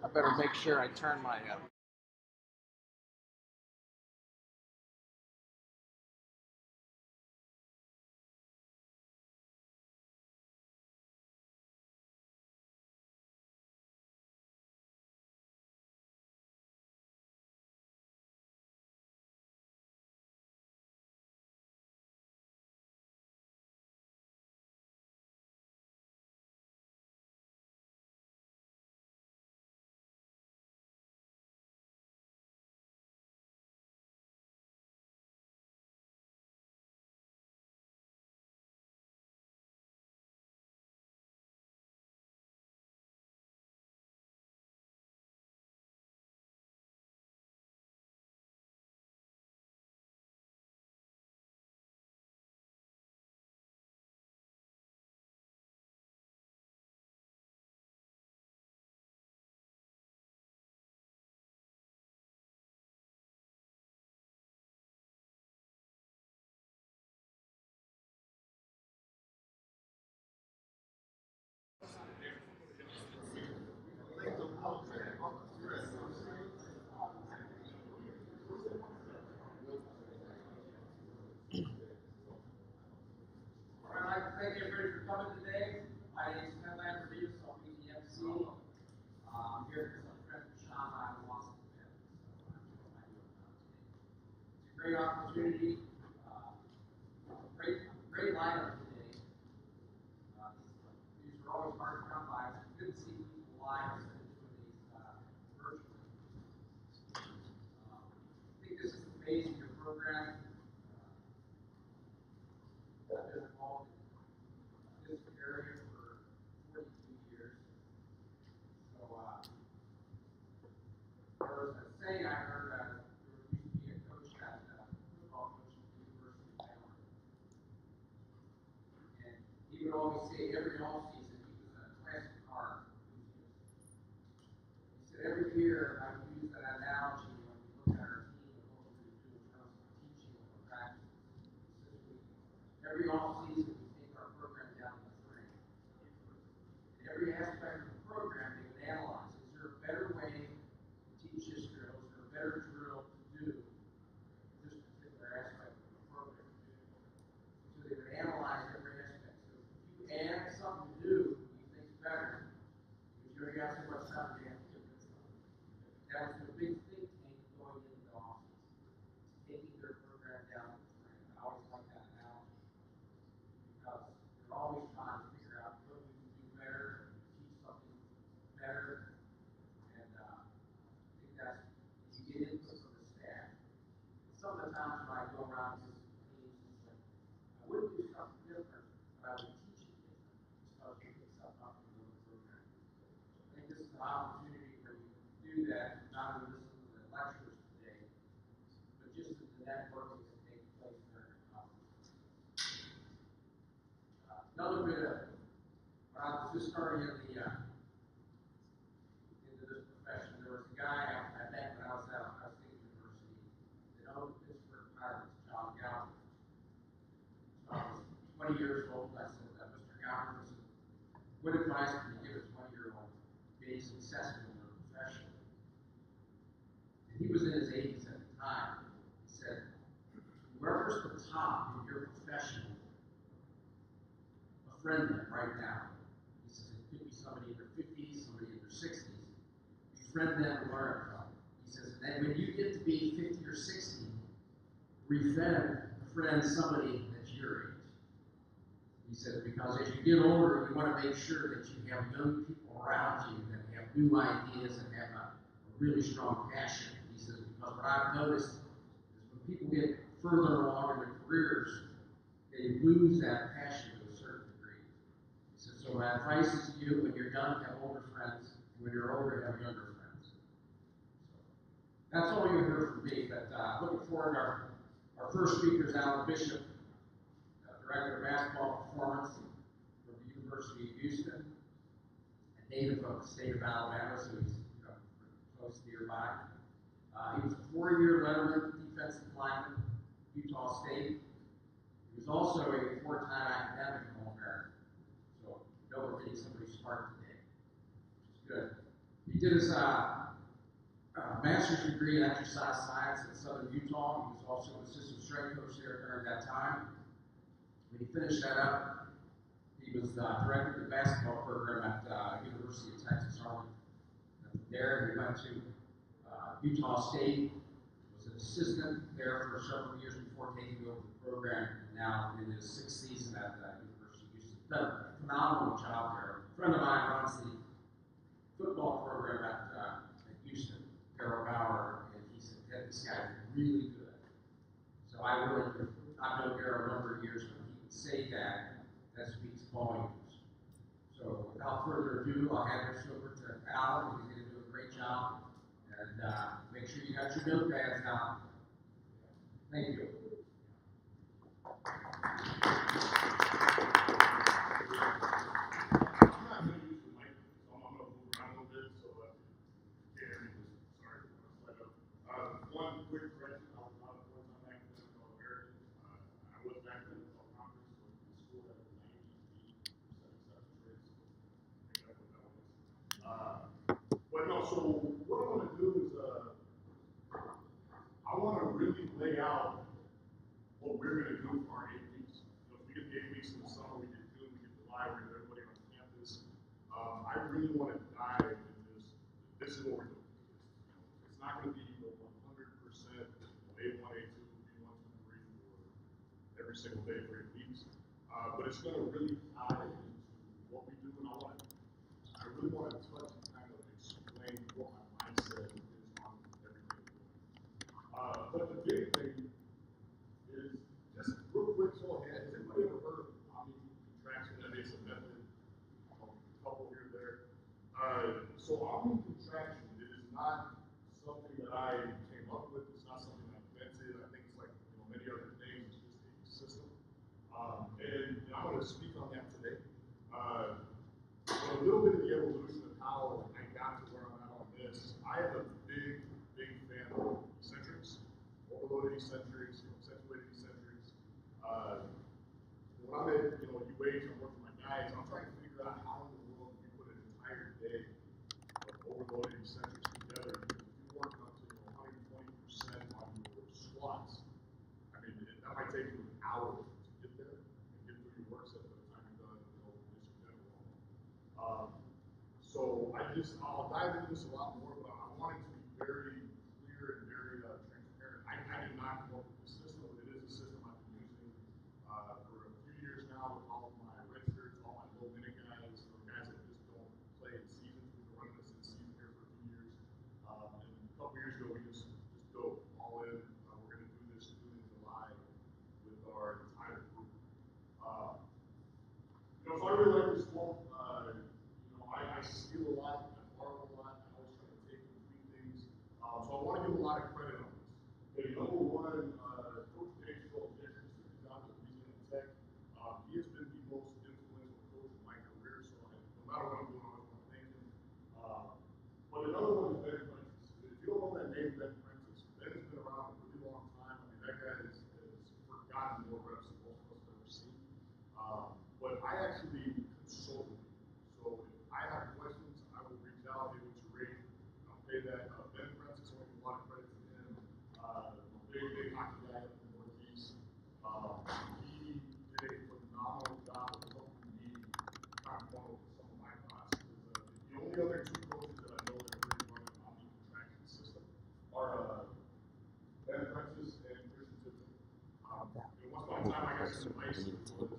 I better make sure I turn my All right, I'd like to thank everybody for coming today. My name is Ken Lamberville, so I'm ETMC. I'm here because my friend Sean and I lost the family, so I'm doing my deal now today. It's a great opportunity, great lineup today. These are always hard to come by. It's good to see people live instead of doing these virtually. I think this is amazing, your program. I've been involved in this area for 42 years. So, there was a saying I heard there used to be a coach at football coach at the University of Bama. And he would always say every offseason he was a classic car enthusiast. He said every year I would use that analogy when we look at our team and what we do in terms of teaching or practice. He says every offseason we take our program down to the frame. In every aspect of the program they would analyze, is there a better way to teach this drill? Is there a better drill to do this particular aspect of the program? So they would analyze every aspect. So if you add something to do, you think's better, because you already got so much time to have to get this done. That was the big think tank going into the office, taking their program down to the frame. I always like that analogy because they're always trying to figure out what we can do better, teach something better, and I think that's if you get input from the staff. Some of the times when I go around to teams, it's like I wouldn't do something different, but I would teach it different. So you pick something up from the program. I think this is an opportunity where you can do that, not only listen to the lectures today, but just the networking that takes place during the conference. Another bit of when I was just starting in the into this profession, there was a guy I met when I was at Ohio State University that owned the Pittsburgh Pirates, John Gower. So I was 20 years old. I said, Mr. Gower, what advice can you give a 20-year-old being successful in their profession? And he was in his 80s at the time. He said, whoever's the top in your profession, befriend them right now. He says it could be somebody in their 50s, somebody in their 60s. Befriend them and learn from them. He says, and then when you get to be 50 or 60, befriend somebody that's your age. He says, because as you get older, you want to make sure that you have young people around you that have new ideas and have a really strong passion. He says, because what I've noticed is when people get further along in their careers, they lose that passion to a certain degree. He says, so my advice is to you, when you're done, have older friends, and when you're older, have younger friends. So that's all you heard from me, but looking forward to our first speaker is Alan Bishop, Director of Basketball Performance from the University of Houston, a native of the state of Alabama, so he's close nearby. He was a 4-year Letterman defensive lineman, Utah State. He was also a 4-time academic All-American. So we're getting somebody smart today, which is good. He did his master's degree in exercise science at Southern Utah. He was also an assistant strength coach there during that time. When he finished that up, he was director of the basketball program at University of Texas Arlington. There, he went to Utah State, was an assistant there for several years before taking over the program, and now in his 6th season at University of Houston. Done a phenomenal job there. A friend of mine runs the football program at Houston, Carol Bauer, and he said, "Hey, this guy's really good." So I've known Carol a number of years, when he can say that, that speaks volumes. So without further ado, I'll hand this over to Alan. He's going to do a great job. And make sure you got your notepads out. Thank you. One quick correction, I was not a full-time academic All-American. I was back then in conference, but the school had a 98% acceptance rate, so I think that's what that was. But no, so what I want to do is, I want to really lay out what we're going to do for our 8 weeks. You know, if we get the 8 weeks in the summer, we get June, we get July, we get everybody on campus. I really want to dive into this. This is what we're doing. It's not going to be the 100% A1, A2, B1, 2, 3 for every single day for 8 weeks. But it's going to really dive into what we do, and I really want to touch and kind of explain what my mindset is on everything. But the big thing is, just real quick, show of hands, has anybody ever heard of omni contraction? That is a method, a couple here and there. So omni contraction, it is not something that I came up with. It's not something I invented. I think it's like many other things. It's just a system. And I'm going to speak on that today. A little bit of the evolution of how I got to where I'm at on this. I am a big fan of eccentrics, overloaded eccentrics, accentuated eccentrics. When I'm at UH, I'm working with my guys. I'm trying to figure out how in the world we put an entire day of overloaded eccentrics together. Because if you work up to 120% on your squats, I mean that might take you an hour to get there and get through your work set by the time you're done. So I'll dive into this a lot more, but I want it to be very clear and very transparent. I did not come up with this system, but it is a system I've been using for a few years now with all of my red shirts, all my low minute guys, the guys that just don't play in seasons. We've been running this in season here for a few years. And a couple years ago, we just go all in. We're going to do this June and July with our entire group. So I really like this quote. I steal a lot, I borrow a lot, I always try to take and tweak things. So I want to give a lot of credit on this. Okay, number one, Coach Dave Schultz, Mr. John at Louisiana Tech. He has been the most influential coach in my career, so no matter what I'm doing, I always want to thank him. But another one is Ben Prentice. If you don't know that name, Ben Prentice, Ben has been around a really long time. I mean, that guy has forgotten more reps than most of us have ever seen. But I actually consult with him. So if I have questions, I will reach out, able to rate. I'll pay that. Ben Prentice, I want to give a lot of credit to him. Big hockey guy up in the Northeast. He did a phenomenal job of helping me kind of follow some of my thoughts. The only other two coaches that I know that are really running the omni contraction system are Ben Prentice and Christian Tipton. Once upon a time, I got some advice. If you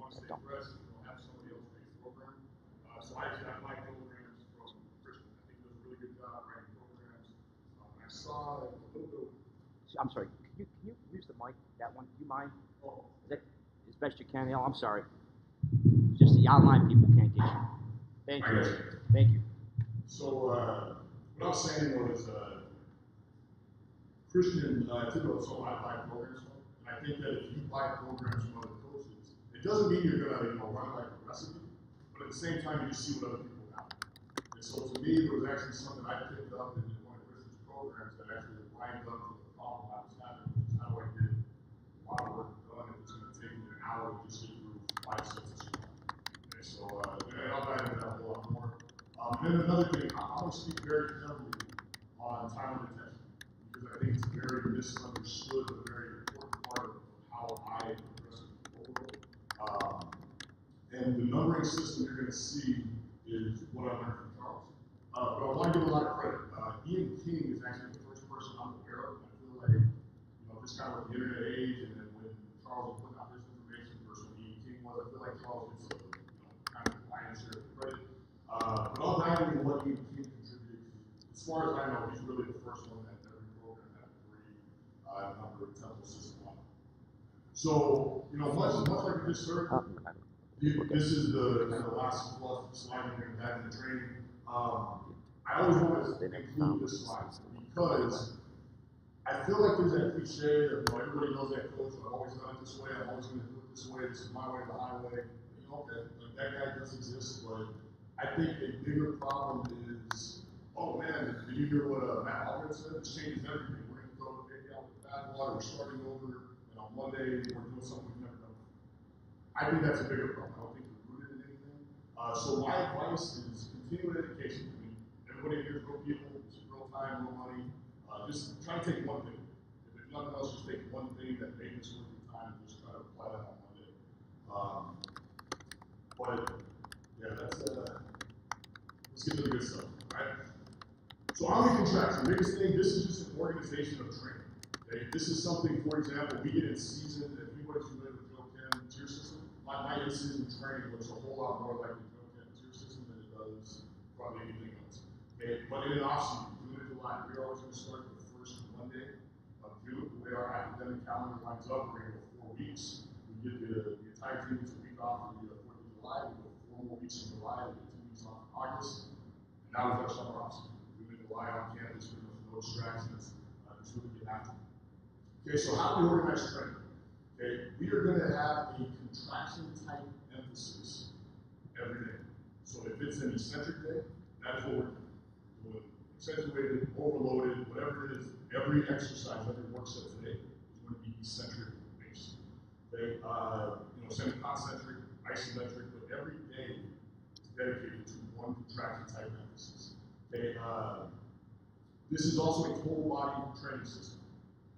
want to stay fresh, have somebody else make the program. So I actually got my programs from Christian. I think he does a really good job writing programs. I saw a little bit of. I'm sorry. Can you use the mic? That one? Do you mind? Oh. Is that as best you can? I'm sorry. Just the online people can't get you. Thank you. Thank you. So what I was saying was Christian took out some of my programs from, and I think that if you buy programs from other coaches, it doesn't mean you're gonna run like a recipe, but at the same time you just see what other people have. And so to me, there was actually something I picked up in one of Christian's programs that actually lined up to the problem I was having, which is how do I get a lot of work done if it's gonna take me an hour to just get through 5 sets of squat. Okay, so and I'll dive into that a whole lot more. And then another thing, I want to speak very heavily on time of detection, because I think it's a very misunderstood, but very important part of how I progress in the world. And the numbering system you're going to see is what I learned from Charles. But I want to give a lot of credit. Ian King is actually the first person I'm aware of. I feel like, just kind of with the internet age, and then when Charles was putting out his information versus when Ian King was, I feel like Charles gets kind of lion's share of the credit. But I'll dive into what Ian King contributed to. As far as I know, he's really the first one that every program had a free number temple system on. So, much like we just heard, this is the kind of last slide we're going to have in the training. I always want to include this slide because I feel like there's that cliche of everybody knows that coach. I've always done it this way. I'm always going to do it this way. This is my way or the highway. Okay, that guy does exist, but I think a bigger problem is, oh man, did you hear what Matt Albert said? This changes everything. We're going to throw the baby out with the bathwater. We're starting over, and on Monday we're doing something we've never done. I think that's a bigger problem. I don't think we're rooted in anything. So my advice is continuing education. I mean, everybody here is real people, it's real time, real money. Just try to take one thing. If there's nothing else, just take one thing that made this worth your time and just try to apply that on Monday. But yeah, let's get to the good stuff, right? So Omni contraction, biggest thing, this is just an organization of training. Okay? This is something, for example, we get in season, if anybody's familiar with Joe Ken tier system, my in-season training looks a whole lot more like the Joe Ken tier system than it does probably anything else. Okay? But in an off-season, June and July, we're always going to start the first Monday of June. The way our academic calendar lines up, we're going to go 4 weeks. We get the entire team gets a week off for the 4th of July. We go 4 more weeks in July. We get 2 weeks off in August. And now we've got summer off-season. June and July on campus, with no distractions. Just really get after it. Okay, so how do we organize training? Okay, we are going to have a contraction type emphasis every day. So if it's an eccentric day, that is what we're doing. Accentuated, overloaded, whatever it is, every exercise, every work set today is going to be eccentric based. Okay, semi-concentric, isometric, but every day is dedicated to one contraction type emphasis. Okay, this is also a total body training system.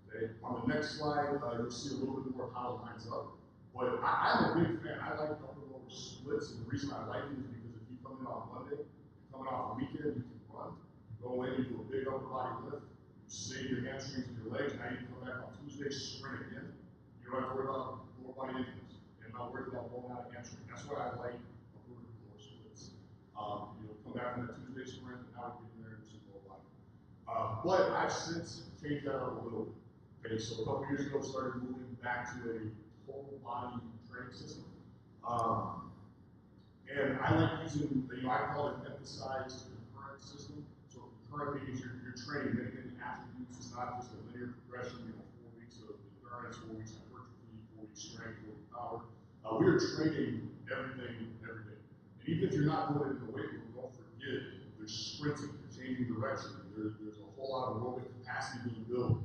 Okay, on the next slide, you'll see a little bit more of how it lines up. But I'm a big fan. I like upper lower splits, and the reason I like it is because if you come in on Monday, you're coming off a weekend, you can run. Go in, you do a big upper body lift, you save your hamstrings and your legs, now you can come back on Tuesday, sprint again. You don't have to worry about lower body injuries. You're not worried about blowing out a hamstring. That's why I like upper and lower splits. Come back from that Tuesday sprint, and now we get in there and do some lower body. But I've since changed that up a little bit. Okay, so a couple years ago, started moving back to a total body training system. And I like using, I call it emphasized concurrent system. So concurrent means you're training many, many attributes. It's not just a linear progression, 4 weeks of endurance, 4 weeks of hypertrophy, 4 weeks strength, 4 weeks power. We are training everything every day. And even if you're not doing it in the weight room, don't forget, there's sprinting, there's changing direction. There's a whole lot of aerobic capacity being built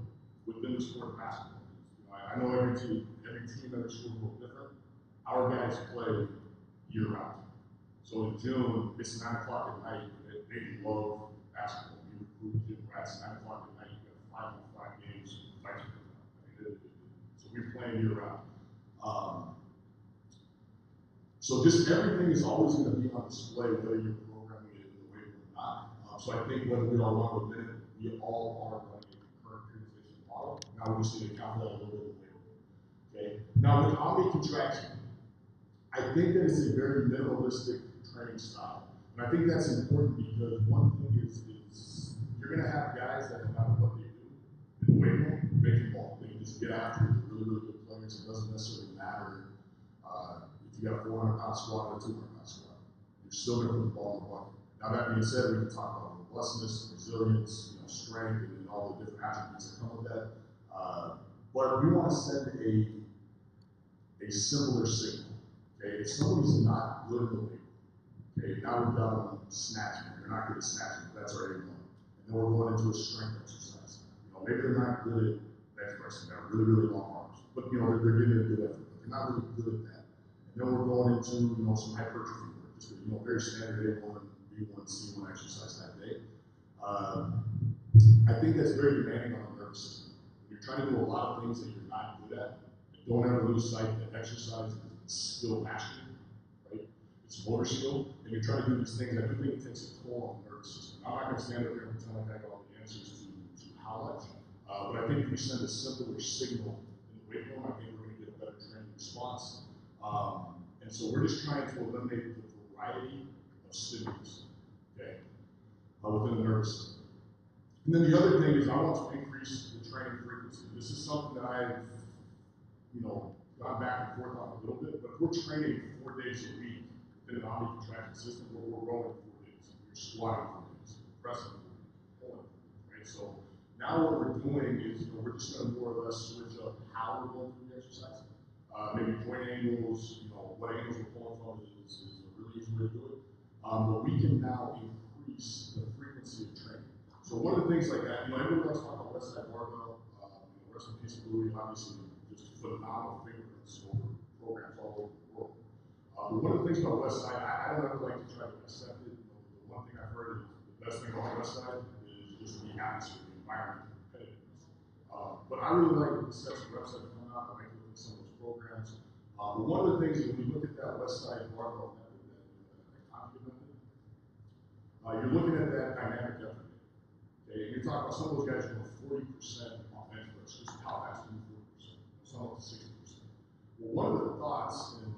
within the sport of basketball. I know every team, every school is a little different. Our guys play year round. So in June, it's 9 o'clock at night. They love basketball. We recruit gym rats 9 o'clock at night. You got 5-on-5 games. So we're playing year round. So just everything is always going to be on display, whether you're programming it in the weight room or not. So I think whether we all want to admit it, we all are running a concurrent periodization model. Now we just need to count that a little bit later. Okay. Now with Omni contraction, I think that it's a very minimalistic training style. And I think that's important because one thing is you're going to have guys that no matter what they do in the weight room, they can ball. They can just get after it. They're really, really good players. It doesn't necessarily matter if you got a 400-pound squat or a 200-pound squat. You're still going to put the ball in the bucket. Now that being said, we can talk about robustness, resilience, strength, and all the different attributes that come with that. But we want to send a similar signal. Okay, if somebody's not good in the weight, okay, now we've got them snatching. They're not good at snatching. That's already one. And then we're going into a strength exercise. Maybe they're not good at bench pressing. They have really, really long arms, but they're giving it a good effort. But they're not really good at that. And then we're going into some hypertrophy work, just very standard A1 B1, C1 exercise that day. I think that's very demanding on the nervous system. You're trying to do a lot of things that you're not good at. And don't ever lose sight that exercise is skill mastery, right? It's motor skill, and you're trying to do these things. I do think it takes a toll on the nervous system. I'm not going to stand up here and pretend like I got all the answers to how much, but I think if we send a simpler signal in the weight room, I think we're going to get a better training response. And so we're just trying to eliminate the variety of stimulus, okay, within the nervous system. And then the other thing is I want to increase the training frequency. This is something that I've, gone back and forth on a little bit, but if we're training 4 days a week within an omni-contraction system, where we're rolling 4 days, we're squatting 4 days, pressing 4 days, pulling 4 days, right? So now what we're doing is, we're just going to more or less switch up how we're going through the exercise. Maybe point angles, what angles we're pulling from is a really easy way to do it. But we can now increase the frequency of training. So one of the things like that, everyone wants to talk about Westside Barbell, rest in peace, Louie, obviously just phenomenal fingerprints over programs all over the world. But one of the things about Westside, I don't ever like to try to accept it. The one thing I've heard is the best thing about Westside is just the atmosphere, the environment, the competitiveness. But I really like the sets of reps that come out. I like to look at some of those programs. But one of the things, when we look at that Westside Barbell method, that conjugate method, you're looking at that dynamic effort. Okay, and you're talking about some of those guys who are 40% on bench press, just how fast do 40%, some up to 60%. Well, one of the thoughts, and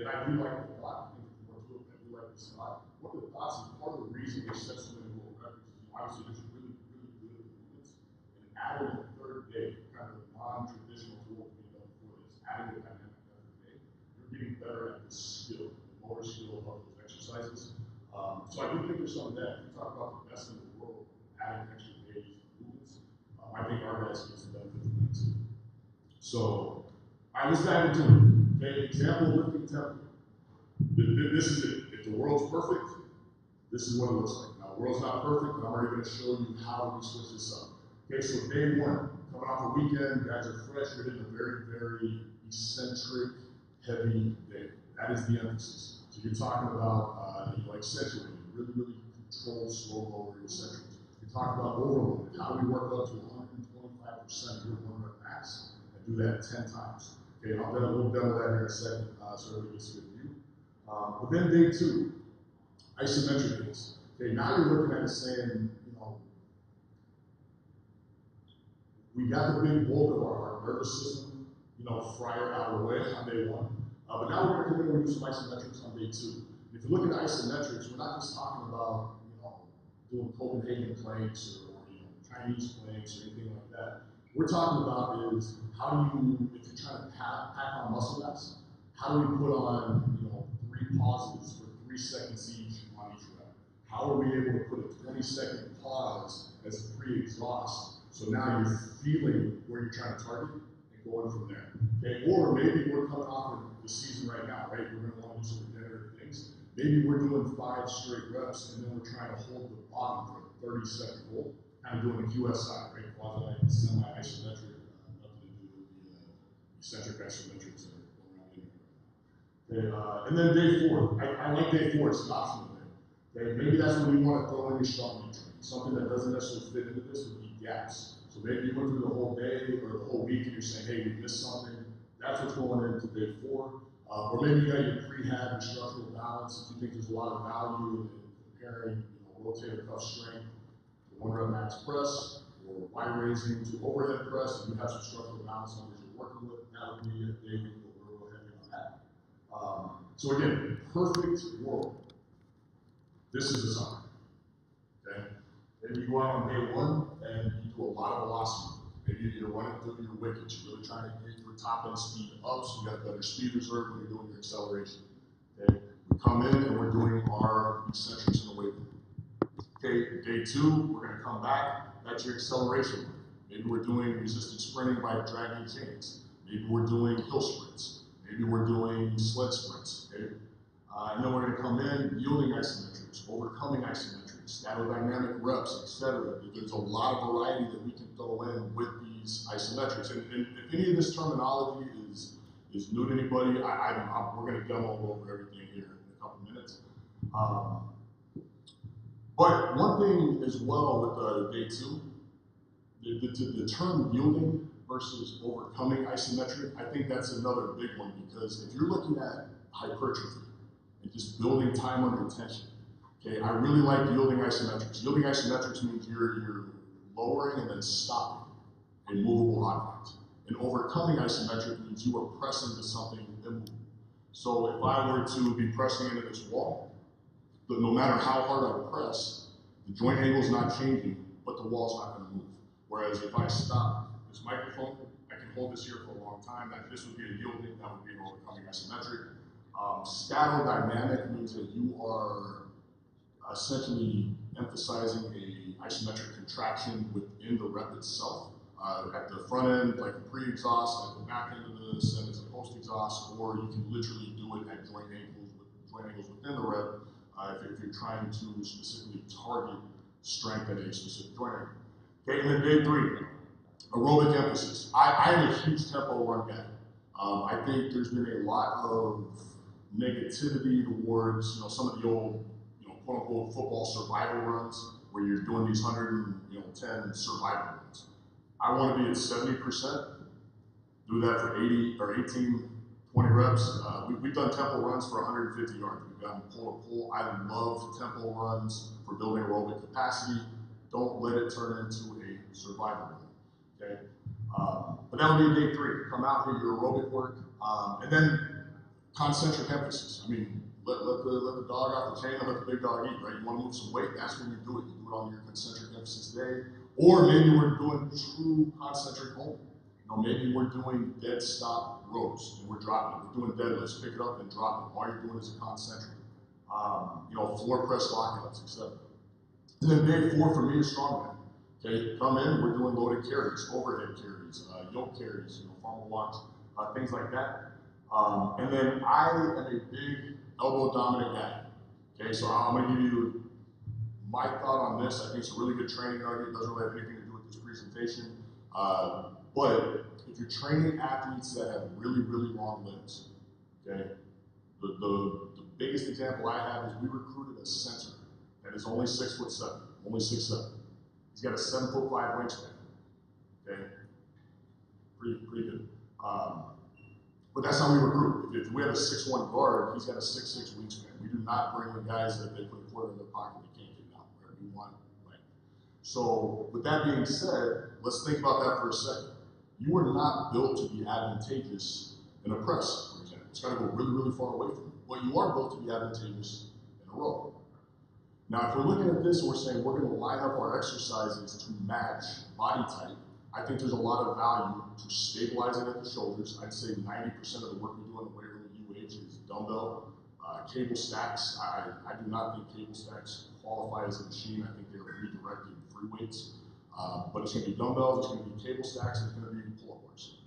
I do like the thought, I think there's more to it, but I do like this thought. One of the thoughts is part of the reason they set so many world records is obviously there's really, really good at the movements, and adding a third day, kind of a non-traditional to what we've done before this, adding a dynamic effort day, you're getting better at the skill, the motor skill of those exercises. So I do think there's some of that. If you talk about the best in the world, adding extra days of movements, I think our guys get some benefit from that too. So, let's dive into it. Okay, example lifting tempo. This is it. If the world's perfect, this is what it looks like. Now, the world's not perfect, but I'm already going to show you how we switch this up. Okay, so day one, coming off a weekend, guys are fresh, you're hitting a very, very eccentric, heavy day. That is the emphasis. So you're talking about, accentuating, really, really controlled, slow lower eccentrics. You're talking about overloaded. How do we work up to 125% of your 1 rep max and do that 10 times? Okay, we'll demo that here in a second so everybody gets a good view. But then day two, isometric days. Okay, now you're looking at it saying, we got the big bulk of our nervous system, fried out of the way on day one. But now we're going to come in and do some isometrics on day two. If you look at isometrics, we're not just talking about, doing Copenhagen planks or Chinese planks or anything like that. We're talking about is how do you, if you're trying to pack on muscle mass, how do we put on 3 pauses for 3 seconds each on each rep? How are we able to put a 20-second pause as a pre-exhaust? So now you're feeling where you're trying to target and going from there. Okay, or maybe we're coming off of the season right now, right? We're going to want to do some regenerative things. Maybe we're doing 5 straight reps and then we're trying to hold the bottom for a 30-second hold, kind of doing a QSI, right? Quasi semi-isometric, nothing to do with the eccentric isometrics that are going around anyway. Okay, and then day 4. I like day 4, it's an optional day. Okay, maybe that's when we want to throw in your strongman training. Something that doesn't necessarily fit into this would be gaps. So maybe you went through the whole day or the whole week and you're saying, hey, we missed something. That's what's going into day 4. Or maybe you got your prehab and structural balance if you think there's a lot of value in comparing rotator cuff strength to 1 rep max press or Y raising to overhead press, and you have some structural balance numbers you're working with. That would be a day we go real heavy on that. So again, perfect world. This is the summer. Okay? Maybe you go out on day 1 and you do a lot of velocity. Maybe you're running through your wickets. You're really trying to get your top end speed up, so you got better speed reserve when you're doing your acceleration. Okay? We come in and we're doing our eccentrics in the weight room. Okay, day 2, we're going to come back. That's your acceleration work. Maybe we're doing resistant sprinting by dragging chains. Maybe we're doing hill sprints. Maybe we're doing sled sprints. Okay? And then we're going to come in, yielding isometrics, overcoming isometrics, statodynamic reps, etc. There's a lot of variety that we can throw in with these isometrics. And if any of this terminology is new to anybody, we're going to demo over everything here in a couple minutes. But one thing as well with day two, the term yielding versus overcoming isometric, I think that's another big one, because if you're looking at hypertrophy and just building time under tension, okay, I really like yielding isometrics. Yielding isometrics means you're lowering and then stopping a movable object. And overcoming isometric means you are pressing to something immovable. So if I were to be pressing into this wall, no matter how hard I press, the joint angle is not changing, but the wall's not going to move. Whereas if I stop this microphone, I can hold this here for a long time. This would be a yielding, that would be an overcoming isometric. Statodynamic means that you are essentially emphasizing a isometric contraction within the rep itself. At the front end, like a pre-exhaust, at the back end of the set is a post-exhaust, or you can literally do it at joint angles within the rep if you're trying to specifically target strength at a specific joint angle. Okay, and then day three, aerobic emphasis. I am a huge tempo run guy. I think there's been a lot of negativity towards some of the old quote unquote football survival runs where you're doing these 110 survival runs. I want to be at 70%, do that for 80 or 18, 20 reps. We've done tempo runs for 150 yards. We've done pull to pull. I love tempo runs for building aerobic capacity. Don't let it turn into a survival run, okay? But that would be day three. Come out here, your aerobic work, and then concentric emphasis. I mean, let the dog off the chain and let the big dog eat, right? You want to move some weight, that's when you do it. You do it on your concentric emphasis day. Or maybe we're doing true concentric only. Maybe we're doing dead stop rows and we're dropping it. We're doing deadlifts, pick it up and drop it. All you're doing is a concentric. Floor press lockouts, etc. And then day four for me is strongman. Okay, come in, we're doing loaded carries, overhead carries, yoke carries, farmer walks, things like that. And then I am a big elbow dominant guy. Okay, so I'm going to give you my thought on this. I think it's a really good training nugget. It doesn't really have anything to do with this presentation. But if you're training athletes that have really, really long limbs, okay, the biggest example I have is we recruited a center that is only 6'7", only 6'7". He's got a 7'5" wingspan. Okay, pretty good. But that's how we recruit. If we have a 6'1" guard, he's got a 6'6" wingspan. We do not bring in guys that they put a quarter in their pocket they can't get out wherever we want. Right? So with that being said, let's think about that for a second. You are not built to be advantageous in a press, for example. It's got to go really, really far away from you. But you are built to be advantageous in a row. Now, if we're looking at this and we're saying we're going to line up our exercises to match body type, I think there's a lot of value to stabilizing at the shoulders. I'd say 90% of the work we do in the weight room at UH is dumbbell, cable stacks. I do not think cable stacks qualify as a machine. I think they're redirected free weights. But it's going to be dumbbells, it's going to be cable stacks, and it's going to be pull-up bars.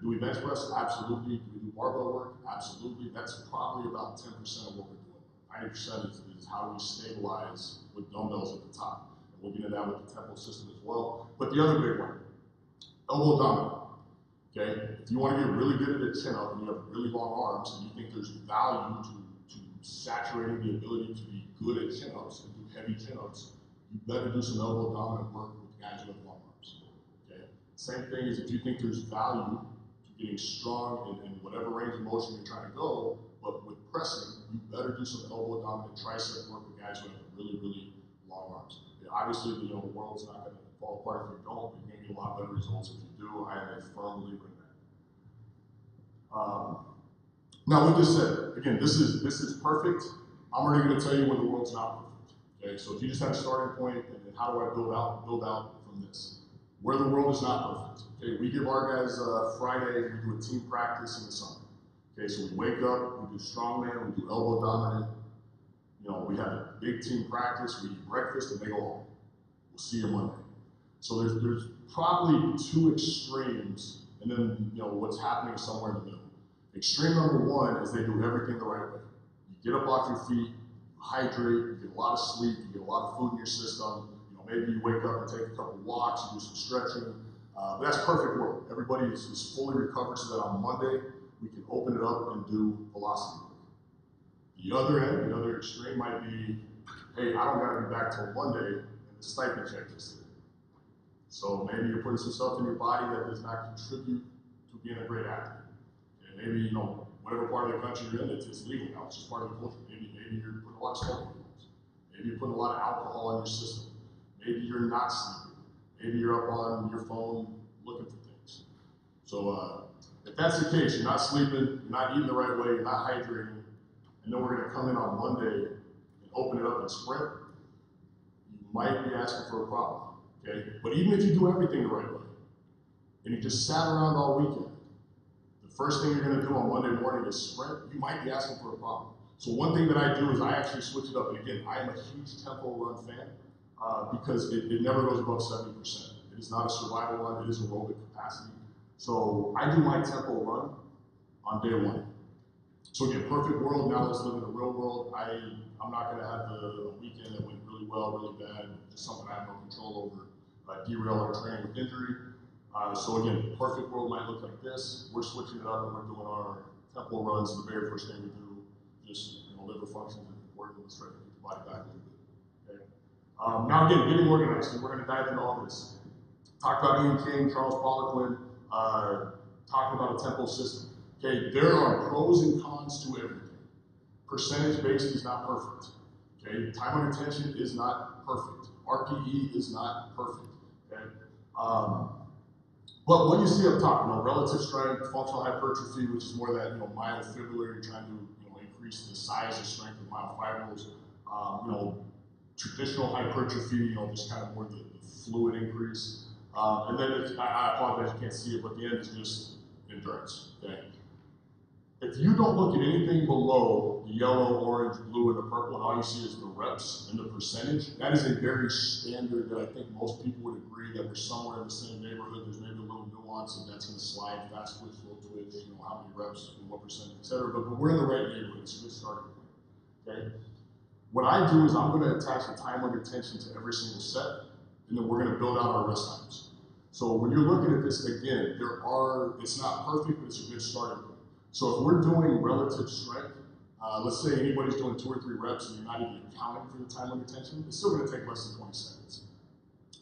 Do we bench press? Absolutely. Do we do barbell work? Absolutely. That's probably about 10% of what we're doing. 90% is how we stabilize with dumbbells at the top. And we'll get into that with the tempo system as well. But the other big one, elbow dominant. Okay? If you want to get really good at a chin-up and you have really long arms and you think there's value to saturating the ability to be good at chin-ups and do heavy chin-ups, you better do some elbow dominant work with guys who have long arms. Okay? Same thing as if you think there's value to getting strong in whatever range of motion you're trying to go, but with pressing, you better do some elbow dominant tricep work with guys who have really, really long arms. Obviously, the world's not going to fall apart if you don't, but you're going to get a lot better results if you do. I am a firm believer in that. Now, with this said, again, this is perfect. I'm already going to tell you when the world's not perfect. Okay, so if you just have a starting point, and then how do I build out from this? Where the world is not perfect. Okay, we give our guys Friday, we do a team practice in the summer. Okay, so we wake up, we do strongman, we do elbow dominant. We have a big team practice, we eat breakfast, and they go home. We'll see you Monday. So there's probably two extremes, and then what's happening somewhere in the middle. Extreme number one is they do everything the right way. You get up off your feet, you hydrate, you get a lot of sleep, you get a lot of food in your system. Maybe you wake up and take a couple walks, you do some stretching. But that's perfect work. Everybody is fully recovered so that on Monday we can open it up and do velocity work. The other end, the other extreme might be hey, I don't gotta be back till Monday, and the stipend check is here. So maybe you're putting some stuff in your body that does not contribute to being a great athlete. And maybe, you know, whatever part of the country you're in, it's legal now, it's just part of the culture. Maybe you're putting a lot of smoking in your house. Maybe you're putting a lot of alcohol in your system. Maybe you're not sleeping. Maybe you're up on your phone looking for things. So if that's the case, you're not sleeping, you're not eating the right way, you're not hydrating, and then we're gonna come in on Monday and open it up and sprint, you might be asking for a problem, okay? But even if you do everything the right way, and you just sat around all weekend, the first thing you're gonna do on Monday morning is sprint, you might be asking for a problem. So one thing that I do is I actually switch it up, and again, I am a huge tempo run fan, because it never goes above 70%. It is not a survival run, it is aerobic capacity. So I do my tempo run on day one. So again, perfect world, now let's live in the real world. I'm not gonna have the weekend that went really well, really bad, just something I have no control over, derail our training with injury. So again, perfect world might look like this. We're switching it up and we're doing our tempo runs. The very first thing we do, just, you know, liver functions is important. Let's try to get the body back a little bit, okay? Now again, getting organized, and we're gonna dive into all this. Talk about Ian King, Charles Poliquin, talking about a tempo system. Okay, there are pros and cons to everything. Percentage-based is not perfect. Okay, time under tension is not perfect. RPE is not perfect. Okay, but what you see up top, you know, relative strength, functional hypertrophy, which is more that, you know, myofibrillar, you're trying to, you know, increase the size and strength of myofibrils. You know, traditional hypertrophy, you know, just kind of more the fluid increase. And then I apologize, you can't see it, but the end is just endurance. Okay. If you don't look at anything below the yellow, orange, blue, and the purple, and all you see is the reps and the percentage, that is a very standard that I think most people would agree that we're somewhere in the same neighborhood. There's maybe a little nuance, and that's going to slide, fast twitch, slow twitch, you know, how many reps and what percentage, et cetera. But we're in the right neighborhood. It's a good starting point. Okay. What I do is I'm going to attach a time under tension to every single set, and then we're going to build out our rest times. So when you're looking at this again, it's not perfect, but it's a good starting point. So if we're doing relative strength, let's say anybody's doing 2 or 3 reps and you're not even accounting for the time under tension, it's still going to take less than 20 seconds.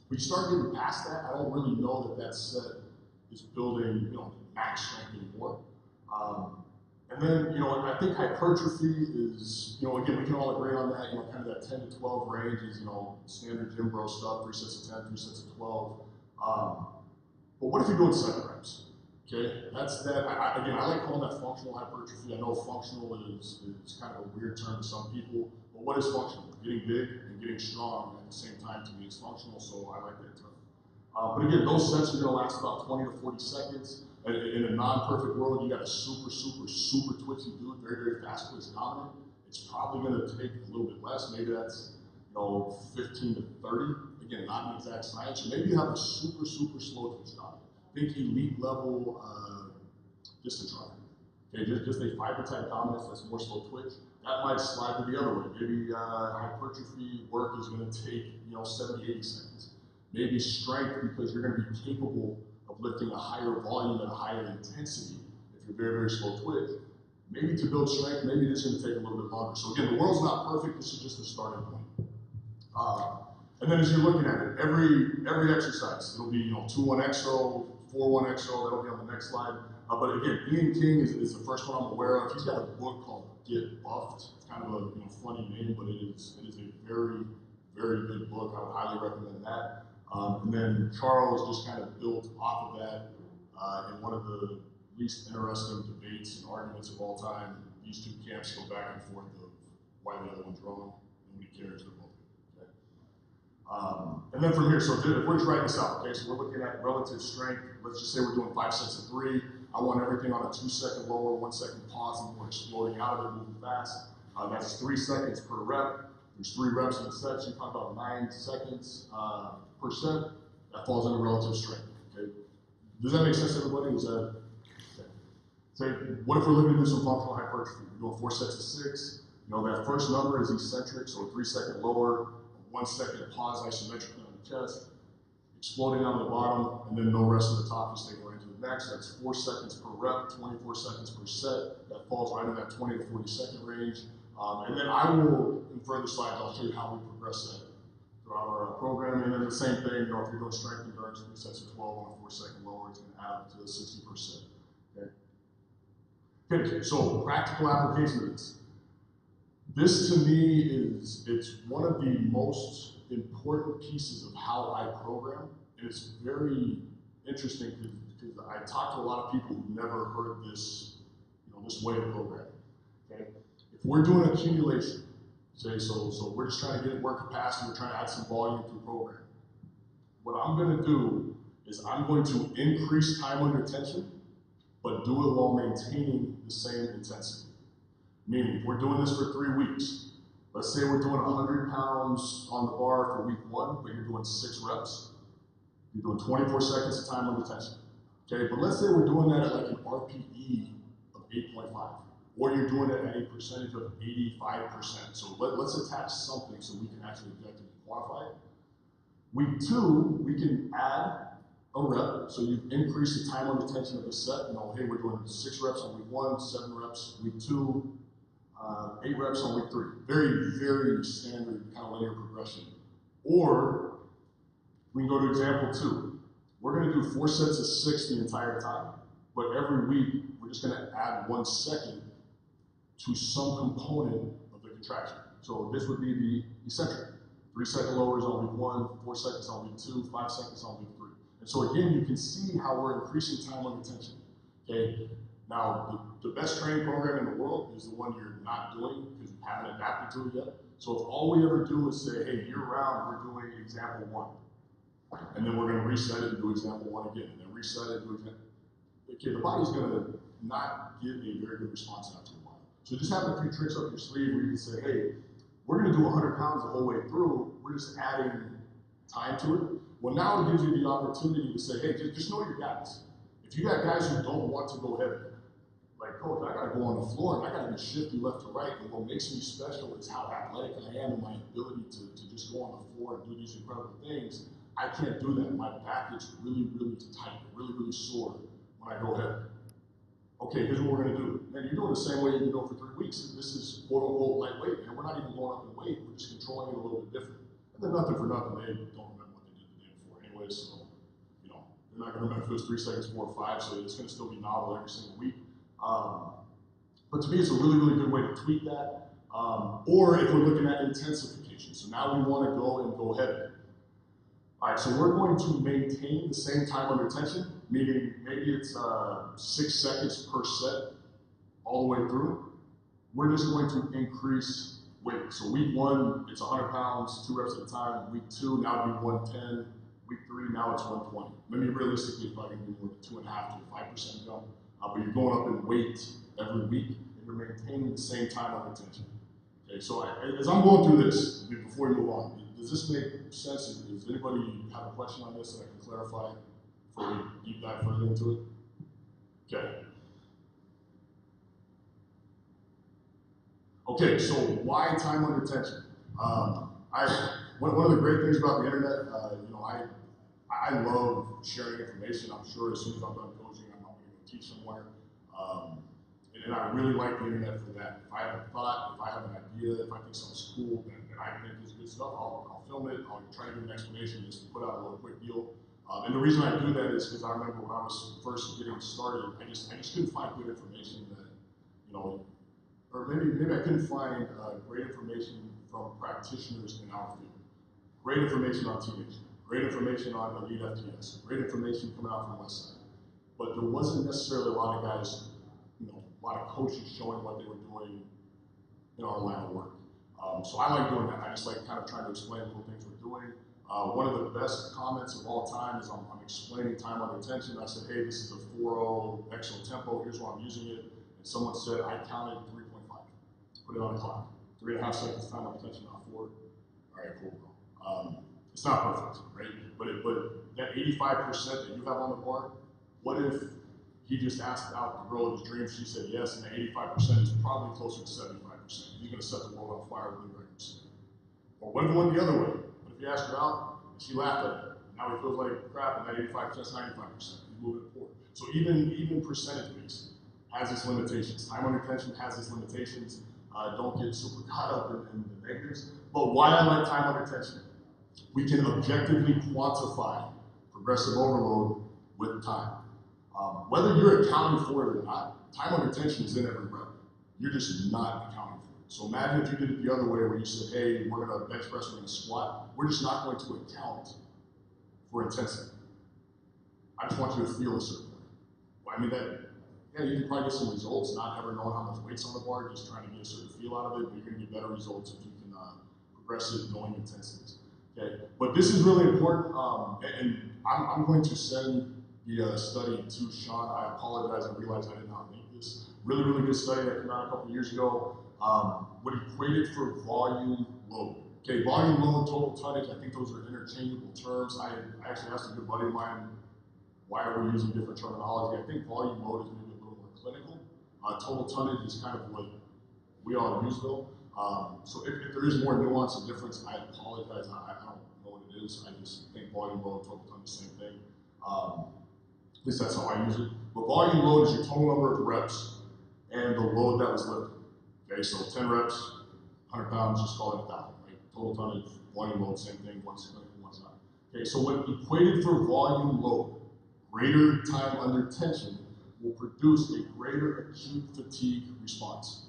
When you start getting past that, I don't really know that set is building, you know, max strength anymore. And then, you know, I think hypertrophy is, you know, again, we can all agree on that, you know, kind of that 10 to 12 range is, you know, standard gym bro stuff, 3 sets of 10, 3 sets of 12. But what if you're doing 7 reps? Okay, that's that. Again, I like calling that functional hypertrophy. I know functional is kind of a weird term to some people, but what is functional? Getting big and getting strong at the same time to me is functional, so I like that term. But again, those sets are going to last about 20 to 40 seconds. In a non-perfect world, you got a super twitchy dude, very fast twitch dominant. It's probably going to take a little bit less. Maybe that's, you know, 15 to 30. Again, not an exact science. Or maybe you have a super slow twitch dominant. Think elite level distance runner. Okay, just a fiber type dominance that's more slow twitch. That might slide to the other way. Maybe hypertrophy work is going to take, you know, 70, 80 seconds. Maybe strength, because you're going to be capable of lifting a higher volume at a higher intensity if you're very slow twitch. Maybe to build strength, maybe this is going to take a little bit longer. So again, the world's not perfect. This is just a starting point. And then as you're looking at it, every exercise, it'll be, you know, 2-1 exo, 4-1 exo, that'll be on the next slide. But again, Ian King is the first one I'm aware of. He's got a book called Get Buffed. It's kind of a, you know, funny name, but it is a very good book. I would highly recommend that. And then Charles just kind of built off of that in one of the least interesting debates and arguments of all time. These two camps go back and forth of why the other one's wrong. Nobody cares. They're both good. Okay? And then from here, so if we're just writing this out, okay, so we're looking at relative strength. Let's just say we're doing 5 sets of 3. I want everything on a 2-second lower, 1-second pause, and we're exploding out of it, moving fast. That's 3 seconds per rep. There's 3 reps in the set, so you talk about 9 seconds per set. That falls under relative strength. Okay? Does that make sense to everybody? Is that okay? So what if we're looking to do some functional hypertrophy? We're doing 4 sets of 6. You know, that first number is eccentric, so a 3-second lower, 1-second pause isometrically on the chest, exploding on the bottom, and then no rest on the top, just taking right to the next. That's 4 seconds per rep, 24 seconds per set. That falls right in that 20 to 40 second range. And then I will, in further slides, I'll show you how we progress that throughout our program. And then the same thing, if you're doing strength endurance, 3 sets of 12 on a 4-second lower, it's going to add up to 60%. Okay. Okay, so practical application of this. This to me it's one of the most important pieces of how I program, and it's very interesting because I talk to a lot of people who've never heard this, this way of programming. Okay, if we're doing accumulation, say so we're just trying to get work capacity, we're trying to add some volume through program. What I'm going to do is I'm going to increase time under tension, but do it while maintaining the same intensity. Meaning, if we're doing this for 3 weeks, let's say we're doing 100 pounds on the bar for week 1, but you're doing 6 reps. You're doing 24 seconds of time under tension. Okay, but let's say we're doing that at like an RPE of 8.5, or you're doing it at a percentage of 85%. So let's attach something so we can actually objectively quantify it. Week 2, we can add a rep, so you increase the time under tension of the set. Hey, we're doing 6 reps on week 1, 7 reps week 2, 8 reps on week 3. Very, very standard kind of linear progression. Or we can go to example 2. We're going to do 4 sets of 6 the entire time, but every week we're just going to add 1 second to some component of the contraction. So this would be the eccentric. 3-second lowers on week 1, 4 seconds on week 2, 5 seconds on week 3. And so again, you can see how we're increasing time under tension. Okay. Now, the best training program in the world is the one you're not doing because you haven't adapted to it yet. So if all we ever do is say, hey, year round, we're doing example 1. And then we're going to reset it and do example 1 again. And then reset it and do example. Okay, the body's going to not give a very good response after a while. So just have a few tricks up your sleeve where you can say, hey, we're going to do 100 pounds the whole way through. We're just adding time to it. Well, now it gives you the opportunity to say, hey, just know your guys. If you got guys who don't want to go heavy, like, coach, I got to go on the floor and I got to be shifty left to right. And what makes me special is how athletic I am and my ability to just go on the floor and do these incredible things. I can't do that. My back is really, really tight, really, really sore when I go heavy. Okay, here's what we're going to do. Man, you're doing the same way you've been doing for 3 weeks. This is quote unquote lightweight, and we're not even going up in weight. We're just controlling it a little bit different. And then nothing for nothing, they don't remember what they did the day before anyway, so, they're not going to remember if it was 3 seconds, 4 or 5, so it's going to still be novel every single week. But to me, it's a really, really good way to tweak that. Or if we're looking at intensification, so now we want to go heavy. All right, so we're going to maintain the same time under tension, meaning maybe it's 6 seconds per set all the way through. We're just going to increase weight. So week 1, it's 100 pounds, 2 reps at a time. Week 2, now it'll be 110. Week 3, now it's 120. Maybe realistically, it's probably going to be more than 2.5 to 5% jump. But you're going up in weight every week, and you're maintaining the same time under tension. Okay, so as I'm going through this, before we move on, does this make sense? Does anybody have a question on this that I can clarify before we deep dive further into it? Okay. Okay, so why time under tension? One of the great things about the internet, I love sharing information. I'm sure as soon as I'm done coaching, I'm going to go teach somewhere. And I really like the internet for that. If I have a thought, if I have an idea, if I think something's cool that I think is good stuff, I'll film it. I'll try to give an explanation, just put out a little quick deal. And the reason I do that is because I remember when I was first getting started, I just couldn't find good information that, or maybe I couldn't find great information from practitioners in our field. Great information on TNH, great information on Elite FTS, great information coming out from Westside. But there wasn't necessarily a lot of guys, a lot of coaches showing what they were doing in our line of work. So I like doing that. I just like kind of trying to explain little things we're doing. One of the best comments of all time is I'm explaining time under tension. I said, hey, this is a 4.0 exo tempo. Here's why I'm using it. And someone said, I counted 3.5. Put it on the clock. 3.5 seconds time under tension, not 4. All right, cool. It's not perfect, right? But that 85% that you have on the bar, what if he just asked out the girl of his dreams, she said yes, and the 85% is probably closer to 75%. He's going to set the world on fire with new records. Or what if it went the other way? What if he asked her out and she laughed at him? Now he feels like crap, and that 85% is 95%. He's moving it forward. So even percentage based has its limitations. Time under tension has its limitations. Don't get super caught up in the negatives. But why I like time under tension? We can objectively quantify progressive overload with time. Whether you're accounting for it or not, time under tension is in every rep. You're just not accounting for it. So imagine if you did it the other way where you said, hey, we're gonna bench press, we're gonna squat. We're just not going to account for intensity. I just want you to feel a certain way. Well, I mean, yeah, you can probably get some results, not ever knowing how much weight's on the bar, just trying to get a certain feel out of it, but you're gonna get better results if you can progress it knowing intensities. Okay, but this is really important, and I'm going to send the study to Sean. I apologize, I realized I did not make this. Really, really good study that came out a couple years ago. What equated for volume load. Okay, volume load, total tonnage, I think those are interchangeable terms. I actually asked a good buddy of mine, why are we using different terminology? I think volume load is maybe a little more clinical. Total tonnage is kind of what we all use though. So if there is more nuance and difference, I apologize. I don't know what it is. I just think volume load, total tonnage, same thing. At least that's how I use it. But volume load is your total number of reps and the load that was lifted. Okay, so 10 reps, 100 pounds, just call it 1,000, right? Total tonnage, volume load, same thing, one's clinical, one's not. Okay, so when equated for volume load, greater time under tension will produce a greater acute fatigue response.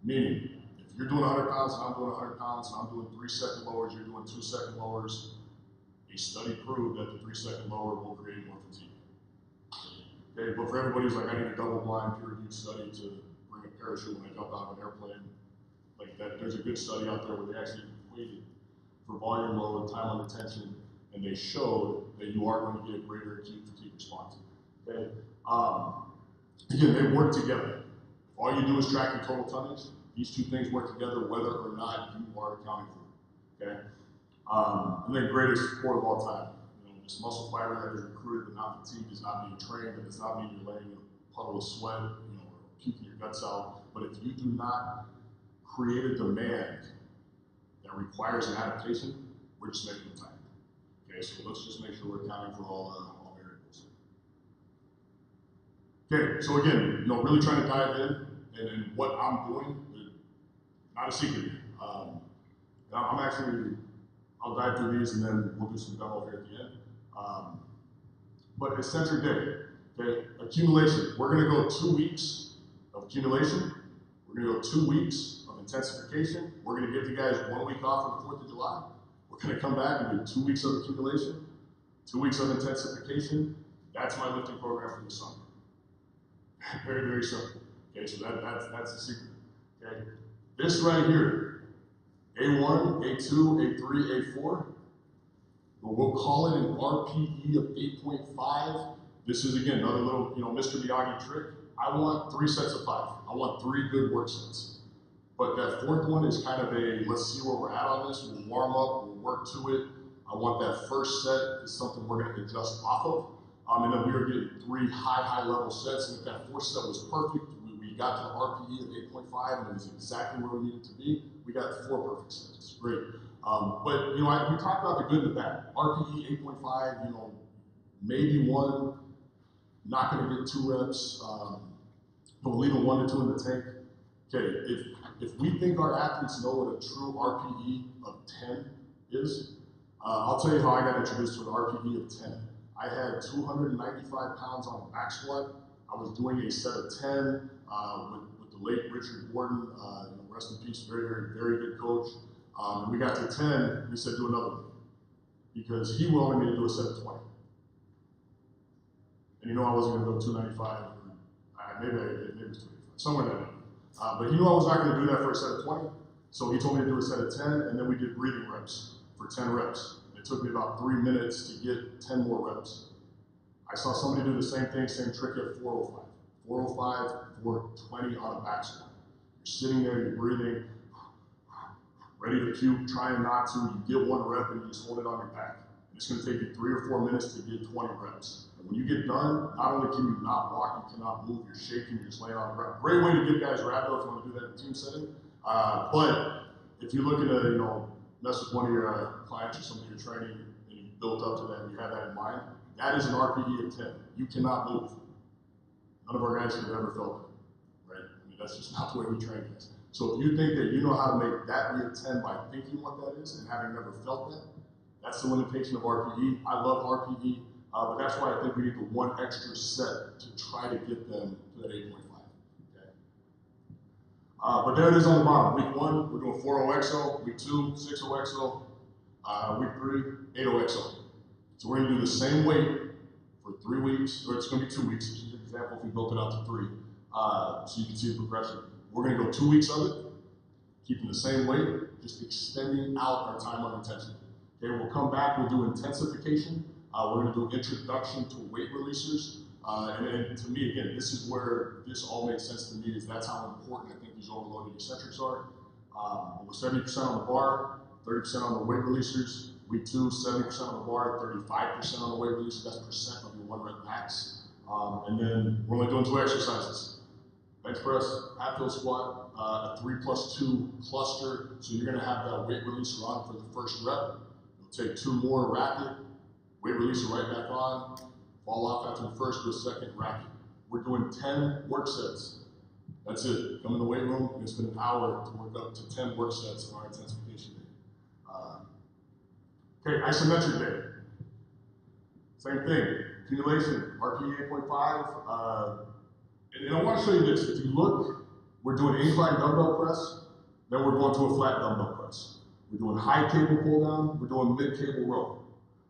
Meaning, if you're doing 100 pounds and I'm doing 100 pounds and I'm doing 3-second lowers, you're doing 2-second lowers, a study proved that the 3-second lower will create more fatigue. Okay, but for everybody who's like, I need a double-blind peer-reviewed study to bring a parachute when I jump out of an airplane, like that, there's a good study out there where they actually equated for volume load, time under tension, and they showed that you are going to get a greater acute fatigue response. Okay, again, they work together. If all you do is track your total tonnage, these two things work together whether or not you are accounting for it. Okay, and then greatest quote of all time. This muscle fiber that is recruited but not fatigued is not being trained, and does not mean you're laying in a puddle of sweat, or puking your guts out. But if you do not create a demand that requires an adaptation, we're just making time. Okay, so let's just make sure we're accounting for all variables. Okay, so again, really trying to dive in and what I'm doing, not a secret. I'll dive through these and then we'll do some demo here at the end. But eccentric day, okay, accumulation. We're gonna go 2 weeks of accumulation. We're gonna go 2 weeks of intensification. We're gonna give you guys 1 week off for the 4th of July. We're gonna come back and do 2 weeks of accumulation, 2 weeks of intensification. That's my lifting program for the summer. Very, very simple. Okay, so that's the secret. Okay, this right here, A1, A2, A3, A4. We'll call it an RPE of 8.5. This is, again, another little, Mr. Miyagi trick. I want 3 sets of 5. I want 3 good work sets. But that 4th one is kind of a, let's see where we're at on this. We'll warm up, we'll work to it. I want that first set is something we're going to adjust off of. And then we were getting 3 high level sets. And if that 4th set was perfect, we got to the RPE of 8.5, and it was exactly where we needed to be. We got 4 perfect sets. It's great. But we talked about the good and the bad. RPE 8.5, maybe 1, not going to get 2 reps, but we're leaving 1 to 2 in the tank. Okay, if we think our athletes know what a true RPE of 10 is, I'll tell you how I got introduced to an RPE of 10. I had 295 pounds on a back squat. I was doing a set of 10 with the late Richard Gordon, rest in peace, very, very, very good coach. We got to 10, we said do another one, because he wanted me to do a set of 20. And I wasn't going to go 295, maybe it was 285, somewhere in that area. But he knew I was not going to do that for a set of 20, so he told me to do a set of 10, and then we did breathing reps for 10 reps. It took me about 3 minutes to get 10 more reps. I saw somebody do the same thing, same trick at 405. 405, 420 on a back squat. You're sitting there, you're breathing, ready to puke, trying not to. You get 1 rep and you just hold it on your back. And it's going to take you 3 or 4 minutes to get 20 reps. And when you get done, not only can you not walk, you cannot move, you're shaking, you're just laying on the ground. Great way to get guys rhabdo if you want to do that in a team setting. But if you're looking to, mess with one of your clients or somebody you're training and you built up to that and you have that in mind, that is an RPE of 10. You cannot move. None of our guys have ever felt it, right? I mean, that's just not the way we train guys. So if you think that you know how to make that be a 10 by thinking what that is and having never felt that, that's the limitation of RPE. I love RPE, but that's why I think we need the one extra set to try to get them to that 8.5. Okay. But there it is on the bottom. Week 1, we're doing 4-0-XO. Week 2, 6-0-XO. Week 3, 8-0-XO. So we're gonna do the same weight for 3 weeks, or it's gonna be 2 weeks. This is an example if we built it out to 3, so you can see the progression. We're gonna go 2 weeks of it, keeping the same weight, just extending out our time on intensity. Okay, we'll come back, we'll do intensification. We're gonna do introduction to weight releasers. And to me, again, this is where this all makes sense to me, is that's how important I think these overloaded eccentrics are. We're 70% on the bar, 30% on the weight releasers. Week 2, 70% on the bar, 35% on the weight releasers. That's percent of your 1 rep max. And then we're only doing 2 exercises. Bench press, half field squat, a 3+2 cluster. So you're gonna have that weight releaser on for the first rep. You'll take 2 more, racket, weight releaser right back on, fall off after the first, do a second, racket. We're doing 10 work sets. That's it. Come in the weight room, and it's been an hour to work up to 10 work sets on our intensification day. Okay, isometric day. Same thing. Accumulation, RPE 8.5. And I want to show you this. If you look, we're doing incline dumbbell press, then we're going to a flat dumbbell press. We're doing high cable pull down, we're doing mid cable row.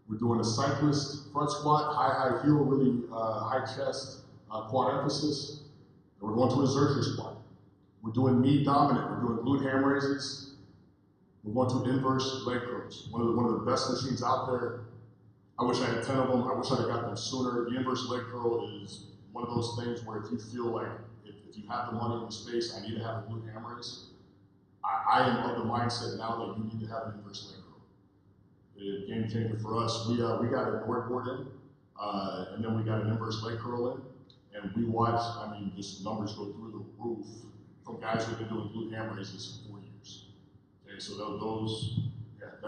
We're doing a cyclist front squat, high heel, really high chest, quad emphasis. And we're going to a Zercher squat. We're doing knee dominant, we're doing glute ham raises. We're going to inverse leg curls. One of the best machines out there. I wish I had 10 of them. I wish I'd have got them sooner. The inverse leg curl is one of those things where if you feel like if you have the money and the space, I need to have a glute ham raise. I am of the mindset now that you need to have an inverse leg curl. It's a game changer for us. We got a Nord board in, and then we got an inverse leg curl in, and we watched, I mean, just numbers go through the roof from guys who've been doing glute ham raises for 4 years. Okay, so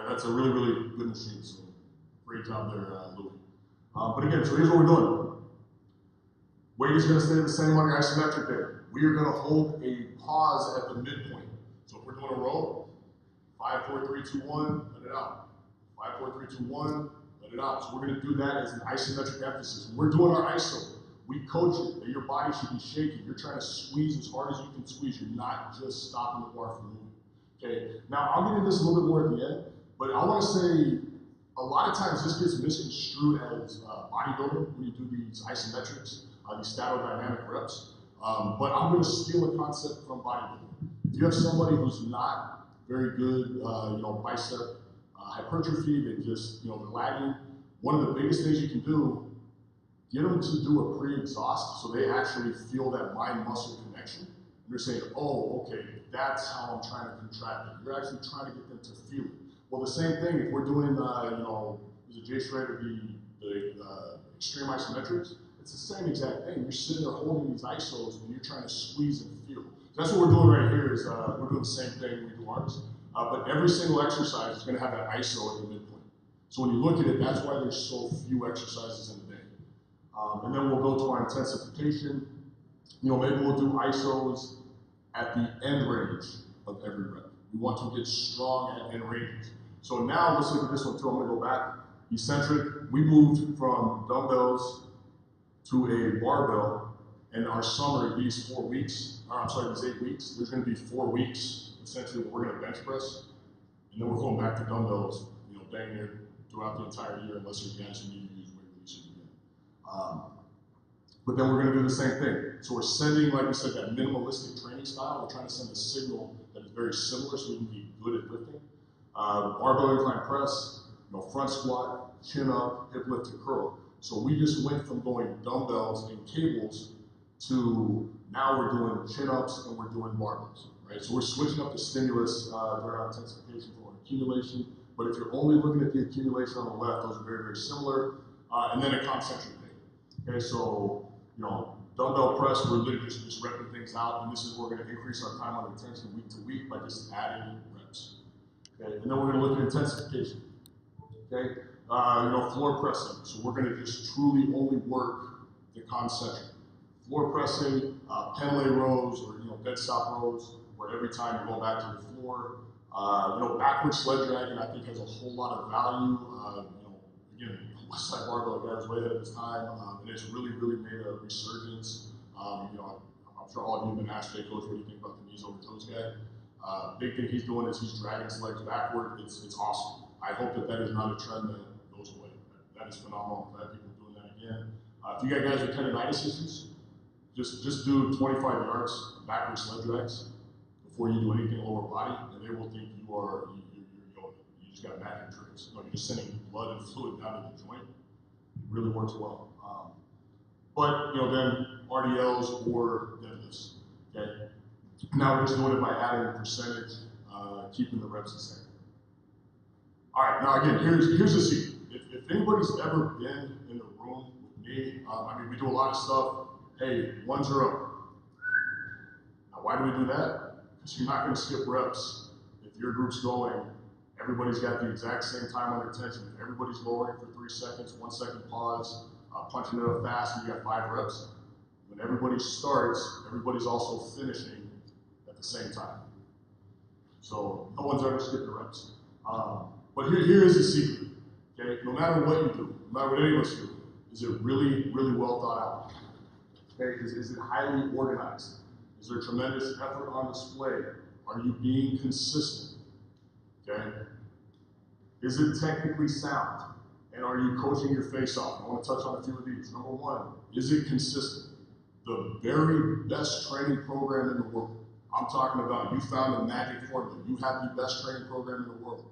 that's a really, really good machine. So great job there, Louis. But again, so here's what we're doing. Weight is going to stay the same on your isometric day. We are going to hold a pause at the midpoint. So if we're doing a row, 5, 4, 3, 2, 1, let it out. 5, 4, 3, 2, 1, let it out. So we're going to do that as an isometric emphasis. When we're doing our iso, we coach it that your body should be shaking. You're trying to squeeze as hard as you can squeeze. You're not just stopping the bar from moving. Okay. Now I'll get into this a little bit more at the end, but I want to say a lot of times this gets misconstrued as bodybuilding when you do these isometrics, these statodynamic reps. But I'm going to steal a concept from bodybuilding. If you have somebody who's not very good, bicep hypertrophy, they just, they're lagging. One of the biggest things you can do, get them to do a pre-exhaust so they actually feel that mind-muscle connection. And they're saying, oh, okay, that's how I'm trying to contract it. You're actually trying to get them to feel it. Well, the same thing, if we're doing, is it Jay Schrader, the extreme isometrics, it's the same exact thing. You're sitting there holding these isos and you're trying to squeeze and feel. So that's what we're doing right here is we're doing the same thing we do ours. But every single exercise is going to have that iso at the midpoint. So when you look at it, that's why there's so few exercises in the day. And then we'll go to our intensification. Maybe we'll do isos at the end range of every rep. We want to get strong at end ranges. So now let's look at this one too. I'm going to go back. Eccentric. We moved from dumbbells to a barbell, and our summary, these 8 weeks, there's going to be 4 weeks essentially where we're going to bench press, and then we're going back to dumbbells, dang near throughout the entire year, unless there's guys who need to use weight releases again. But then we're going to do the same thing. So we're sending, like we said, that minimalistic training style. We're trying to send a signal that is very similar so we can be good at lifting. Barbell incline press, front squat, chin up, hip lift to curl. So we just went from going dumbbells and cables to now we're doing chin ups and we're doing barbells, right? So we're switching up the stimulus during our intensification for accumulation. But if you're only looking at the accumulation on the left, those are very, very similar. And then a concentric day. Okay, so dumbbell press, we're literally just repping things out, and this is where we're going to increase our time on intention week to week by just adding reps. Okay, and then we're going to look at intensification. Okay, floor pressing. So we're going to just truly only work the concentric. Floor pressing, Pendlay rows or dead stop rows. where every time you go back to the floor. Backward sled dragging, I think, has a whole lot of value. Again, Westside Barbell guy was way ahead of his time, and it's really, really made a resurgence. I'm sure all of you have been asked, hey, coach, what do you think about the knees over toes guy? Big thing he's doing is he's dragging his legs backward. It's awesome. I hope that is not a trend that goes away. That is phenomenal. I'm glad people are doing that again. If you got guys with tendonitis issues, just do 25 yards backward sled drags before you do anything lower body, and they will think you're yoga. You just got back tricks. No, you're just sending blood and fluid down to the joint. It really works well. But then RDLs or deadlifts. Okay. Now we're just doing it by adding the percentage, keeping the reps the same. All right. Now again, here's the secret. If anybody's ever been in the room with me, we do a lot of stuff. Hey, ones are up. Now, why do we do that? Because you're not going to skip reps. If your group's going, everybody's got the exact same time under tension. If everybody's lowering for 3 seconds, 1 second pause, punching it up fast, and you got 5 reps. When everybody starts, everybody's also finishing at the same time. So no one's ever skipped the reps. But here is the secret. Okay, no matter what you do, no matter what any of us do, is it really, really well thought out? Okay, is it highly organized? Is there tremendous effort on display? Are you being consistent? Okay? Is it technically sound? And are you coaching your face off? I want to touch on a few of these. Number 1, is it consistent? The very best training program in the world. I'm talking about you found the magic formula. You have the best training program in the world.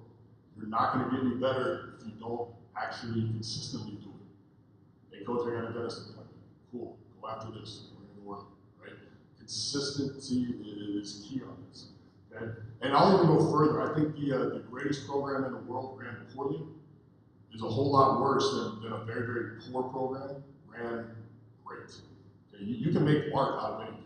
You're not going to get any better if you don't actually consistently do it. Hey, coach, I got a dentist appointment. Cool. Go after this. We're going to work, right? Consistency is key on this. Okay? And I'll even go further. I think the greatest program in the world ran poorly is a whole lot worse than a very, very poor program ran great. Okay? You can make art out of anything.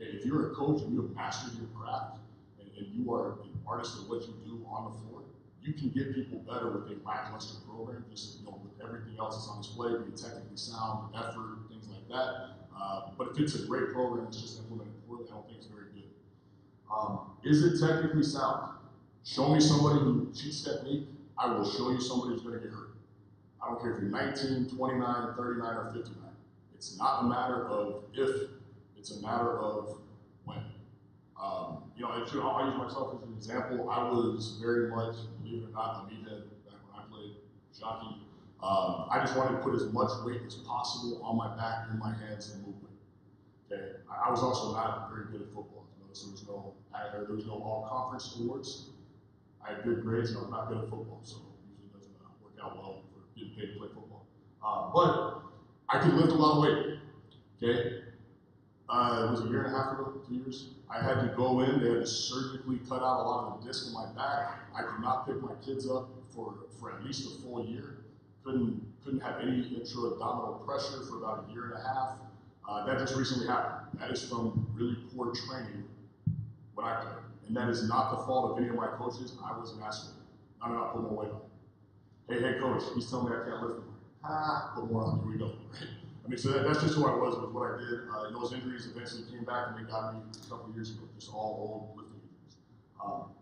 Okay? If you're a coach and you have mastered your craft and you are an artist of what you do on the floor, you can get people better with a lackluster program, just with everything else that's on display, be it technically sound, effort, things like that. But if it's a great program, it's just implemented poorly, I don't think it's very good. Is it technically sound? Show me somebody who cheats technique, I will show you somebody who's going to get hurt. I don't care if you're 19, 29, 39, or 59. It's not a matter of if, it's a matter of when. I'll use myself as an example. I was very much, believe it or not, a meathead back when I played jockey. I just wanted to put as much weight as possible on my back, in my hands, and movement. Okay. I was also not very good at football. So there was no all-conference awards. I had good grades, and I was not good at football, so it usually doesn't work out well for getting paid to play football. But I could lift a lot of weight. Okay. It was a year and a half ago, 2 years. I had to go in, they had to surgically cut out a lot of the disc in my back. I could not pick my kids up for at least a full year. Couldn't have any intra-abdominal pressure for about a year and a half. That just recently happened. That is from really poor training when I played. And that is not the fault of any of my coaches. I was an asshole. I'm not putting more weight on. Hey coach, he's telling me I can't lift more. Put more on, here we go, right? So that's just who I was with what I did. Those injuries eventually came back and they got me a couple of years ago, just all old lifting injuries.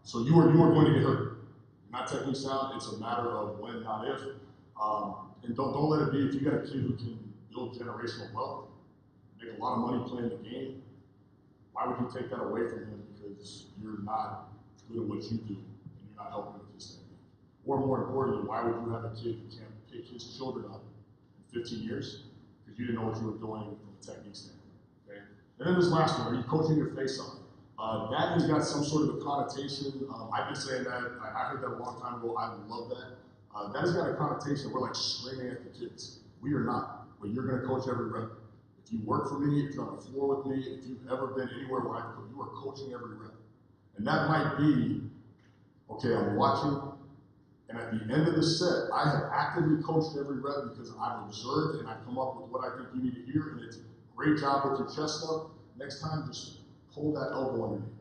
So you are going to get hurt. You're not technically sound, it's a matter of when, not if. And don't let it be, if you got a kid who can build generational wealth, make a lot of money playing the game, why would you take that away from him because you're not good at what you do and you're not helping with his technique? Or more importantly, why would you have a kid who can't pick his children up in 15 years? Because you didn't know what you were doing from a technique standpoint. Okay? And then this last one, are you coaching your face off? That has got some sort of a connotation. I've been saying that, I heard that a long time ago, I love that. That has got a connotation, we're like screaming at the kids. We are not, but you're gonna coach every rep. If you work for me, if you're on the floor with me, if you've ever been anywhere where I coach, you are coaching every rep. And that might be, okay, I'm watching, and at the end of the set, I have actively coached every rep because I've observed and I've come up with what I think you need to hear, and it's great job with your chest up. Next time, just pull that elbow underneath.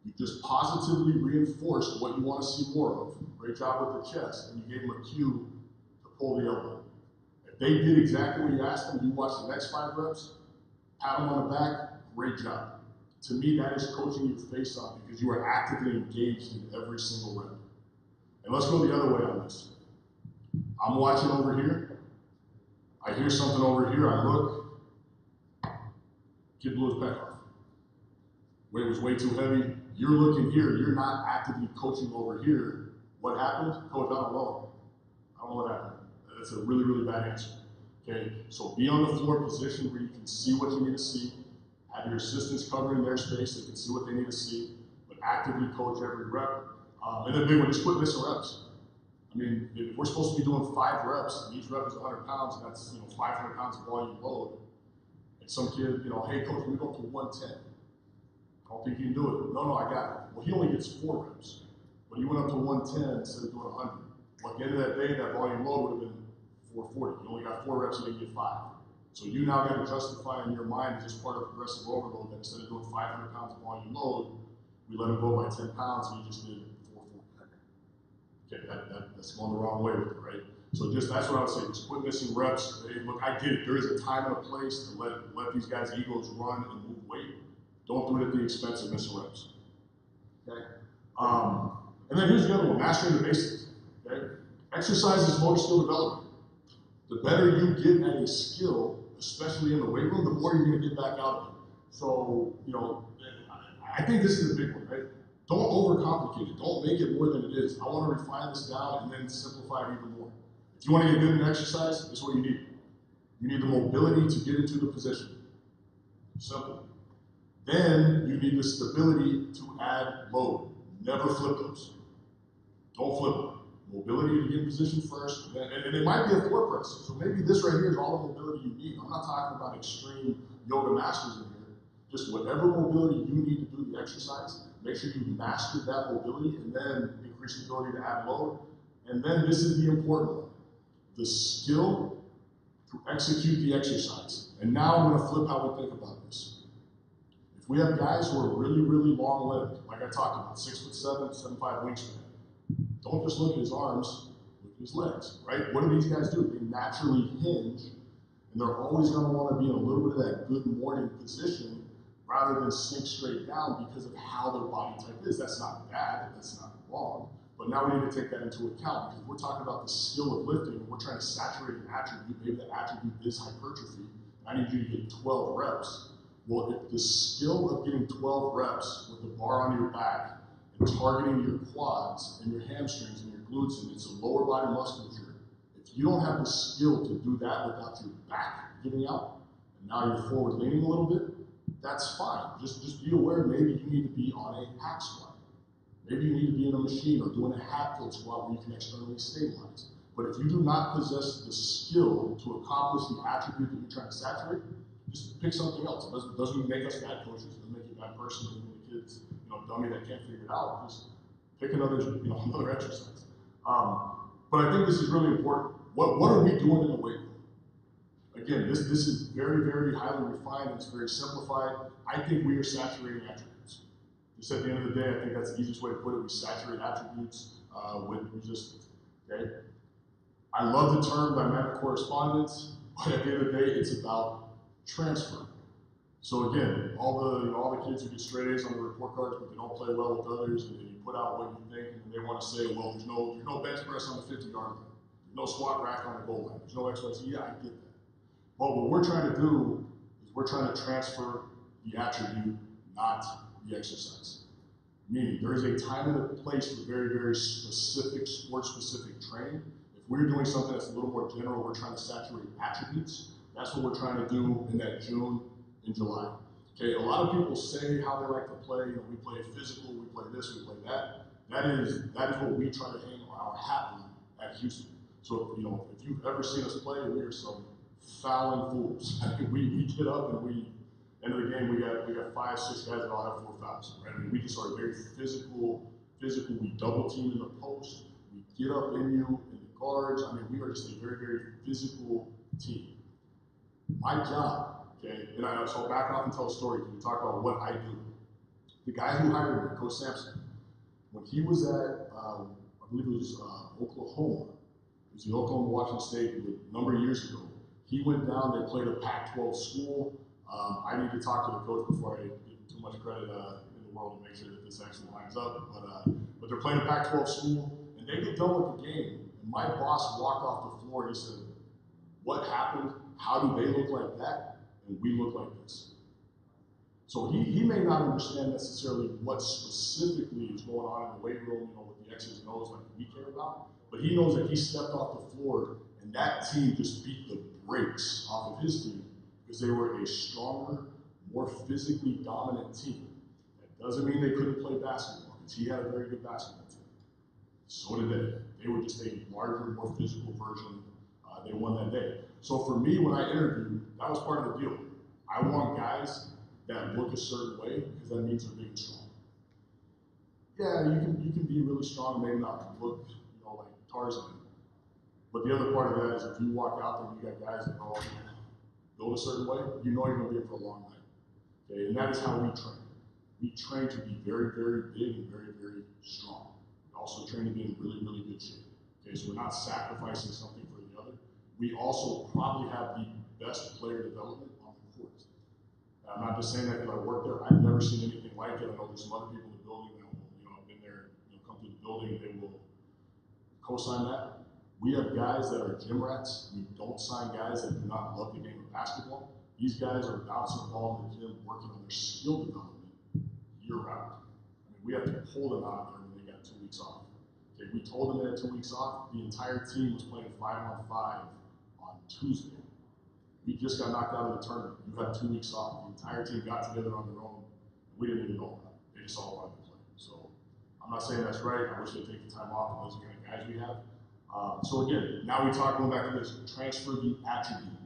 You just positively reinforced what you want to see more of. Great job with the chest, and you gave them a cue to pull the elbow. If they did exactly what you asked them, you watch the next 5 reps, pat them on the back, great job. to me, that is coaching your face off because you are actively engaged in every single rep. And let's go the other way on this. I'm watching over here. I hear something over here. I look. Kid blew his pec off. Weight was way too heavy. You're looking here. You're not actively coaching over here. What happened? Coach, I don't know. I don't know what happened. That's a really, really bad answer. Okay, so be on the floor position where you can see what you need to see. Have your assistants covering their space so you can see what they need to see, but actively coach every rep. And then big one, just quit missing reps. I mean, if we're supposed to be doing 5 reps, and each rep is 100 pounds, and that's 500 pounds of volume load. And some kid, hey coach, we go up to 110. I don't think you can do it. No, I got it. Well, he only gets 4 reps, but he went up to 110 instead of doing 100. Well, at the end of that day, that volume load would have been 440. You only got 4 reps, you didn't get 5. So you now got to justify in your mind as just part of progressive overload that instead of doing 500 pounds of volume load, we let him go by 10 pounds and you just did 440. Okay, that's going the wrong way with it, right? So that's what I would say, just quit missing reps. Hey, look, I get it. There is a time and a place to let these guys' egos run and move weight. Don't do it at the expense of missing reps. Okay? And then here's the other one, mastering the basics. Okay? Exercise is motor skill development. The better you get at a skill, especially in the weight room, the more you're going to get back out of it. So, I think this is a big one, right? Don't overcomplicate it. Don't make it more than it is. I want to refine this down and then simplify it even more. If you want to get good in exercise, this is what you need. You need the mobility to get into the position. Simple. Then you need the stability to add load. Never flip those. Don't flip them. Mobility to get in position first, and it might be a floor press. So maybe this right here is all the mobility you need. I'm not talking about extreme yoga masters in here. Just whatever mobility you need to do the exercise, make sure you master that mobility and then increase the ability to add load. And then this is the important one, the skill to execute the exercise. And now I'm gonna flip how we think about this. If we have guys who are really, really long-limbed, like I talked about, 6'7", 7'5" wingspan, don't just look at his arms, look at his legs, right? What do these guys do? They naturally hinge, and they're always going to want to be in a little bit of that good morning position rather than sink straight down because of how their body type is. That's not bad, that's not wrong, but now we need to take that into account because we're talking about the skill of lifting, and we're trying to saturate an attribute. Maybe that attribute is hypertrophy, and I need you to get 12 reps. Well, if the skill of getting 12 reps with the bar on your back and targeting your quads and your hamstrings and your glutes, and it's a lower body musculature. If you don't have the skill to do that without your back giving out, and now you're forward leaning a little bit, that's fine. Just be aware maybe you need to be on a hack squat. Maybe you need to be in a machine or doing a hat tilt squat where you can externally stabilize. But if you do not possess the skill to accomplish the attribute that you're trying to saturate, just pick something else. It doesn't make us bad coaches. It doesn't make you a bad person. It doesn't make the kids dummy that can't figure it out. Just pick another exercise. But I think this is really important. What are we doing in the weight room? Again, this is very, very highly refined and it's very simplified. I think we are saturating attributes. Just at the end of the day, I think that's the easiest way to put it. We saturate attributes with resistance. Okay? I love the term dynamic correspondence, but at the end of the day, it's about transfer. So again, all the kids who get straight A's on the report cards, but they don't play well with others, and you put out what you think, and they want to say, well, there's no bench press on the 50-yard line, there's no squat rack on the goal line, there's no XYZ. Yeah, I get that. But what we're trying to do is we're trying to transfer the attribute, not the exercise. Meaning, there is a time and a place for very, very specific, sport-specific training. If we're doing something that's a little more general, we're trying to saturate attributes. That's what we're trying to do in that June and July. Okay, a lot of people say how they like to play. We play physical, we play this, we play that. That is what we try to hang our hat on at Houston. So if you've ever seen us play, we are some fouling fools. we get up and end of the game we got 5, 6 guys that all have 4 fouls. Right? I mean, we just are very physical. We double team in the post. We get up in you in the guards. I mean, we are just a very, very physical team. My job, okay, and so I'll back off and tell a story because we talk about what I do. The guy who hired me, Coach Sampson, when he was at, I believe it was Oklahoma, it was the Oklahoma-Washington State a number of years ago. He went down, they played a Pac-12 school. I need to talk to the coach before I get too much credit in the world to make sure that this actually lines up. But they're playing a Pac-12 school, and they get done with the game. And my boss walked off the floor. He said, "What happened? How do they look like that, and we look like this?" So he may not understand necessarily what specifically is going on in the weight room, with the X's and O's like we care about, but he knows that he stepped off the floor and that team just beat the brakes off of his team because they were a stronger, more physically dominant team. That doesn't mean they couldn't play basketball because he had a very good basketball team. So did they. They were just a larger, more physical version. They won that day. So for me, when I interviewed, that was part of the deal. I want guys that look a certain way because that means they're big and strong. Yeah, you can be really strong and maybe not look, like Tarzan. But the other part of that is if you walk out there and you got guys that all build a certain way, you know you're going to be in for a long night. Okay, and that is how we train. We train to be very, very big and very, very strong. We also train to be in really, really good shape. Okay, so we're not sacrificing something for the other. We also probably have the best player development on the court. I'm not just saying that because I work there. I've never seen anything like it. I know there's some other people in the building that will, have been there, come through the building, they will co-sign that. We have guys that are gym rats. We don't sign guys that do not love the game of basketball. These guys are bouncing the ball in the gym, working on their skill development year-round. We have to pull them out of there when they got 2 weeks off. Okay, we told them they had 2 weeks off. The entire team was playing 5-on-5 on Tuesday. We just got knocked out of the tournament. You had 2 weeks off. The entire team got together on their own. We didn't even know that. They just all wanted to play. So I'm not saying that's right. I wish they'd take the time off, but those are the kind of guys we have. So again, now we talk going back to this, transfer the attribute.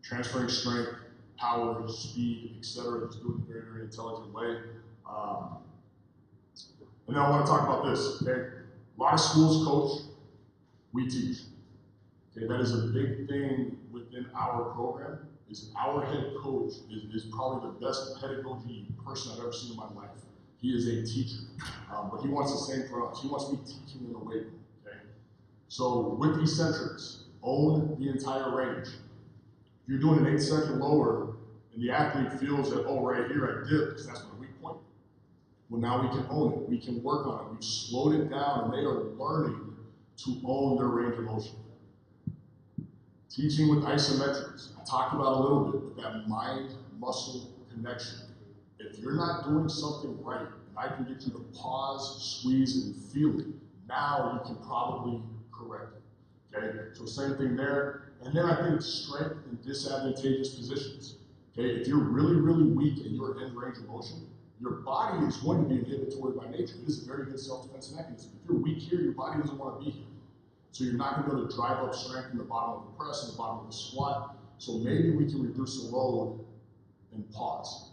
Transferring strength, power, speed, etc. Just do it in a very, very intelligent way. And then I want to talk about this, okay? A lot of schools coach, we teach. Okay, that is a big thing within our program, is our head coach is probably the best pedagogy person I've ever seen in my life. He is a teacher, but he wants the same for us. He wants me teaching in the weight room, okay? So with eccentrics, own the entire range. If you're doing an 8-second lower and the athlete feels that, oh, right here I dip, because that's my weak point, well, now we can own it. We can work on it. We've slowed it down, and they are learning to own their range of motion. Teaching with isometrics, I talked about a little bit, but that mind-muscle connection. If you're not doing something right, and I can get you to pause, squeeze, and feel it, now you can probably correct it. Okay, so same thing there. And then I think strength in disadvantageous positions. Okay, if you're really, really weak in your end range of motion, your body is going to be inhibitory by nature. It is a very good self-defense mechanism. If you're weak here, your body doesn't want to be here. So you're not going to be able to drive up strength in the bottom of the press and the bottom of the squat. So maybe we can reduce the load and pause.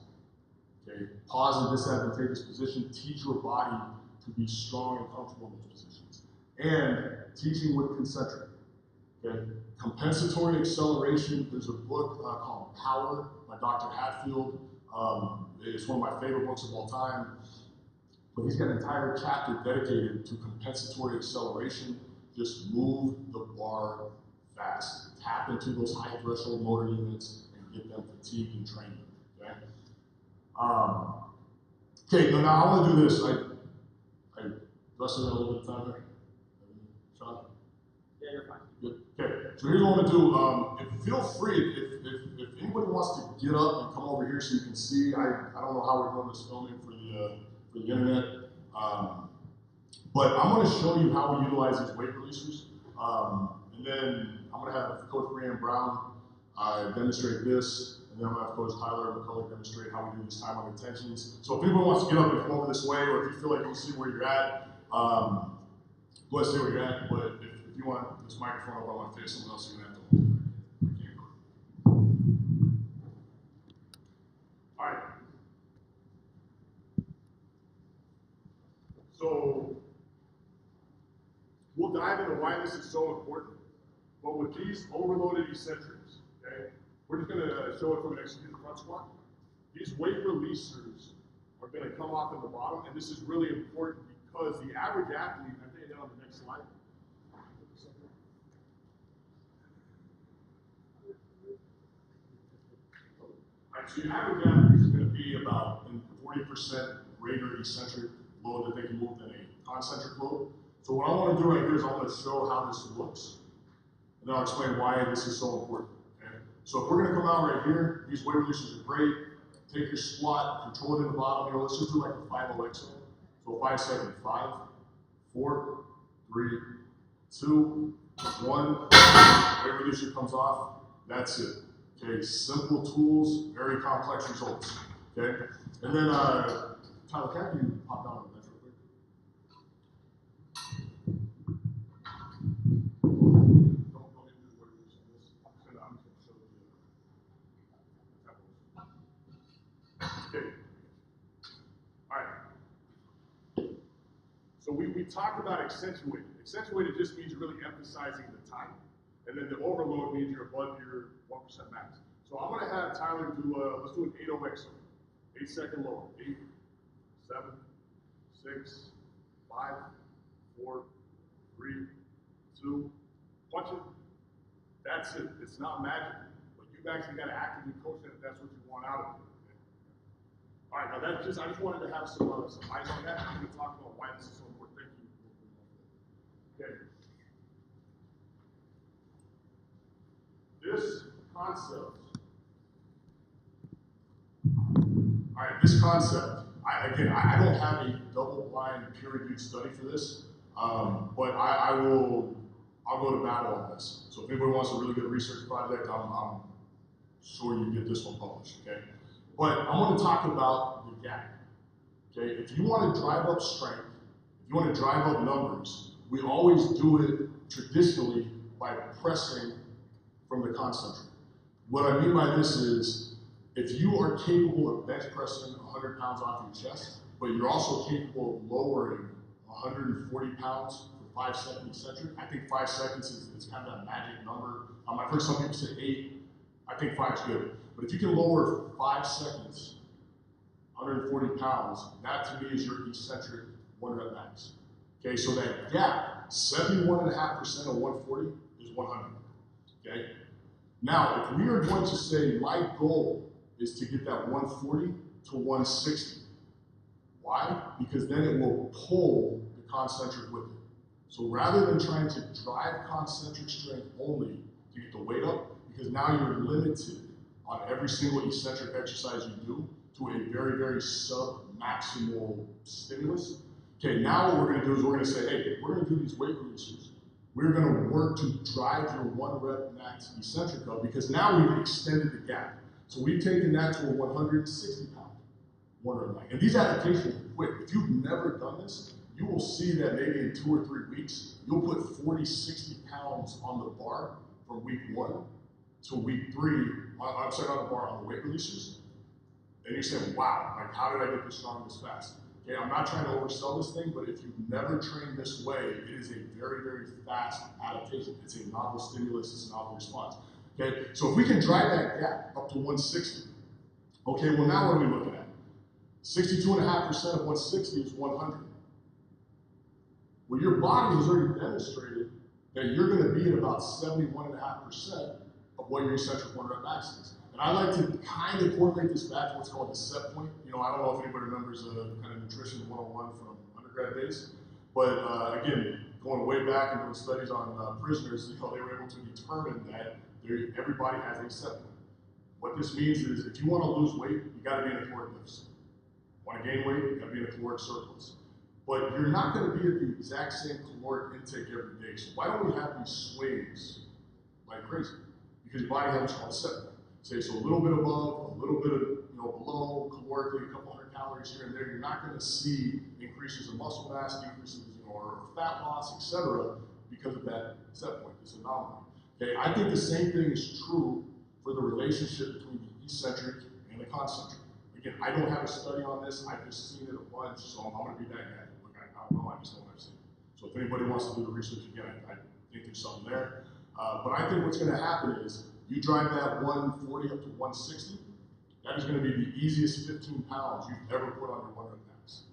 Okay, pause in disadvantageous position. Teach your body to be strong and comfortable in those positions. And teaching with concentric. Okay, compensatory acceleration. There's a book called Power by Dr. Hatfield. It's one of my favorite books of all time. But he's got an entire chapter dedicated to compensatory acceleration. Just move the bar fast. Tap into those high threshold motor units and get them fatigued and trained. Okay. Okay. Now I want to do this. I wrestled a little bit of time there. Sean. Yeah, you're fine. Good. Okay. So here's what I'm gonna do. Feel free if anybody wants to get up and come over here so you can see. I don't know how we're doing this filming for the internet. But I'm going to show you how we utilize these weight releasers. And then I'm going to have Coach Brianne Brown demonstrate this. And then I'm going to have Coach Tyler McCullough demonstrate how we do these time on intentions. So if anyone wants to get up and come over this way, or if you feel like you see where you're at, go ahead and stay where you're at. But if you want this microphone over, I want to face someone else, you're going to have to hold it. I can't go. All right. So we'll dive into why this is so important, but with these overloaded eccentrics, okay, we're just going to show it from an executed front squat. These weight releasers are going to come off at the bottom, and this is really important because the average athlete, I think on the next slide. All right, so the average athlete is going to be about 40% greater eccentric load that they can move than a concentric load. So what I want to do right here is I want to show how this looks, and then I'll explain why this is so important. Okay? So if we're going to come out right here, these weight releases are great. Take your squat, control it in the bottom. You know, let's just do like a 5 exo. So 5 seconds. 5, 4, 3, 2, 1. Weight releaser comes off. That's it. Okay, simple tools, very complex results. Okay, and then Tyler, can I have you pop down on the bench real quick? Don't need to do weight release on this. I'm just gonna show you. Okay. All right. So we talked about accentuated. Accentuated just means you're really emphasizing the time. And then the overload means you're above your 1% max. So I'm going to have Tyler do, let's do an 8 exo. 8 second lower. 8, 7, 6, 5, 4, 3, 2, punch it. That's it. It's not magic. But you've actually got to actively coach it if that's what you want out of it. Okay? All right, now that's just, I just wanted to have some eyes on that. I'm going to talk about why this is so important. Thank you. Okay. This concept, all right, this concept, I don't have a double-blind, peer-reviewed study for this, but I'll go to battle on this. So if anybody wants a really good research project, I'm sure you get this one published, okay? But I want to talk about the gap, okay? If you want to drive up strength, if you want to drive up numbers, we always do it traditionally by pressing from the concentric. What I mean by this is, if you are capable of bench pressing 100 pounds off your chest, but you're also capable of lowering 140 pounds for 5 seconds eccentric, I think 5 seconds is kind of that magic number. I've heard some people say 8. I think 5 is good. But if you can lower 5 seconds, 140 pounds, that to me is your eccentric 1 rep max. Okay, so that gap, 71.5% of 140 is 100. Okay? Now, if we are going to say my goal is to get that 140 to 160, why? Because then it will pull the concentric with it. So rather than trying to drive concentric strength only to get the weight up, because now you're limited on every single eccentric exercise you do to a very, very sub-maximal stimulus. Okay, now what we're going to do is we're going to say, hey, we're going to do these weight releases. We're going to work to drive your 1 rep max eccentric up because now we've extended the gap. So we've taken that to a 160 pound 1 rep max. And these adaptations are quick. If you've never done this, you will see that maybe in 2 or 3 weeks, you'll put 40, 60 pounds on the bar from week 1 to week 3. I'm sorry, on the bar, on the weight releases. And you're saying, wow, like how did I get this strong this fast? Okay, I'm not trying to oversell this thing, but if you've never trained this way, it is a very, very fast adaptation. It's a novel stimulus, it's a novel response. Okay, so if we can drive that gap up to 160, okay, well now what are we looking at? 62.5% of 160 is 100. Well, your body has already demonstrated that you're going to be at about 71.5% of what your eccentric 1 rep max is. And I like to kind of correlate this back to what's called the set point. You know, I don't know if anybody remembers kind of nutrition 101 from undergrad days, but again, going way back and doing studies on prisoners, you know, they were able to determine that everybody has a set point. What this means is if you want to lose weight, you got to be in a caloric deficit. Want to gain weight, you got to be in a caloric surplus. But you're not going to be at the exact same caloric intake every day. So why don't we have these swings like crazy? Because your body has what's called a set point. Say so a little bit above, a little bit of, below calorically, a couple hundred calories here and there. You're not going to see increases in muscle mass, decreases, or fat loss, etc., because of that set point, this anomaly. Okay, I think the same thing is true for the relationship between the eccentric and the concentric. Again, I don't have a study on this. I've just seen it a bunch, so I'm going to be that guy. Look, I don't know. I just know what I've seen. So if anybody wants to do the research again, I think there's something there. But I think what's going to happen is you drive that 140 up to 160. That is going to be the easiest 15 pounds you've ever put on your 1 rep max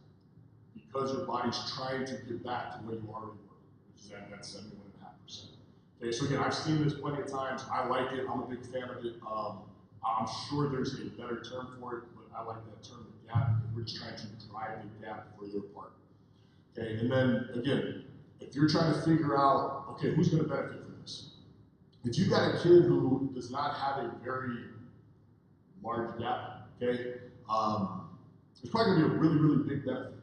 because your body's trying to get back to where you already were, which is at that 71.5%. Okay, so again, I've seen this plenty of times. I like it. I'm a big fan of it. I'm sure there's a better term for it, but I like that term, the gap, because we're just trying to drive the gap further apart. Okay, and then again, if you're trying to figure out, okay, who's going to benefit from this? If you got a kid who does not have a very large gap, okay, it's probably going to be a really, really big benefit,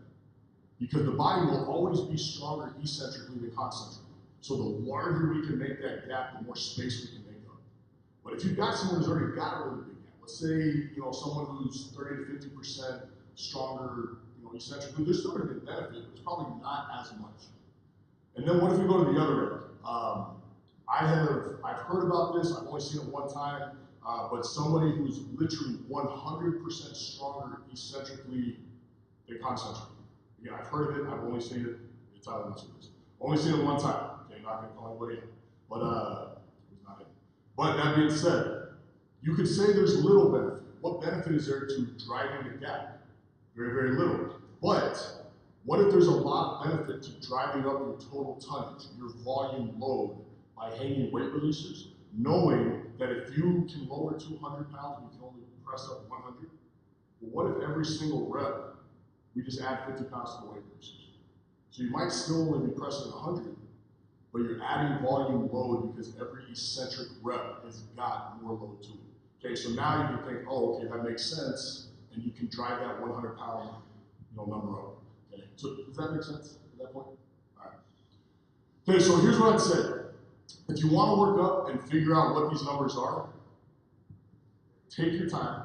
because the body will always be stronger eccentrically than concentrically. So the larger we can make that gap, the more space we can make up. But if you've got someone who's already got a really big gap, let's say, someone who's 30 to 50% stronger, eccentrically, there's still going to be a benefit, but it's probably not as much. And then what if we go to the other end? I've heard about this, I've only seen it one time, but somebody who's literally 100% stronger eccentrically than concentrically. Again, I've heard of it, I've only seen it, it's out of this. Only seen it one time. Okay, not gonna call anybody out. But it was not it. But that being said, you could say there's little benefit. What benefit is there to driving the gap? Very, very little. But what if there's a lot of benefit to driving up your total tonnage, your volume load, by hanging weight releasers, knowing that if you can lower 200 pounds, you can only press up 100? Well, what if every single rep, we just add 50 pounds to the weight releasers? So you might still only be pressing 100, but you're adding volume load because every eccentric rep has got more load to it. Okay, so now you can think, oh, okay, that makes sense, and you can drive that 100 pound number up. Okay, so does that make sense at that point? All right. Okay, so here's what I'd say. If you want to work up and figure out what these numbers are, take your time,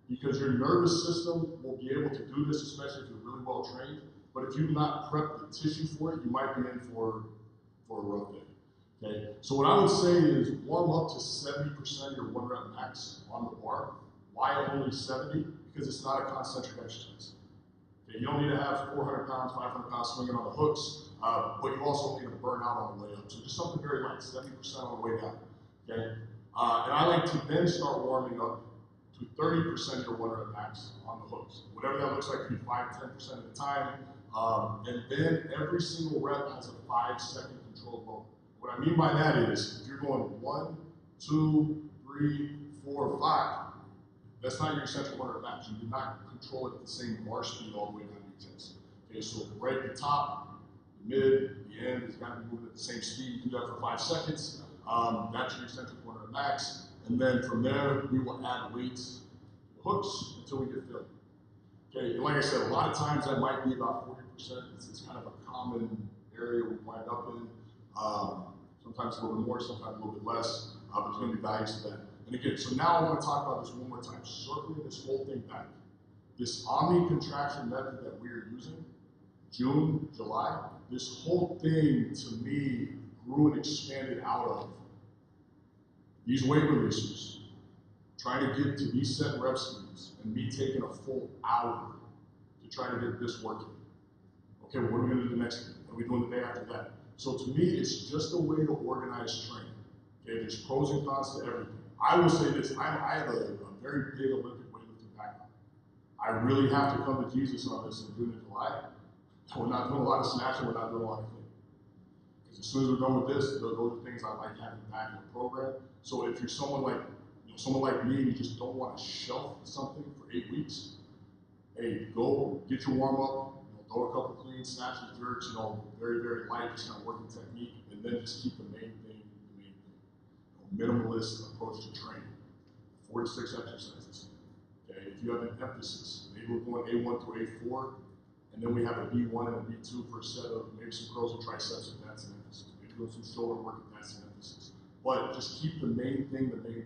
because your nervous system will be able to do this, especially if you're really well trained. But if you've not prepped the tissue for it, you might be in for a rough day. Okay? So what I would say is warm up to 70% of your 1 rep max on the bar. Why only 70? Because it's not a concentric exercise. Okay? You don't need to have 400 pounds, 500 pounds swinging on the hooks, but you also need to burn out on the way up. So just something very light, 70% on the way down. Okay? And I like to then start warming up to 30% of your 1 rep max on the hooks. Whatever that looks like, could be 5-10% at a time. And then every single rep has a 5-second control moment. What I mean by that is, if you're going 1, 2, 3, 4, 5, that's not your eccentric 1 rep max. You do not control it at the same bar speed all the way down to your chest. Okay, so right at the top, the mid, the end has got to be moving at the same speed. You do that for 5 seconds. That's your eccentric 1 rep max. And then from there, we will add weights to the hooks until we get filled. Okay, and like I said, a lot of times that might be about 40%. It's kind of a common area we wind up in. Sometimes a little bit more, sometimes a little bit less, but there's going to be values to that. And again, so now I want to talk about this one more time, circling this whole thing back. This omni-contraction method that we are using, June, July, this whole thing to me grew and expanded out of these weight releases, trying to get to these set rep schemes, and me taking a full hour to try to get this working. Okay, well, what are we going to do the next day? What are we doing the day after that? So to me, it's just a way to organize training. Okay, there's pros and cons to everything. I will say this, I have a very big Olympic weightlifting background. I really have to come to Jesus on this in June and July. We're not doing a lot of snatching, we're not doing a lot of things. Because as soon as we're done with this, those are things I like having back in the program. So if you're someone like me, you just don't want to shelf something for 8 weeks, hey, go get your warm up, throw a couple clean snatches, jerks, very, very light, just kind of working technique, and then just keep the main thing. Minimalist approach to training. 4 to 6 exercises. Okay, if you have an emphasis, maybe we're going A1 through A4, and then we have a B1 and a B2 for a set of maybe some curls and triceps if that's an emphasis. Maybe doing some shoulder work if that's an emphasis. But just keep the main thing the main thing.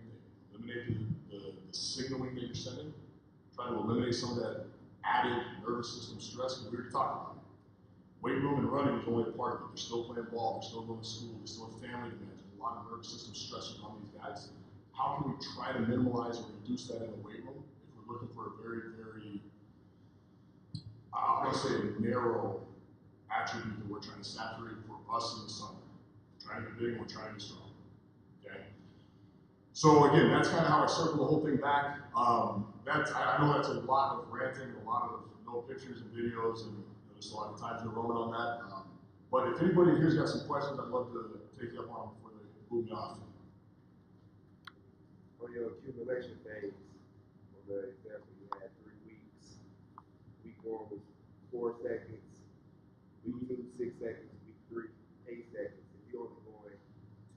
Eliminate the signaling that you're sending. Try to eliminate some of that added nervous system stress, because we already talked about it. Weight room and running is only a part of it. They're still playing ball, they're still going to school, they still have family to manage. A lot of nervous system stress on these guys. How can we try to minimize or reduce that in the weight room if we're looking for a very, very, I want to say a narrow attribute that we're trying to saturate for us in the summer. We're trying to get big and we're trying to get strong. Okay? So again, that's kind of how I circle the whole thing back. I know that's a lot of ranting, a lot of no pictures and videos, and there's a lot of time to roaming on that. But if anybody here's got some questions, I'd love to take you up on them before they move me off. On your accumulation phase, the example you had 3 weeks. Week 1 was 4 seconds. Week 2, 6 seconds. Week 3, 8 seconds. If you're only going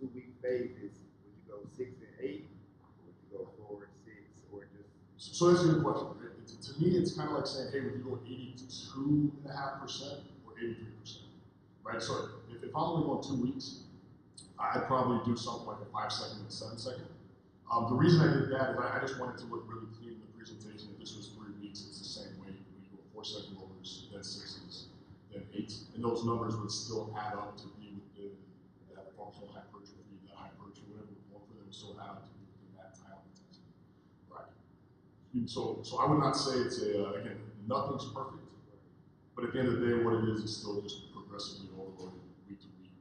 2-week phases, would you go 6 and 8? Or would you go 4 and 6? Or just. So that's a good question. Right? To me, it's kind of like saying, hey, would you go 82.5% or 83%? Right? So if I'm only going 2 weeks, I'd probably do something like a 5 second and a 7 second. The reason I did that is I just wanted to look really clean in the presentation. If this was 3 weeks, it's the same way. We go 4 second rollers, then 6s, then 8s, and those numbers would still add up to be within that functional hypertrophy, that hypertrophy, whatever we want for them, still add up to be within that time intensity. Right. So I would not say it's again, nothing's perfect, but at the end of the day, what it is still just progressively overloaded week to week.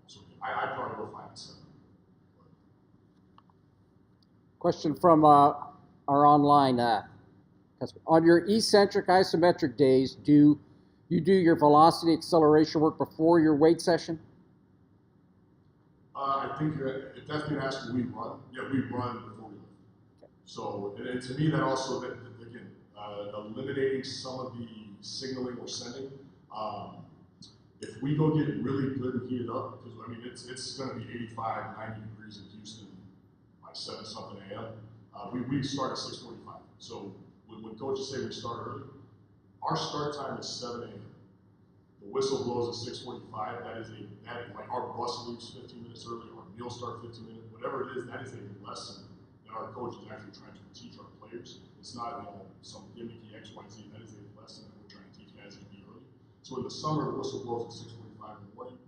So I'd probably go 5 and 7. Question from our online customer. On your eccentric isometric days, do you do your velocity acceleration work before your weight session? I think if that's being asked, we run. Yeah, we run before we lift. Okay. So, and to me, that also, again, eliminating some of the signaling we're sending. If we go get really good and heated up, because I mean, it's going to be 85, 90 degrees in Houston by 7 something a.m. We start at 6:45. So when coaches say we start early, our start time is 7 a.m. The whistle blows at 6:45. That like our bus leaves 15 minutes early, our meal start 15 minutes, whatever it is. That is a lesson that our coach is actually trying to teach our players. It's not some gimmicky XYZ. That is a lesson that we're trying to teach guys to be early. So in the summer, the whistle blows at 6:45 in the morning.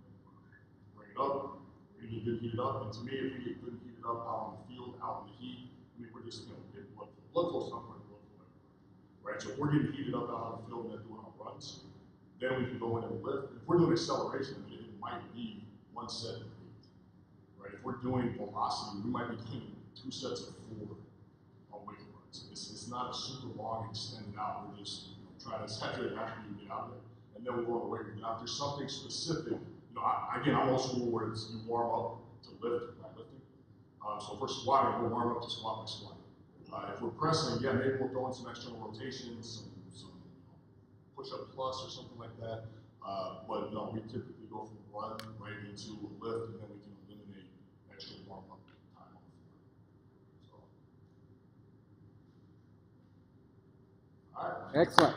Bring it up. We're gonna get good heated up. And to me, if we get good heated up out on the field, out in the heat, I mean, we're just getting blood flow's not going to blood flow everywhere, right? So if we're getting heated up out on the field and then doing our runs, then we can go in and lift. If we're doing acceleration, I mean, it might be 1 set of 8, right? If we're doing velocity, we might be doing 2 sets of 4 on weight runs. It's not a super long extended out. We're just trying to saturate after you get out there, and then we'll go on the weight room. Now, if there's something specific, again, I'm old school where it's you warm up to lift by lifting. So if we're squatting, we'll warm up to squat by squat. If we're pressing, yeah, maybe we'll throw in some external rotations, some push-up plus or something like that. But no, we typically go from run right into a lift, and then we can eliminate extra warm-up time on the floor. So. All right. Excellent.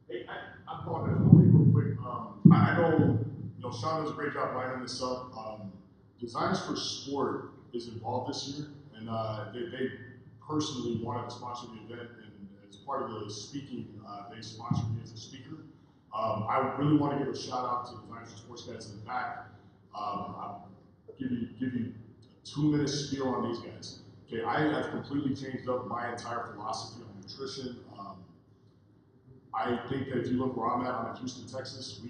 Hey, I apologize. One thing real quick. I know, Sean does a great job lining this up. Designs for Sport is involved this year, and they personally wanted to sponsor the event, and as part of the speaking, they sponsored me as a speaker. I really want to give a shout out to Designs for Sports guys in the back. I'll give you a 2-minute spiel on these guys. Okay, I have completely changed up my entire philosophy on nutrition. I think that if you look where I'm at Houston, Texas.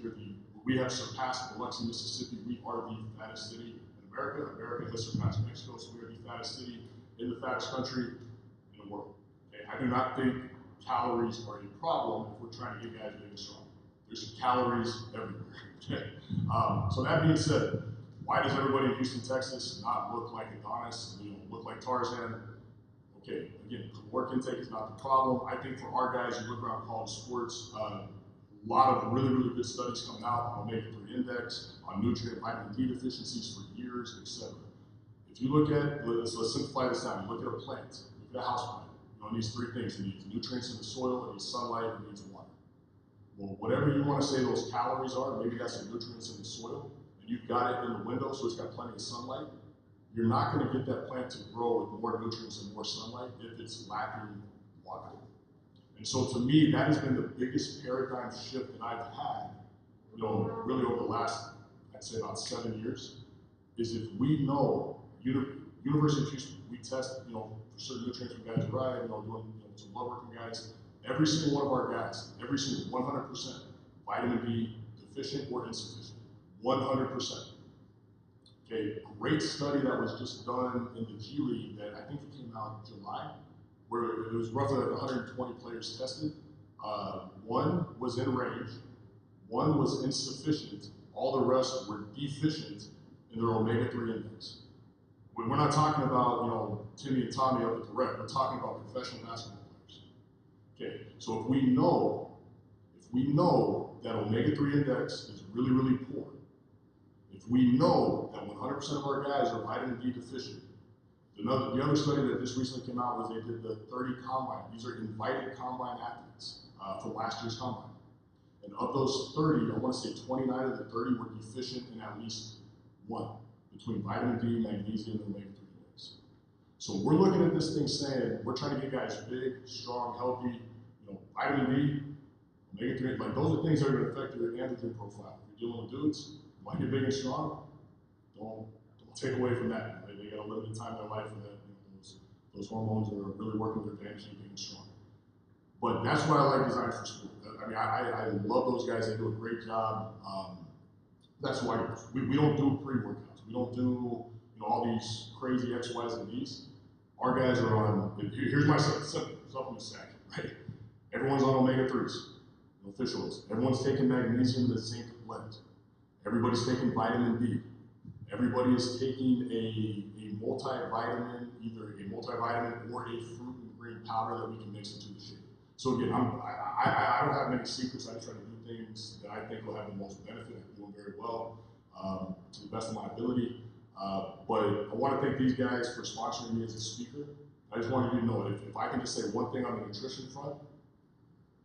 We have surpassed Biloxi, Mississippi. We are the fattest city in America. America has surpassed Mexico, so we are the fattest city in the fattest country in the world. Okay? I do not think calories are a problem if we're trying to get guys big and strong. There's calories everywhere. Okay? So that being said, why does everybody in Houston, Texas not look like Adonis, look like Tarzan? Okay, again, caloric intake is not the problem. I think for our guys, you look around college sports, a lot of really, really good studies coming out on omega-3 index, on nutrient vitamin D deficiencies for years, etc. If you look at, let's simplify this down. You look at a plant, look at a house plant. It needs 3 things. It needs nutrients in the soil, it needs sunlight, it needs water. Well, whatever you want to say those calories are, maybe that's the nutrients in the soil, and you've got it in the window, so it's got plenty of sunlight. You're not going to get that plant to grow with more nutrients and more sunlight if it's lacking water. And so to me, that has been the biggest paradigm shift that I've had, really over the last, I'd say about 7 years, is if we know, University of Houston, we test, for certain nutrients from guys right, doing some blood work from guys. Every single one of our guys, every single 100%, vitamin D deficient or insufficient, 100%. Okay, great study that was just done in the G League that I think it came out in July, where it was roughly like 120 players tested. One was in range, One was insufficient, all the rest were deficient in their omega-3 index. We're not talking about, Timmy and Tommy up at the rec. We're talking about professional basketball players. Okay, so if we know that omega-3 index is really, really poor, if we know that 100% of our guys are vitamin D deficient, the other study that just recently came out was they did the 30 combine. These are invited combine athletes from last year's combine. And of those 30, I want to say 29 of the 30 were deficient in at least one, between vitamin D, magnesium, and omega-3 index. So we're looking at this thing saying, we're trying to get guys big, strong, healthy, vitamin D, omega-3, like those are things that are going to affect your androgen profile. If you're dealing with dudes, you want to get big and strong, don't take away from that. They got a limited time in their life for that. Those hormones are really working to their advantage and being strong. But that's why I like Design for Sport. I mean, I love those guys. They do a great job. That's why we don't do pre-workouts. We don't do all these crazy X, Y's, and D's. Our guys are on. Here's my simple supplement stack, right? Everyone's on omega-3s, fish oils. Everyone's taking magnesium to zinc blend. Everybody's taking vitamin D. Everybody is taking a multivitamin, either a multivitamin or a fruit and green powder that we can mix into the shake. So again, I don't have many secrets. I just try to do things that I think will have the most benefit. I'm doing very well to the best of my ability. But I want to thank these guys for sponsoring me as a speaker. I just wanted you to know if I can just say one thing on the nutrition front,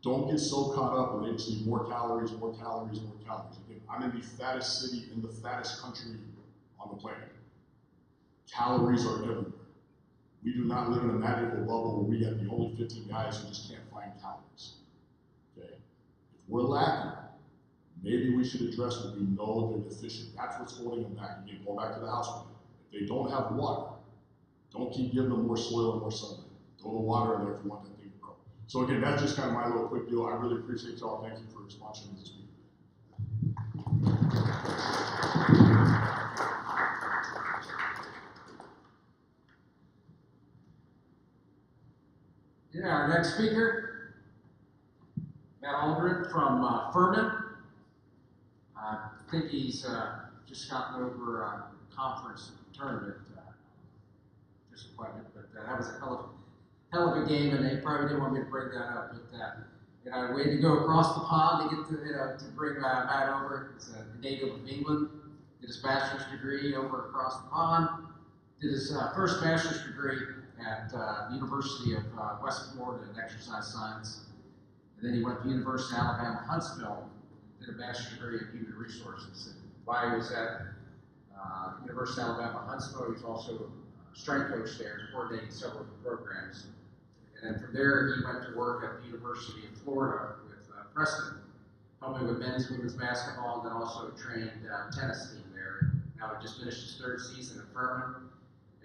don't get so caught up and they just need more calories, more calories, more calories. Again, I'm in the fattest city in the fattest country on the planet. Calories are everywhere. We do not live in a magical bubble where we got the only 15 guys who just can't find calories. Okay? If we're lacking, maybe we should address what we know they're deficient. That's what's holding them back. Again, going back to the house plan. If they don't have water, don't keep giving them more soil and more sunlight. Throw the water in there if you want that thing to grow. So again, that's just kind of my little quick deal. I really appreciate y'all. Thank you for sponsoring me this week. Yeah, our next speaker, Matt Aldred from Furman. I think he's just gotten over a conference tournament disappointment, but that was a hell of a game, and they probably didn't want me to bring that up. But we had to go across the pond to get to bring Matt over. He's a native of England. Did his bachelor's degree over across the pond. Did his first bachelor's degree at the University of West Florida in exercise science. And then he went to University of Alabama, Huntsville, did a bachelor's degree in human resources. And while he was at University of Alabama, Huntsville, he was also a strength coach there, coordinating several of the programs. And then from there, he went to work at the University of Florida with Preston, helping with men's and women's basketball, and then also trained tennis team there. Now he just finished his third season at Furman.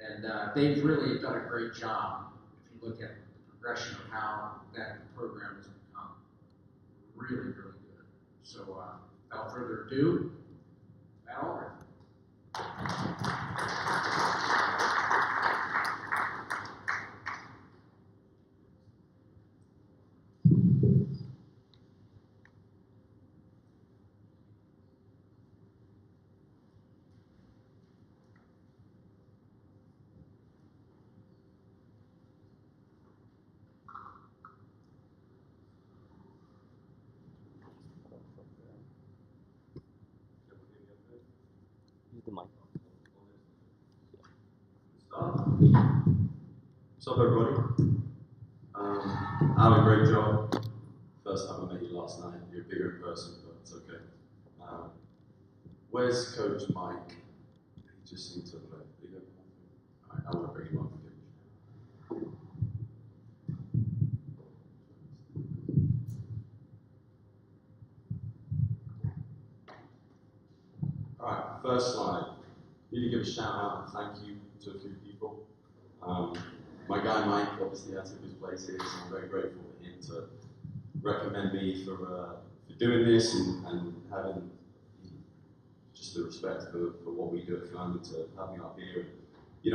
And they've really done a great job if you look at the progression of how that program has become really, really good. So without further ado, Matt Aldred. Use the mic. What's up, everybody? I had a great job. First time I met you last night. You're bigger in person, but it's okay. Where's Coach Mike? He just seemed to have left. Alright, I want to bring him up and give him a shout. Alright, first slide. Need to give a shout out and thank you to a few people. My guy Mike, obviously I took his place here, so I'm very grateful for him to recommend me for doing this and having just the respect for what we do at Furman to have me up here.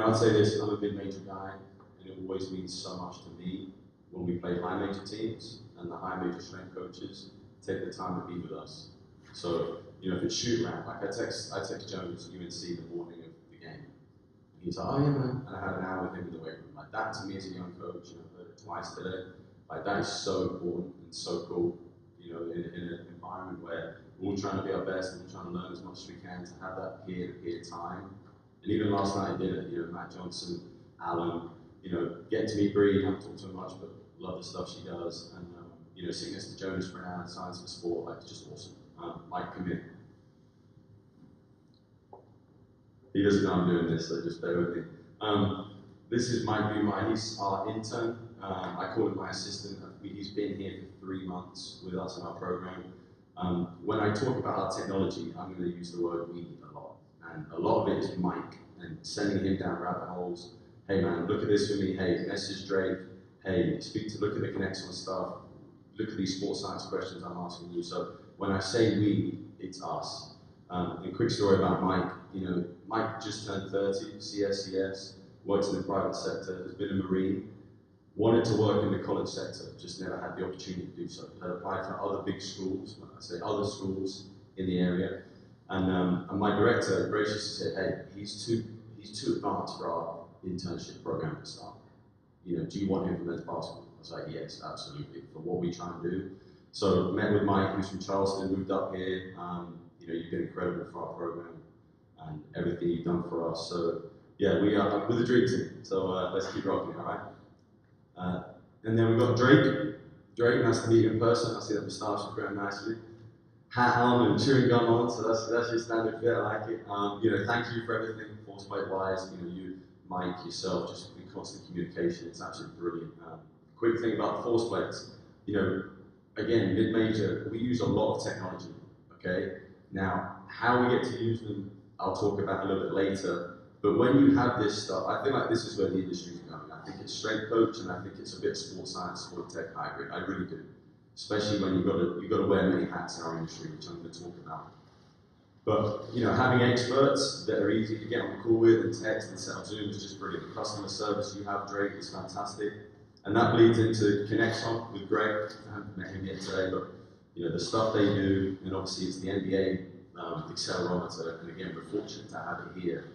I'd say this, I'm a mid-major guy, and it always means so much to me when we play high major teams and the high major strength coaches take the time to be with us. So, you know, if it's shoot around, like I text Jones UNC the morning of the game. And he's like, oh yeah, man. And I had an hour with him in the weight room. Like that to me as a young coach, you know, I've heard it twice today. Like that is so important and so cool, you know, in an environment where we're all trying to be our best and we're trying to learn as much as we can to have that peer-to-peer time. And even last night I did it, you know, Matt Johnson, Alan, you know, getting to meet Bree, haven't talked so much, but love the stuff she does. And, you know, sitting next to Jonas for an hour in Science for Sport, like, it's just awesome. Mike, come in. He doesn't know I'm doing this, so just bear with me. This is Mike Bumai, he's our intern. I call him my assistant. He's been here for 3 months with us in our program. When I talk about our technology, I'm going to use the word we a lot. And a lot of it is Mike and sending him down rabbit holes. Hey man, look at this for me. Hey, message Drake. Hey, look at the Connexon stuff. Look at these sports science questions I'm asking you. So when I say we, it's us. And quick story about Mike. You know, Mike just turned 30, CSCS, works in the private sector, has been a Marine, wanted to work in the college sector, just never had the opportunity to do so. Had applied for other big schools, when I say other schools in the area. And my director graciously said, hey, he's too advanced for our internship program to start. You know, do you want him for men's basketball? I was like, yes, absolutely, for what we try and do. So met with Mike, who's from Charleston, moved up here. You know, you've been incredible for our program and everything you've done for us. So yeah, we're the dream team. So let's keep rocking, all right? And then we've got Drake. Drake, nice to meet you in person. I see that moustache is growing nicely. Hat on and chewing gum on, so that's your standard fit. I like it. You know, thank you for everything, Forceplate wise. You know, you, Mike, yourself, just in constant communication. It's absolutely brilliant. Quick thing about the Forceplates. You know, again, mid-major, we use a lot of technology. Okay. Now, how we get to use them, I'll talk about a little bit later. But when you have this stuff, I feel like this is where the industry's going. I think it's strength coach, and I think it's a bit sports science, sport tech hybrid. I really do. Especially when you've got to wear many hats in our industry, which I'm going to talk about. But you know, having experts that are easy to get on the call with and text and set up Zoom is just brilliant. The customer service you have, Drake, is fantastic, and that bleeds into Connexon with Greg. I haven't met him yet today, but you know the stuff they do, and obviously it's the NBA accelerometer, and again we're fortunate to have it here.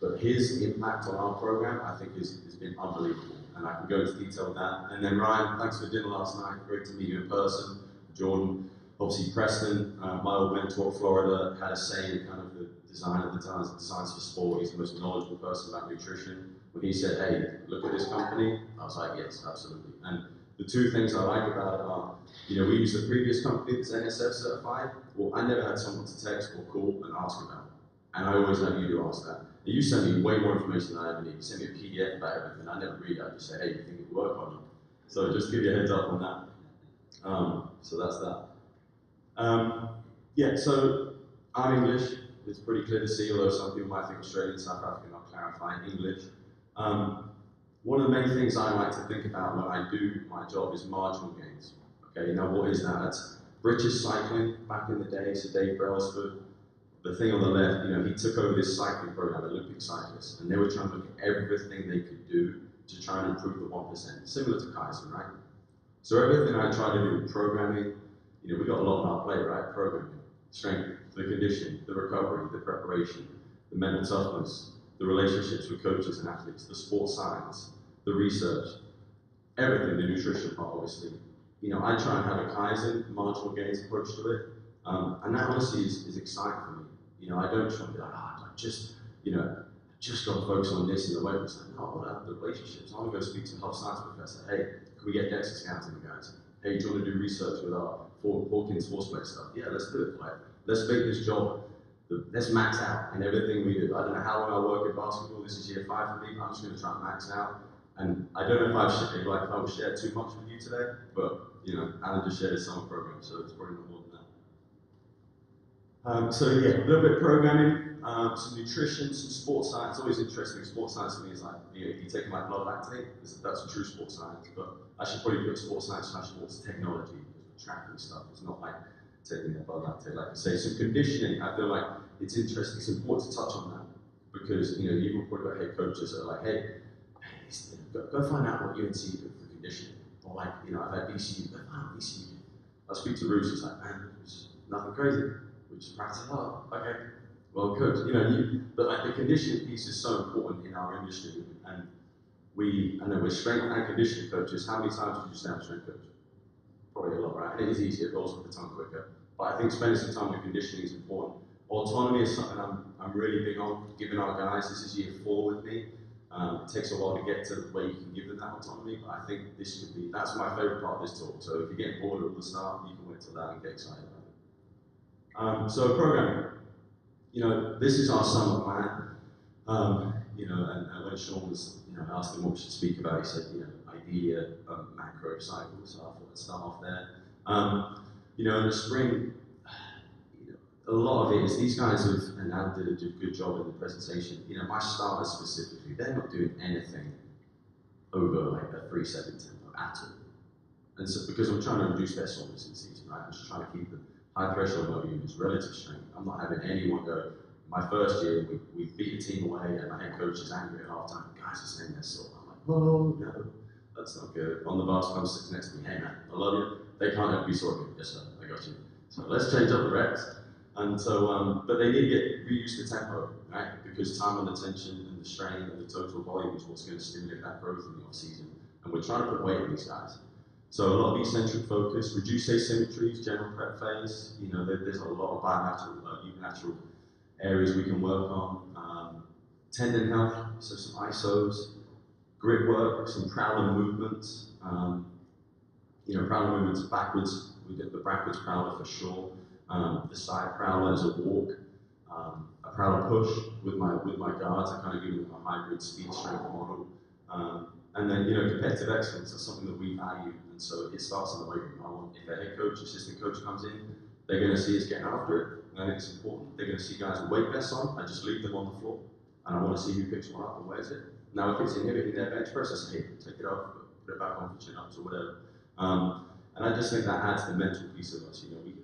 But his impact on our program, I think, has been unbelievable. And I can go into detail with that. And then Ryan, thanks for dinner last night. Great to meet you in person. Jordan, obviously Preston, my old mentor, Florida, had a say in kind of the design of the Designs for Sport. He's the most knowledgeable person about nutrition. When he said, hey, look at this company, I was like, yes, absolutely. And the two things I like about it are, you know, we use the previous company that's NSF certified. Well, I never had someone to text or call and ask about it. And I always have you to ask that. You send me way more information than I ever need. You send me a PDF about everything. I never read it. I just say, hey, you think it will work on you? So just give you a heads up on that. So that's that. Yeah, so I'm English. It's pretty clear to see, although some people might think Australian, South African, I'll clarify English. One of the main things I like to think about when I do my job is marginal gains. Okay, now what is that? That's British cycling back in the day, so Dave Brailsford. The thing on the left, you know, he took over this cycling program, Olympic cyclists, and they were trying to look at everything they could do to try and improve the 1%, similar to Kaizen, right? So everything I try to do, programming, you know, we got a lot on our plate, right? Programming, strength, the conditioning, the recovery, the preparation, the mental toughness, the relationships with coaches and athletes, the sports science, the research, everything, the nutrition part, obviously. You know, I try and have a Kaizen, marginal gains approach to it, and that honestly is exciting for me. You know, I don't try to be like, I just got to focus on this in the weight room. It's like, no, what are the relationships? I want to go speak to a health science professor. Hey, can we get DEXA scans in the guys? Hey, do you want to do research with our Hawkins Forceplate stuff? Yeah, let's do it. Like, let's make this job, let's max out in everything we do. I don't know how long I work in basketball. This is year 5 for me. I'm just going to try and max out. And I don't know if I've shared too much with you today, but you know, Alan just shared his summer program, so it's probably not more than that. So yeah, a little bit of programming, some nutrition, some sports science. Always interesting. Sports science to me is like, you know, you take my blood lactate, that's true sports science, but I should probably put sports science / sports technology, because we're tracking stuff. It's not like taking their blood lactate, like I say. So conditioning, I feel like it's interesting, it's important to touch on that, because you know, you report about head coaches that are like, hey, go find out what UNC do for conditioning. Or like, you know, I've had BCU, go find out what BCU do. I speak to Bruce, he's like, man, it's nothing crazy. We just practice. Oh, okay. Well, good. You know, but like the conditioning piece is so important in our industry, and I know we're strength and conditioning coaches. How many times did you say I'm a strength coach? Probably a lot, right? And it is easier, it rolls off the tongue quicker. But I think spending some time with conditioning is important. Autonomy is something I'm really big on, giving our guys. This is year 4 with me. It takes a while to get to where you can give them that autonomy, but I think that's my favorite part of this talk. So if you're getting bored at the start, you can wait till that and get excited about it. So programming. You know, this is our summer plan. You know, and when Sean was, you know, asked him what we should speak about, he said, you know, ideally a macro cycle, so I thought I'd start off there. You know, in the spring, you know, a lot of it is these guys have, and Al did a good job in the presentation, you know, my starters specifically, they're not doing anything over like a 3-7 tempo at all. And so, because I'm trying to reduce their soreness in season, right? I'm just trying to keep the high threshold motor units relative strength. I'm not having anyone go, my first year, we beat the team away, and my head coach is angry at halftime. Guys are saying they're sore. I'm like, oh no, that's not good. On the bus comes sits next to me, hey man, I love you. They can't ever be sore again. Yes sir, I got you. So let's change up the reps. And so, but they need to get reused the tempo, right? Because time and attention and the strain and the total volume is what's going to stimulate that growth in the off season. And we're trying to put weight on these guys. So a lot of eccentric focus, reduce asymmetries, general prep phase. You know, there's a lot of bilateral, unilateral areas we can work on. Tendon health, so some isos, grip work, some prowler movements. You know, prowler movements backwards, we get the backwards prowler for sure. The side prowler is a walk. A prowler push with my guards, I kind of give them a hybrid speed strength model. And then, you know, competitive excellence is something that we value, and so it starts in the weight room. If a head coach, assistant coach comes in, they're going to see us getting after it. I think it's important. They're going to see guys with weight vests on. I just leave them on the floor, and I want to see who picks one up and wears it. Now, if it's inhibiting their bench press, I say, hey, take it off, put it back on for chin-ups or whatever. And I just think that adds the mental piece of us. You know, we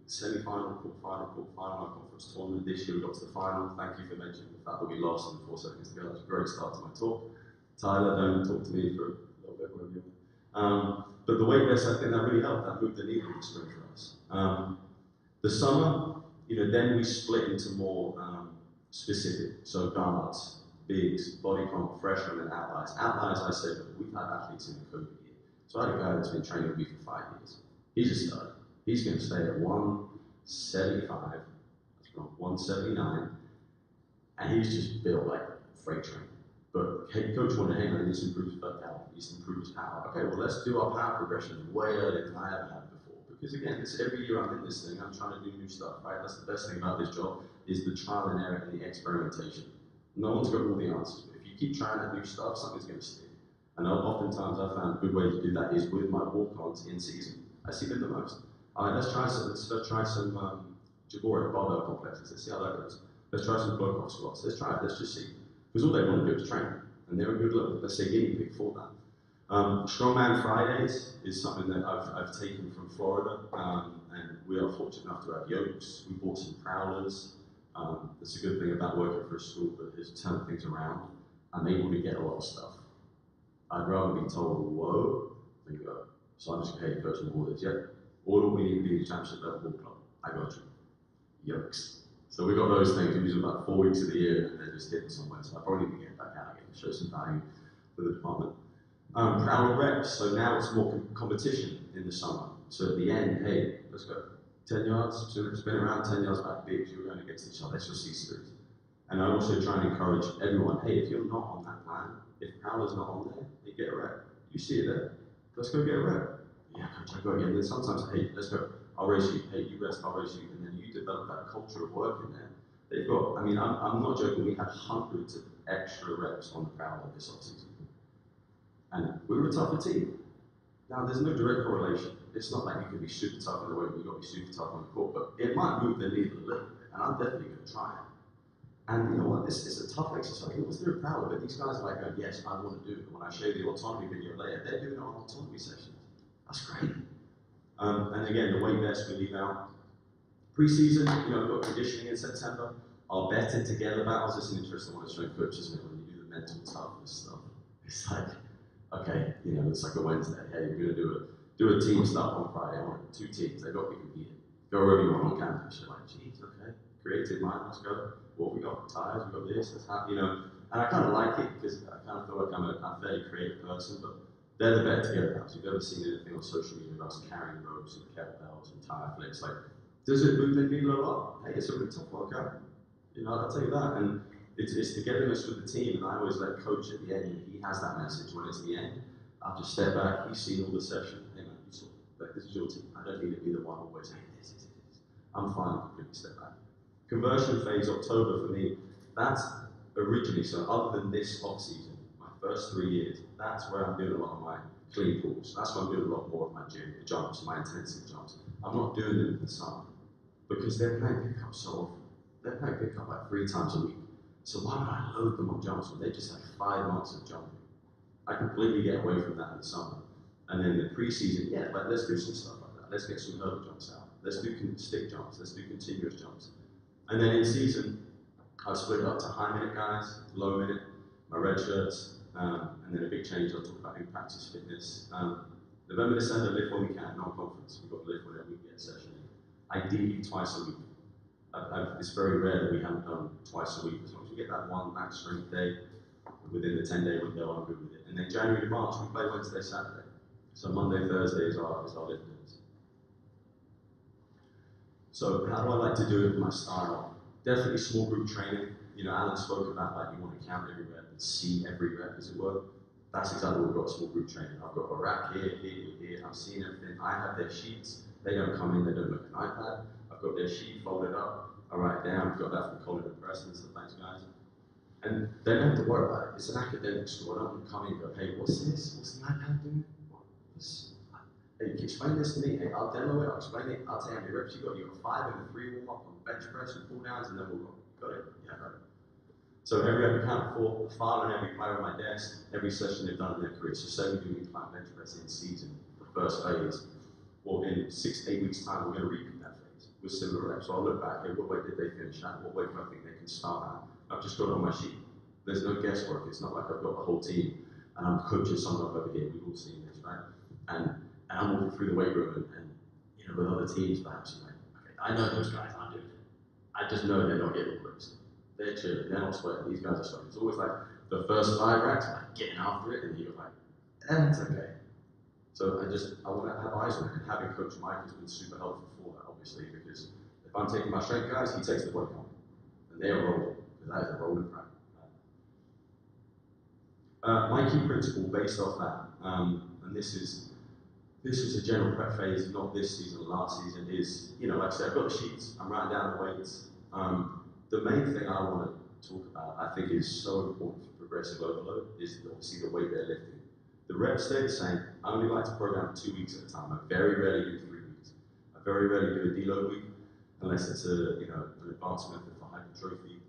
semi-final, quarter-final, our conference tournament. This year we got to the final. Thank you for mentioning the fact that we lost in 4 seconds to go. That's a great start to my talk. Tyler, don't talk to me for a little bit, whatever you want. But the weight vest, I think that really helped. That moved the needle in the spring for us. The summer, you know, then we split into more specific. So guards, bigs, body comp, freshmen, and outliers. Outliers, I said, we've had athletes in the COVID year. So I had a guy that's been training with me for 5 years. He's a stud. He's going to stay at 175, that's wrong, 179, and he's just built like a freight train. But head coach wanted, hey man, he needs to improve his verticality, he needs to improve his power. Okay, well let's do our power progression way earlier than I ever had before. Because again, it's every year I'm in this thing, I'm trying to do new stuff, right? That's the best thing about this job, is the trial and error and the experimentation. No one's got all the answers, but if you keep trying out new stuff, something's going to stick. And oftentimes I found a good way to do that is with my walk-ons in season. I see them the most. All right, let's try some Jabora barbell complexes. Let's see how that goes. Let's try some block-off squats. Let's try it. Let's just see. Because all they want to do is train, and they're a good little, let's say, guinea pig for that. Strongman Fridays is something that I've taken from Florida, and we are fortunate enough to have yokes. We bought some prowlers. That's a good thing about working for a school that is turning things around. I'm able to get a lot of stuff. I'd rather be told, whoa, than go. So I'm just going to hey, coach and all this. Yep. All we need to be is championship level ball club. I got you. Yokes. So we got those things. We use them about 4 weeks of the year, and they're just hitting somewhere. So I probably need to get back out again, show some value for the department. Prowler reps. So now it's more competition in the summer. So at the end, hey, let's go. 10 yards, spin around, 10 yards back, bigs. You're going against each other. That's your C-series. And I also try and encourage everyone, hey, if you're not on that plan, if Prowler's not on there, you get a rep. You see it there. Let's go get a rep. Yeah, coach, I go again. Then sometimes, hey, let's go. I'll race you. Hey, you rest, I'll race you. And then you develop that culture of work in there. They've got, I mean, I'm not joking, we had hundreds of extra reps on the Prowler this offseason. And we were a tougher team. Now, there's no direct correlation. It's not like you can be super tough in the way, you've got to be super tough on the court, but it might move the needle a little bit, and I'm definitely going to try it. And you know what, this is a tough exercise. It was very proud of it. These guys are like, yes, I want to do it. When I show you the autonomy video later, they're doing it on autonomy sessions. That's great. And again, the weight vest we leave out. Pre-season, you know, we've got conditioning in September. Our better together battles. It's an interesting one to show coaches, isn't it, when you do the mental toughness stuff. It's like, okay, you know, it's like a Wednesday. Hey, we're going to do a team stuff on Friday. I want 2 teams. They've got to be competing. go wherever you want on campus. You're like, geez, okay, creative mind, let's go. What have we got? Tires, we got this, let's have, you know. And I kind of like it because I kind of feel like I'm a very creative person, but they're the better together guys. If you've ever seen anything on social media about us carrying ropes and kettlebells and tire flips, like, does it move the needle a lot? Hey, it's a really tough workout. You know, I'll tell you that. And it's togetherness with the team, and I always let coach at the end, he has that message when it's the end. I'll just step back, he's seen all the session. Hey man, you saw, like, this is your team. I don't need to be the one always saying this. I'm fine, completely step back. Conversion phase, October for me, that's originally, so other than this off season, my first 3 years, that's where I'm doing a lot of my clean pulls. That's where I'm doing a lot more of my gym, the jumps, my intensive jumps. I'm not doing them in the summer because they're playing pickup so often. They're playing pickup like 3 times a week. So why would I load them on jumps when they just have 5 months of jumping? I completely get away from that in the summer. And then the preseason, yeah, like let's do some stuff like that. Let's get some hurdle jumps out. Let's do stick jumps. Let's do continuous jumps. And then in season, I've split it up to high minute guys, low minute, my red shirts, and then a big change I'll talk about in practice fitness. November, December, lift when we can, non-conference. We've got to lift whenever we get a session in. Ideally twice a week. It's very rare that we haven't done twice a week. As long as we get that one max strength day within the 10-day window, I'm good with it. And then January to March, we play Wednesday, Saturday. So Monday, Thursday is our lift days. So how do I like to do it with my style? Definitely small group training. You know, Alan spoke about like you want to count every rep and see every rep, as it were. That's exactly what we've got, small group training. I've got a rack here, I'm seeing everything. I have their sheets. They don't come in, they don't look at an iPad. I've got their sheet folded up. I write it down. I've got that from Colin and Preston, so thanks guys. And they don't have to worry about it. It's an academic school. I don't want to come in and go, hey, what's this? What's the iPad doing? Hey, can you explain this to me? Hey, I'll demo it, I'll explain it, I'll tell you how many reps you got. You got 5 and a 3 warm up on bench press and pull downs, and then we'll go. Got it? Yeah, got it. So every rep accounted for, a file on every player on my desk, every session they've done in their career. So say we do incline bench press in season, the first phase, or in 6 to 8 weeks' time, we're going to repeat that phase with similar reps. So I'll look back, hey, what weight did they finish at? What weight do I think they can start at? I've just got it on my sheet. There's no guesswork. It's not like I've got the whole team and I'm coaching someone over here. We've all seen this, right? And I'm walking through the weight room and you know, with other teams, perhaps you're like, okay, I know those guys aren't doing it. I just know they're not getting grips. They're chilling, they're not sweating, these guys are sweating. It's always like the first 5 racks, like getting after it, and you're like, it's okay. So I want to have eyes on it, and having Coach Mike has been super helpful for that, obviously, because if I'm taking my strength guys, he takes the weight on, and they're rolling, because that is a rolling track. My key principle based off that, and this was a general prep phase, not this season, last season, is, you know, like I said, I've got the sheets, I'm writing down the weights. The main thing I want to talk about, I think is so important for progressive overload, is obviously the weight they're lifting. The reps stay the same. I only like to program 2 weeks at a time. I very rarely do 3 weeks. I very rarely do a deload week, unless it's an advanced method for hypertrophy.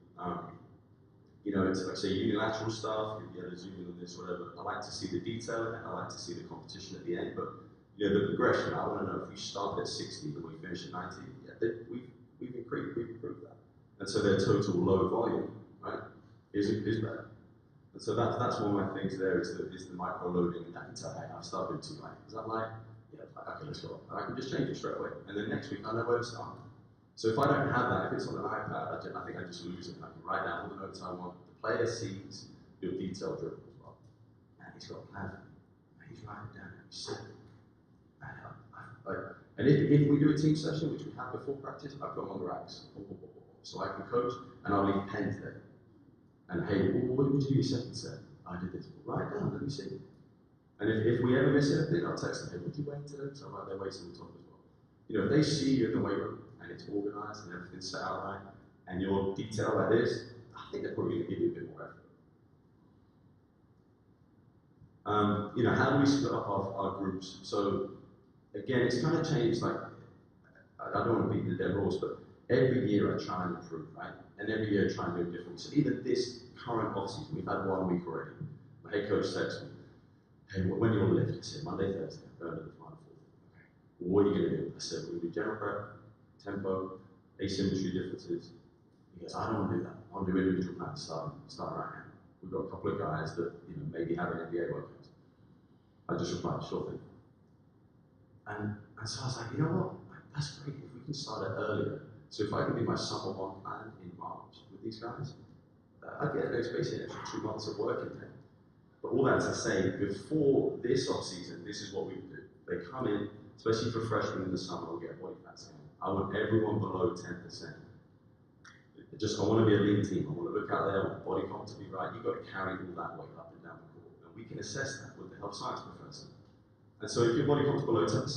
You know, it's like say unilateral stuff, you get a zoom in on this, whatever. I like to see the detail in it, I like to see the competition at the end, but you know, the progression, I want to know if we start at 60 and we finish at 90, yeah, we've improved that. And so their total low volume, right, is better. And so that's one of my things there is the micro loading, and I can tell, hey, I've started too light. Is that light? Yeah, okay, let's go. And I can just change it straight away. And then next week, I know where to start. So if I don't have that, if it's on an iPad, I think I just lose it. And I can write down all the notes I want. The player sees your detailed dribble as well. And he's got a plan for me. And he's writing it down. He's set it. And if we do a team session, which we have before practice, I put them on the racks. So I can coach, and I'll leave pens there. And hey, what did you do your second set? I did this. Write it down, let me see. And if we ever miss anything, I'll text them, hey, what did you weigh today? So I'll write their weights on the top as well. You know, if they see you in the weight room, and it's organized, and everything's set out right, and you're detailed like this, I think they're probably going to give you a bit more effort. You know, how do we split up our groups? So, again, it's kind of changed, like, I don't want to beat the dead horse, but every year I try and improve, right? And every year I try and do it differently. So even this current off-season, we've had 1 week already. My head coach texts me, hey, when you want to lift? I said, Monday, Thursday, I'm going to the final 4. Okay, well, what are you going to do? I said, we're going to do general prep, tempo, asymmetry differences. He goes, I don't want to do that. I want to do individual plans starting right now. We've got a couple of guys that, you know, maybe have an NBA workout. I just replied, sure thing. And so I was like, you know what? Like, that's great. If we can start it earlier. So if I can do my summer one plan in March with these guys, I get basically an extra 2 months of work in there. But all that to say, before this off season, this is what we would do. They come in, especially for freshmen in the summer, we'll get body fat scan. I want everyone below 10%. I want to be a lean team. I want to look out there, I want body comp to be right. You've got to carry all that weight up and down the court. And we can assess that with the health science professor. And so if your body comp's below 10%,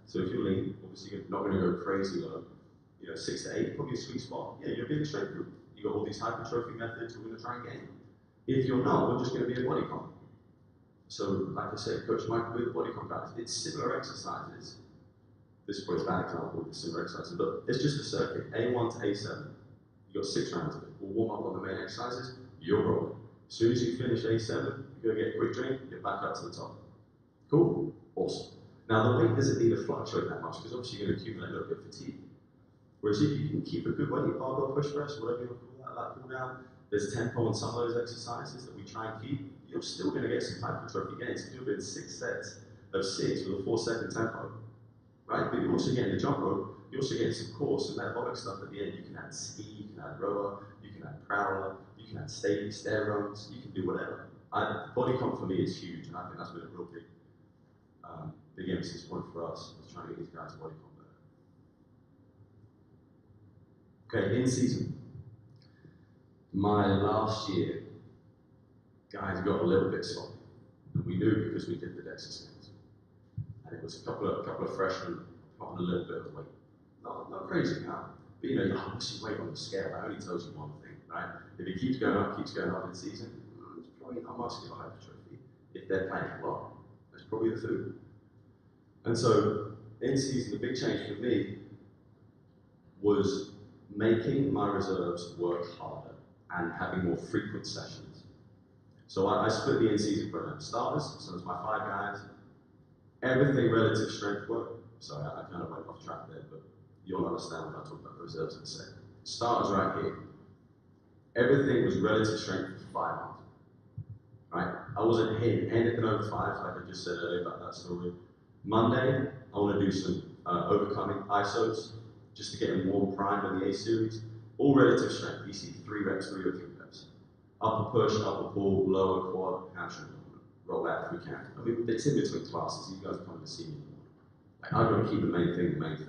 so if you're lean, obviously you're not going to go crazy low. 6 to 8, probably a sweet spot. Yeah, you're being a strength group. You've got all these hypertrophy methods we're going to try and gain. If you're not, we're just going to be a body comp. So, like I said, Coach Mike with body comp guys, it's similar exercises. This is probably a bad example with the similar exercises, but it's just a circuit, A1 to A7. You've got 6 rounds of it. We'll warm up on the main exercises, you're rolling. As soon as you finish A7, you go get a quick drink, you're back up to the top. Cool? Awesome. Now, the weight doesn't need to fluctuate that much, because obviously you're going to accumulate a little bit of fatigue. Whereas if you can keep a good weight, barbell push press, whatever you want to call that, lat pull down, there's tempo on some of those exercises that we try and keep, you're still going to get some hypertrophy gains. You're doing 6 sets of 6 with a 4-second tempo, right? But you're also getting the jump rope, you're also getting some core, some metabolic stuff at the end. You can add ski, you can add rower, you can add prowler, you can add stair runs, you can do whatever. Body comp for me is huge, and I think that's been a real big emphasis point for us, is trying to get these guys body comp better. Okay, in season. My last year, guys got a little bit sloppy, and we knew because we did the DEXA scans. And it was a couple of freshmen putting a little bit of weight. Not crazy now, but what's your weight on the scale? That only tells you one thing, right? If it keeps going up in season, it's probably not muscular hypertrophy. If they're playing a lot, that's probably the food. And so, in season, the big change for me was making my reserves work harder and having more frequent sessions. So I split the in-season program. Starters, so it's my 5 guys. Everything relative strength work. Sorry, I kind of went off track there, but you'll understand when I talk about the reserves in a second. Starters right here. Everything was relative strength for 5 months. Right? I wasn't hitting anything over 5, like I just said earlier about that story. Monday, I want to do some overcoming ISOs, just to get them warm primed on the A series. All relative strength. You see 3 reps, 3 or 3 reps. Upper push, upper pull, lower quad, hamstring movement. Roll that if we can. I mean, it's in between classes. You guys are coming to see me. Like, I've got to keep the main thing. Like,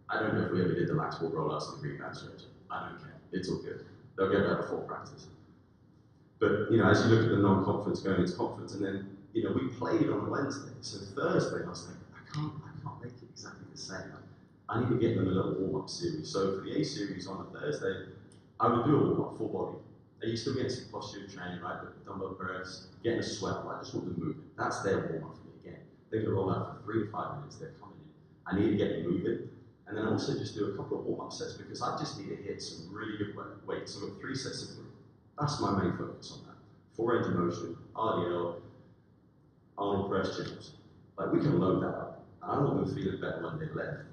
I don't know if we ever did the lax ball rollouts and the green band stretch. I don't care. It's all good. They'll get that before practice. But, as you look at the non-conference going into conference, and then, we played on Wednesday. So Thursday, I was like, I can't make it exactly the same. I need to get them a little warm-up series. So for the A series on a Thursday, I would do a warm-up full body. And you still get some posture training, right? But dumbbell press, getting a sweat. I just want them moving. That's their warm-up for me again. They're going to roll out for 3 to 5 minutes. They're coming in. I need to get them moving. And then I also just do a couple of warm-up sets because I just need to hit some really good weight. So I've got 3 sets of 3. That's my main focus on that. 4-range of motion, RDL, Arnold press, chin-ups. Like, we can load that up. And I want them feeling better when they left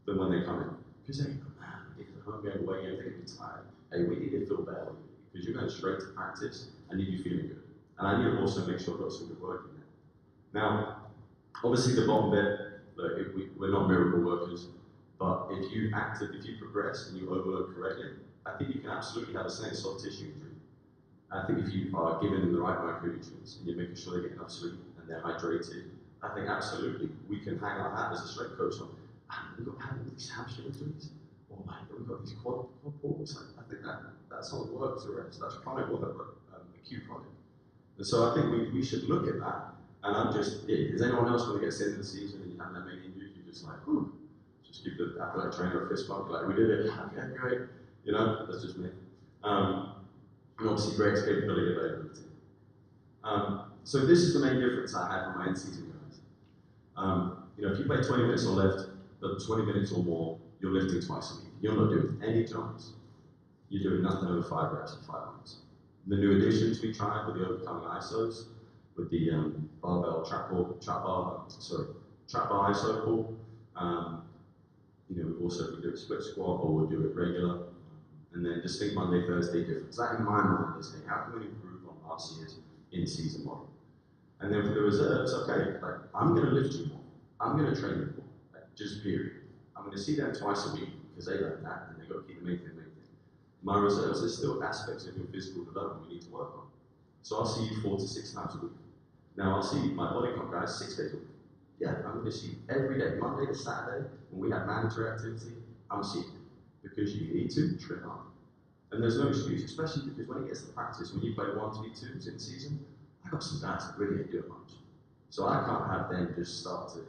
than when they come in. Because they go, man, if the home game, away game, they're going to be tired. Hey, we need to feel better because you're going straight to practice. I need you feeling good. And I need to also make sure I've got some good work in there. Now, obviously the bottom bit, look, we're not miracle workers, but if you progress and you overload correctly, I think you can absolutely have a soft tissue injury. I think if you are giving them the right micronutrients and you're making sure they get enough sleep and they're hydrated, I think absolutely we can hang our hat as a strength coach on, we've got all these hamstring injuries, or we've got these quad pulls. I think that's not work to rest, that's chronic work, acute chronic. And so I think we should look at that. And I'm just, is anyone else when it gets into the season and you have that many injuries, you're just like, whew, just give the athletic trainer a fist bump, like, we did it, okay, great. That's just me. And obviously Greg's capability and availability. So this is the main difference I had with my in-season guys. If you play 20 minutes or left, but 20 minutes or more, you're lifting twice a week. You're not doing any jumps. You're doing nothing over 5 reps in 5 months. The new additions we tried with the overcoming ISOs, with the barbell trap bar ISO pull. We've also do a split squat or we'll do it regular. And then distinct Monday, Thursday difference. That in my mind is saying, how can we improve on last year's in-season model? And then for the reserves, okay, like, I'm going to lift you more. I'm going to train you more, just period. I'm I'm going to see them twice a week because they learn that and they've got to keep the main thing. My reserves, there's still aspects of your physical development we need to work on. So I'll see you 4 to 6 times a week. Now I'll see my bodycomp guys 6 days a week. Yeah, I'm going to see you every day, Monday to Saturday, when we have mandatory activity, I'm seeing you. Because you need to trim up. And there's no excuse, especially because when it gets to practice, when you play 1v2s in season, I got some guys that really ain't doing much. So I can't have them just start to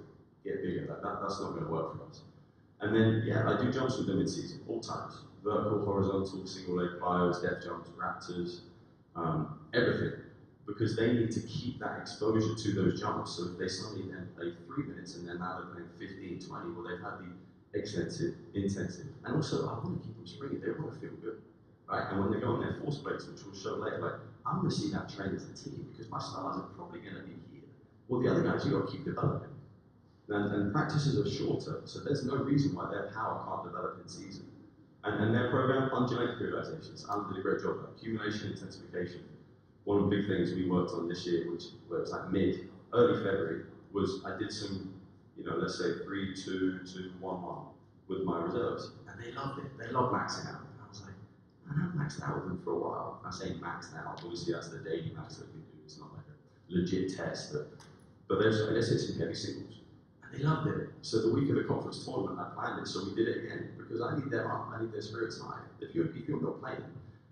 get bigger. That's not going to work for us. And then, yeah, I do jumps with them in season, all times. Vertical, horizontal, single leg plyos, depth jumps, raptors, everything. Because they need to keep that exposure to those jumps. So if they suddenly then play 3 minutes and then now they're playing 15, 20, well, they've had the extensive, intensive. And also, I want to keep them springy. They want to feel good, right? And when they go on their force plates, which we'll show later, like, I'm going to see that train as a team because my stars are probably going to be here. Well, the other guys, you've got to keep developing. And practices are shorter, so there's no reason why their power can't develop in season. And their program, undulate periodizations, Alan did a great job of accumulation, intensification. One of the big things we worked on this year, where it was like early February, was I did some, let's say 3, 2, 2, 1, 1 with my reserves. And they loved it. They loved maxing out. And I was like, I haven't maxed out with them for a while. I say maxed out, obviously that's the daily max that we do. It's not like a legit test, but let's hit some heavy singles. And they loved it. So the week of the conference tournament, I planned it, so we did it again, because I need them up, I need their spirits high. If you're not playing,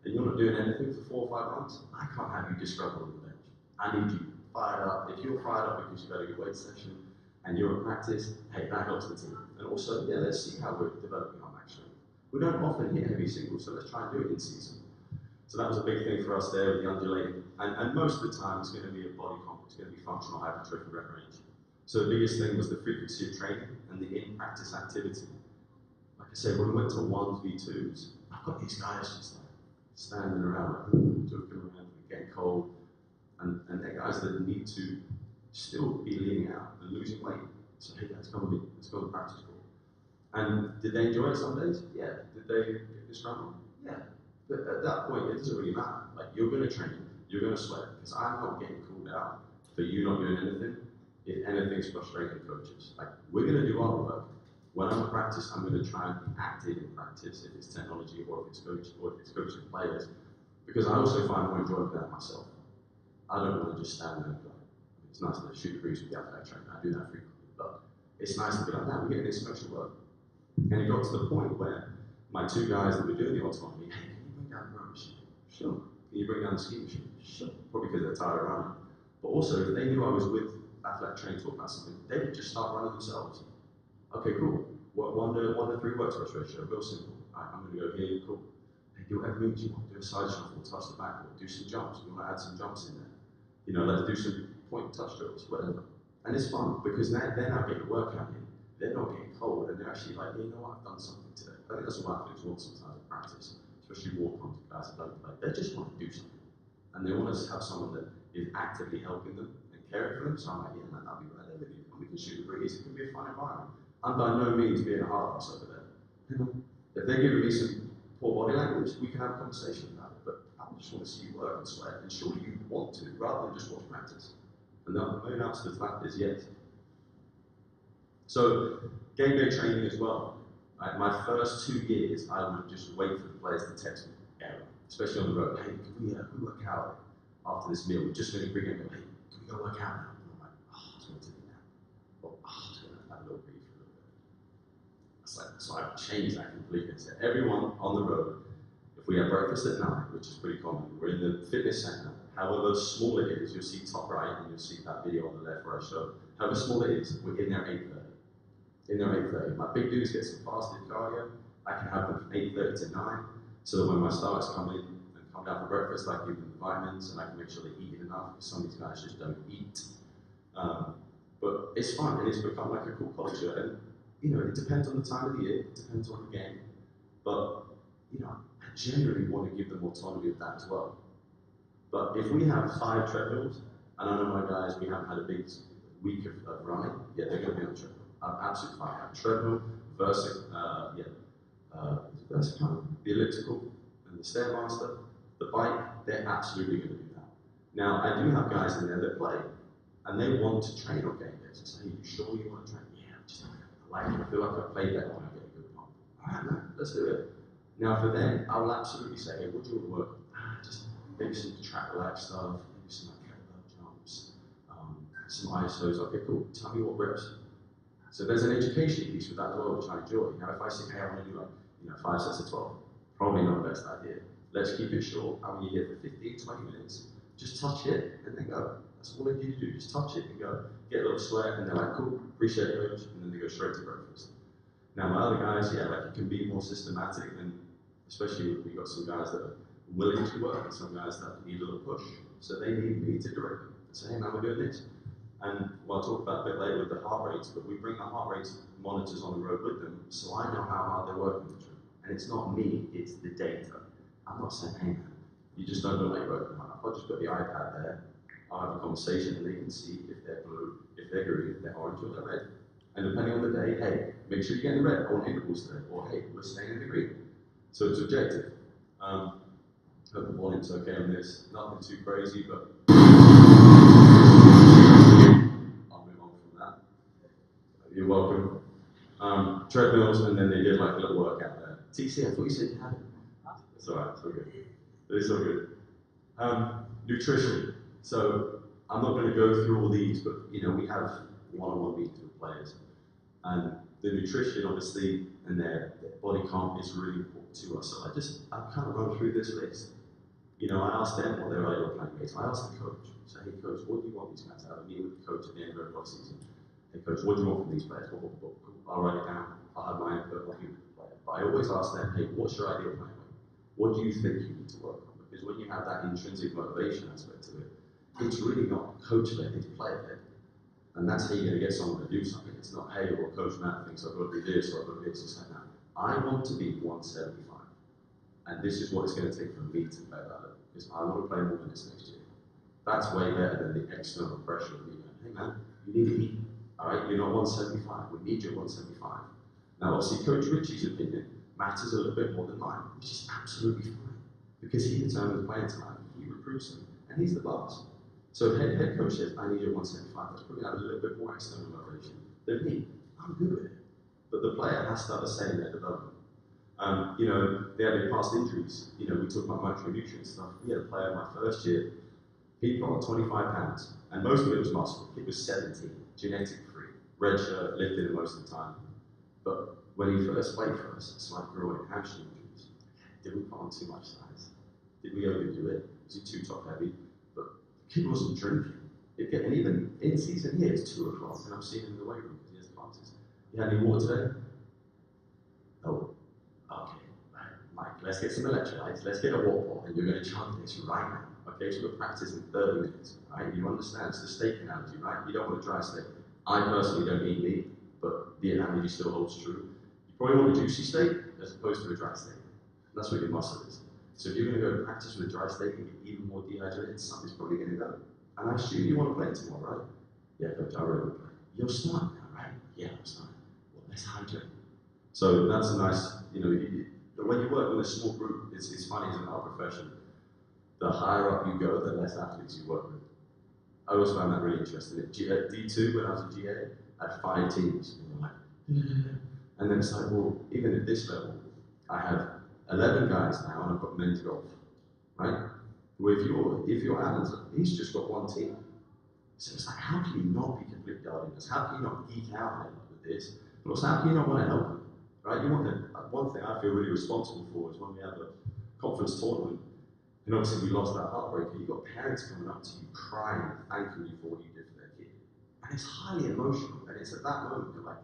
and you're not doing anything for 4 or 5 months, I can't have you just struggle on the bench. I need you fired up. If you're fired up because you've got a good weight session, and you're at practice, hey, that helps the team. And also, yeah, let's see how we're developing our max strength. We don't often hit heavy singles, so let's try and do it in season. So that was a big thing for us there with the undulating. And most of the time, it's going to be a body comp, it's going to be functional hypertrophy rep range. So the biggest thing was the frequency of training and the in-practice activity. Like I said, when we went to 1v2s, I've got these guys just like standing around, like, joking around, getting cold. And they're guys that need to still be leaning out and losing weight. So hey guys, come with me, let's go to the practice court. And did they enjoy it some days? Yeah. Did they get this run? Yeah. But at that point, it doesn't really matter. Like, you're going to train, you're going to sweat, because I'm not getting called out for you not doing anything. If anything's frustrating coaches, like, we're going to do our work. When I'm at practice, I'm going to try and be active in practice, if it's technology or if it's coaching players, because I also find more enjoyment than myself. I don't want to just stand there and play. It's nice to shoot breeze with the athletic trainer. I do that frequently, but it's nice to be like that. We're getting this special work. And it got to the point where my 2 guys that were doing the autonomy, hey, can you bring down the run machine? Sure. Can you bring down the ski machine? Sure. Probably because they're tired of running. But also, if they knew I was with athletic training talking about something, they would just start running themselves. Okay, cool. 1 to 3 works for us ratio, real simple. All right, I'm going to go here, cool. Hey, do whatever moves you want. Do a side shuffle, touch the backboard, do some jumps. We want to add some jumps in there. Let's do some point touch drills, whatever. And it's fun, because now they're not getting workout in. They're not getting cold, and they're actually like, you know what, I've done something today. I think that's what athletes want sometimes in practice, especially walk-on guys that don't play. They just want to do something. And they want to have someone that is actively helping them and caring for them. So I'm like, yeah, man, I'll be right there with you. And we can shoot a breeze. It can be a fun environment. I'm by no means being a hard ass over there. If they're giving me some poor body language, we can have a conversation about it. But I just want to see you work and sweat, and surely you want to, rather than just watch practice. And the main answer to the fact is yes. So, game day training as well. Right, my first 2 years, I would just wait for the players to text me, especially on the road. Hey, can we work out after this meal? We just finished bringing them. Hey, can we go work out now? And I'm like, oh, I just want to do that. Or, oh, I just want to have a little breathe for a little bit. It's like, so I've changed that completely. So everyone on the road, if we have breakfast at 9, which is pretty common, we're in the fitness center. However small it is, you'll see top right, and you'll see that video on the left where I show. However small it is, we're in there at 8:30. In there at 8:30. My big dudes get some fasted cardio. I can have them from 8:30 to 9, so that when my starters come in and come down for breakfast, I give them the vitamins, and I can make sure they eat enough, because some of these guys just don't eat. But it's fun, and it's become like a cool culture. And it depends on the time of the year, it depends on the game. But I generally want to give them autonomy of that as well. But if we have 5 treadmills, and I know my guys, we haven't had a big week of running, yeah, they're going to be on treadmill. I'm absolutely fine. I have treadmill, Versa, the elliptical, and the Stairmaster, the bike, they're absolutely going to do that. Now, I do have guys in there that play, and they want to train on game days. I say, hey, you sure you want to train? Yeah, just Like, I feel like I played that when I get a good pump. All right, man, let's do it. Now for them, I will absolutely say, hey, what do you want to work on? Just maybe some track relax stuff, maybe some like kettlebell jumps, some ISOs. Okay, cool. Tell me what reps. So there's an education piece with that as well, which I enjoy. Now if I say, hey, I want to do like, 5 sets of 12, probably not the best idea. Let's keep it short. I want you here for 15, 20 minutes. Just touch it and then go. That's all I need you to do. Just touch it and go. Get a little sweat and they're like, cool, appreciate it, coach. And then they go straight to breakfast. Now my other guys, yeah, like it can be more systematic and especially we've got some guys that are willing to work and some guys that need a little push. So they need me to direct them and say, hey man, we're doing this. And we'll talk about a bit later with the heart rates, but we bring the heart rate monitors on the road with them so I know how hard they're working the gym. And it's not me, it's the data. I'm not saying, hey man, you just don't look like you're working hard. I'll just put the iPad there, I'll have a conversation and they can see if they're blue, if they're green, if they're orange or they're red. And depending on the day, hey, make sure you get in the red, I want intervals today, or hey, we're staying in the green. So it's objective. Hope the volume's okay on this, nothing too crazy, but I'll move on from that. You're welcome. Treadmills, and then they did like a little workout there. TC, I thought you said you had it. It's alright, it's all good. It's all good. Nutrition. So I'm not going to go through all these, but we have one-on-one meetings with players, and the nutrition, obviously, and their body comp is really important to us. So I kind of run through this list. I asked them what their ideal plan is. I asked the coach, say, hey coach, what do you want these guys to have? I meet with the coach at the end of every season. Hey coach, what do you want from these players? I'll write it down. I'll have my input. I'll give it to the player. But I always ask them, hey, what's your ideal plan? What do you think you need to work on? Because when you have that intrinsic motivation aspect to it, it's really not coach-led, it's player-led. And that's how you're going to get someone to do something. It's not, hey, well, Coach Matt thinks I've got to do this or I've got to do this. It's like, no, I want to be 175. And this is what it's going to take for me to play better. Because I want to play more minutes next year. That's way better than the external pressure of me going, hey man, you need to eat. All right, you're not 175. We need you at 175. Now, obviously, Coach Ritchie's opinion matters a little bit more than mine, which is absolutely fine. Because he determines playing time, he recruits them, and he's the boss. So head coach says, I need you at 175. That's probably have a little bit more external motivation than me. I'm good with it. But the player has to have a say in their development. They had past injuries. We talk about micronutrient stuff. We had a player in my first year, he put on 25 pounds, and most of it was muscle. He was 17, genetic free, red shirt, lifted it most of the time. But when he first played for us, slight growing hamstring injuries. Did we put on too much size? Did we overdo it? Was he too top heavy? But the kid wasn't drinking. And even in season here, it's 2 o'clock, and I'm seeing him in the weight room because he has classes. You had any water today? No. Okay, right. Mike, let's get some electrolytes, let's get a water bottle, and you're going to chug this right now. Okay, so we're practicing 30 minutes, right? You understand, it's the steak analogy, right? You don't want a dry steak. I personally don't eat meat, but the analogy still holds true. You probably want a juicy steak as opposed to a dry steak. And that's what your muscle is. So if you're going to go practice with a dry steak and get even more dehydrated, something's probably going to go. And I assume you want to play tomorrow, right? Yeah, coach, I really want to play. You're starting now, right? Yeah, I'm starting. Well, let's hydrate. So that's a nice, when you work with a small group, it's funny, isn't it, our profession? The higher up you go, the less athletes you work with. I always found that really interesting. At D2, when I was at GA, I had 5 teams. And you're like, and then it's like, well, even at this level, I have 11 guys now, and I've got men's golf, right? Well, if you're Alan's, he's just got 1 team. So it's like, how can you not be completely guarding How can you not geek out with this? But also, how can you not want to help him? Right? One thing I feel really responsible for is when we have a conference tournament, and obviously we lost that heartbreaker, you've got parents coming up to you crying, thanking you for what you did for their kid. And it's highly emotional, and it's at that moment you're like,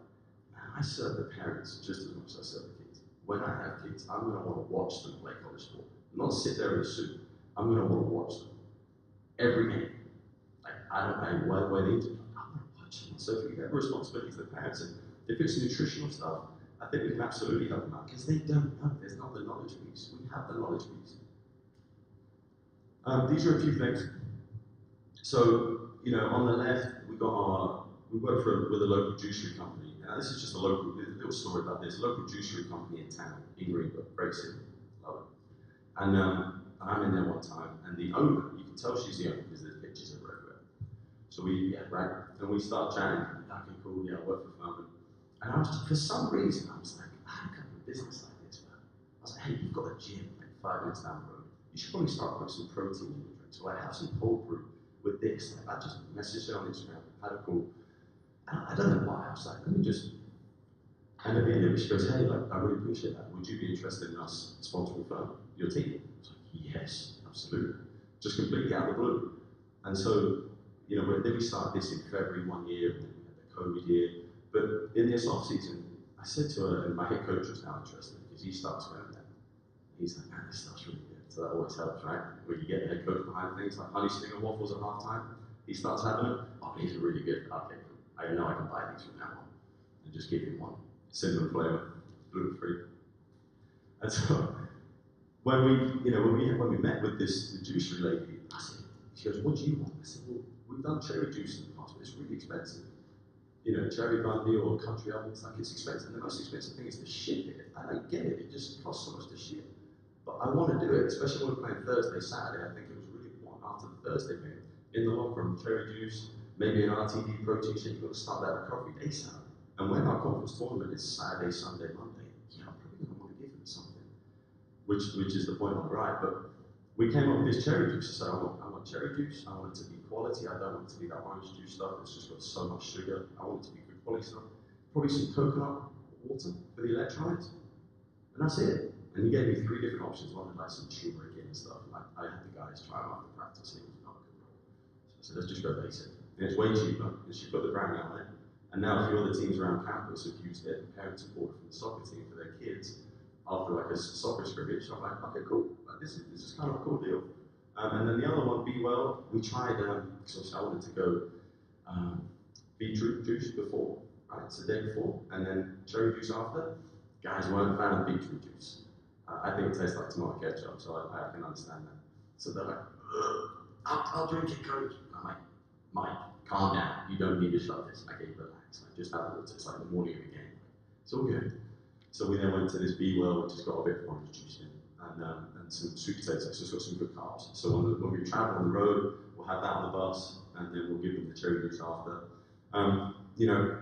man, I serve the parents just as much as I serve the kids. When I have kids, I'm going to want to watch them play college sport, not sit there in a suit. I'm going to want to watch them every game. Like, I don't know why they do. I want to watch them. So if you have a responsibility to the parents, and if it's nutritional stuff, I think we can absolutely help them out because they don't know. There's not the knowledge piece. We have the knowledge piece. These are a few things. So, on the left, we work with a local juicery company. Now, this is just a little story about this. A local juicery company in town, in Greenwood, great city, love it. And I'm in there one time, and the owner, you can tell she's the owner because there's pictures of her everywhere. So we start chatting. Okay, cool, yeah, I work for Furman. And I was, for some reason, I was like, I had a couple of business ideas, man. I was like, hey, you've got a gym like 5 minutes down the road. You should probably start putting some protein in your drink. So like, have some cold brew with this. Like, I just messaged her on Instagram, had a call. And I don't know why. I was like, let me just. And at the end of it, she goes, hey, like, I really appreciate that. Would you be interested in us sponsoring your team? I was like, yes, absolutely. Just completely out of the blue. And so, you know, then we started this in February 1 year, and then we had the COVID year. But in this off season, I said to her, and my head coach was now interested because he starts going there. He's like, man, this stuff's really good. So that always helps, right? When you get the head coach behind things like honey stinger waffles at halftime, he starts having them. Oh, these are really good. Okay, I know I can buy these from now on, and just give him one. Cinnamon flavor, gluten free. And so when we met with this the juicery lady, I said, she goes, what do you want? I said, well, we've done cherry juice in the past, but it's really expensive. You know, cherry brandy or country almonds, like it's expensive. And the most expensive thing is to ship it. I don't get it. It just costs so much to ship. But I want to do it, especially when we're playing Thursday, Saturday. I think it was really important after the Thursday game. In the locker room, cherry juice, maybe an RTD protein shake. You've got to start that recovery ASAP. And when our conference tournament is Saturday, Sunday, Monday, yeah, I'm probably going to want to give them something, which is the point on the right. But we came up with this cherry juice. So I want cherry juice. I want it to be quality. I don't want it to be that orange juice stuff. It's just got so much sugar. I want it to be good quality stuff. Probably some coconut water for the electrolytes. And that's it. And he gave me 3 different options. One had like some turmeric and stuff. And I had the guys try them after practice. And it was not a good roll. So I said, let's just go basic. And it's way cheaper. And she put the brownie on it. And now a few other teams around campus have used it, and parents have bought it from the soccer team for their kids after like a soccer scrimmage. So I'm like, okay, cool. Like, this is kind of a cool deal. And then the other one, Be Well, we tried, because I wanted to go beetroot juice before, right? So day before, and then cherry juice after. Guys weren't a fan of beetroot juice. I think it tastes like tomato ketchup, so I can understand that. So they're like, I'll drink it, coach. I'm like, Mike, calm down. You don't need to shut this. Okay, relax. Like, just have water. It's like the morning of the game. It's all good. So we then went to this Be Well, which has got a bit of orange juice in, and some sweet potatoes. So it's got some good carbs. So when we travel on the road, we'll have that on the bus, and then we'll give them the cherry juice after. You know,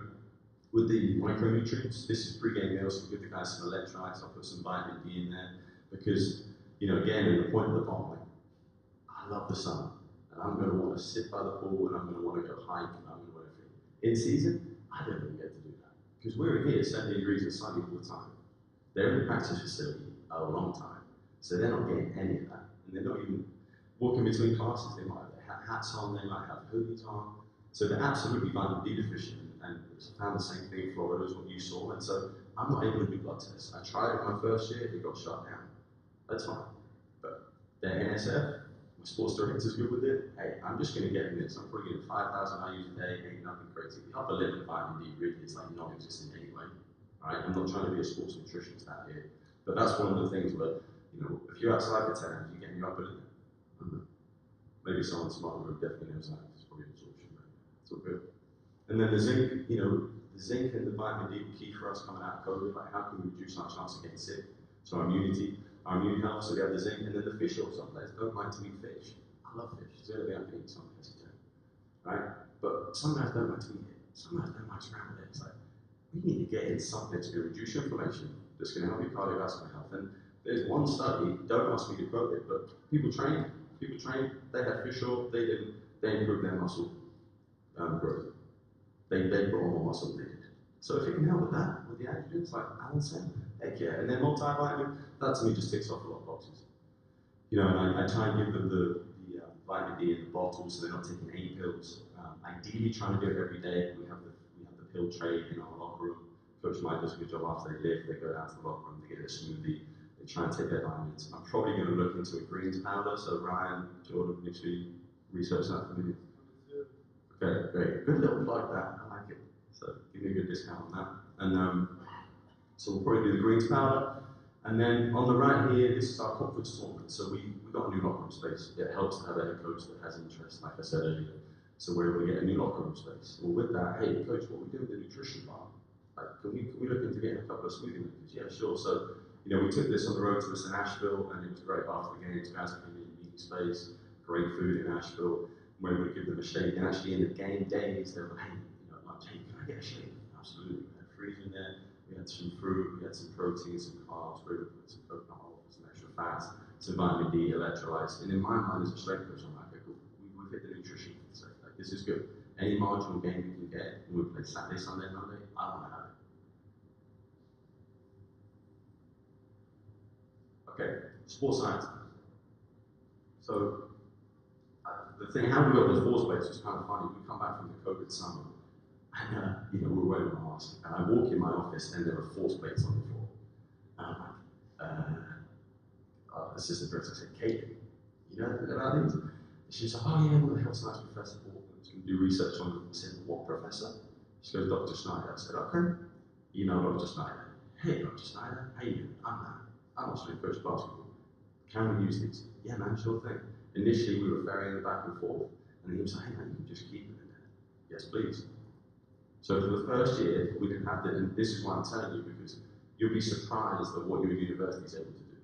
with the micronutrients, this is pre-game meals. So we give the guys some electrolytes. I'll put some vitamin D in there because, you know, again, in the point of the bottom, like, I love the sun. And I'm going to want to sit by the pool, and I'm going to want to go hike, and I'm going to want to. In season, I don't even get to do that because we're here 70 degrees and sunny all the time. They're in the practice facility a long time, so they're not getting any of that, and they're not even walking between classes. They might have hats on, they might have hoodies on, so they're absolutely vitamin D deficient. And I found the same thing in Florida as what you saw, and so I'm not able to do blood tests. I tried it my first year, it got shut down. That's fine, but they're NSF. My sports director's good with it. Hey, I'm just going to get in this. I'm probably getting 5,000 IUs a day, ain't nothing crazy. The upper limit of vitamin D really is like non-existent anyway, right? I'm not trying to be a sports nutritionist out here, but that's one of the things where, you know, if you're outside for 10 hours, you're getting your upper limit. Maybe someone smart who definitely knows that. It's probably absorption, but it's all good. And then the zinc, you know, the zinc and the vitamin D were key for us coming out of COVID. Like, how can we reduce our chance of getting sick? So our immunity. Our immune health, so we have the zinc, and then the fish oil. Some players don't like to eat fish. I love fish. It's the only thing I can eat. Some players don't, right? But some guys don't like to eat it. Some guys don't like scrambled eggs. Like, we need to get in something that's going to reduce your inflammation, that's going to help your cardiovascular health. And there's one study. Don't ask me to quote it, but people trained. They had fish oil. They didn't. They improved their muscle growth. They brought on more muscle than they did. So if it can help with that, with the adjuvants like Alan said, heck yeah. And then multivitamin, that to me just ticks off a lot of boxes. You know, and I try and give them the vitamin D in the bottle so they're not taking 8 pills. Ideally, trying to do it every day. We have the pill tray in our locker room. Coach Mike does a good job after they lift. They go down to the locker room, they get a smoothie, they try and take their vitamins. I'm probably going to look into a greens powder. So Ryan, Jordan, make sure you research that for me. Okay, great. Good little plug that. I like it. So give me a good discount on that. And so we'll probably do the greens powder. And then on the right here, this is our conference tournament. So we got a new locker room space. It helps to have a head coach that has interest, like I said earlier. So we're able to get a new locker room space. Well, with that, hey, coach, what we do with the nutrition bar? Like, can we look into getting a couple of smoothie makers? Yeah, sure. So, you know, we took this on the road to us in Asheville, and it was great after the games. Guys came in, meeting space, great food in Asheville. We're able to give them a shake. And actually, in the game days, they were like, hey, you know, lunch, hey, can I get a shake? Absolutely. We had freezer in had some fruit, we had some protein, some carbs, we were put some coconut oil, some extra fats, some vitamin D, electrolytes. And in my mind, as a strength coach, I'm like, okay, cool, we've hit the nutrition for the sake. Like, this is good. Any marginal gain we can get, and we play Saturday, Sunday, Monday, I want to have it. Okay, sports science. So, the thing, how we got the force plates was kind of funny. We come back from the COVID summer, and you know, we're wearing a mask, and I walk in my office, and there are force plates on the floor. And I'm like, assistant director said, Kate, you know about these? And she's like, oh yeah, well, the health science professor was going to do research on them. I said, what professor? She goes, Dr. Schneider. I said, okay. You know Dr. Schneider. Hey, Dr. Schneider, how you doing? I'm not strength coach basketball. Can we use these? Yeah, man, sure thing. Initially, we were ferrying it back and forth, and he was like, hey, man, you can just keep them in there. Yes, please. So for the first year, we didn't have to, and this is why I'm telling you, because you'll be surprised at what your university is able to do.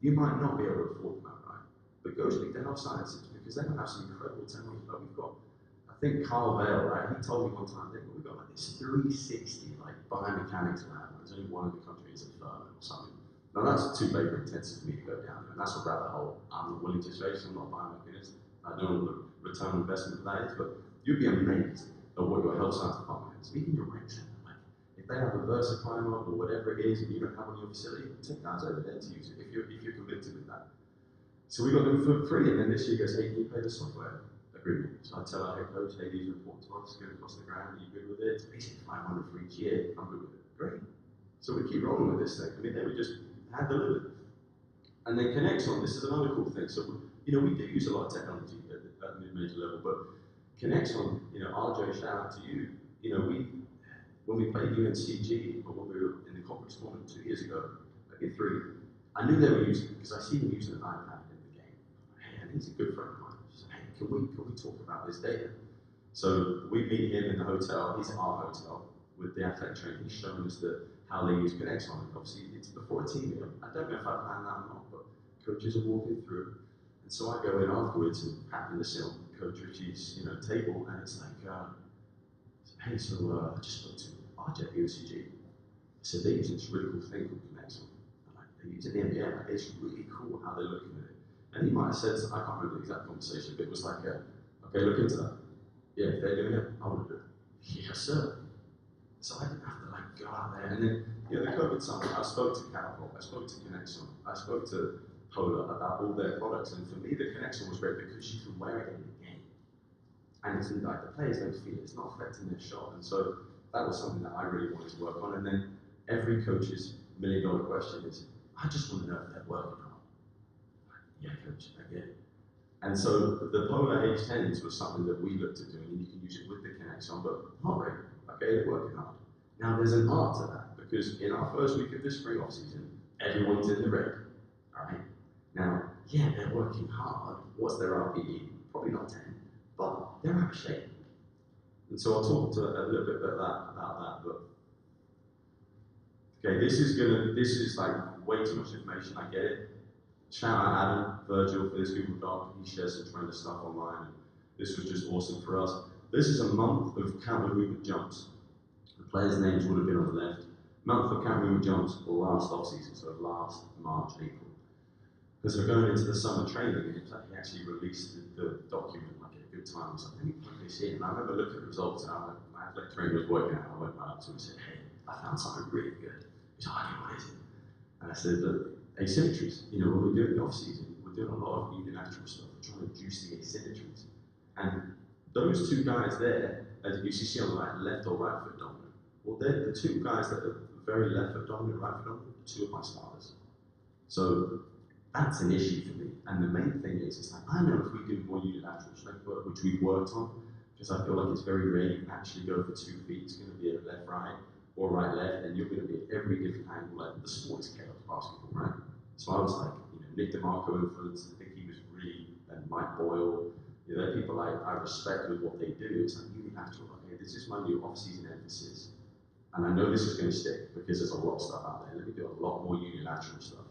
You might not be able to afford them outright, but go speak to health sciences, because they have some incredible technology. Like we've got, I think Carl Vail, right, he told me one time, we've got like this 360, like, biomechanics lab, there's only one in the country, it's at Furman or something. Now that's too labor intensive for me to go down there, and that's a rabbit hole I'm not willing to chase. I'm not a biomechanist. I don't know what the return on investment for that is, but you'd be amazed at what your health science department is. Even your rec center, like, if they have a VersaClimber or whatever it is, and you don't have one in your facility, take guys over there to use it if you're convicted with that. So we got them for free, and then this year goes, hey, can you pay the software agreement? So I tell our head coach, hey, these are important to us, it's going to cost $1,000, are you good with it? It's basically $500 for each year, I'm good with it. Great. So we keep rolling with this thing. I mean, then we just had delivered. And then Connexon, this is another cool thing. So, you know, we do use a lot of technology at the mid-major level, but Connexon, you know, RJ, shout out to you. You know, when we played UNCG, or when we were in the conference tournament 2 years ago, maybe 3, I knew they were using it because I see them using an iPad in the game. Hey, and he's a good friend of mine. I said, hey, can we talk about this data? So we meet him in the hotel. He's at our hotel with the athletic trainer. He's showing us how they use Connexon. Obviously, it's before a team meal. I don't know if I planned that or not, but coaches are walking through. And so I go in afterwards and happen to sit on Coach Richie's, table, and it's like, hey, so I just spoke to RJ at UCG. I said, they use this really cool thing called Connexon. Like, they use it in the NBA. Like, it's really cool how they're looking at it. And he might have said, I can't remember the exact conversation, but it was like, okay, look into that. Yeah, if they're doing it, I want to do it. Yes, sir. So I didn't have to go out there. And then, the COVID summer, I spoke to Catapult, I spoke to Connexon, I spoke to Polar about all their products. And for me, the Connexon was great because you can wear it in the game. And it's like the players don't feel it, it's not affecting their shot. And so that was something that I really wanted to work on. And then every coach's $1 million question is, I just want to know if they're working or not. Yeah, coach, I get it. And so the Polar H10s was something that we looked at doing, and you can use it with the Connexon, but heart rate, okay, they're working hard. Now there's an art to that, because in our first week of the spring off season, everyone's in the red, all right? Now, yeah, they're working hard. What's their RPE? Probably not 10, but they're out of shape. And so I'll talk to a little bit about that, but okay, this is like way too much information, I get it. Shout out Adam, Virgil for this Google Doc. He shares some tremendous stuff online, and this was just awesome for us. This is a month of counter movement jumps. The players' names would have been on the left. Month of counter movement jumps last off season, so last March, April. Because they're going into the summer training, and he actually released the document like at a good time. So let me put this in. And I remember looking at the results, and my athletic trainer was working out. I went right up to him and said, hey, I found something really good. He's like, okay, what is it? And I said, look, asymmetries. When we do it in the off season, we're doing a lot of unilateral stuff. We're trying to reduce the asymmetries. And those two guys there, as you see on the right, left or right foot dominant. Well, they're the two guys that are very left foot dominant, right foot dominant, two of my starters. So that's an issue for me. And the main thing is, it's like, I know if we do more unilateral strength work, which we've worked on, because I feel like it's very rare you can actually go for 2 feet. It's going to be a left, right, or right, left, and you're going to be at every different angle. Like, the sport is chaos basketball, right? So I was like, Nick DeMarco influence, I think he was really, and Mike Boyle, they're people I respect with what they do. It's like unilateral, okay, this is my new off-season emphasis. And I know this is going to stick because there's a lot of stuff out there. Let me do a lot more unilateral stuff.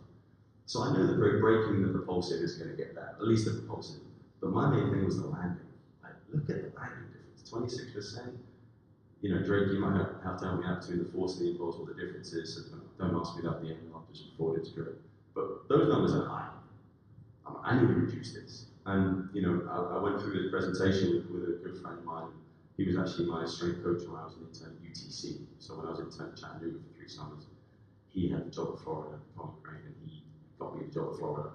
So I know that breaking the propulsive is going to get that, at least the propulsive. But my main thing was the landing. Like, look at the landing difference, 26%. You know, Drake, you might have to help me out between the force and the impulse, what the difference is. So don't ask me that at the end, I'll just forward it to Drake. But those numbers are high. I need to reduce this. And, you know, I went through the presentation with a good friend of mine. He was actually my strength coach when I was an intern at UTC. So when I was intern at Chattanooga for 3 summers, he had the job at Florida, Tommy Crane, and he got me the job at Florida.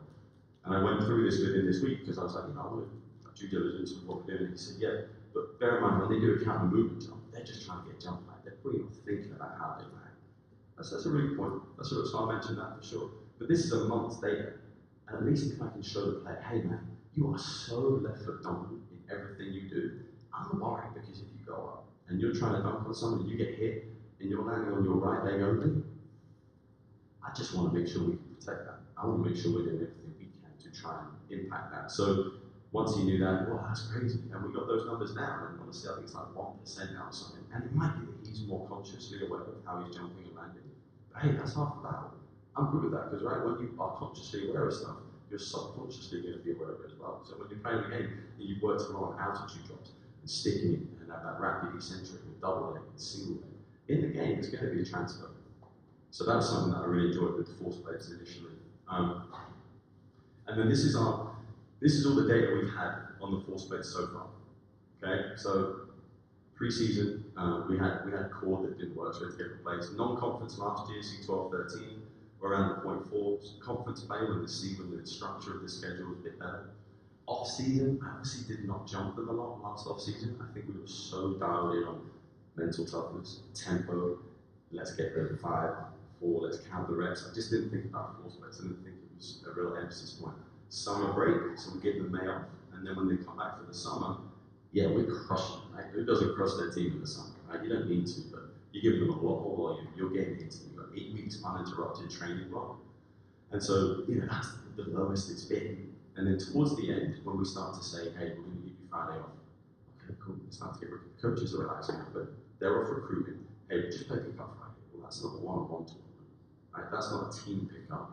And I went through this with him this week because I was like, you know, I want to due diligence of what we're doing. And he said, yeah, but bear in mind, when they do a counter movement jump, they're just trying to get jump height. They're probably not thinking about how they land. That's a really point. So I mentioned that for sure. But this is a month's data. And at least if I can show the player, hey man, you are so left foot dominant in everything you do, I'm worried because if you go up and you're trying to dunk on someone and you get hit and you're landing on your right leg only, I just want to make sure we can protect that. I want to make sure we're doing everything we can to try and impact that. So once he knew that, well, that's crazy. And we got those numbers down. And honestly, I think it's like 1% now or something. And it might be that he's more consciously aware of how he's jumping and landing. But hey, that's half the battle. I'm good with that because right when you are consciously aware of stuff, you're subconsciously going to be aware of it as well. So when you're playing a game and you've worked a lot on altitude drops and sticking it and that rapid eccentric with double leg and single leg, in the game there's going to be a transfer. So that was something that I really enjoyed with the force plates initially. And then this is all the data we've had on the force plates so far. Okay, so pre-season we had core that didn't work, so we had to get replaced. Non-conference last year, C12, 13. Around the 0.4. Conference play when the structure of the schedule was a bit better. Off season, I obviously did not jump them a lot last off season. I think we were so dialed in on mental toughness, tempo, let's get there 5, 4, let's count the reps. I just didn't think about force plates. I didn't think it was a real emphasis point. Summer break, so we give them May off, and then when they come back for the summer, yeah, we're crushing, right? Who doesn't crush their team in the summer, right? You don't need to, but you give them a lot more volume, you're getting into them. 8 weeks uninterrupted training block. And so, you know, that's the lowest it's been. And then towards the end, when we start to say, hey, we're going to give you Friday off. Okay, cool. It's start to get coaches are relaxing, but they're off recruiting. Hey, just play pickup Friday. Well, that's not a one-on-one tournament, right? That's not a team pickup.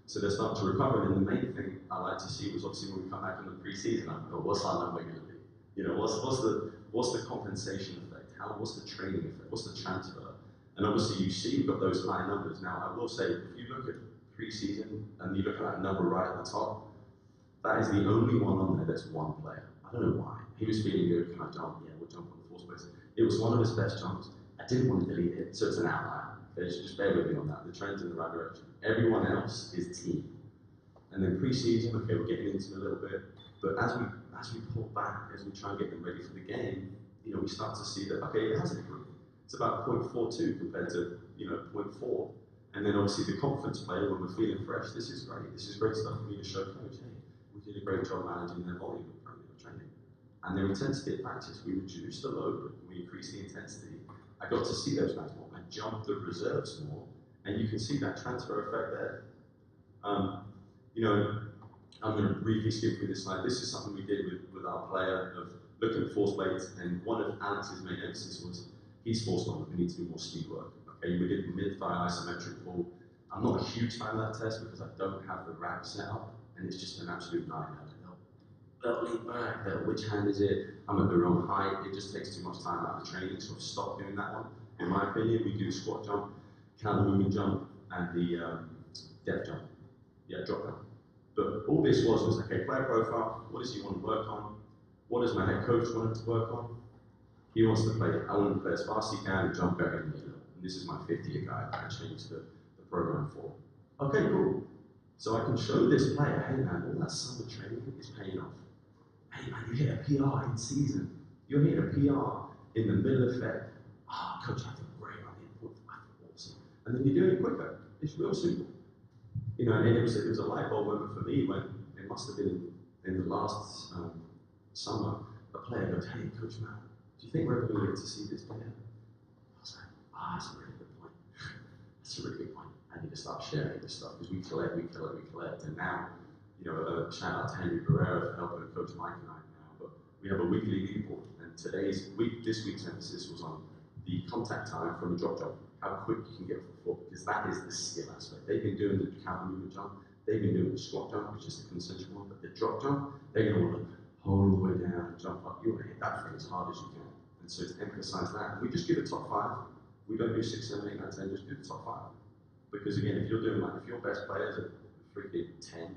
So they're starting to recover. And the main thing I like to see was obviously when we come back in the preseason, I go, what's our number going to be? You know, what's the compensation effect? What's the training effect? What's the transfer? And obviously you see you've got those high numbers. Now I will say, if you look at pre-season and you look at that number right at the top, that is the only one on there that's one player. I don't know why. He was feeling good, can I jump? Yeah, we'll jump on the force plates. It was one of his best jumps. I didn't want to delete it, so it's an outlier. Okay, so just bear with me on that. The trend's in the right direction. Everyone else is team. And then pre-season, okay, we're getting into it a little bit, but as we pull back, as we try and get them ready for the game, you know, we start to see that, okay, it has improved. It's about 0.42 compared to, you know, 0.4. And then obviously the conference play, when we're feeling fresh, this is great. This is great stuff for me to show coach, hey, we did a great job managing their volume of training. And their intensity at practice, we reduced the load, we increased the intensity. I got to see those guys more. I jumped the reserves more, and you can see that transfer effect there. You know, I'm going to briefly skip through this slide. This is something we did with our player of looking at force plates, and one of Alex's main emphasis was, he's forced on, we need to do more speed work. Okay, we did mid-thigh isometric pull. I'm not a huge fan of that test because I don't have the rack set up, and it's just an absolute nightmare. They'll lean back, which hand is it? I'm at the wrong height. It just takes too much time out of the training, so I've stopped doing that one. In my opinion, we do squat jump, counter movement jump, and the depth jump. Yeah, drop jump. But all this was okay, player profile, what does he want to work on? What does my head coach want him to work on? He wants to play, I want him to play as fast as he can and jump better than me. And this is my 50-year guy that I changed the program for. Okay, cool. So I can show this player, hey man, all that summer training is paying off. Hey man, you hit a PR in season. You're hitting a PR in the middle of Feb. Oh, coach, I feel great. I feel awesome. And then you're doing it quicker. It's real simple. You know, and it was a light bulb moment for me when it must have been in the last summer. A player goes, hey, Coach Matt, do you think we're ever going to get to see this player? I was like, that's a really good point. That's a really good point. I need to start sharing this stuff because we collect. And now, you know, shout out to Henry Barrera for helping Coach Mike and I now. But we have a weekly leaderboard, and this week's emphasis was on the contact time from a drop jump, how quick you can get from the floor, because that is the skill aspect. They've been doing the counter movement jump, they've been doing the squat jump, which is the concentric one, but the drop jump, they're going to want to hold all the way down and jump up. You want to hit that thing as hard as you can. And And so to emphasize that, we just give a top 5. We don't do 6, 7, 8, 9, 10, just do the top 5. Because again, if you're doing like, if your best players are freaking 10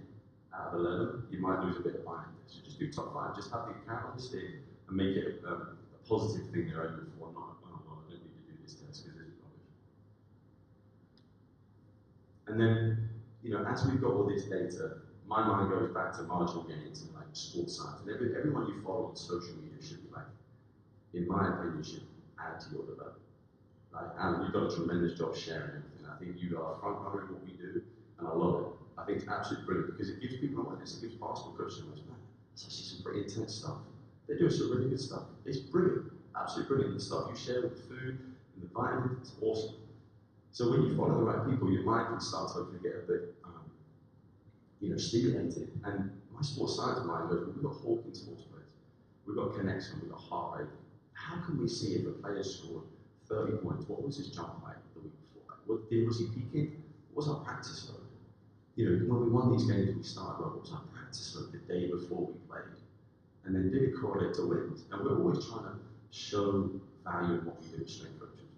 out of 11, you might lose a bit of buy-in. So just do top 5, just have the account honesty and make it a positive thing they're aiming for, not, oh, well, I don't need to do this test because this is rubbish. And then, you know, as we've got all this data, my mind goes back to marginal gains and like sports science. And everyone you follow on social media should be like, in my opinion, should add to your development. Right? Alan, you've done a tremendous job sharing everything. I think you are front runner in what we do, and I love it. I think it's absolutely brilliant because it gives people awareness. It gives basketball coaches awareness. Man, it's actually some pretty intense stuff. They're doing some really good stuff. It's brilliant, absolutely brilliant. The stuff you share with the food and the environment, it's awesome. So when you follow the right people, your mind can start to hopefully get a bit, stimulated. And my sports science mind goes, well, we've got Hawking sports players, we've got connection, we've got heart rate. How can we see if a player scored 30 points? What was his jump height the week before? Was he peaking? What was our practice load? You know, when we won these games, we started well. What was our practice load the day before we played? And then did it correlate to wins? And we're always trying to show value in what we do as strength coaches.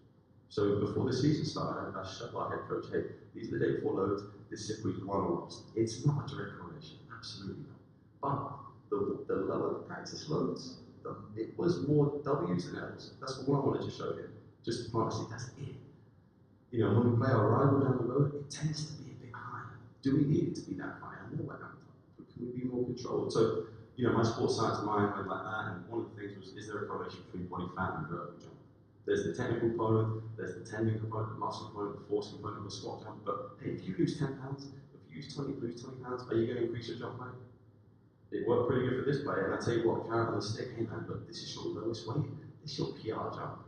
So before the season started, I showed our head coach, hey, these are the day before loads, this is if we've won or lost. It's not a direct correlation, absolutely not. But the lower the practice loads, it was more W's than L's. That's what I wanted to show you. Just to honestly, that's it. You know, when we play our rival down the road, it tends to be a bit higher. Do we need it to be that high? I know we're not, but can we be more controlled? So, you know, my sports science mind went like that, and one of the things was, is there a correlation between body fat and vertical jump? There's the technical component, there's the tendon component, the muscle component, the force component, the squat jump. But hey, if you lose 10 pounds, if you lose 20 pounds, are you going to increase your jump height? It worked pretty good for this player, and I tell you what, carrot on the stick, hey man, look, this is your lowest weight, this is your PR jump.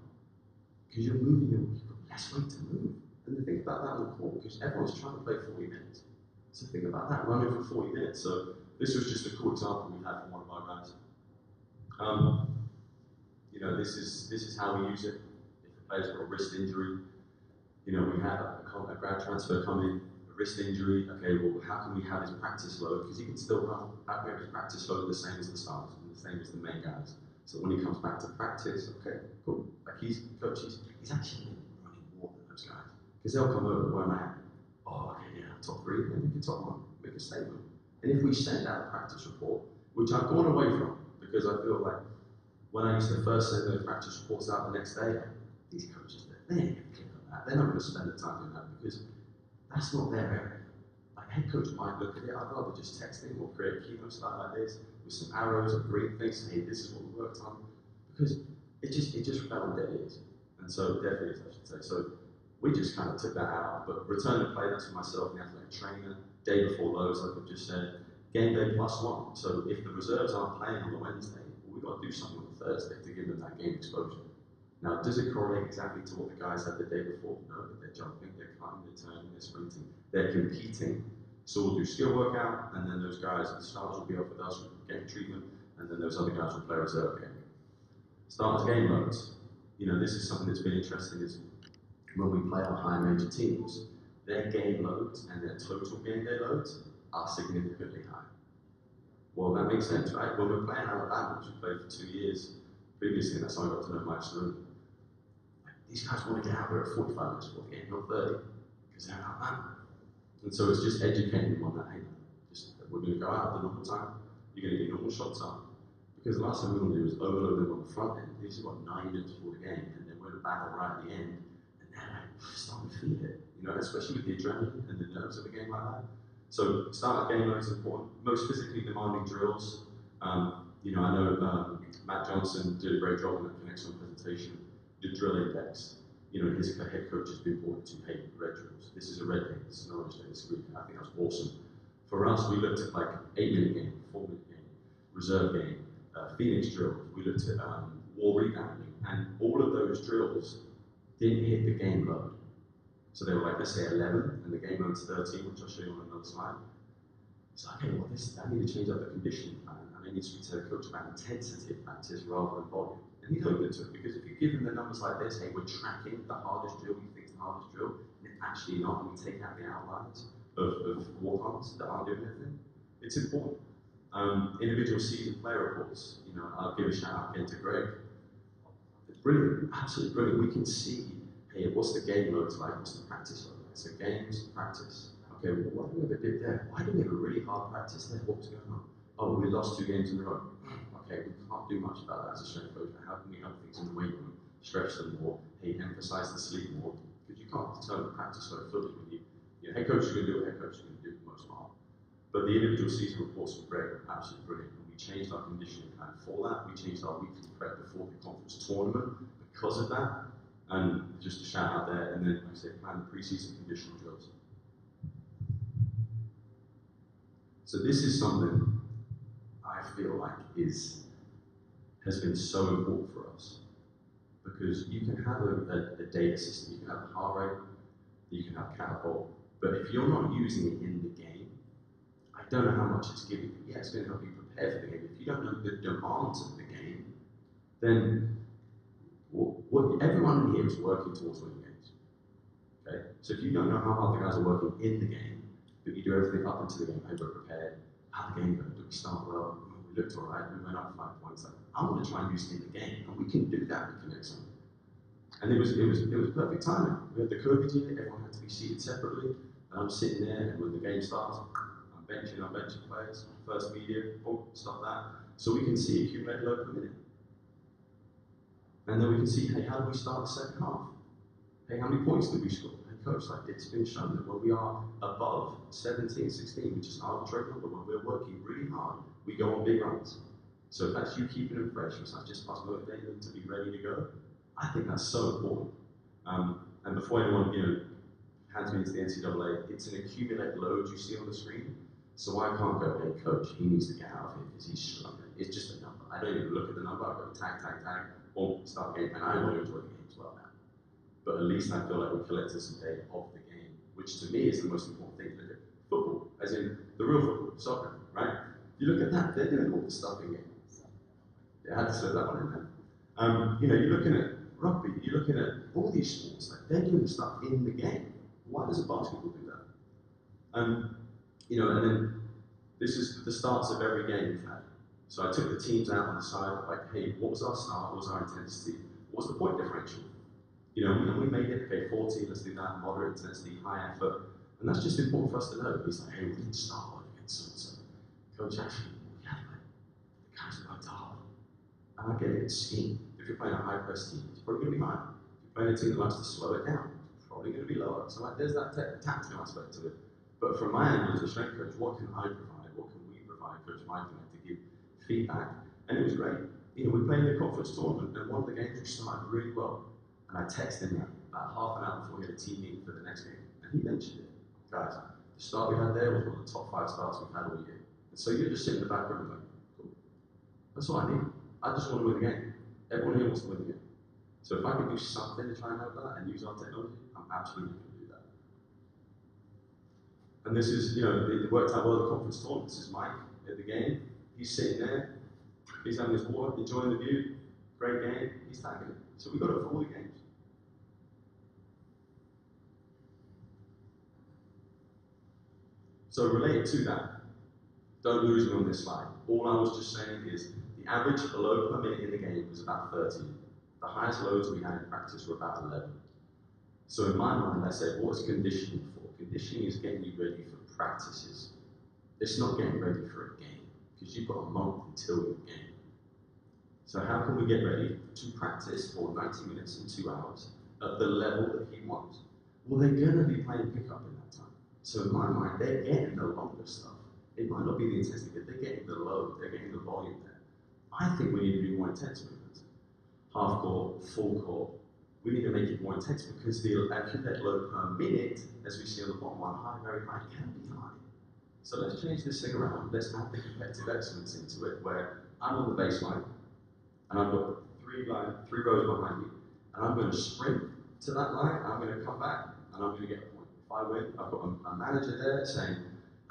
Because you've got less weight to move. And then think about that on the court, because everyone's trying to play 40 minutes. So think about that, running for 40 minutes. So this was just a cool example we had from one of our guys. You know, this is how we use it. If a player's got a wrist injury, you know, we had a grad transfer come in, a wrist injury. Okay, well, how can we have his practice load? Because he can still run. How can we have his practice load the same as the stars and the same as the main guys? So when he comes back to practice, okay, cool. Like he's actually running more than those guys. Because they'll come over, where am I at? Oh, okay, yeah, top 3, then make a top 1, make a statement. And if we send out a practice report, which I've gone away from, because I feel like when I used to first send those practice reports out the next day, these coaches, they ain't gonna click on that. They're not gonna spend the time doing that because that's not their area. Like head coach might look at it, I'd rather just text him or create a keynote slide like this with some arrows and green things, say, hey, this is what we worked on. Because it just fell on dead ears. And so, dead ears, I should say. So we just kind of took that out. But return to play, that's for myself and the athletic trainer, day before lows, like I've just said, game day +1. So if the reserves aren't playing on the Wednesday, well, we've got to do something on the Thursday to give them that game exposure. Now, does it correlate exactly to what the guys had the day before? No, but they're jumping, they're climbing, they're turning, they're sprinting, they're competing. So we'll do skill workout, and then those guys, the stars will be up with us, getting treatment, and then those other guys will play reserve game. Starters game loads. You know, this is something that's been interesting is when we play our high major teams, their game loads and their total game day loads are significantly high. Well, that makes sense, right? When we're playing Alabama, which we played for 2 years previously, that's how I got to know Mike Sloan. These guys want to get out there at 45 minutes before the game, not 30, because they're Alabama. And so it's just educating them on that, hey, we're going to go out at the normal time, you're going to get normal shots up. Because the last thing we want to do is overload them on the front end. These have got 9 minutes before the game, and then we're going to battle right at the end, and they're like, starting to feel it, you know, especially with the adrenaline and the nerves of a game like that. So start the game load is important. Most physically demanding drills. You know, I know Matt Johnson did a great job in that connection presentation. The drill index. You know, his head coach has been brought to hate red drills. This is a red game. This is an orange game this week. I think that's awesome. For us, we looked at like 8-minute game, 4-minute game, reserve game, Phoenix drill. We looked at war rebounding, and all of those drills didn't hit the game load. So they were like, let's say 11, and the game load's 13, which I'll show you on another slide. So okay, well, I need to change up the conditioning plan, and I need to speak to the coach about intensity of practice rather than volume. And he's open to it, because if you give him the numbers like this, hey, we're tracking the hardest drill, you think it's the hardest drill, and it's actually not, and we take out the outlines of walk-ons that aren't doing anything, it's important. Individual season player reports, you know, I'll give a shout out again to Greg. brilliant, absolutely brilliant. We can see, hey, what's the game loads like? What's the practice load like? So games, practice. Okay, well, what do we have a bit there? Why do we have a really hard practice there? What was going on? Oh, we lost 2 games in a row. Okay, we can't do much about that as a strength coach, but how can we help things in the weight room? Stretch them more, hey, emphasize the sleep more, because you can't determine practice load fully when your head coach is going to do what head coach is going to do for the most part. But the individual season reports were great, absolutely brilliant. And we changed our conditioning plan for that. We changed our weekly prep before the conference tournament because of that. And just a shout out there, and then, like I said, plan the preseason conditioning drills. So this is something I feel like has been so important for us. Because you can have a data system, you can have a heart rate, you can have catapult, but if you're not using it in the game, I don't know how much it's giving you. Yeah, it's going to help you prepare for the game. If you don't know the demands of the game, then what everyone here is working towards winning games. Okay? So if you don't know how hard the guys are working in the game, but you do everything up into the game, hey, we're prepared, how the game goes, did we start well, we looked all right, we went up 5 points. Like, I want to try and use it in the game, and we can do that with Connect Zone. And it was perfect timing. We had the COVID year, everyone had to be seated separately, and I'm sitting there, and when the game starts, I'm benching players, first media, boom, stop that. So we can see accumulated load per minute. And then we can see, hey, how do we start the second half? Hey, how many points did we score? Hey, coach, like it's been shown that when we are above 17, 16, which is an arbitrary number, when we're working really hard, we go on big runs. So if that's you keeping them fresh, it's not just us motivating them to be ready to go, I think that's so important. And before anyone, hands me into the NCAA, it's an accumulated load you see on the screen. So I can't go, hey coach, he needs to get out of here because he's struggling. It's just a number. I don't even look at the number, I go tag, boom, start the game, and I want to enjoy the game as well now. But at least I feel like we collected some data of the game, which to me is the most important thing to look at. Football, as in the real football, soccer, right? You look at that, they're doing all the stuff in game. Yeah, I had to slip that one in there. You're looking at rugby, you're looking at all these sports, like they're doing stuff in the game. Why doesn't basketball do that? And then this is the starts of every game we've had. So I took the teams out on the side, like, hey, what was our start, what was our intensity, what was the point differential? We made it, okay, 40, let's do that, moderate intensity, high effort. And that's just important for us to know. It's like, hey, we didn't start well against so-and-so. Coach, actually, the guys worked hard. And I get it, it's scheme. If you're playing a high press team, it's probably going to be high. If you're playing a team that likes to slow it down, it's probably going to be lower. So there's that tactical aspect to it. But from my angle as a strength coach, what can I provide? What can we provide? Coach Mike and I to give feedback. And it was great. We played in the conference tournament, and one of the games we started really well. And I texted him about half an hour before we had a team meeting for the next game. And he mentioned it. Guys, the start we had there was one of the top 5 starts we've had all year. And so you're just sitting in the back room like, cool. That's all I need. I just want to win the game. Everyone here wants to win the game. So if I can do something to try and help that and use our technology, I'm absolutely going to do that. And this is, it worked out well at the conference tournament. This is Mike at the game. He's sitting there. He's having his water, enjoying the view. Great game. He's tagging it. So we got it for all the games. So related to that, don't lose me on this slide. All I was just saying is the average load per minute in the game was about 13. The highest loads we had in practice were about 11. So in my mind, I said, what is conditioning for? Conditioning is getting you ready for practices. It's not getting ready for a game, because you've got a month until your game. So how can we get ready to practice for 90 minutes and 2 hours at the level that he wants? Well, they're going to be playing pickup in that time. So in my mind, they're getting the longer stuff. It might not be the intensity, but they're getting the load, they're getting the volume there. I think we need to do more intense movements. Half court, full court. We need to make it more intense because the accumulated load per minute, as we see on the bottom one, high, very high, can be high. So let's change this thing around. Let's add the competitive excellence into it, where I'm on the baseline, and I've got 3 rows behind me, and I'm going to sprint to that line, and I'm going to come back, and I'm going to get a point. If I win, I've got a manager there saying,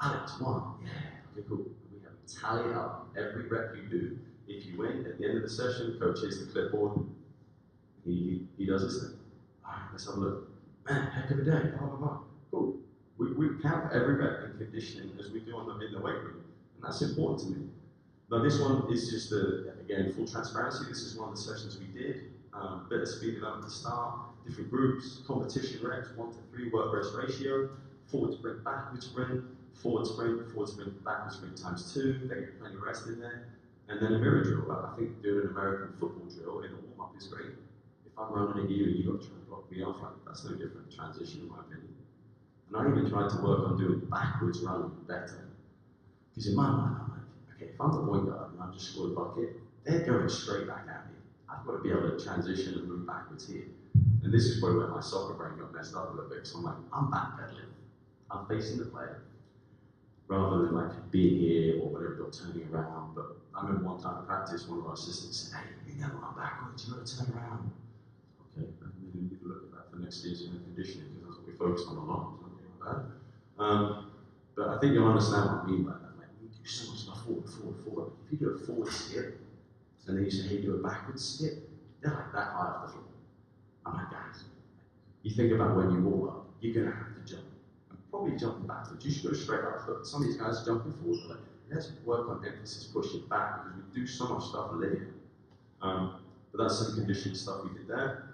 Alex, 1, yeah, okay, cool. We have to tally it up every rep you do. If you win, at the end of the session, coach hits the clipboard, he does his thing. All right, let's have a look. Man, heck of a day, blah, blah, blah. Cool. We count every rep in conditioning as we do in the weight room, and that's important to me. Now this one is just, again, full transparency, this is one of the sessions we did. bit of speed development at the start, different groups, competition reps, 1 to 3 work rest ratio, forward sprint, backward sprint, forward sprint, backward sprint times 2, they get plenty of rest in there. And then a mirror drill. Like, I think doing an American football drill in a warm-up is great. If I'm running at you and you've got to try and block me off, like, that's no different transition in my opinion. And I even tried to work on doing backwards running better. Because in my mind, I'm like, okay, if I'm the point guard and I've just scored a bucket, they're going straight back at me. I've got to be able to transition and move backwards here. And this is probably where my soccer brain got messed up a little bit. So I'm like, I'm backpedaling. I'm facing the player. Rather than like being here or whatever, or turning around. But I remember one time in practice, one of our assistants said, hey, you never run backwards, you got to turn around. Okay, I really need to look at that for next season and conditioning, because that's what we focused on a lot. But I think you'll understand what I mean by that. Like, we do so much stuff forward. If you do a forward skip, and then you say, hey, do a backward skip, they're like that high off the floor. I'm like, guys, you think about when you warm up, you're going to have to jump. I'm probably jumping backwards. You should go straight up. But some of these guys are jumping forward. Like, let's work on emphasis pushing back, because we do so much stuff linear. But that's some conditioning stuff we did there.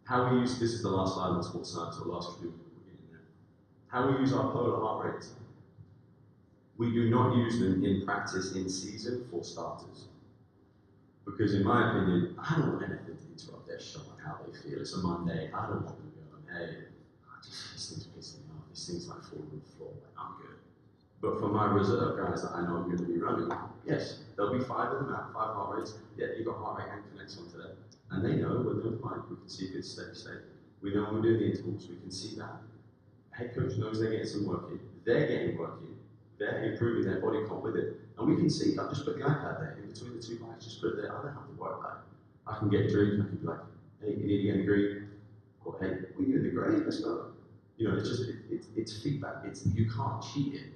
How we use, this is the last slide on sports science, or last few, we're getting there. How we use our polar heart rates. We do not use them in practice in season for starters. Because in my opinion, I don't want anything to interrupt their shot and how they feel. It's a Monday, I don't want them going, hey, this thing's pissing me off, this thing's like falling on the floor, like, I'm good. But for my reserve guys that I know I'm going to be running, yes, there'll be 5 of them at 5 heart rates. Yeah, you've got heart rate and connection today. And they know when they're applying, we can see if it's steady state. We know when we're doing the intervals, we can see that. Head coach knows they're getting some work in. They're getting work in. They're improving their body comp with it. And we can see, I've just put the iPad there in between the 2 bikes, just put it there. I don't have to worry about it. I can get dreams, and I can be like, hey, you need to get in the green. Or hey, we're in the green, let's go. You know, it's just, it's feedback. You can't cheat it.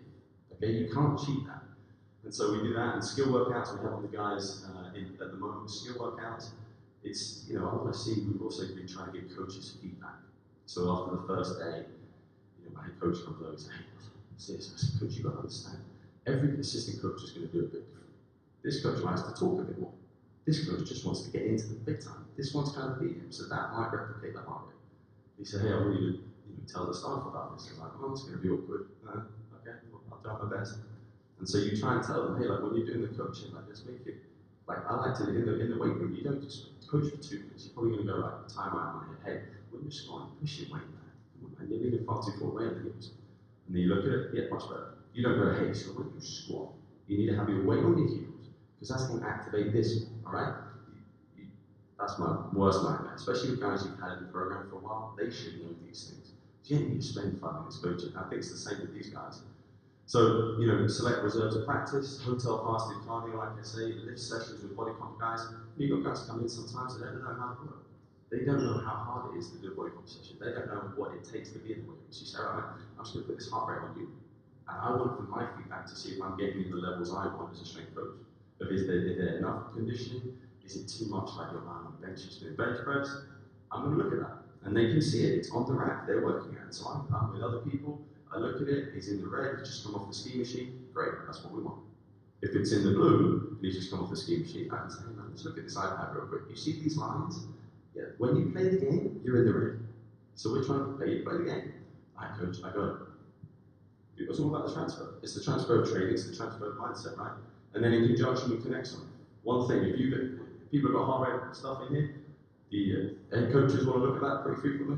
Okay, you can't cheat that. And so we do that, and skill workouts, we have on the guys at the moment, skill workouts. It's, you know, I want to see, we've also been trying to give coaches feedback. So after the first day, you know, my head coach comes over and says, hey, seriously, I said, coach, you've got to understand, every assistant coach is going to do a bit different. This coach likes to talk a bit more. This coach just wants to get into the big time. This one's kind of beat him, so that might replicate the heart rate. He said, hey, I want you to tell the staff about this. I was like, oh, it's going to be awkward. Okay, well, I'll try my best. And so you try and tell them, hey, like when you're doing the coaching, like let's make it, like I like to, in the weight room, you don't just coach for 2 minutes. You're probably going to go like, time out on my head, hey, when you're squatting, push your weight back. And you're leaning far too far away in the hips. And then you look at it, yeah, much better. You don't go, hey, so when you squat, you need to have your weight on your heels, because that's going to activate this, all right? That's my worst nightmare, especially with guys you've had in the program for a while. They should know these things. So you don't need to spend 5 minutes coaching. I think it's the same with these guys. So, you know, select reserves of practice, hotel fasted cardio, like I say, lift sessions with body comp guys. You've got guys come in sometimes that don't know how to work. They don't know how hard it is to do a body comp session. They don't know what it takes to be in the weight room. So you say, all right, I'm just going to put this heart rate on you. And I want from my feedback to see if I'm getting in the levels I want as a strength coach. But is there enough conditioning? Is it too much like you're lying on the bench just doing bench press? I'm going to look at that. And they can see it. It's on the rack. They're working at it. So I'm with other people. I look at it. It's in the red. It's just come off the ski machine. Great. That's what we want. If it's in the blue and he's just come off the ski machine, I can say, hey, man, let's look at this iPad real quick. You see these lines? Yeah. When you play the game, you're in the red. So we're trying to play the game. All right, coach, I got it. It's all about the transfer. It's the transfer of training. It's the transfer of mindset, right? And then in conjunction with Connection. One thing, if people have got heart rate stuff in here, the head coaches want to look at that pretty frequently.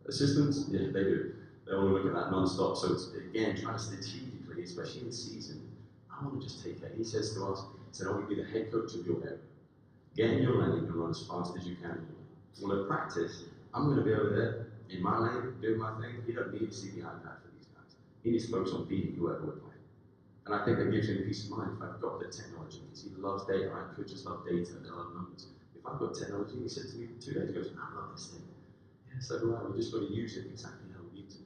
Assistants, yeah, they do. They want to look at that non-stop. So it's, again, trying to strategically, especially in season, I want to just take it. He says to us, he said, I want to be the head coach of your area. Get in your lane and run as fast as you can in your lane. Well, at practice, I'm going to be over there in my lane, doing my thing. He don't need to see the iPad for these guys. He needs to focus on beating whoever we're playing. And I think that gives him peace of mind if I've got the technology, because he loves data, right? Coaches love data, they love numbers. If I've got technology, he said to me 2 days ago, I love this thing. Yeah, so do I. We just got to use it exactly how we need to.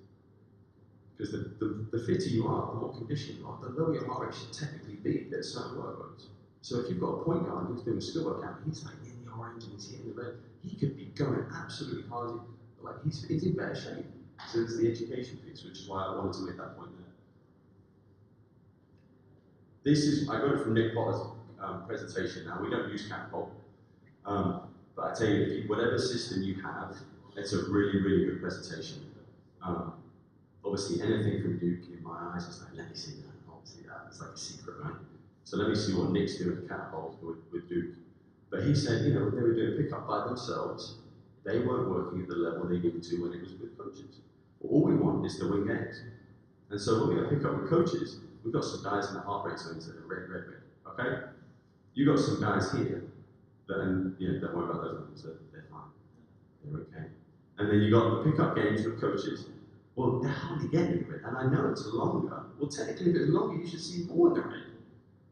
Because the fitter you are, the more conditioned you are, the lower your heart rate should technically be at certain workloads. So if you've got a point guard and he's doing a skill workout, he's like in the orange and he's hitting the red, he could be going absolutely hard. Like he's in better shape. So it's the education piece, which is why I wanted to make that point there. This is, I got it from Nick Potter's presentation. Now, we don't use Catapult, but I tell you, whatever system you have, it's a really, really good presentation. Obviously, anything from Duke, in my eyes, it's like, let me see that, I want to see that. It's like a secret, right? So let me see what Nick's doing at Catapult with Duke. But he said, you know, they were doing pickup by themselves. They weren't working at the level they needed to when it was with coaches. Well, all we want is to win games. And so when we got pick up with coaches, we've got some guys in the heart rate zones that are red, red, red. Okay? You got some guys here that, and you know, don't worry about those numbers, they're fine. They're okay. And then you got the pickup games with coaches. Well, they're hardly getting it, and I know it's longer. Well, technically, if it's longer, you should see more in the red.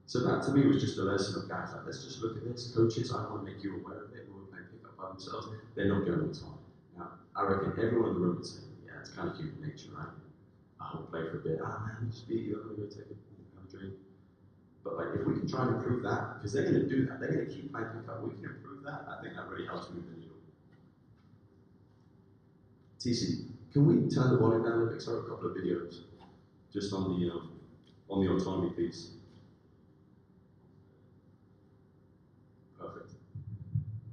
So that to me was just a lesson of guys like, let's just look at this. Coaches, I want to make you aware of it. When we're playing pickup by themselves, they're not going to time. Now, I reckon everyone in the room would say, yeah, it's kind of human nature, right? I'll play for a bit. Ah, man, just beat you. I'm going to go take have a drink. But like, if we can try and improve that, because they're going to do that, they're going to keep playing pickup. We can improve that. I think that really helps move the needle. TC, can we turn the volume down a little bit? Sorry, a couple of videos, just on the autonomy piece. Perfect.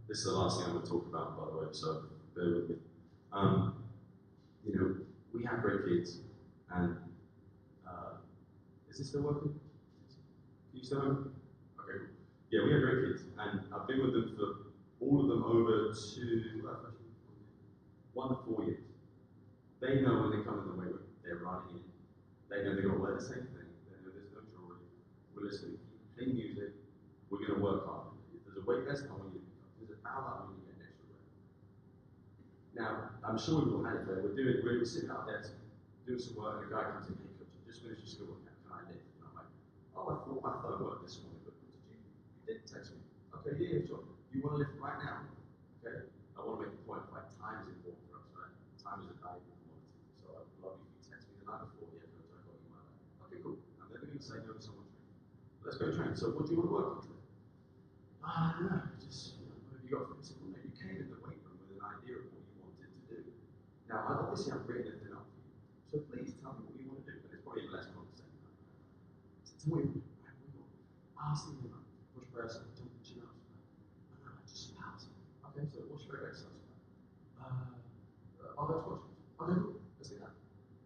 This is the last thing I'm going to talk about, by the way, so bear with me. You know, we have great kids, and is this still working? Can you still hear me? Okay, cool. Yeah, we have great kids, and I've been with them for all of them over 1 to 4 years. They know when they come in the weight room, they're running in. They know they're going to wear the same thing. They know there's no jewelry. We're listening, playing music. We're going to work hard. If there's a weight vest, I want you to pick up. If there's a power up, I want you to get an extra weight. Now, I'm sure we've all had it where we're sitting out there doing some work, and a guy comes in, hey, coach, I just finished your school workout. Can I lift? And I'm like, oh, I thought my phone worked this morning, but you did text me. Okay, yeah, sure. You want to lift right now? Okay. I want to make a point like time is important for us, right? Time is a valuable commodity. So I would love if you text me the night before, yeah, coach, I got you my back. Okay, cool. I'm never going to say no to someone training. Let's go train. So what do you want to work on today? I don't know. Just, you know, what have you got for me? Well, no, you came in the weight room with an idea of what you wanted to do. Now, obviously, I'm bringing everything up for you. So please tell me what you want to do. And it's probably less condescending. So tell me what you want. I was thinking about push press, jump and chin ups. No, just pounds. Okay, so what's your favorite exercise? Those questions. Okay, cool. Let's do that.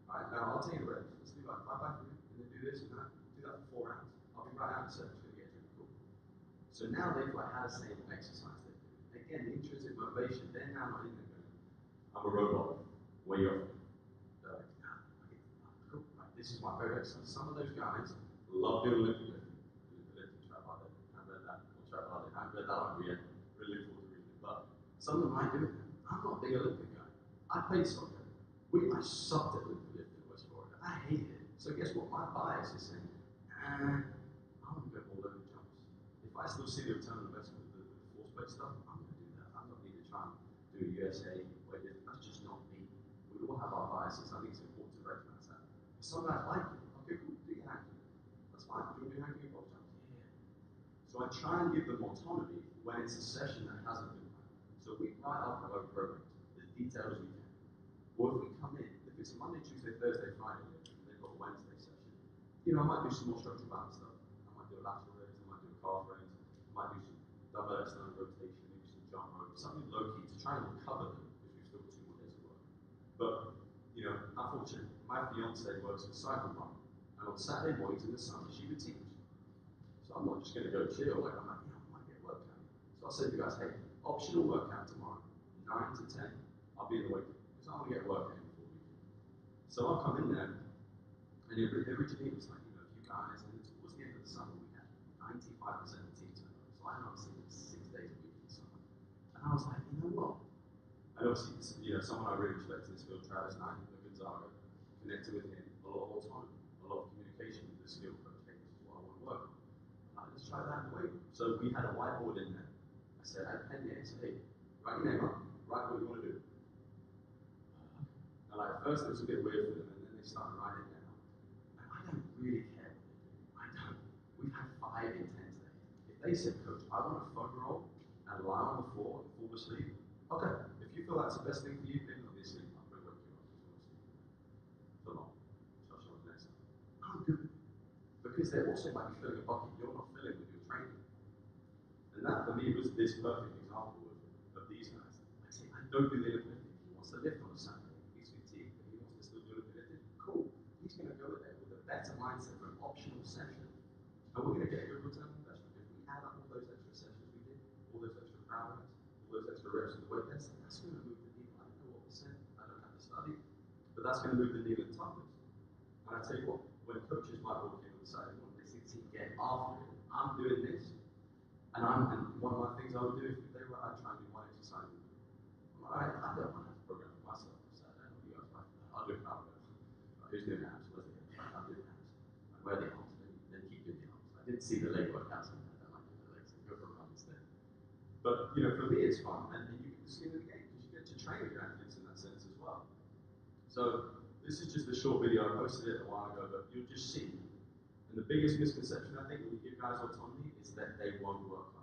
Alright, now I'll tell you the reps. Let's do like 5 by 3, and then do this and that. Do that for 4 rounds. I'll be right out in a second. It's going to get really cool. So now they've like had the same exercise they do. Again, the intrinsic motivation, they're now not in there going, I'm a robot. Where you off? They're like, okay, cool. Right, this is my favorite exercise. Some of those guys love doing Olympic lifting. I haven't read that one yet. Really look forward to reading it. But some of them might do it. I'm not a big Olympic guy. I played soccer. I sucked at Olympic lifting in West Florida. I hated it. So guess what? My bias is saying, I want to go all over jumps. If I still see the return on investment with the force plate stuff, I'm going to do that. I'm not going to try and do a USA weightlifting. That's just not me. We all have our biases. I think it's important to recognize that. Some guys like it. Okay, cool. Do your hacking. That's fine. Do you want to do hacking box jumps? Yeah. So I try and give them autonomy when it's a session that hasn't been planned. So we write up our programs as detailed as we can. Or if we come in, if it's a Monday, Tuesday, Thursday, Friday, they've got a Wednesday session, you know, I might do some more structural balance stuff. I might do a lateral raise, I might do a calf raise, I might do some double external rotation, maybe some jump rope, something low key to try and recover them because we've still got 2 more days of work. But, you know, unfortunately, my fiance works at Cycle Park, and on Saturday mornings in the summer, she would teach. So I'm not just going to go chill, like I'm like, you know, I might get workout. So I said to you guys, hey, optional workout tomorrow, 9 to 10, I'll be in the weight room, because I want to get workout before we do. So I'll come in there, and every team was like, you know, you guys, and towards the end of the summer, we had 95% of the team turn up. So I know I'm seeing them 6 days a week in the summer. And I was like, you know what? And obviously, you know, someone I really respect in this field, Travis Knight, Gonzaga, connected with him, a lot of autonomy, a lot of communication with the skill coach. Hey, this is what I want to work on. Let's try that in the weight room. So we had a whiteboard in there. I said, I had a pen here. I said, hey, write your name up, write what you want to do. And like at first it was a bit weird for them, and then they started writing it down. And I don't really care what they do. I don't. We've had 5 intense days. If they said, coach, I want to foam roll and lie on the floor and fall asleep, okay. If you feel that's the best thing for you, then obviously I'll probably wake you up because you want to sleep for long. Touch on the next time. I'm good. Because they also might be filling a bucket you're not filling with your training. And that for me was this perfect example of these guys. I say, I don't do the elliptic. He wants to lift on a Saturday. He's 15, but he wants to still do elliptic. Cool. He's going to go there with a better mindset for an optional session. And we're going to get a good return on investment. If we add up all those extra sessions we did, all those extra crowd reps, all those extra reps of the weight test, that's going to move the needle. I don't know what percent, I don't have to study, but that's going to move the needle in toughness. And I tell you what, when coaches might walk in on the side and they see the team get after it, I'm doing this. And one of my things I would do if they were, I'd try and do one exercise. I don't want to program myself. So I don't know what you guys like. I'll do crowd reps. Who's doing abs? Where's the abs? I'm doing abs. Where are the arms? Then keep doing the arms. I didn't see the leg workouts. I don't like doing the legs. Go for a run instead. But for me, it's fun, and you get the skin of the game because you get to train with your athletes in that sense as well. So this is just a short video. I posted it a while ago, but you'll just see. And the biggest misconception I think when you give guys autonomy is that they won't work hard.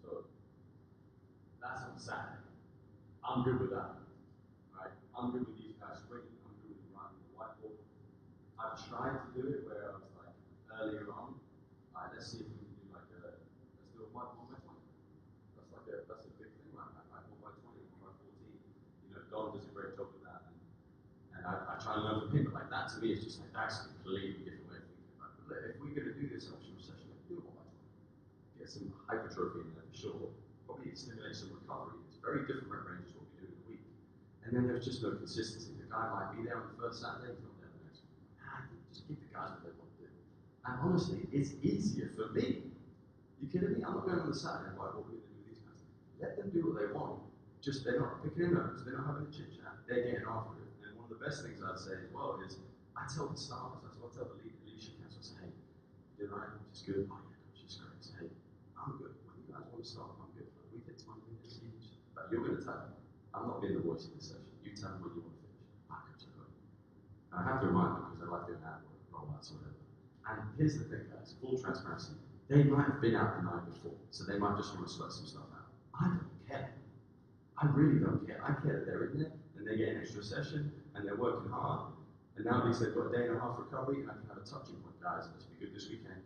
So that's on Saturday. I'm good with that. Right? I'm good with these guys swinging. I'm good with running the whiteboard. I've tried to do it where I was like earlier on. Alright, let's see if we can do let's do a 1 by 20. That's a big thing right now. Right? 1 by 20, 1 by 14. Don does a great job with that, and I try and learn from him. But like that to me is just like that's a completely different way of thinking about it. But if we're going to do this optional session, let's do it 1 by 20. Get some hypertrophy in there for sure. Probably stimulate some recovery. It's very different rep ranges what we do in a week. And then there's just no consistency. The guy might be there on the first Saturday, he's not there the next one. Just give the guys what they want to do. And honestly, it's easier for me. You kidding me? I'm not going on the Saturday, right, what are we going to do with these guys? Let them do what they want. Just they're not picking their nose, they're not having a chit chat, they're getting after it. And one of the best things I'd say as well is I tell the staff, I tell the leadership council, I say, hey, you doing all right? Just good. Oh yeah, coach, just great. Say, hey, I'm good. When you guys want to start, I'm good. Like, we did 20 minutes each. But you're going to tell me. I'm not being the voice of this session. You tell me when you want to finish. I coach, I got it. And I have to remind them because I like doing that work, rollouts or whatever. And here's the thing, guys, full transparency. They might have been out the night before, so they might just want to sweat some stuff out. I don't care. I really don't care. I care that they're in there and they get an extra session and they're working hard. And now at least they've got a day and a half recovery and I can have a touching point, guys. Let's be good this weekend.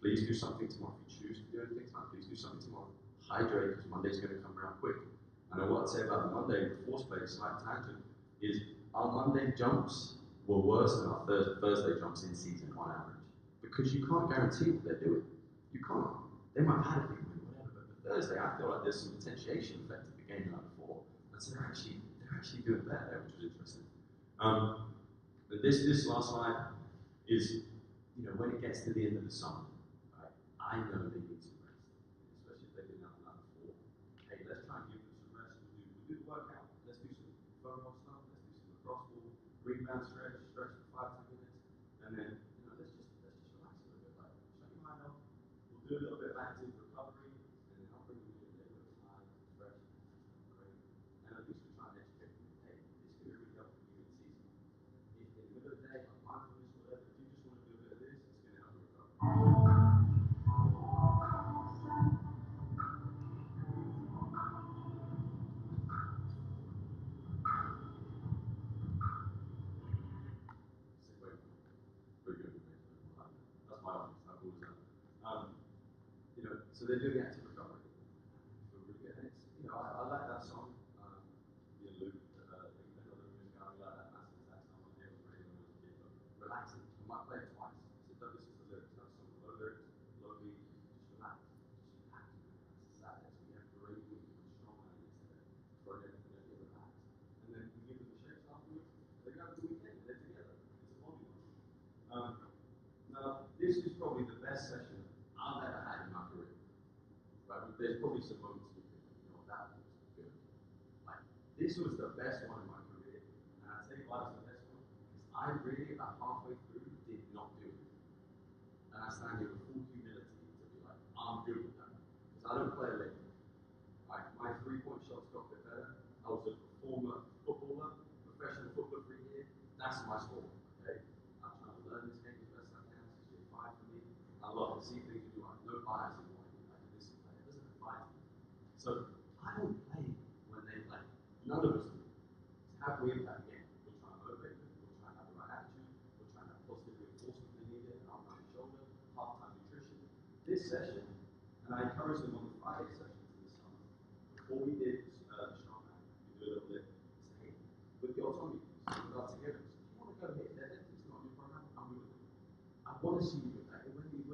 Please do something tomorrow. If you choose to do anything tonight, please do something tomorrow. Hydrate, because Monday's going to come around quick. And what I'd say about the Monday, the force play, slight tangent, is our Monday jumps were worse than our Thursday jumps in season on average. Because you can't guarantee what they're doing. You can't. They might have had a big win, whatever, but the Thursday, I feel like there's some potentiation effect of the game the night before. And so they're actually doing better there, which was interesting. But this last slide is, when it gets to the end of the summer, right, I know they need some rest, especially if they've been out the night before. Hey, let's try and give them some rest. We'll do the workout. Let's do some foam roll stuff. Let's do some lacrosse ball, rebound stretch for 5-10 minutes, and then let's just relax a little bit. Like shut your mind off. We'll do a little bit of active recovery, and then I'll bring you in a little bit of time, fresh, great. And at least we're trying to educate them. Hey, it's going to really help you in the season. If in the middle of the day, on mindfulness, whatever, if you just want to do a bit of this, it's going to help you recover. That's my office. I've always done that. So they're doing active recovery. Feel really good. And it's, I like that song. Luke, another music guy, like that massive sax song on here was really when I was a kid. But relaxing. I might play it twice. So don't listen to the lyrics. That's some low lyrics, low beat. Just relax. Just relax. It's Saturday. So we have a great week. We're strong on yesterday. Project and then get relaxed. And then we give them the shakes afterwards. They go to the weekend. They're together. It's a bonding one. Now, this is probably the best session I've ever had in my career. Right? There's probably some moments you think, that was good. Like, this was the best one in my career. And I tell you why it was the best one, because I I really, about halfway through, did not do it. And I stand here with full humility to be like, I'm good with that. Because I don't play a lick. Like, my three-point shots got a bit better. I was a former footballer, professional footballer for a year. That's my sport, okay? I'm trying to learn this game as best I can. It's just fine for me. I love to see things you do. I have no bias in what I do. Like, this player doesn't apply to me. So, I don't play when they play. None of us do. So how can we impact the game? We're trying to motivate them. We're trying to have the right attitude. We're trying to have positive reinforcement when they need it, an arm around the shoulder, half-time nutrition. This session, and I encourage them on the Friday sessions this summer, before we did strongman, we do a little bit, say, hey, with the autonomy piece, with our together, if you want to go hit that, it's not your program, I'm with it. I want to see you do that. When you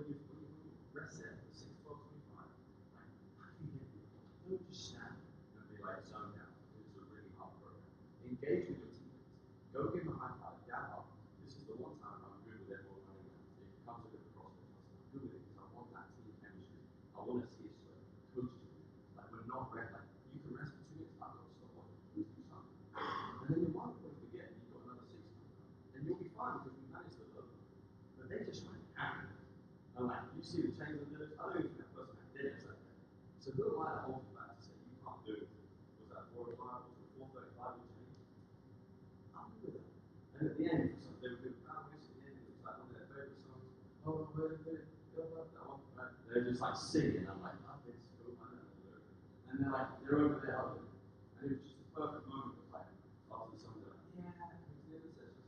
rest set for 6, 12, 25, like, how do you get it? Don't just stand and be like zone down. It's a really hard program. Engage with your teammates. Go give them a high five, down up. This is the one time I'm good with everyone running around. If it comes with the CrossFit, I'm good with it because I want that team chemistry. I want to see it so coaches do it. Like, we're not rest. Like, you can rest for 2 minutes. I've got to stop watching. Let's do something. And then you might forget you've got another 6 minutes. And you'll be fine because we managed the load. But they just went hammered. And like, you see the change of those, I don't even think that person had dinner like that. So who am I to hold you back to say you can't do it? Was that 4 o'clock? Was it 4:35 with change? I'm good with that. And at the end, they would do crowd music at the end, it was like one of their favorite songs. Oh, wait, go up that one. Right? They're just like singing, I'm like, oh, this is cool, man. And they're like, they're over there hugging. And it was just a perfect moment of like, after the song, they're like, yeah, it's the end of the session.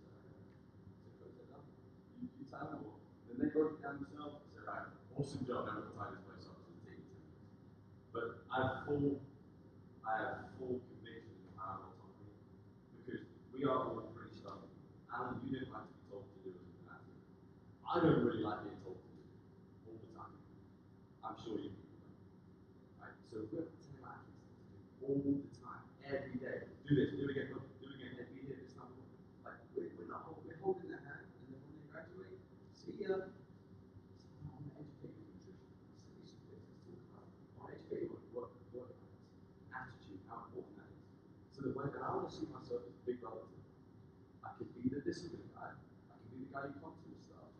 So coach said, no, you tell them all. Then they broke it down themselves and said, right, awesome job, never tie this place up to the team. But I have full conviction in our autonomy because we are all pretty stubborn. Alan, you didn't like to be told to do as an athlete. I don't really like being told to do all the time. I'm sure you do. Right? So we have to tell athletes to do all the time, every day. Do this, do it again, look, do it again, and be here this time. Like we're holding their hand, and then when they graduate, see ya. I want to educate you on nutrition. Send me some things. Let's talk about it. I want to educate you on work attitude, how important that is. So that when I want to see myself as a big brother to them, I can be the discipline guy. I can be the guy you come to and stuff.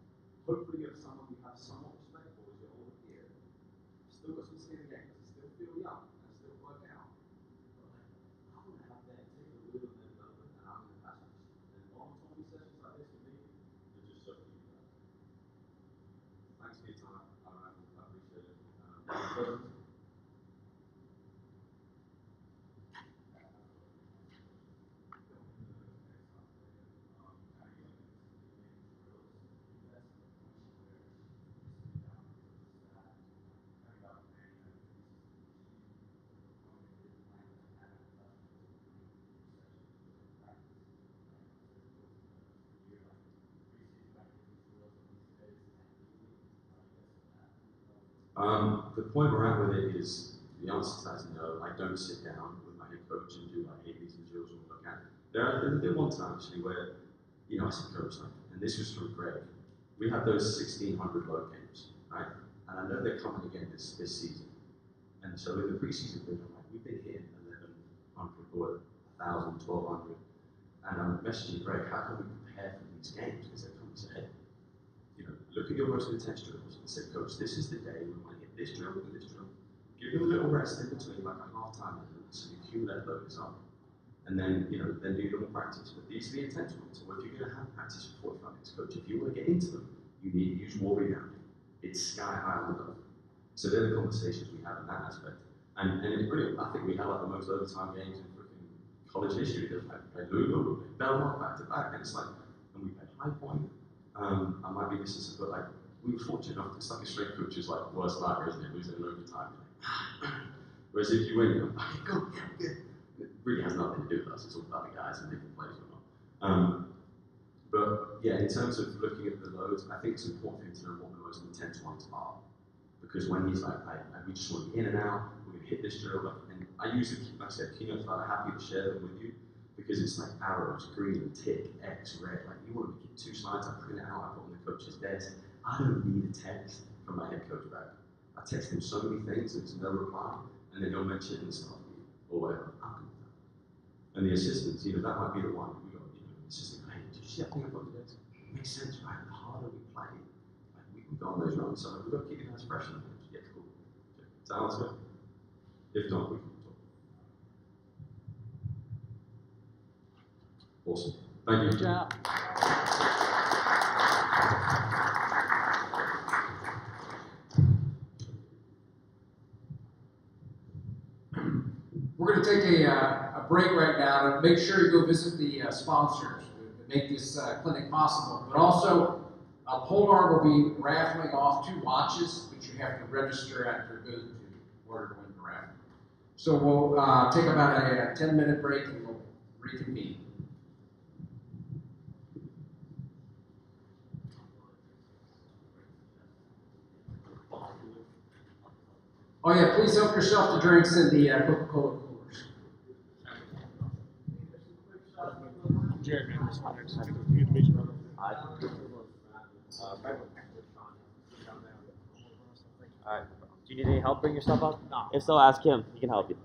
Hopefully you're someone you have somewhat respect for as your older peer. Still got some skin in the game, because I still feel young, and I still work out. But like, I want to have them take the wheel of their development, and I'm in the passion. And autonomy sessions like this for me, they're just so key for that. Thanks for your time. I appreciate it. Questions? The point we're at with it is, the answer to that is no. I don't sit down with my head coach and do like, hey, these are the drills we'll look at. There's been one time actually where, I said, coach, like, and this was from Greg, we have those 1,600 load games, right? And I know they're coming again this season. And so in the preseason thing, I'm like, we've been hitting 1,100 or 1,000, 1,200. And I'm messaging Greg, how can we prepare for these games? Because they come and say, hey, look at your most intense drills and say, coach, this is the day we want to hit this drill and this drill. Give them a little rest in between, like a half-time interval, so you accumulate loads up. And then, then do your normal practice. But these are the intense ones. So if you're going to have practice for 45 minutes, coach, if you want to get into them, you need to use wall rebounding. It's sky high on the go. So they're the conversations we have in that aspect. And it's brilliant. I think we have like the most overtime games in freaking college history. There's like Louisville, we play Belmont back to back, and it's like, and we play High Point. I might be missing some, but like, we were fortunate enough, it's like a strength coach is like worst nightmare, isn't it? Losing in overtime. Whereas if you win, you're like, okay, go, yeah, good. It really has nothing to do with us, it's all about the guys and different plays or not. But yeah, in terms of looking at the loads, I think it's important for him to know what the most intense ones are. Because when he's like, we just want to be in and out, we're going to hit this drill, and I use it, like I said, keynote slide, I'm happy to share them with you. Because it's like arrows, green, tick, X, red. Like you want to make it 2 slides, I print it out, I put on the coach's desk. I don't need a text from my head coach back. I text him so many things, there's no reply, and then he'll mention it in the staff meeting or whatever. I'm good with that. And the assistants, that might be the one. We got, assistant, hey, did you see Honestly, I think I've got to do it. It makes sense, right? The harder we play, like, we can go on those runs. So we've got to keep it nice fresh and get cool. Sounds good. If not, we can talk. Awesome. Thank you. Good job. We're going to take a break right now to make sure you go visit the sponsors to make this clinic possible. But also, Polar will be raffling off 2 watches, which you have to register at your booth in order to win the raffle. So we'll take about a 10-minute break and we'll reconvene. Oh yeah, please help yourself to drinks in the Coca-Cola coolers. Jared, man, this one next. Good to meet you, brother. Alright. Do you need any help bringing your stuff up? No. If so, ask him. He can help you.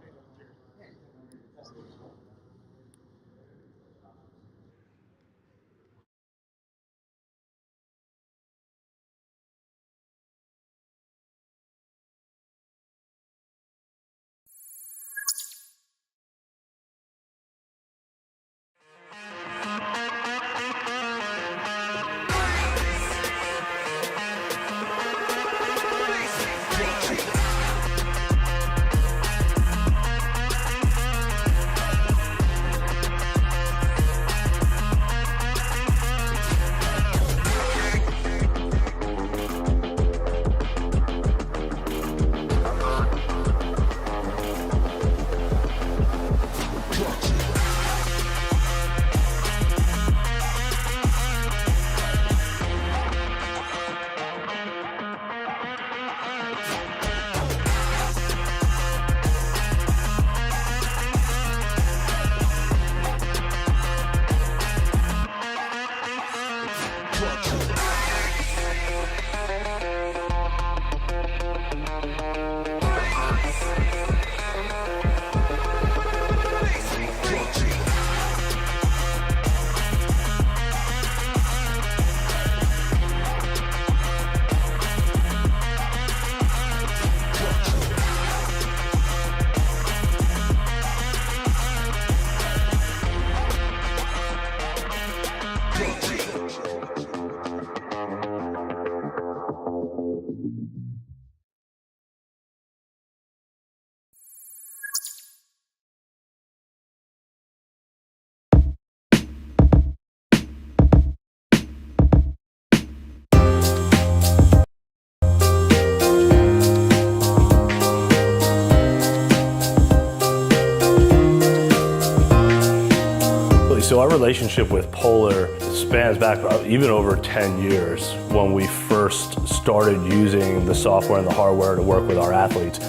So our relationship with Polar spans back even over 10 years when we first started using the software and the hardware to work with our athletes.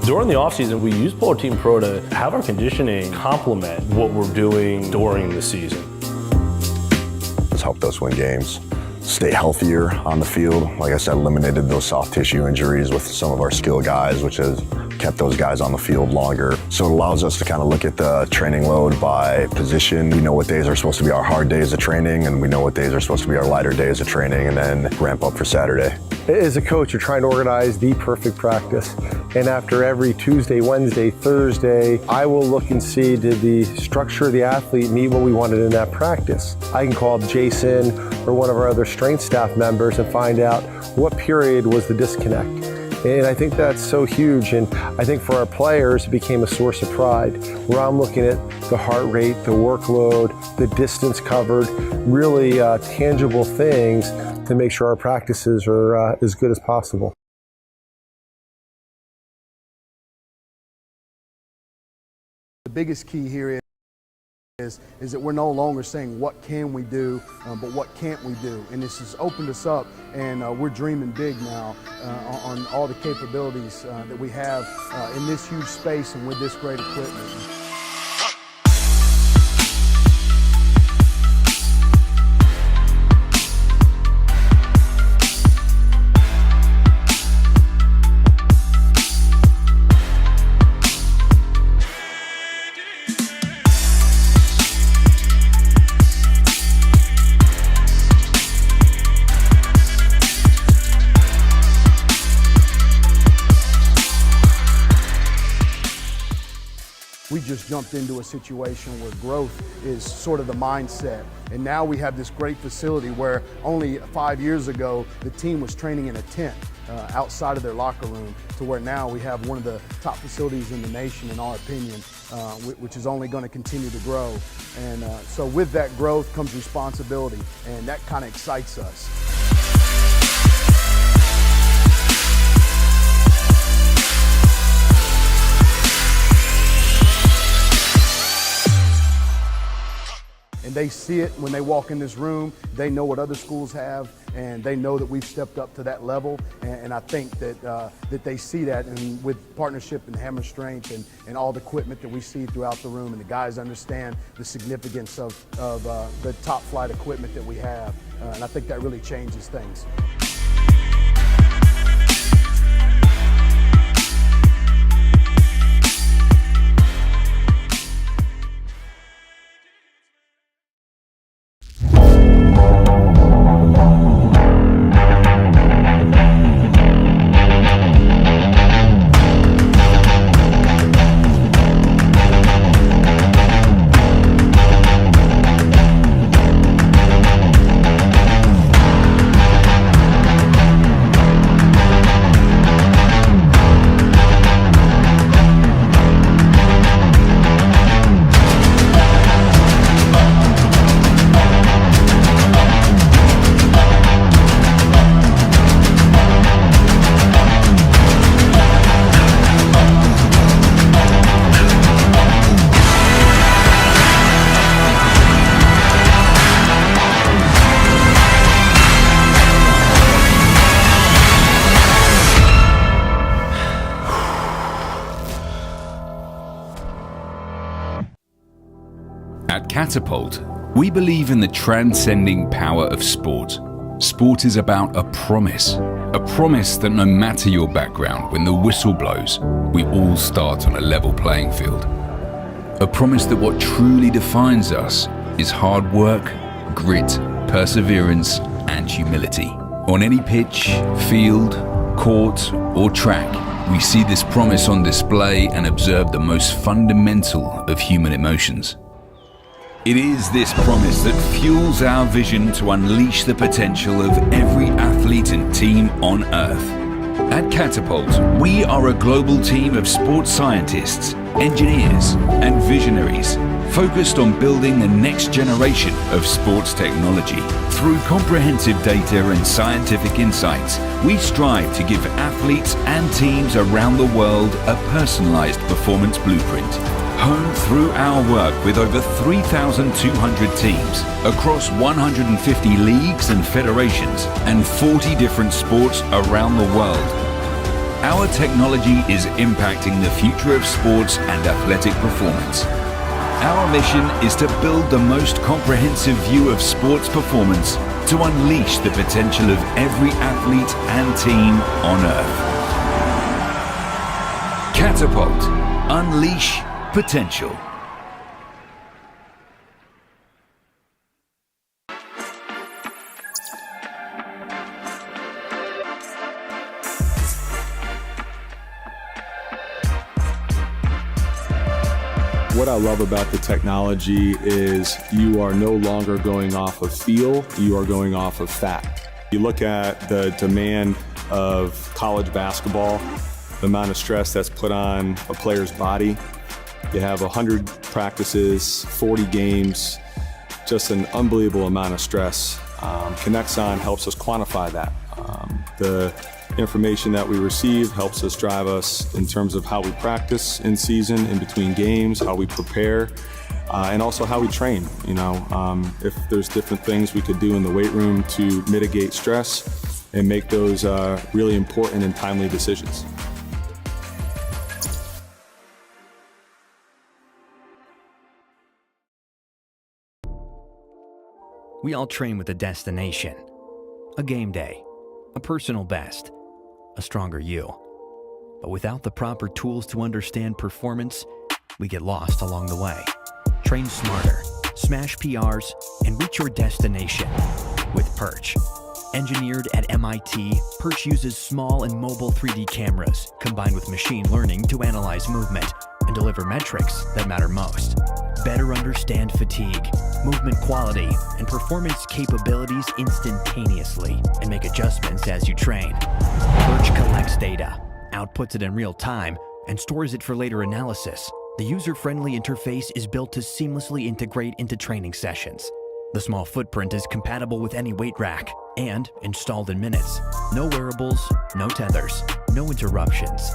During the off-season, we use Polar Team Pro to have our conditioning complement what we're doing during the season. It's helped us win games, stay healthier on the field. Like I said, eliminated those soft tissue injuries with some of our skill guys, which has kept those guys on the field longer. So it allows us to kind of look at the training load by position. We know what days are supposed to be our hard days of training, and we know what days are supposed to be our lighter days of training, and then ramp up for Saturday. As a coach, you're trying to organize the perfect practice. And after every Tuesday, Wednesday, Thursday, I will look and see, did the structure of the athlete meet what we wanted in that practice? I can call Jason or one of our other strength staff members and find out what period was the disconnect. And I think that's so huge. And I think for our players, it became a source of pride, where I'm looking at the heart rate, the workload, the distance covered, really tangible things to make sure our practices are as good as possible. The biggest key here is that we're no longer saying what can we do, but what can't we do. And this has opened us up, and we're dreaming big now on all the capabilities that we have in this huge space and with this great equipment. we just jumped into a situation where growth is sort of the mindset. And now we have this great facility where only 5 years ago, the team was training in a tent outside of their locker room, to where now we have one of the top facilities in the nation, in our opinion, which is only going to continue to grow. And so with that growth comes responsibility, and that kind of excites us. And they see it when they walk in this room. They know what other schools have, and they know that we've stepped up to that level. And I think that that they see that, and with partnership and Hammer Strength and all the equipment that we see throughout the room, and the guys understand the significance of the top flight equipment that we have. And I think that really changes things. At Catapult, we believe in the transcending power of sport. Sport is about a promise that no matter your background, when the whistle blows, we all start on a level playing field. A promise that what truly defines us is hard work, grit, perseverance, and humility. On any pitch, field, court, or track, we see this promise on display and observe the most fundamental of human emotions. It is this promise that fuels our vision to unleash the potential of every athlete and team on Earth. At Catapult, we are a global team of sports scientists, engineers, and visionaries focused on building the next generation of sports technology. Through comprehensive data and scientific insights, we strive to give athletes and teams around the world a personalized performance blueprint, honed through our work with over 3,200 teams across 150 leagues and federations and 40 different sports around the world. Our technology is impacting the future of sports and athletic performance. Our mission is to build the most comprehensive view of sports performance to unleash the potential of every athlete and team on Earth. Catapult. Unleash potential. What I love about the technology is you are no longer going off of feel, you are going off of fact. You look at the demand of college basketball, the amount of stress that's put on a player's body. You have 100 practices, 40 games, just an unbelievable amount of stress. Kinexon helps us quantify that. The information that we receive helps us drive us in terms of how we practice in season, in between games, how we prepare, and also how we train. If there's different things we could do in the weight room to mitigate stress and make those really important and timely decisions. We all train with a destination, a game day, a personal best, a stronger you. But without the proper tools to understand performance, we get lost along the way. Train smarter, smash PRs, and reach your destination with Perch. Engineered at MIT, Perch uses small and mobile 3D cameras combined with machine learning to analyze movement, and deliver metrics that matter most. Better understand fatigue, movement quality, and performance capabilities instantaneously, and make adjustments as you train. Perch collects data, outputs it in real time, and stores it for later analysis. The user-friendly interface is built to seamlessly integrate into training sessions. The small footprint is compatible with any weight rack and installed in minutes. No wearables, no tethers, no interruptions.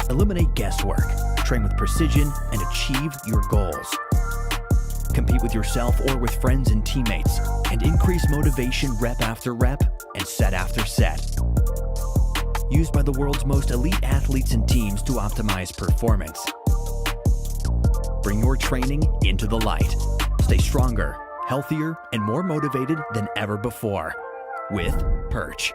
Eliminate guesswork, train with precision, and achieve your goals. Compete with yourself or with friends and teammates, and increase motivation rep after rep and set after set. Used by the world's most elite athletes and teams to optimize performance. Bring your training into the light. Stay stronger, healthier, and more motivated than ever before with Perch.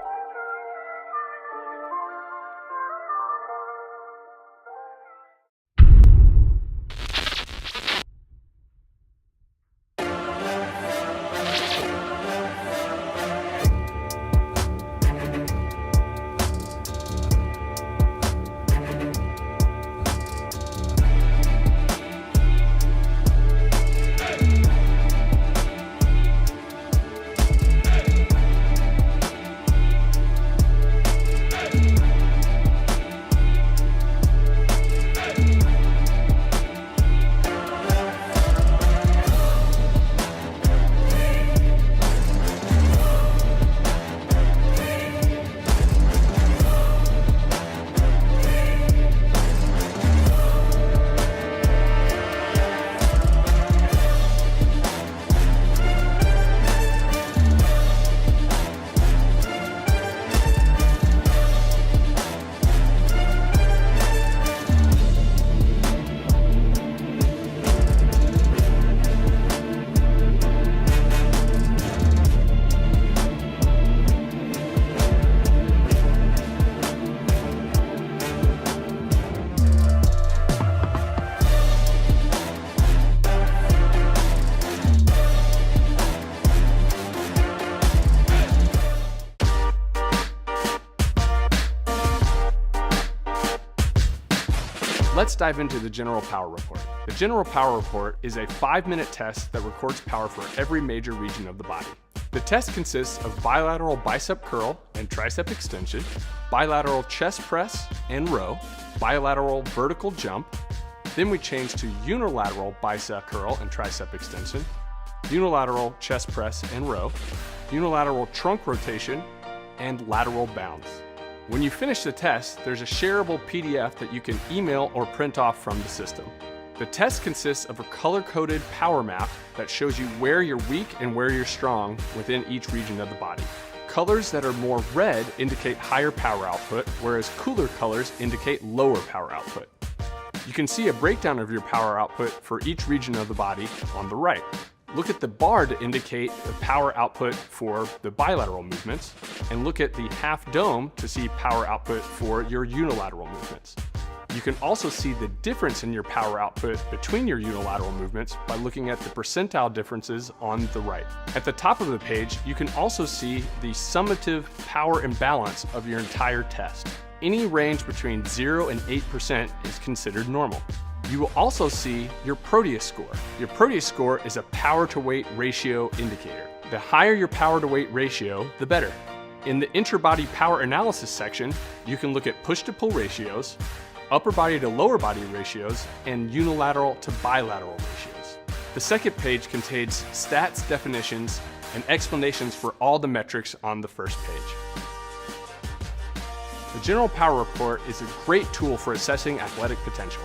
Let's dive into the General Power Report. The General Power Report is a 5-minute test that records power for every major region of the body. The test consists of bilateral bicep curl and tricep extension, bilateral chest press and row, bilateral vertical jump. Then we change to unilateral bicep curl and tricep extension, unilateral chest press and row, unilateral trunk rotation, and lateral bounds. When you finish the test, there's a shareable PDF that you can email or print off from the system. The test consists of a color-coded power map that shows you where you're weak and where you're strong within each region of the body. Colors that are more red indicate higher power output, whereas cooler colors indicate lower power output. You can see a breakdown of your power output for each region of the body on the right. Look at the bar to indicate the power output for the bilateral movements, and look at the half dome to see power output for your unilateral movements. You can also see the difference in your power output between your unilateral movements by looking at the percentile differences on the right. At the top of the page, you can also see the summative power imbalance of your entire test. Any range between 0 and 8% is considered normal. You will also see your Proteus score. Your Proteus score is a power to weight ratio indicator. The higher your power to weight ratio, the better. In the intra-body power analysis section, you can look at push to pull ratios, upper body to lower body ratios, and unilateral to bilateral ratios. The second page contains stats, definitions, and explanations for all the metrics on the first page. The General Power Report is a great tool for assessing athletic potential.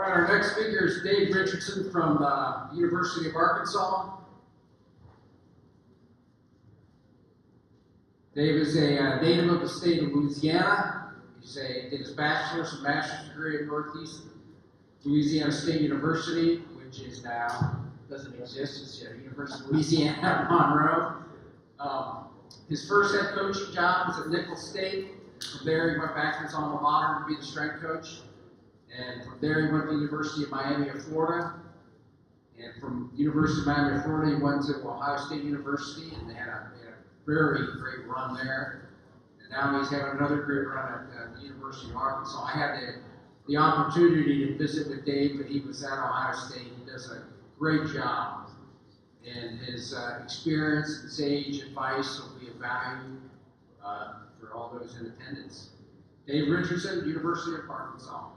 All right, our next speaker is Dave Richardson from the University of Arkansas. Dave is a native of the state of Louisiana. Did his bachelor's and master's degree at Northeast Louisiana State University, which is now, doesn't exist, it's University of Louisiana at Monroe. His first head coaching job was at Nicholls State. From there, he went back to his alma mater to be the strength coach. And from there, he went to the University of Miami of Florida. And from University of Miami of Florida, he went to Ohio State University, and they had a very great run there. And now he's having another great run at the University of Arkansas. I had the opportunity to visit with Dave, but he was at Ohio State. He does a great job. And his experience, his age, advice will be of value for all those in attendance. Dave Richardson, University of Arkansas.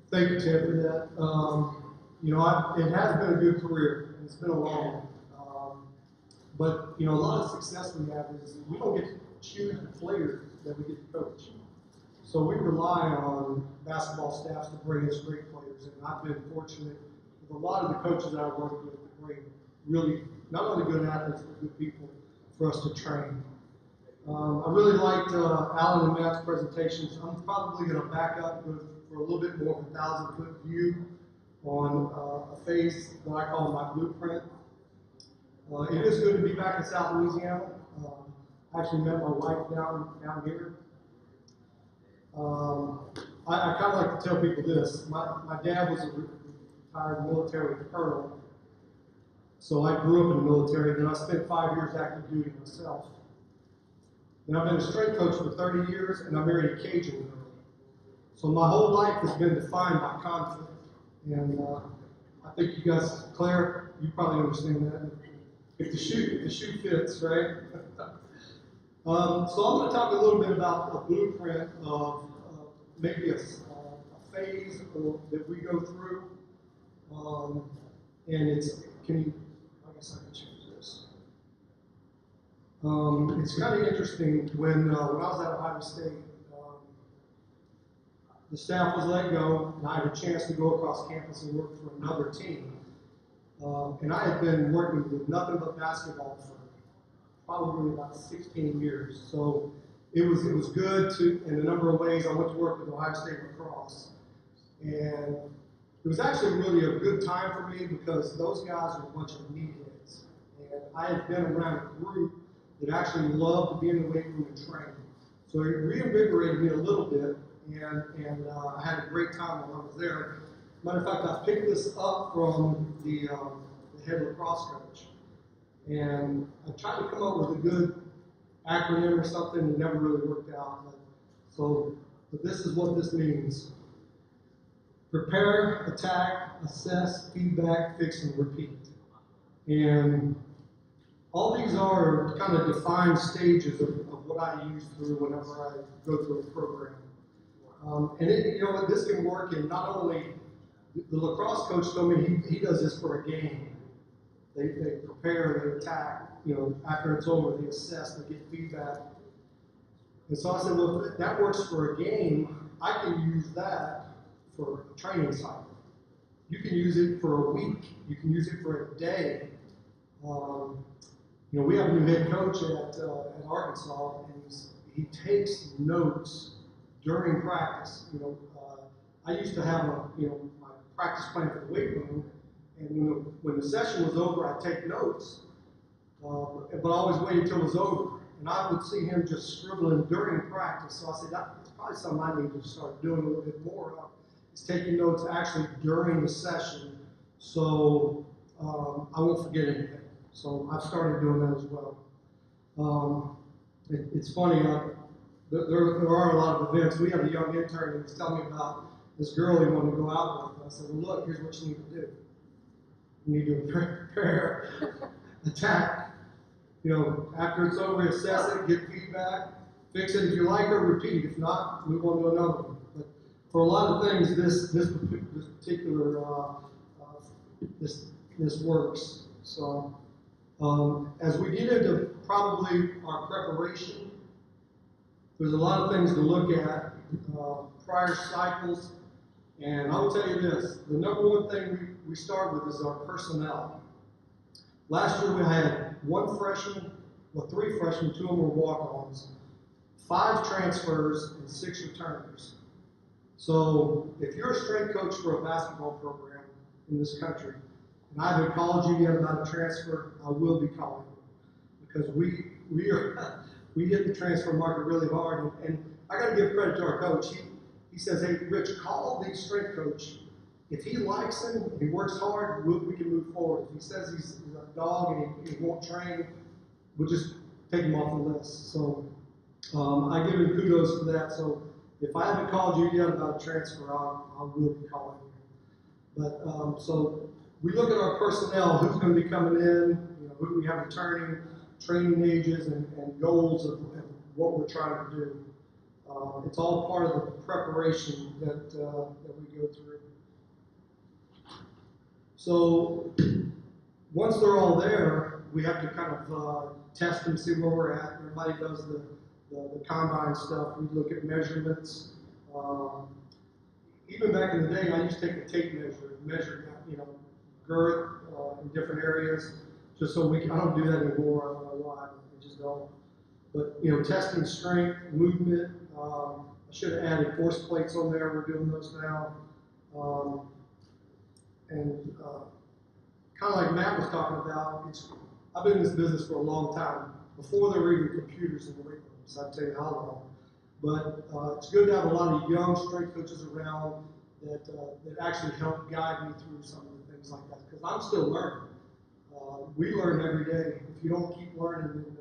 Thank you, Ted, for that. It has been a good career. It's been a long one. But, a lot of success we have is we don't get to choose the players that we get to coach. So we rely on basketball staffs to bring us great players. And I've been fortunate with a lot of the coaches that I've worked with to bring really, not only good athletes, but good people for us to train. I really liked Alan and Matt's presentations. I'm probably going to back up for a little bit more of a 1,000-foot view on a phase that I call my blueprint. It is good to be back in South Louisiana. I actually met my wife down here. I kind of like to tell people this. My dad was a retired military colonel, so I grew up in the military. Then I spent 5 years active duty myself. And I've been a strength coach for 30 years, and I married a Cajun girl. So my whole life has been defined by conflict. And I think you guys, Claire, you probably understand that. If the shoe fits, right? So I'm going to talk a little bit about a blueprint of maybe a phase that we go through. And I guess I can change this. It's kind of interesting when I was at Ohio State, the staff was let go, and I had a chance to go across campus and work for another team. And I had been working with nothing but basketball for probably about 16 years. So it was good in a number of ways. I went to work with Ohio State lacrosse. And it was actually really a good time for me because those guys are a bunch of meatheads. And I had been around a group that actually loved to be in the weight room and train. So it reinvigorated me a little bit, and I had a great time while I was there. Matter of fact, I picked this up from the head lacrosse coach. And I tried to come up with a good acronym or something, and it never really worked out. But this is what this means. Prepare, attack, assess, feedback, fix, and repeat. And all these are kind of defined stages of what I use through whenever I go through a program. And this can work in not only, the lacrosse coach told me he does this for a game. They prepare, they attack, after it's over, they assess, they get feedback. And so I said, well, if that works for a game, I can use that for a training cycle. You can use it for a week. You can use it for a day. We have a new head coach at Arkansas, and he takes notes during practice. I used to have my practice plan for the weight room, and when the session was over, I'd take notes, but I always waited until it was over. And I would see him just scribbling during practice. So I said, that's probably something I need to start doing a little bit more of, is taking notes actually during the session, so I won't forget anything. So I've started doing that as well. It's funny, there are a lot of events. We have a young intern who was telling me about this girl he wanted to go out with. I said, well, look, here's what you need to do. You need to prepare, attack. After it's over, assess it, get feedback, fix it. If you like it, repeat. If not, move on to another one. But for a lot of things, this particular this works. So as we get into probably our preparation there's a lot of things to look at, prior cycles, and I will tell you this, the number one thing we start with is our personnel. Last year we had 1 freshman, well 3 freshmen, 2 of them were walk-ons, 5 transfers, and 6 returners. So if you're a strength coach for a basketball program in this country, and I haven't called you yet about a transfer, I will be calling you, because we hit the transfer market really hard, and I got to give credit to our coach. He says, hey, Rich, call the strength coach. If he likes him, he works hard, we can move forward. If he says he's a dog and he won't train, we'll just take him off the list. So I give him kudos for that. So if I haven't called you yet about a transfer, I will be calling you. But so we look at our personnel, who's going to be coming in, who do we have returning, training ages, and goals of what we're trying to do. It's all part of the preparation that we go through. So once they're all there, we have to kind of test them, see where we're at. Everybody does the combine stuff. We look at measurements. Even back in the day, I used to take a tape measure, girth in different areas, just so I don't do that anymore. I don't know why. I just don't. But testing strength, movement. I should have added force plates on there. We're doing those now. And kind of like Matt was talking about, I've been in this business for a long time. Before there were even computers in the weight rooms, I'll tell you how long. But it's good to have a lot of young strength coaches around that actually help guide me through some of the things like that, because I'm still learning. We learn every day. If you don't keep learning, then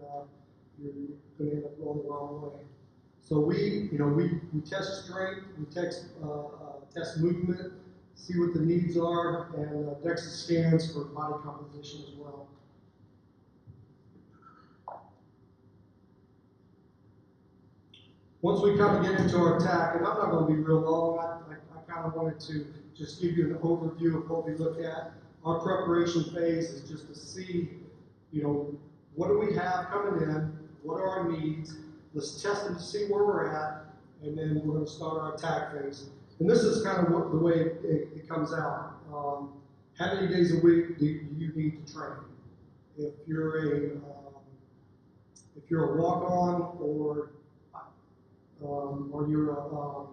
you're going to end up going the wrong way. So we test strength, we test movement, see what the needs are, and DEXA scans for body composition as well. Once we kind of get into our attack, and I'm not going to be real long, I kind of wanted to just give you an overview of what we look at. Our preparation phase is just to see, what do we have coming in, what are our needs, let's test them to see where we're at, and then we're going to start our attack phase. And this is kind of the way it comes out. How many days a week do you need to train? If you're a walk-on or you're a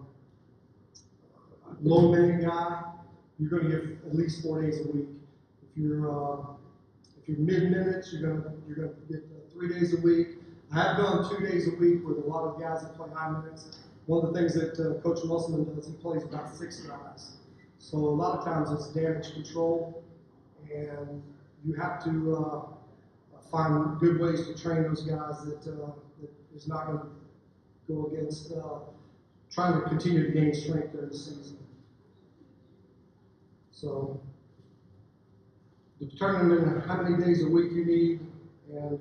low-minute guy, you're going to get at least 4 days a week. If you're mid-minutes, you're going to get 3 days a week. I have gone 2 days a week with a lot of guys that play high minutes. One of the things that Coach Wilson does, he plays about 6 guys. So a lot of times it's damage control, and you have to find good ways to train those guys that is not going to go against trying to continue to gain strength during the season. So determining how many days a week you need, and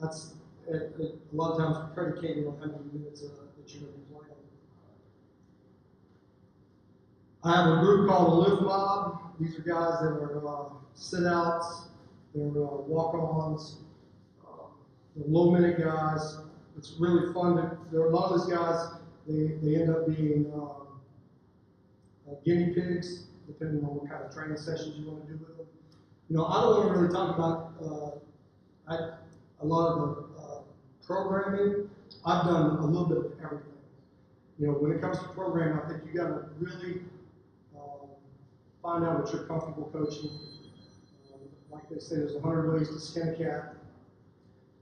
that's a lot of times predicated on how many minutes that you're going to be playing. I have a group called the Lift Mob. These are guys that are sit-outs, they're walk-ons, they're low-minute guys. It's really fun. A lot of these guys, they end up being guinea pigs, depending on what kind of training sessions you want to do with them. I don't want to really talk about a lot of the programming. I've done a little bit of everything. When it comes to programming, I think you got to really find out what you're comfortable coaching. Like they say, there's 100 ways to skin a cat.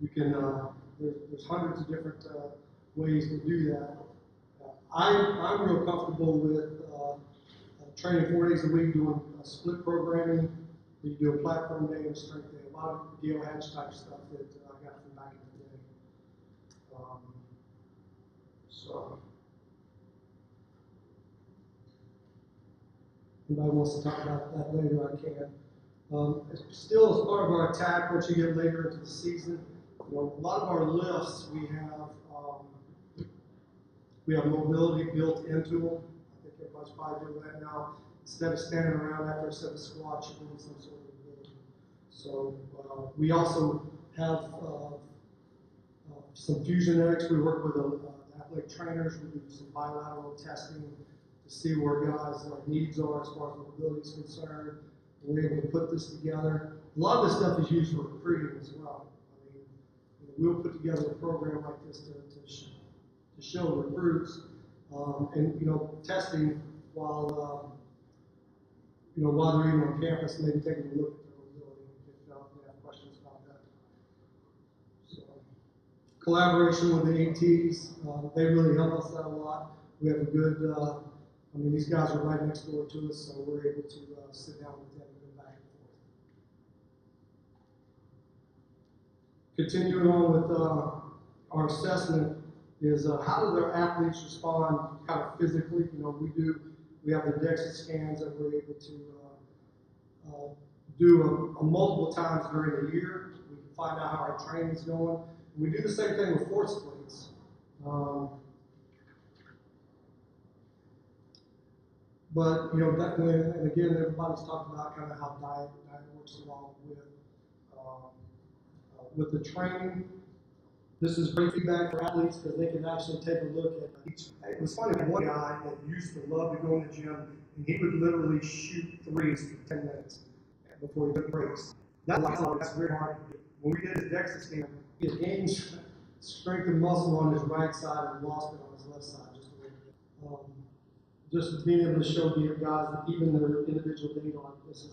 You can, there's hundreds of different ways to do that. I'm real comfortable with training 4 days a week, doing split programming. You do a platform day and a strength day. A lot of Gail Hatch type stuff that I got from back in the day. So, anybody wants to talk about that later, I can. Still, as part of our attack, once you get later into the season, a lot of our lifts we have mobility built into them. I think everybody's probably doing that now. Instead of standing around after a set of squats, you're doing some sort of mobility. So we also have some Fusionetics. We work with athletic trainers. We do some bilateral testing to see where guys' needs are as far as mobility is concerned. We're able to put this together. A lot of this stuff is used for recruiting as well. I mean, we'll put together a program like this to show recruits and testing while while they're even on campus, maybe taking a look at their mobility if they have questions about that. So, collaboration with the ATs, they really help us out a lot. We have a good, these guys are right next door to us, so we're able to sit down with them and go back and forth. Continuing on with our assessment is how do their athletes respond kind of physically? We have the DEXA scans that we're able to do multiple times during the year. We can find out how our training is going. And we do the same thing with force plates. But and again, everybody's talking about kind of how diet works along with the training. This is great feedback for athletes because they can actually take a look at each. It was funny, one guy that used to love to go in the gym, and he would literally shoot threes for 10 minutes before he took breaks. That's very hard to do. When we did his DEXA scan, he had gained strength and muscle on his right side and lost it on his left side just a little bit. Just being able to show the guys that even their individual data on this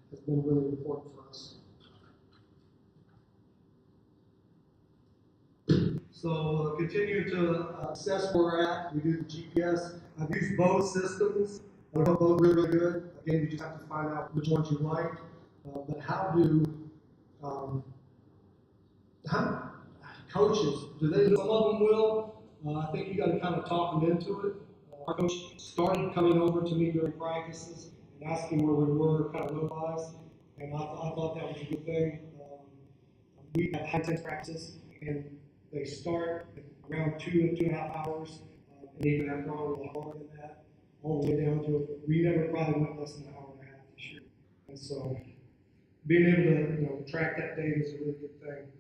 has been really important for us. So continue to assess where we're at. We do the GPS. I've used both systems. They're both really, really good. Again, you just have to find out which ones you like. But how coaches, do they, some of them will. I think you got to kind of talk them into it. Our coach started coming over to me during practices and asking where we were kind of low-wise. And I thought that was a good thing. We have high-intense practices, and they start around 2 and 2.5 hours, and even have gone a little harder than that, all the way down to we never probably went less than an hour and a half this year. And so being able to track that data is a really good thing.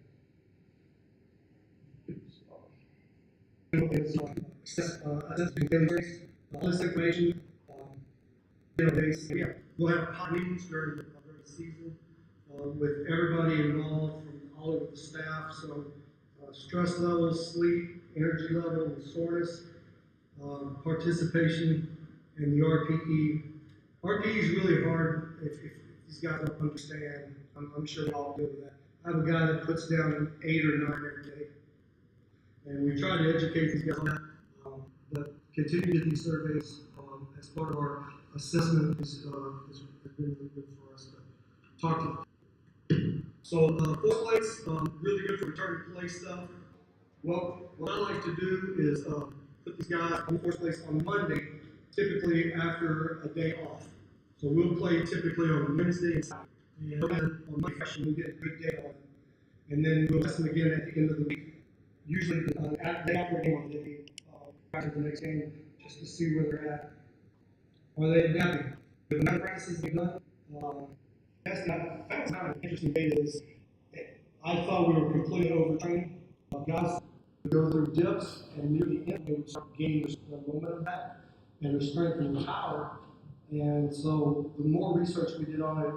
Assessing daily holistic information, we'll have hot meetings during the season with everybody involved from all over the staff. So stress levels, sleep, energy level, and soreness, participation, and the RPE. RPE is really hard if these guys don't understand. I'm sure y'all deal with that. I have a guy that puts down an 8 or 9 every day. And we try to educate these guys on that, but continue to get these surveys as part of our assessment has been really good for us to talk to. So force plates, really good for return to play stuff. Well, what I like to do is put these guys on force plates on Monday, typically after a day off. So we'll play typically on Wednesday and Saturday. And on Monday, we'll get a good day on them. And then we'll test them again at the end of the week. Usually after a game on the day, after the next game, just to see where they're at. Are they adapting? The amount of practices they've done, that's not an interesting data. I thought we were completely overtrained. Guys would go through dips, and near the end, they would start gaining the momentum back and their strength and their power. And so the more research we did on it,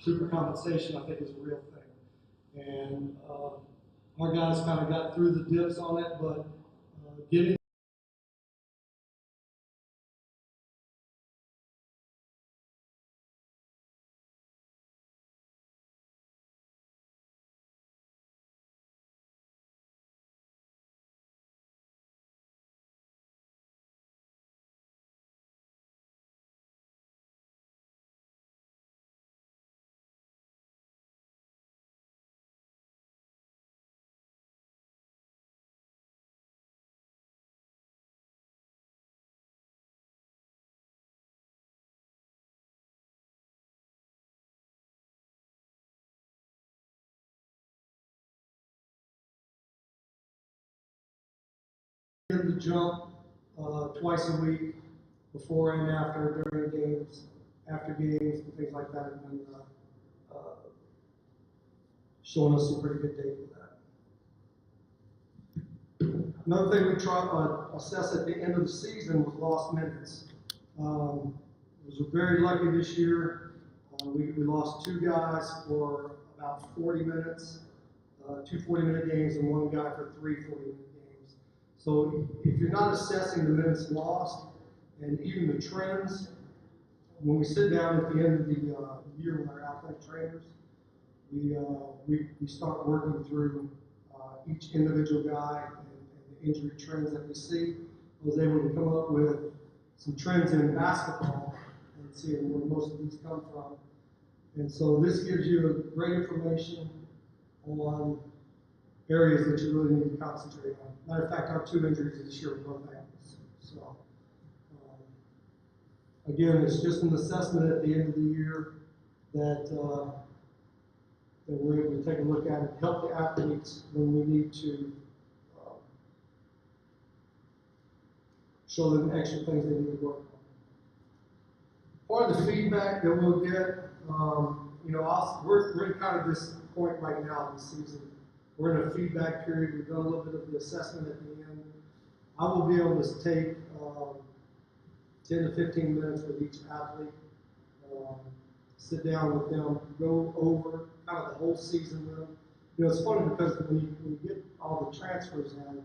supercompensation, I think, is a real thing. And our guys kind of got through the dips on it, but getting the jump twice a week, before and after, during games, after games, and things like that, and showing us some pretty good data for that. Another thing we assess at the end of the season was lost minutes. Was very lucky this year. We lost 2 guys for about 40 minutes, 2 40-minute games, and 1 guy for 3 40-minute games. So if you're not assessing the minutes lost and even the trends, when we sit down at the end of the year with our athletic trainers, we start working through each individual guy and the injury trends that we see. I was able to come up with some trends in basketball and see where most of these come from. And so this gives you great information on areas that you really need to concentrate on. Matter of fact, our 2 injuries this year were both ankles. So again, it's just an assessment at the end of the year that we're able to take a look at and help the athletes when we need to show them extra things they need to work on. Part of the feedback that we'll get, we're in kind of this point right now in the season. We're in a feedback period. We've done a little bit of the assessment at the end. I will be able to take 10 to 15 minutes with each athlete, sit down with them, go over kind of the whole season with them. It's funny because when you get all the transfers in,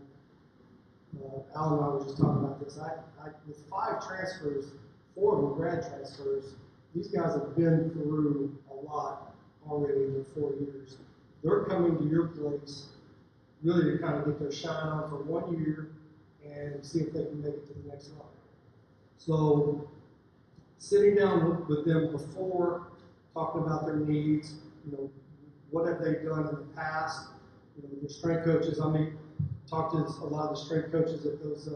Al and I were just talking about this. With 5 transfers, 4 of them grad transfers, these guys have been through a lot already in their 4 years. They're coming to your place really to kind of get their shine on for 1 year and see if they can make it to the next level. So sitting down with them before, talking about their needs, what have they done in the past, their strength coaches. Talk to a lot of the strength coaches that those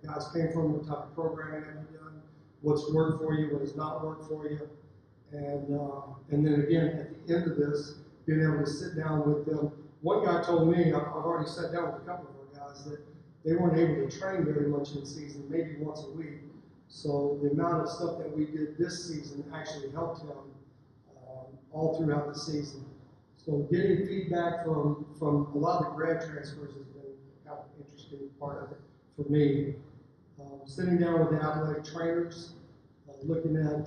guys came from, what type of programming have you done, what's worked for you, what has not worked for you. And then again, at the end of this, being able to sit down with them. One guy told me, I've already sat down with a couple of our guys, that they weren't able to train very much in the season, maybe once a week. So the amount of stuff that we did this season actually helped him all throughout the season. So getting feedback from a lot of the grad transfers has been kind of an interesting part of it for me. Sitting down with the athletic trainers, looking at,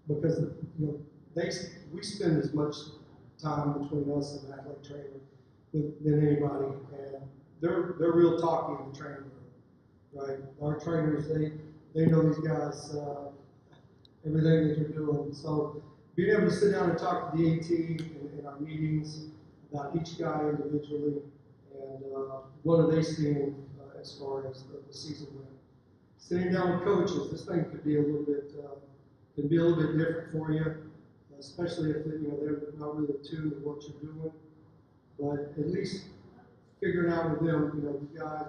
because we spend as much time between us and the athletic trainer than anybody, and they're real talky in the training room, right? Our trainers, they know these guys, everything that they're doing. So being able to sit down and talk to the AT in our meetings about each guy individually and what are they seeing as far as the season went. Sitting down with coaches, this thing could be a little bit different for you, especially if they're not really tuned to what you're doing. But at least figuring out with them, the guy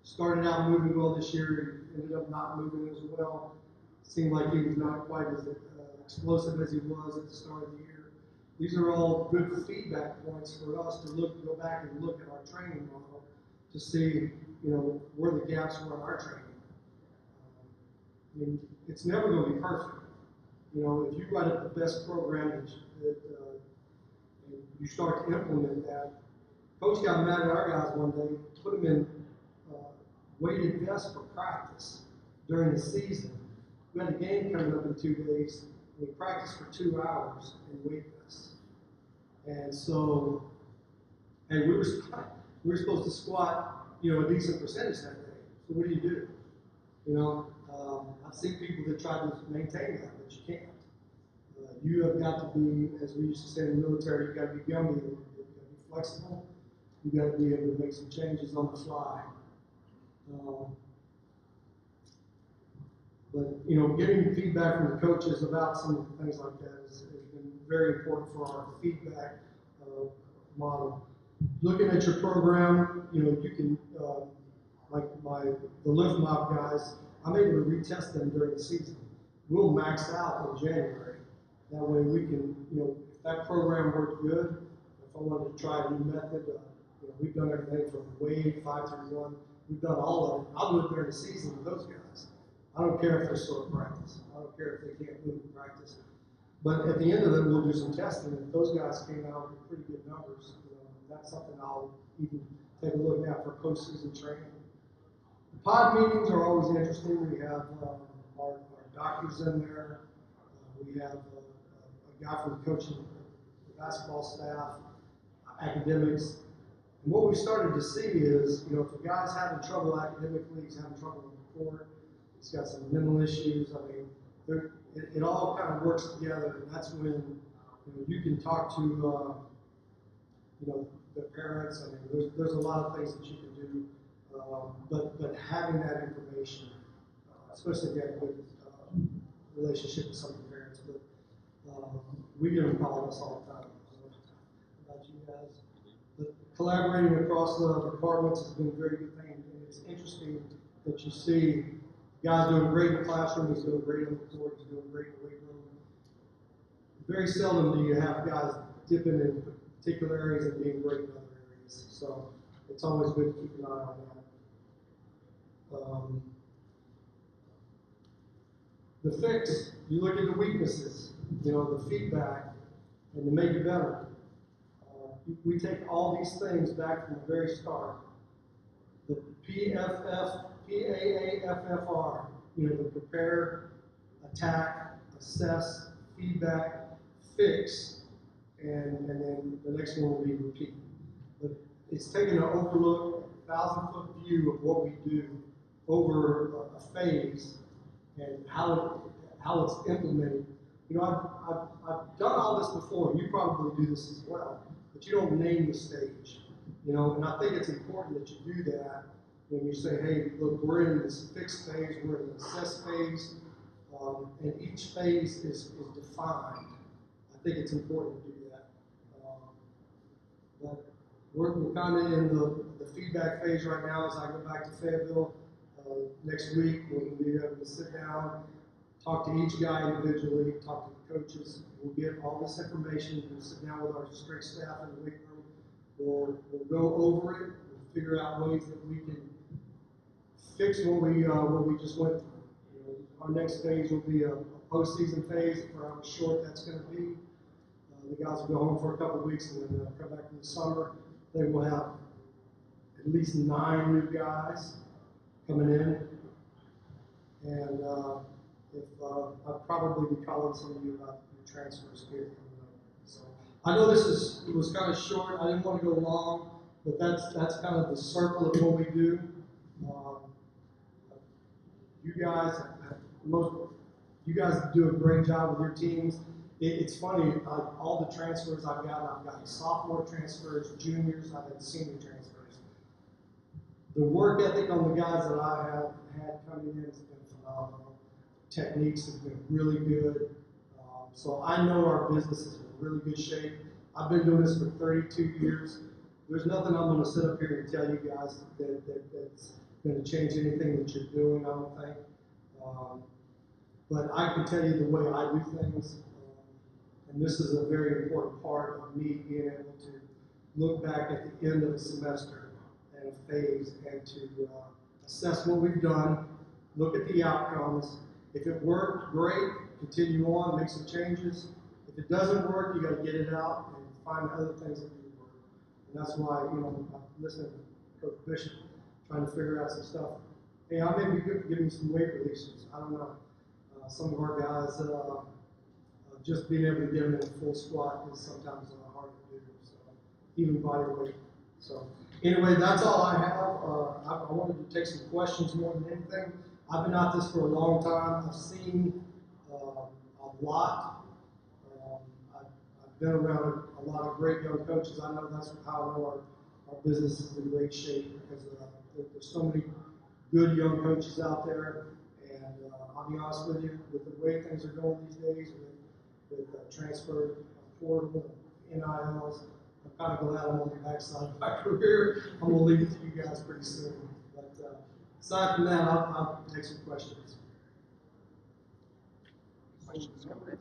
started out moving well this year, ended up not moving as well. Seemed like he was not quite as explosive as he was at the start of the year. These are all good feedback points for us to go back and look at our training model to see, where the gaps were in our training. It's never going to be perfect. If you write up the best program and you start to implement that, coach got mad at our guys one day, put them in weighted vests for practice during the season. We had a game coming up in 2 days, and we practiced for 2 hours in weight vests. And so, we were supposed to squat, a decent percentage that day. So what do? I've seen people that try to maintain that, but you can't. You have got to be, as we used to say in the military, you've got to be gummy, you've got to be flexible, you've got to be able to make some changes on the fly. But getting feedback from the coaches about some of the things like that has been very important for our feedback model. Looking at your program, you can, like the lift mob guys, I'm able to retest them during the season. We'll max out in January. That way we can, if that program worked good, if I wanted to try a new method, we've done everything from weight, 5-3-1, we've done all of it. I'll do it during the season with those guys. I don't care if they're slow in practice. I don't care if they can't move in practice. But at the end of it, we'll do some testing. And if those guys came out with pretty good numbers, that's something I'll even take a look at for postseason training. The pod meetings are always interesting. We have our doctors in there. We have a guy from coaching the basketball staff, academics. And what we started to see is, if a guy's having trouble academically, he's having trouble on the court, he's got some mental issues. I mean, it all kind of works together, and that's when you can talk to the parents. I mean, there's a lot of things that you can do, but having that information, especially if you have a good relationship with some of the parents. But we get them calling us all the time. About you guys, but collaborating across the departments has been a very good thing, and it's interesting that you see guys doing great in the classroom, he's doing great on the court, he's doing great in the weight room. Very seldom do you have guys dipping in particular areas and being great in other areas. So it's always good to keep an eye on that. The fix, you look at the weaknesses, the feedback, and to make it better. We take all these things back from the very start. The PAAFFR, the prepare, attack, assess, feedback, fix, and then the next one will be repeat. But it's taking an overlook, 1,000-foot view of what we do over a phase and how it's implemented. I've done all this before, and you probably do this as well, but you don't name the stage. And I think it's important that you do that when you say, hey, look, we're in this fixed phase, we're in the assess phase, and each phase is defined. I think it's important to do that. But we're kind of in the feedback phase right now as I go back to Fayetteville next week. We'll be able to sit down, talk to each guy individually, talk to the coaches. We'll get all this information. We'll sit down with our strength staff in the weight room. We'll go over it. We'll figure out ways that we can fix what we just went through. Our next phase will be a postseason phase. For how short that's going to be. The guys will go home for a couple of weeks and then come back in the summer. They will have at least 9 new guys coming in, and I'll probably be calling some of you about your transfers here. So I know it was kind of short. I didn't want to go long, but that's kind of the circle of what we do. You guys do a great job with your teams. It's funny, all the transfers I've got sophomore transfers, juniors, I've had senior transfers. The work ethic on the guys that I have had coming in has been phenomenal. Techniques have been really good. So I know our business is in really good shape. I've been doing this for 32 years. There's nothing I'm going to sit up here and tell you guys that's going to change anything that you're doing, I don't think. But I can tell you the way I do things. And this is a very important part of me being able to look back at the end of a semester and a phase and to assess what we've done, look at the outcomes. If it worked, great, continue on, make some changes. If it doesn't work, you got to get it out and find other things that do work. And that's why, I'm listening to Coach Bishop, trying to figure out some stuff. Hey, I may be good for giving some weight releases. I don't know. Some of our guys, just being able to get them in a full squat is sometimes hard to do. So even body weight. So anyway, that's all I have. I wanted to take some questions more than anything. I've been at this for a long time. I've seen a lot. I've been around a lot of great young coaches. I know that's how I know our business is in great shape because there's so many good young coaches out there. And I'll be honest with you, with the way things are going these days, with transfer portal, NILs, I'm kind of glad I'm on the backside of my career. I'm going to leave it to you guys pretty soon. But aside from that, I'll take some questions. Questions coming in.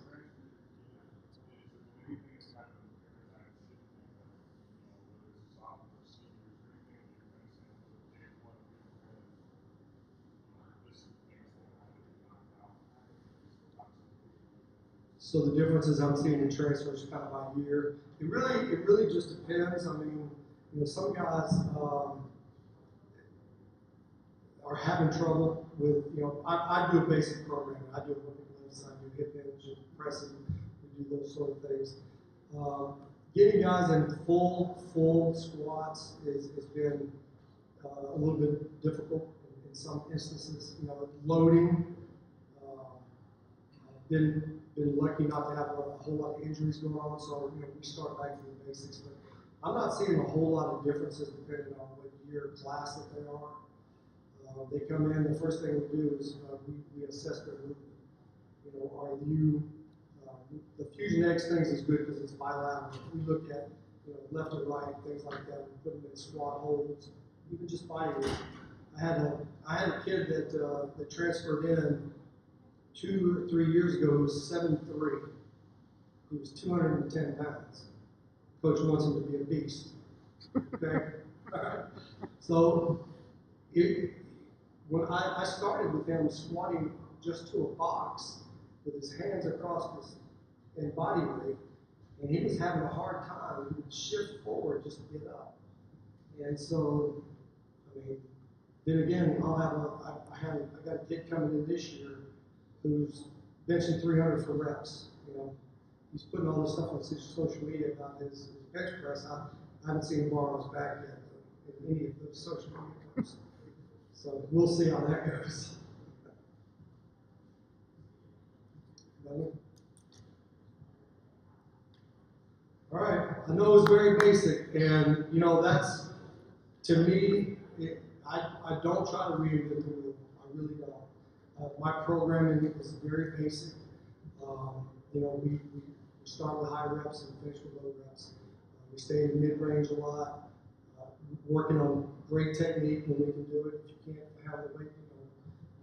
So the differences I'm seeing in transfers kind of by year, it really just depends. I mean, some guys are having trouble with, I do a basic programming. I do Olympic lifts, I do hip hinge, pressing, we do those sort of things. Getting guys in full squats has been a little bit difficult in some instances. Loading. Been lucky not to have a whole lot of injuries going on, so we start back from the basics. But I'm not seeing a whole lot of differences depending on what year class that they are. They come in, the first thing we do is we assess their movement. Are you the Fusion X things is good because it's bilateral. If we look at left and right, things like that, we put them in squat holds, even just body weight. I had a kid that transferred in 2 or 3 years ago, who was 7'3". He was 210 pounds. Coach wants him to be a beast. Okay? So, when I started with him squatting just to a box with his hands across his and body weight, and he was having a hard time. He would shift forward just to get up. And so, then again, I got a kid coming in this year who's benching 300 for reps. He's putting all this stuff on social media about his bench press. I haven't seen a bar on his back yet in any of those social media posts. So we'll see how that goes. All right, I know it's very basic, and that's, to me, I don't try to reinvent the wheel. I really don't. My programming is very basic. We start with high reps and finish with low reps. We stay in the mid-range a lot, working on great technique when we can do it. If you can't have the weight,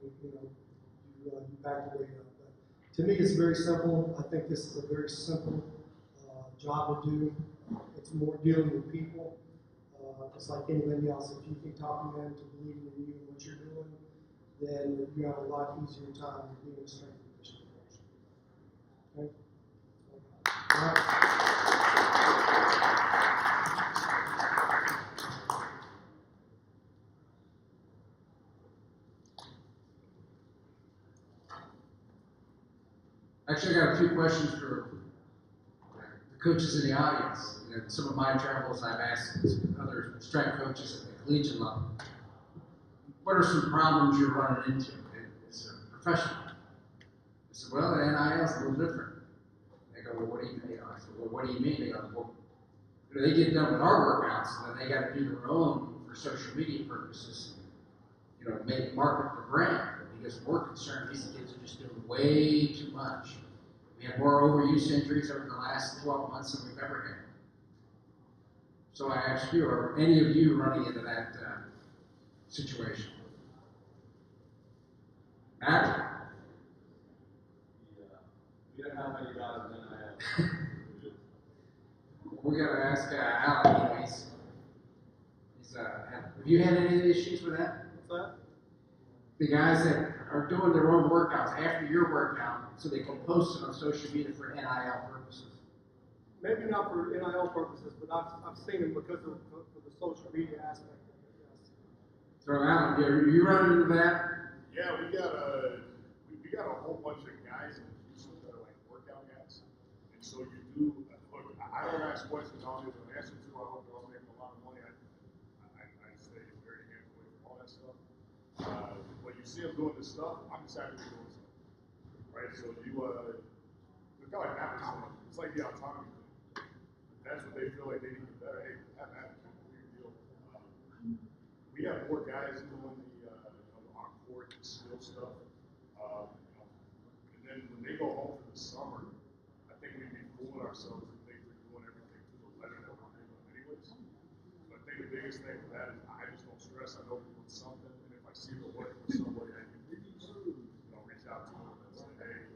you back the weight up. But to me, it's very simple. I think this is a very simple job to do. It's more dealing with people. It's like anything else. If you can talk them into believing in you and what you're doing, then you have a lot easier time being a strength and conditioning coach. Okay? All right. Actually, I got a few questions for the coaches in the audience. Some of my travels, I've asked other strength coaches at the collegiate level, what are some problems you're running into as a professional? I said, well, the NIL is a little different. They go, well, what do you mean? I said, well, what do you mean? They go, well, they get done with our workouts, and then they got to do their own for social media purposes, market the brand. Because we're concerned these kids are just doing way too much. We have more overuse injuries over the last 12 months than we've ever had. So I ask you, are any of you running into that situation? Matt? We don't have many guys in NIL. We gotta ask Alan. Have you had any issues with that? What's that? The guys that are doing their own workouts after your workout, so they can post it on social media for NIL purposes. Maybe not for NIL purposes, but I've seen it because of the social media aspect of it. Yes. So Alan, are you running into that? Yeah, we got a whole bunch of guys in Houston that are like workout guys, and so you do. Look, I don't ask questions. I don't even answer to. I hope they're all making a lot of money. I stay very hands away from all that stuff. When you see them doing this stuff, I'm just happy they're doing stuff, right? So it's kind of like Amazon. It's like the autonomy thing. If that's what they feel like they need to better. Hey, have at it. Big deal. We have more guys doing the on-court skill stuff. And then when they go home for the summer, I think we'd be fooling ourselves if they were doing everything to the letter that we're doing anyways. So I think the biggest thing with that is I just don't stress. I know we're doing something, and if I see the work with somebody, I can reach out to them and say, hey,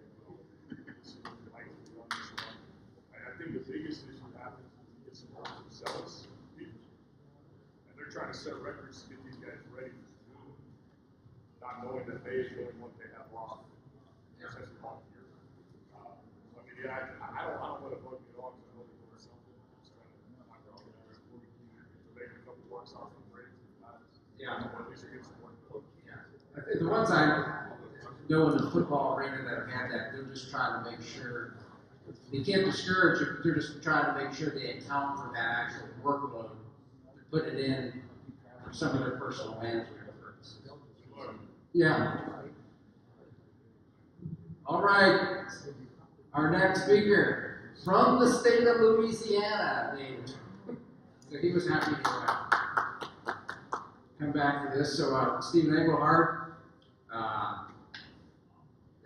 this is what we like to run this one. I think the biggest issue happens when you get some zealous people, and they're trying to set records to get these guys ready for June, not knowing that May is the only one they have off. Essentially all year. I don't let it bug me at all because I know they're doing something. I'm just trying to knock out guys before we can make the ones I know in the football arena that have had that, they're just trying to make sure, they can't discourage it, but they're just trying to make sure they account for that actual workload, to put it in for some of their personal management efforts. Yeah. All right, our next speaker from the state of Louisiana, David. So he was happy to come back for this. So Stephen Engelhardt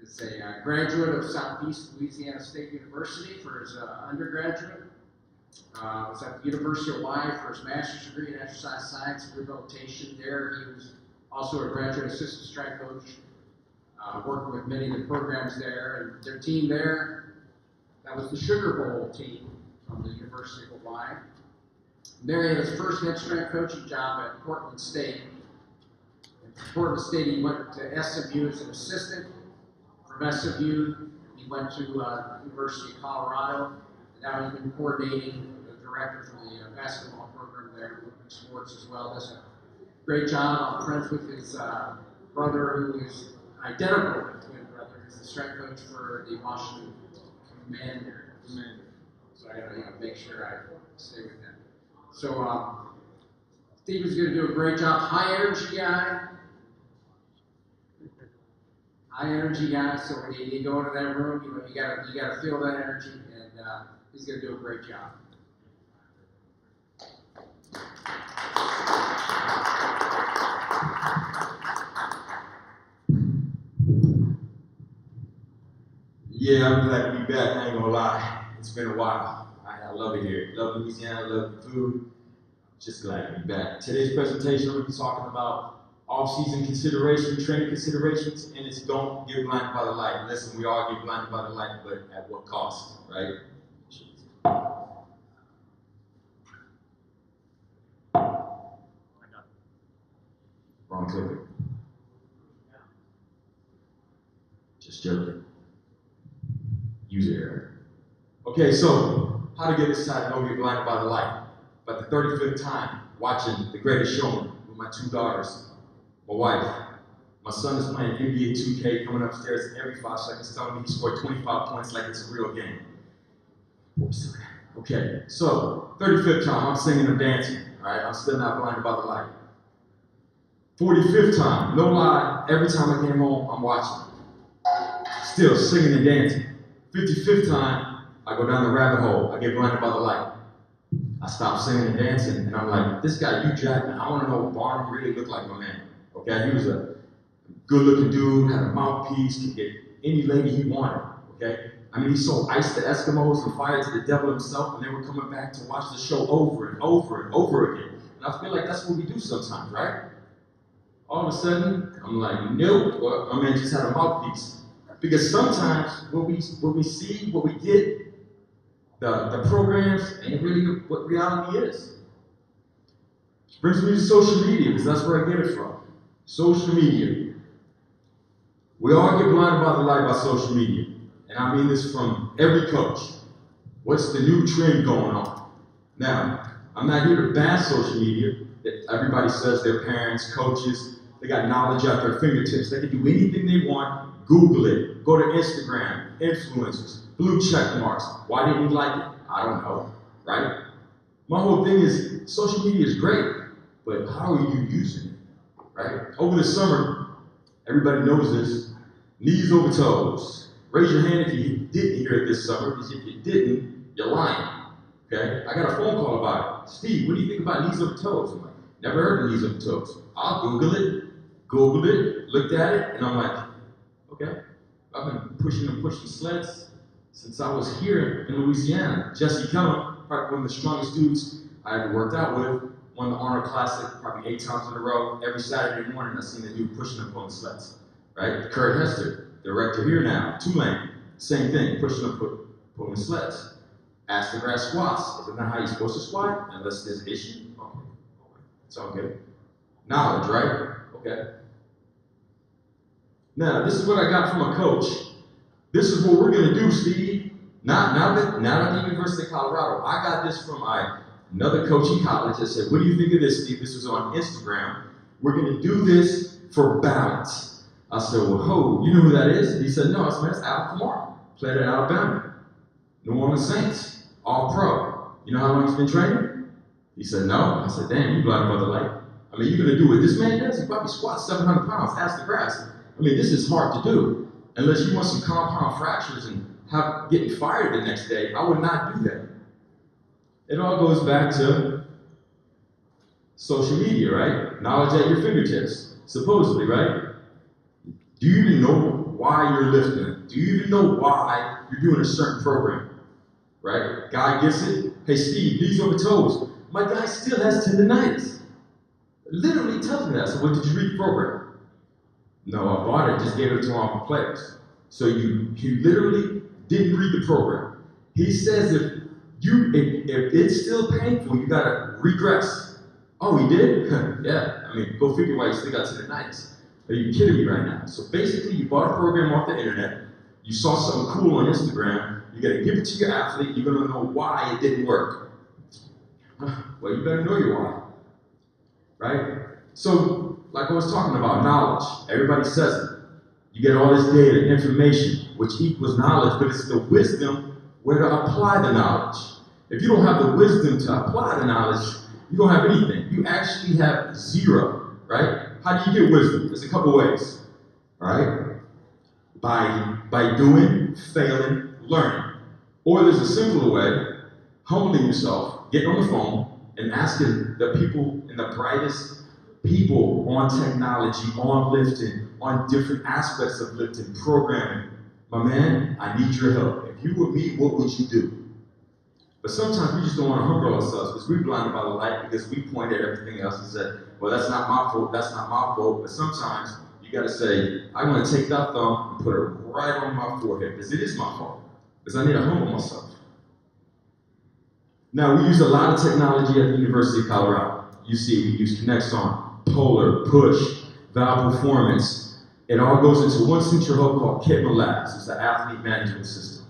is a graduate of Southeast Louisiana State University for his undergraduate. Was at the University of Hawaii for his master's degree in exercise science and rehabilitation. There he was also a graduate assistant strength coach, working with many of the programs there. And their team there, that was the Sugar Bowl team from the University of Hawaii. There he had his first head strength coaching job at Portland State. And from Portland State, he went to SMU as an assistant. From SMU, he went to the University of Colorado. And now he's been coordinating the director for the basketball program there, Olympic sports as well. Does a great job. I'm friends with his brother, who is identical twin brother. He's the strength coach for the Washington Commanders. So I gotta make sure I stay with them. So Steven's gonna do a great job. High energy guy. High energy guy. So when you go into that room, you know you gotta feel that energy, and he's gonna do a great job. Yeah, I'm glad to be back. I ain't gonna lie. It's been a while. I love it here. Love Louisiana, love the food. Just glad to be back. Today's presentation, we'll be talking about off-season consideration, training considerations, and it's don't get blinded by the light. Listen, we all get blinded by the light, but at what cost, right? Wrong clicker. Just joking. User error. Okay, so how to get this side don't get blinded by the light. But the 35th time watching The Greatest Showman with my two daughters, my wife. My son is playing NBA 2K, coming upstairs every 5 seconds, telling me he scored 25 points like it's a real game. Okay, so 35th time, I'm singing and dancing. All right, I'm still not blinded by the light. 45th time, no lie, every time I came home, I'm watching. Still singing and dancing. 55th time, I go down the rabbit hole. I get blinded by the light. I stop singing and dancing, and I'm like, this guy, Hugh Jackman, I want to know what Barnum really looked like, my man. Okay, he was a good-looking dude, had a mouthpiece, could get any lady he wanted. Okay, I mean, he sold ice to Eskimos and fire to the devil himself, and they were coming back to watch the show over and over and over again. And I feel like that's what we do sometimes, right? All of a sudden, I'm like, nope, well, my man just had a mouthpiece. Because sometimes what we see, what we get, the programs ain't really what reality is. Brings me to social media, because that's where I get it from. Social media. We all get blinded by the light by social media. And I mean this from every coach. What's the new trend going on? Now, I'm not here to bash social media. Everybody says their parents, coaches, they got knowledge at their fingertips. They can do anything they want. Google it, go to Instagram, influencers, blue check marks. Why didn't you like it? I don't know, right? My whole thing is, social media is great, but how are you using it, right? Over the summer, everybody knows this, knees over toes. Raise your hand if you didn't hear it this summer, because if you didn't, you're lying, okay? I got a phone call about it. Steve, what do you think about knees over toes? I'm like, never heard of knees over toes. I'll Googled it, looked at it, and I'm like, okay, I've been pushing sleds since I was here in Louisiana. Jesse Kellum, probably one of the strongest dudes I ever worked out with, won the Arnold Classic probably 8 times in a row. Every Saturday morning, I seen the dude pushing and pulling sleds, right? Kurt Hester, director here now, Tulane, same thing, pushing and pulling sleds. Ask the grass squats, isn't that how you're supposed to squat? Unless there's an issue, okay, it's all good. Knowledge, right? Okay. Now, this is what I got from a coach. This is what we're going to do, Steve. Not at the University of Colorado. I got this from another coach in college that said, what do you think of this, Steve? This was on Instagram. We're going to do this for balance. I said, well, ho, you know who that is? He said, no. I said, man, it's Alvin Kamara. Played at Alabama. New Orleans Saints. All pro. You know how long he's been training? He said, no. I said, damn, you blinded by the light. I mean, you're going to do what this man does? He probably squats 700 pounds, ass the grass. I mean, this is hard to do. Unless you want some compound fractures and getting fired the next day, I would not do that. It all goes back to social media, right? Knowledge at your fingertips, supposedly, right? Do you even know why you're lifting? Do you even know why you're doing a certain program, right? Guy gets it. Hey, Steve, knees over toes. My guy still has tendonitis. Literally tells me that. So, what did you read the program? No, I bought it. Just gave it to all my players. So you literally didn't read the program. He says if it's still painful, you gotta regress. Oh, he did? Yeah. I mean, go figure why you still got tendonitis. Are you kidding me right now? So basically, you bought a program off the internet. You saw something cool on Instagram. You gotta give it to your athlete. You're gonna know why it didn't work. Well, you better know your why, right? So, like I was talking about, knowledge. Everybody says it. You get all this data, information, which equals knowledge, but it's the wisdom where to apply the knowledge. If you don't have the wisdom to apply the knowledge, you don't have anything. You actually have zero, right? How do you get wisdom? There's a couple ways, right? By doing, failing, learning. Or there's a simpler way, humbling yourself, getting on the phone, and asking the people and the brightest people on technology, on lifting, on different aspects of lifting, programming. My man, I need your help. If you were me, what would you do? But sometimes we just don't want to humble ourselves because we're blinded by the light because we point at everything else and said, well, that's not my fault, that's not my fault. But sometimes you got to say, I'm going to take that thumb and put it right on my forehead because it is my fault. Because I need to humble myself. Now, we use a lot of technology at the University of Colorado. You see, we use Connexon, Polar, Push, Valve Performance. It all goes into one central hub called Kitman Labs. It's an athlete management system.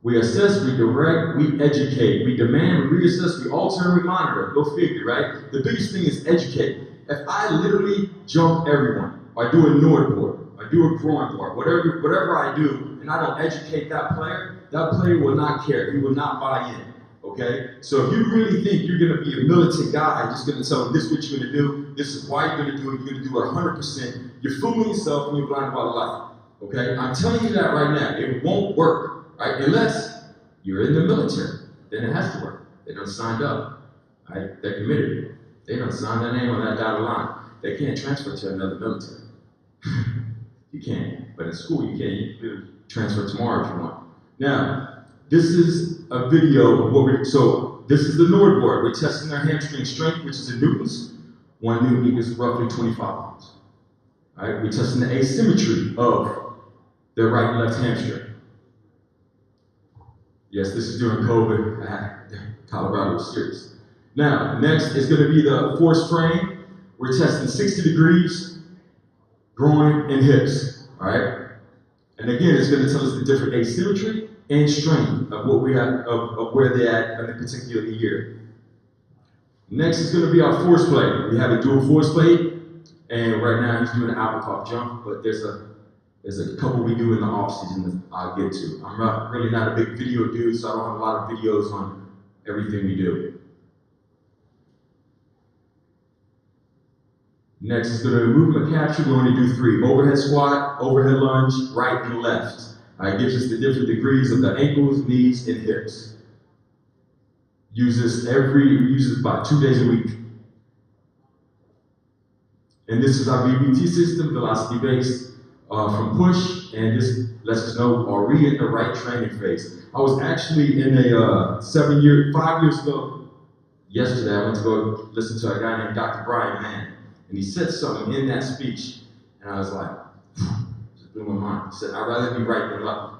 We assess, we direct, we educate, we demand, we reassess, we alter, and we monitor. Go figure, right? The biggest thing is educate. If I literally jump everyone, or I do a Nord board, or I do a groin board, whatever I do, and I don't educate that player will not care. He will not buy in. Okay? So if you really think you're going to be a militant guy, just going to tell him this is what you're going to do, this is why you're going to do it, you're going to do it 100%, you're fooling yourself and you're blinded by the light. Okay? I'm telling you that right now. It won't work, right? Unless you're in the military. Then it has to work. They don't sign up. Right? They're committed. They don't sign their name on that dotted line. They can't transfer to another military. You can't. But in school, you can. You can transfer tomorrow if you want. Now, this is a video of what so this is the Nord board. We're testing their hamstring strength, which is in newtons. 1 newton equals roughly 25 pounds. All right, we're testing the asymmetry of their right and left hamstring. Yes, this is during COVID. Colorado was serious. Now, next is going to be the force frame. We're testing 60 degrees, groin and hips. All right, and again, it's going to tell us the different asymmetry and strength of what we have, of where they're at in a particular year. Next is going to be our force plate. We have a dual force plate, and right now he's doing an Albacoff jump, but there's a couple we do in the off season that I'll get to. I'm really not a big video dude, so I don't have a lot of videos on everything we do. Next is going to be movement capture. We only do 3: overhead squat, overhead lunge, right and left. It gives us the different degrees of the ankles, knees, and hips. Uses about 2 days a week. And this is our VBT system, velocity based from push, and this lets us know, are we in the right training phase? I was actually in a 5 years ago, yesterday, I went to go listen to a guy named Dr. Brian Mann, and he said something in that speech, and I was like, blew my mind. He said, I'd rather be right than lucky.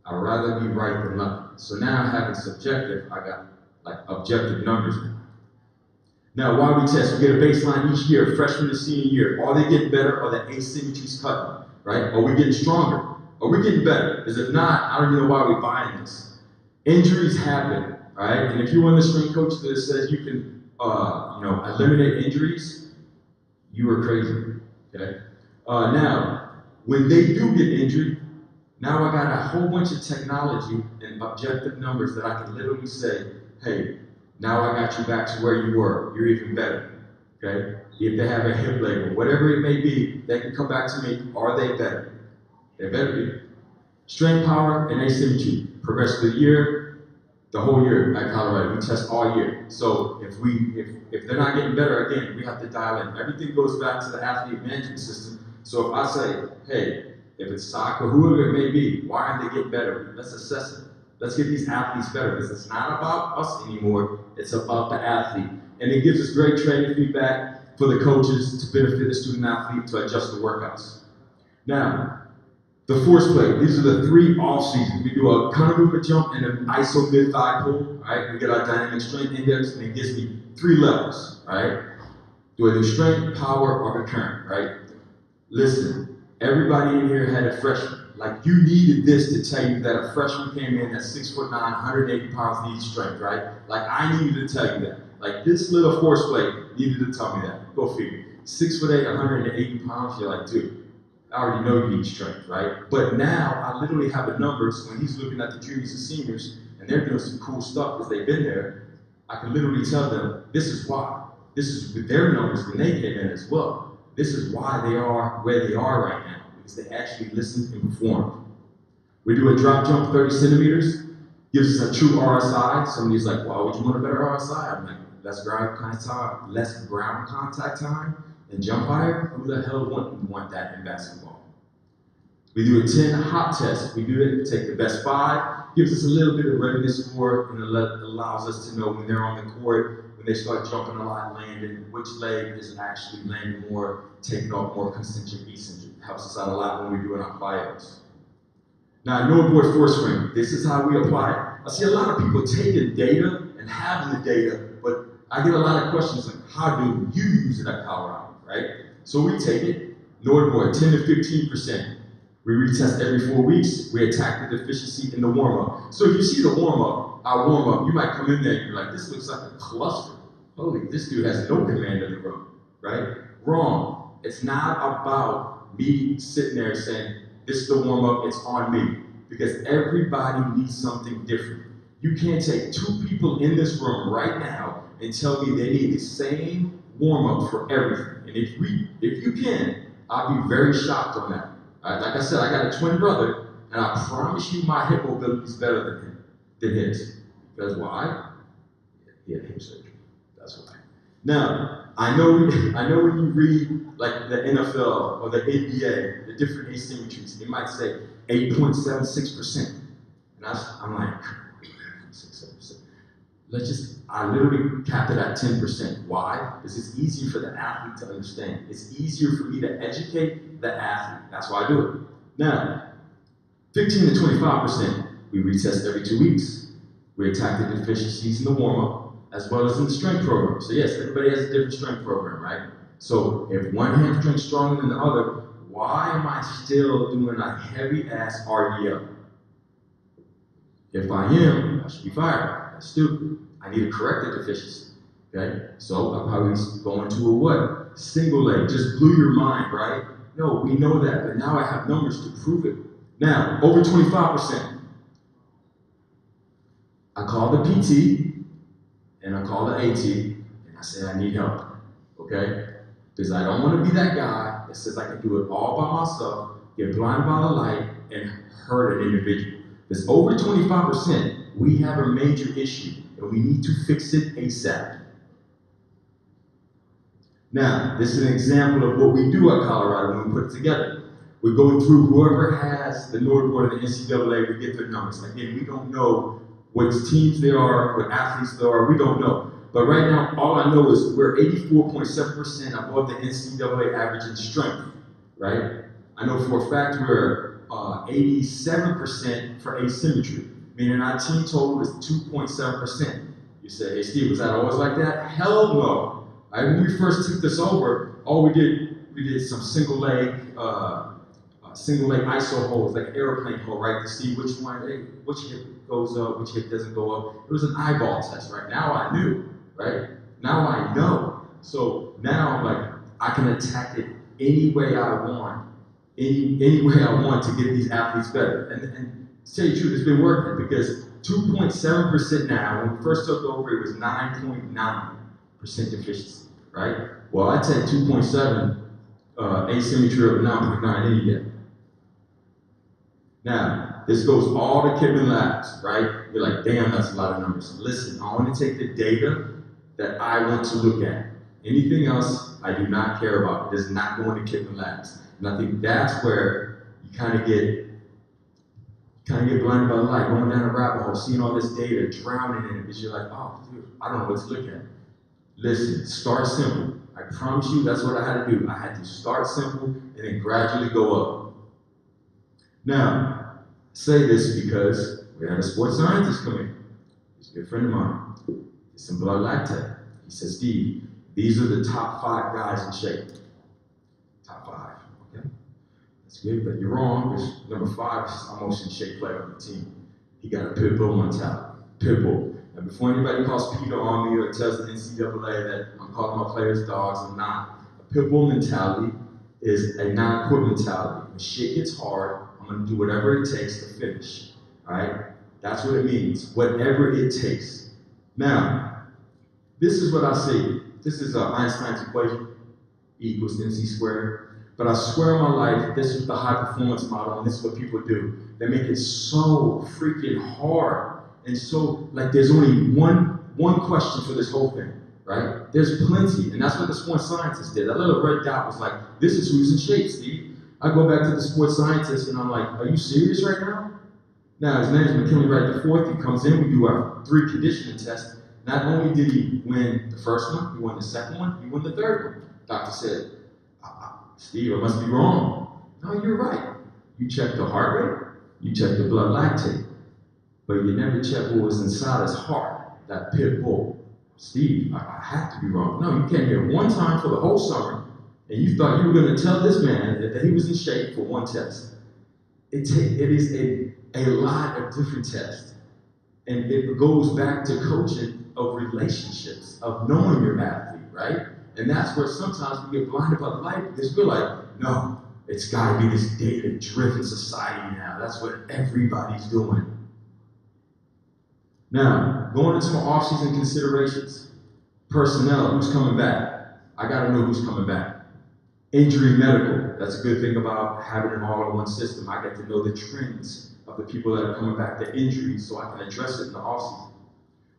I'd rather be right than lucky. So now I have it subjective, I got like objective numbers now. Why we test? We get a baseline each year, freshman to senior year. Are they getting better? Are the asymmetries cutting? Right? Are we getting stronger? Are we getting better? Because if not, I don't even know why we're buying this. Injuries happen, right? And if you're one of the strength coaches that says you can eliminate injuries, you are crazy. Okay? Now, when they do get injured, now I got a whole bunch of technology and objective numbers that I can literally say, hey, now I got you back to where you were. You're even better, okay? If they have a hip label, whatever it may be, they can come back to me. Are they better? They better be. Strength, power, and asymmetry. Progress through the year, the whole year at Colorado. We test all year. So if they're not getting better, again, we have to dial in. Everything goes back to the athlete management system. So if I say, hey, if it's soccer, whoever it may be, why aren't they getting better? Let's assess it. Let's get these athletes better, because it's not about us anymore, it's about the athlete. And it gives us great training feedback for the coaches to benefit the student athlete to adjust the workouts. Now, the force plate, these are the 3 off seasons. We do a counter movement jump and an iso mid-thigh pull, right? We get our dynamic strength index, and it gives me 3 levels, right? Do I do strength, power, or recurrent, right? Listen, everybody in here had a freshman. Like, you needed this to tell you that a freshman came in at 6'9", 180 pounds, needs strength, right? Like, I needed to tell you that. Like, this little force plate needed to tell me that. Go figure. 6'8", 180 pounds, you're like, dude, I already know you need strength, right? But now, I literally have the numbers when he's looking at the juniors and seniors, and they're doing some cool stuff because they've been there. I can literally tell them, this is why. This is with their numbers when they came in as well. This is why they are where they are right now. They actually listened and performed. We do a drop jump 30 centimeters, gives us a true RSI. Somebody's like, why would you want a better RSI? I'm like, less ground contact time, and jump higher. Who the hell wouldn't want that in basketball? We do a 10 hop test. We do it, take the best 5, gives us a little bit of readiness score, and it allows us to know when they're on the court, when they start jumping a lot, landing, which leg is actually landing more, taking off more concentric, eccentric. Helps us out a lot when we're doing our plyos. Now, NordBord force frame, this is how we apply it. I see a lot of people taking data and having the data, but I get a lot of questions like, how do you use it at Colorado, right? So we take it, NordBord, 10 to 15%. We retest every 4 weeks. We attack the deficiency in the warm-up. So if you see the warm-up, our warm-up, you might come in there and you're like, this looks like a cluster. Holy, this dude has no command of the room, right? Wrong. It's not about me sitting there saying, this is the warm-up, it's on me. Because everybody needs something different. You can't take 2 people in this room right now and tell me they need the same warm-up for everything. And if you can, I'll be very shocked on that. Like I said, I got a twin brother, and I promise you my hip mobility is better than his. Because why? He had hip surgery. That's why. Now, I know when you read like the NFL or the NBA, the different asymmetries, they might say 8.76%. And I'm like, 6-7%. I literally capped it at 10%. Why? Because it's easier for the athlete to understand. It's easier for me to educate the athlete. That's why I do it. Now, 15 to 25%, we retest every 2 weeks. We attack the deficiencies in the warm-up, as well as in the strength program. So yes, everybody has a different strength program, right? So if one hamstring's stronger than the other, why am I still doing a heavy-ass RDL? If I am, I should be fired. That's stupid. I need to correct the deficiency, okay? So I'll probably go into a what? Single leg, just blew your mind, right? No, we know that, but now I have numbers to prove it. Now, over 25%. I call the PT, and I call the AT, and I say I need help, okay? Because I don't want to be that guy that says I can do it all by myself, get blinded by the light, and hurt an individual. Because over 25%, we have a major issue, and we need to fix it ASAP. Now, this is an example of what we do at Colorado when we put it together. We go through whoever has the NordBord and the NCAA, we get their numbers. Again, we don't know what teams they are, what athletes they are, we don't know. But right now, all I know is we're 84.7% above the NCAA average in strength, right? I know for a fact we're 87% for asymmetry, meaning our team total is 2.7%. You say, hey Steve, was that always like that? Hell no. Right, when we first took this over, all we did some single leg iso holds, like airplane hold, right? To see which hip goes up, which hip doesn't go up. It was an eyeball test, right? Now I knew, right? Now I know. So now, like, I can attack it any way I want, any way I want to get these athletes better. And to tell you the truth, it's been working because 2.7% now, when we first took over, it was 9.9% deficiency, right? Well, I take 2.7 asymmetry of 9.9 any day. Now, this goes all to Kidman Labs, right? You're like, damn, that's a lot of numbers. Listen, I want to take the data that I want to look at. Anything else, I do not care about. It does not go into Kidman Labs. And I think that's where you kind of get blinded by the light, going down a rabbit hole, seeing all this data, drowning in it, because you're like, oh, dude, I don't know what to look at. Listen, start simple. I promise you, that's what I had to do. I had to start simple and then gradually go up. Now, I say this because we had a sports scientist come in. He's a good friend of mine. Did some blood lactate. He said, Steve, these are the top 5 guys in shape. Top 5, okay? That's good, but you're wrong, because number 5 is our most in shape player on the team. He got a pit bull mentality. Pit bull. And before anybody calls Peter on me or tells the NCAA that I'm calling my players dogs, I'm not. A pit bull mentality is a non-quit mentality. When shit gets hard, I'm going to do whatever it takes to finish. All right? That's what it means. Whatever it takes. Now, this is what I see. This is Einstein's equation, E equals mc squared. But I swear on my life, this is the high performance model, and this is what people do. They make it so freaking hard. And so, like, there's only one question for this whole thing, right? There's plenty, and that's what the sports scientist did. That little red dot was like, this is who's in shape, Steve. I go back to the sports scientist, and I'm like, are you serious right now? Now, his name is McKinley Wright IV. He comes in, we do our 3 conditioning tests. Not only did he win the first one, he won the second one, he won the third one. Doctor said, Steve, I must be wrong. No, you're right. You checked the heart rate, you checked the blood lactate, but you never checked what was inside his heart, that pit bull. Steve, I have to be wrong. No, you came here one time for the whole summer, and you thought you were going to tell this man that he was in shape for one test. It is a lot of different tests. And it goes back to coaching of relationships, of knowing your athlete, right? And that's where sometimes we get blinded by the light because we're like, no, it's got to be this data-driven society now. That's what everybody's doing. Now, going into my off-season considerations, personnel, who's coming back? I got to know who's coming back. Injury medical, that's a good thing about having it all in one system. I get to know the trends of the people that are coming back to injuries so I can address it in the off-season.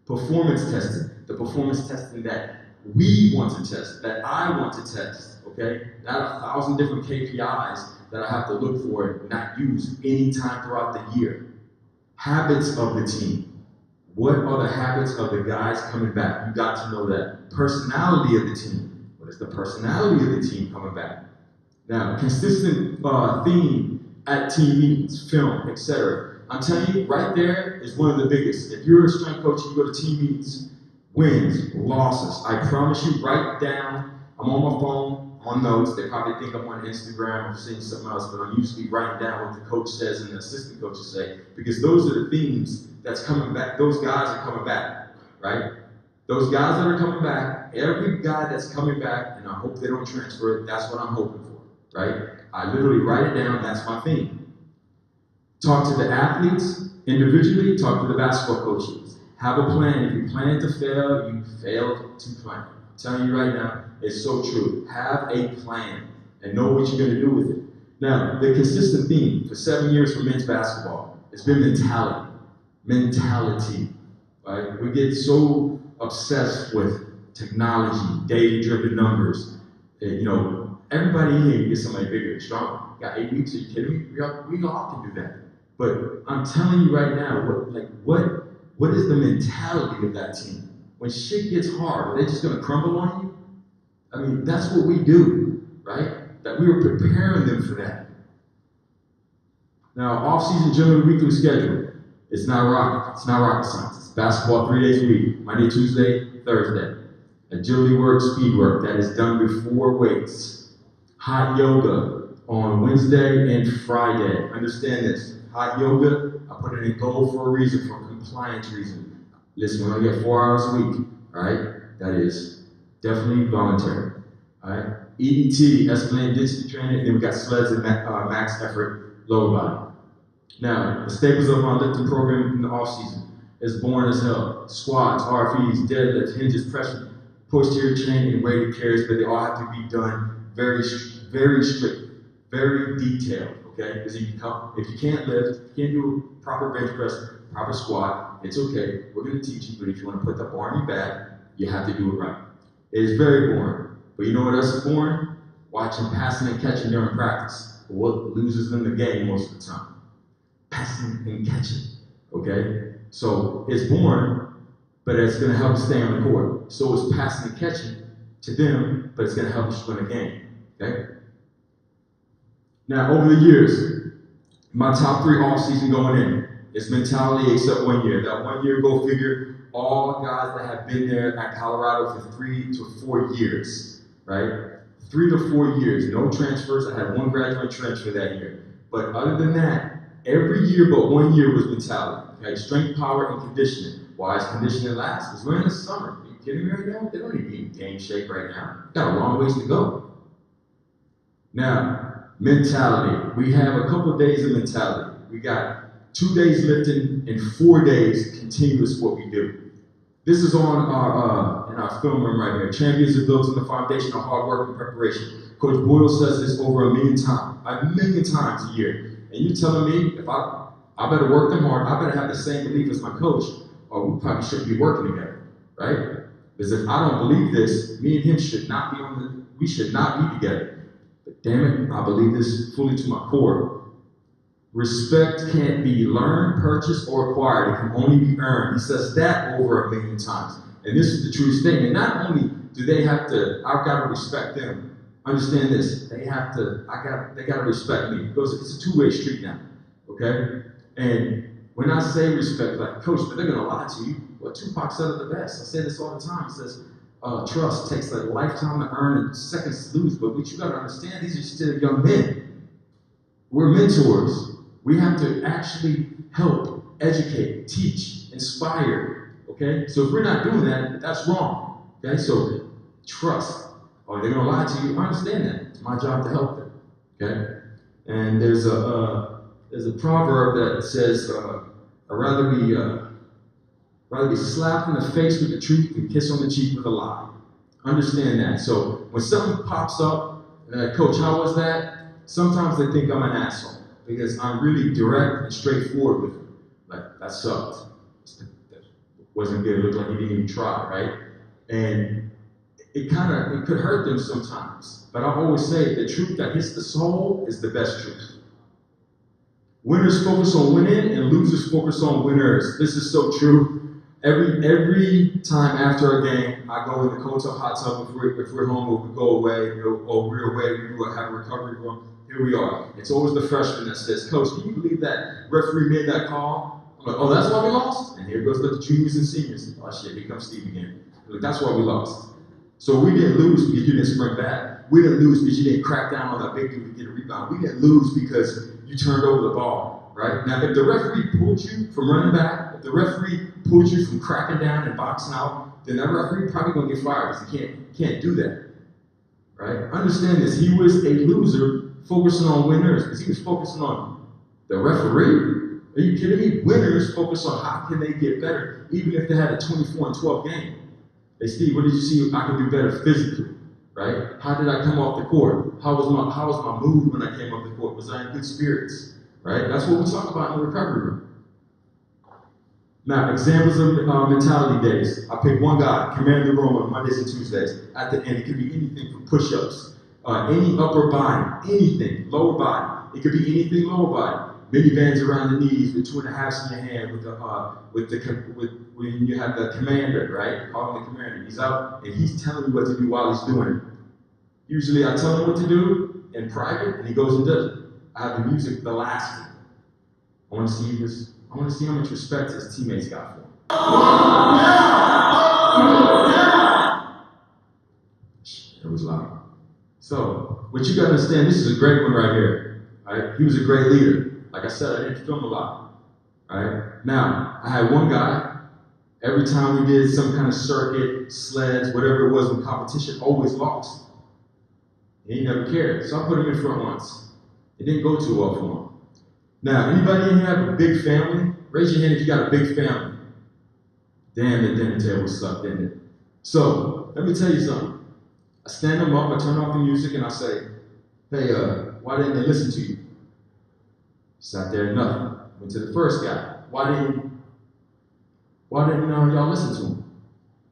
Performance testing, the performance testing that we want to test, that I want to test, okay? Not 1,000 different KPIs that I have to look for and not use any time throughout the year. Habits of the team. What are the habits of the guys coming back? You got to know that. Personality of the team. What is the personality of the team coming back? Now, consistent theme at team meetings, film, etc. I'm telling you, right there is one of the biggest. If you're a strength coach, you go to team meetings, wins, losses. I promise you, write down. I'm on my phone, on notes. They probably think I'm on Instagram or seeing something else, but I'm usually writing down what the coach says and the assistant coaches say, because those are the themes that's coming back. Those guys are coming back, right? Those guys that are coming back, every guy that's coming back, and I hope they don't transfer it, that's what I'm hoping for, right? I literally write it down, that's my theme. Talk to the athletes individually, talk to the basketball coaches. Have a plan. If you plan to fail, you failed to plan. I'm telling you right now, it's so true. Have a plan and know what you're going to do with it. Now, the consistent theme for 7 years for men's basketball has been mentality. Mentality, right? We get so obsessed with technology, data-driven numbers. You know, everybody in here gets somebody bigger and stronger. You got 8 weeks, are you kidding me? We all can do that. But I'm telling you right now, what is the mentality of that team? When shit gets hard, are they just gonna crumble on you? I mean, that's what we do, right? That we were preparing them for that. Now, off-season general weekly schedule. It's not rocket science. It's basketball 3 days a week, Monday, Tuesday, Thursday. Agility work, speed work, that is done before weights. Hot yoga on Wednesday and Friday. Understand this. Hot yoga, I put it in gold for a reason, for a compliance reason. Listen, we only get 4 hours a week, all right? That is definitely voluntary, all right? EDT, Esplanade Density Training, and then we got sleds and max effort lower body. Now, the staples of our lifting program in the off season is boring as hell. Squats, RFEs, deadlifts, hinges, press, posterior chain, and weighted carries, but they all have to be done very strict, very detailed, okay? Because if you can't lift, if you can't do a proper bench press, proper squat, it's okay. We're gonna teach you, but if you wanna put the bar on your back, you have to do it right. It is very boring, but you know what else is boring? Watching passing and catching during practice. What loses them the game most of the time? Passing and catching, okay? So it's boring, but it's gonna help us stay on the court. So it's passing and catching to them, but it's gonna help us win a game, okay? Now, over the years, my top 3 off-season going in is mentality except 1 year. That 1 year, go figure, all guys that have been there at Colorado for 3 to 4 years, right? 3 to 4 years, no transfers. I had 1 graduate transfer that year. But other than that, every year but 1 year was mentality. Okay, strength, power, and conditioning. Why is conditioning last? Because we're in the summer. Are you kidding me right now? They don't need to be in game shape right now. Got a long ways to go. Now, mentality. We have a couple of days of mentality. We got 2 days lifting and 4 days continuous what we do. This is on our in our film room right here. Champions are built on the foundation of hard work and preparation. Coach Boyle says this over a million times a year. And you're telling me if I better work them hard, I better have the same belief as my coach, or we probably shouldn't be working together, right? Because if I don't believe this, me and him should not be we should not be together. But damn it, I believe this fully to my core. Respect can't be learned, purchased, or acquired. It can only be earned. He says that over a million times. And this is the true statement. Not only do they have to, I've got to respect them. Understand this. They got to respect me. Because it's a two-way street now. Okay? And when I say respect, like, coach, but they're going to lie to you. Well, Tupac said it the best. I say this all the time. He says, trust takes a lifetime to earn and seconds to lose. But what you got to understand, these are still young men. We're mentors. We have to actually help, educate, teach, inspire, okay? So if we're not doing that, that's wrong, okay? So trust. Oh, they're gonna lie to you, I understand that. It's my job to help them, okay? And there's a proverb that says, I'd rather be slapped in the face with the truth than kiss on the cheek with a lie. Understand that. So when something pops up, coach, how was that? Sometimes they think I'm an asshole. Because I'm really direct and straightforward with him. Like, that sucked. That wasn't good. It looked like he didn't even try, right? And it could hurt them sometimes. But I always say the truth that hits the soul is the best truth. Winners focus on winning and losers focus on winners. This is so true. Every time after a game, I go in the cold tub, hot tub. If we're home or we go away, or we're away, we have a recovery room. Here we are. It's always the freshman that says, Coach, can you believe that referee made that call? I'm like, oh, that's why we lost? And here goes the juniors and seniors. Oh shit, here comes Steve again. Like, that's why we lost. So we didn't lose because you didn't sprint back. We didn't lose because you didn't crack down on that big dude to get a rebound. We didn't lose because you turned over the ball, right? Now, if the referee pulled you from running back, if the referee pulled you from cracking down and boxing out, then that referee probably gonna get fired because he can't do that, right? Understand this, he was a loser focusing on winners because he was focusing on the referee. Are you kidding me? Winners focus on how can they get better, even if they had a 24-12 game. Hey Steve, what did you see I could do better physically, right? How did I come off the court? How was my mood when I came off the court? Was I in good spirits, right? That's what we talk about in the recovery room. Now, examples of mentality days. I pick one guy, command the room on Mondays and Tuesdays. At the end, it could be anything from push-ups, any upper body, anything, lower body. It could be anything lower body. Mini bands around the knees with 2.5s in your hand when you have the commander, right? Call him the commander. He's out and he's telling you what to do while he's doing it. Usually I tell him what to do in private and he goes and does it. I have the music blasting. I want to see how much respect his teammates got for him. It was loud. So, what you gotta understand, this is a great one right here. Right? He was a great leader. Like I said, I didn't film a lot. Right? Now, I had one guy, every time we did some kind of circuit, sleds, whatever it was in competition, always lost. He never cared. So I put him in front once. It didn't go too well for him. Now, anybody in here have a big family? Raise your hand if you got a big family. Damn, the dinner table sucked, didn't it? So, let me tell you something. I stand them up, I turn off the music, and I say, hey, why didn't they listen to you? Sat there, nothing. Went to the first guy. Why didn't y'all listen to him?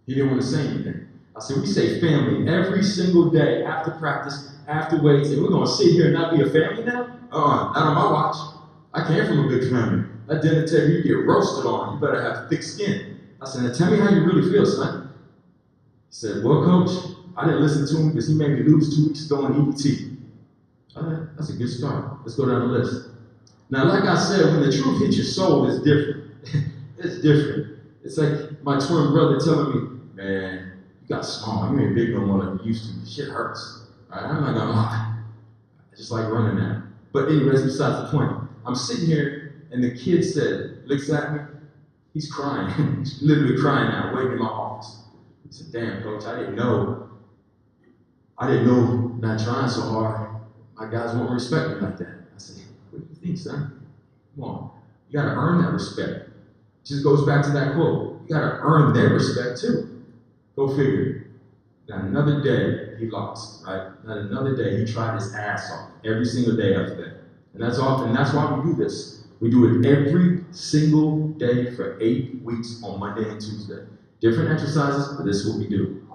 He didn't want to say anything. I said, we say family every single day, after practice, after weights, and we're going to sit here and not be a family now? Not on my watch. I came from a big family. That dinner table, you get roasted on. You better have thick skin. I said, now tell me how you really feel, son. He said, well, coach, I didn't listen to him because he made me lose 2 weeks ago in EBT. Okay, that's a good start. Let's go down the list. Now, like I said, when the truth hits your soul, it's different. It's different. It's like my twin brother telling me, man, you got small. You ain't big no more like you used to. Shit hurts. All right, I'm not gonna lie. I just like running now. But anyways, besides the point. I'm sitting here, and the kid looks at me. He's crying. He's literally crying now, waiting in my office. He said, damn, coach, I didn't know not trying so hard, my guys won't respect me like that. I said, what do you think, son? Come on. You gotta earn that respect. Just goes back to that quote. You gotta earn their respect too. Go figure. Not another day he lost, right? Not another day he tried his ass off. Every single day after that. And that's why we do this. We do it every single day for 8 weeks on Monday and Tuesday. Different exercises, but this is what we do.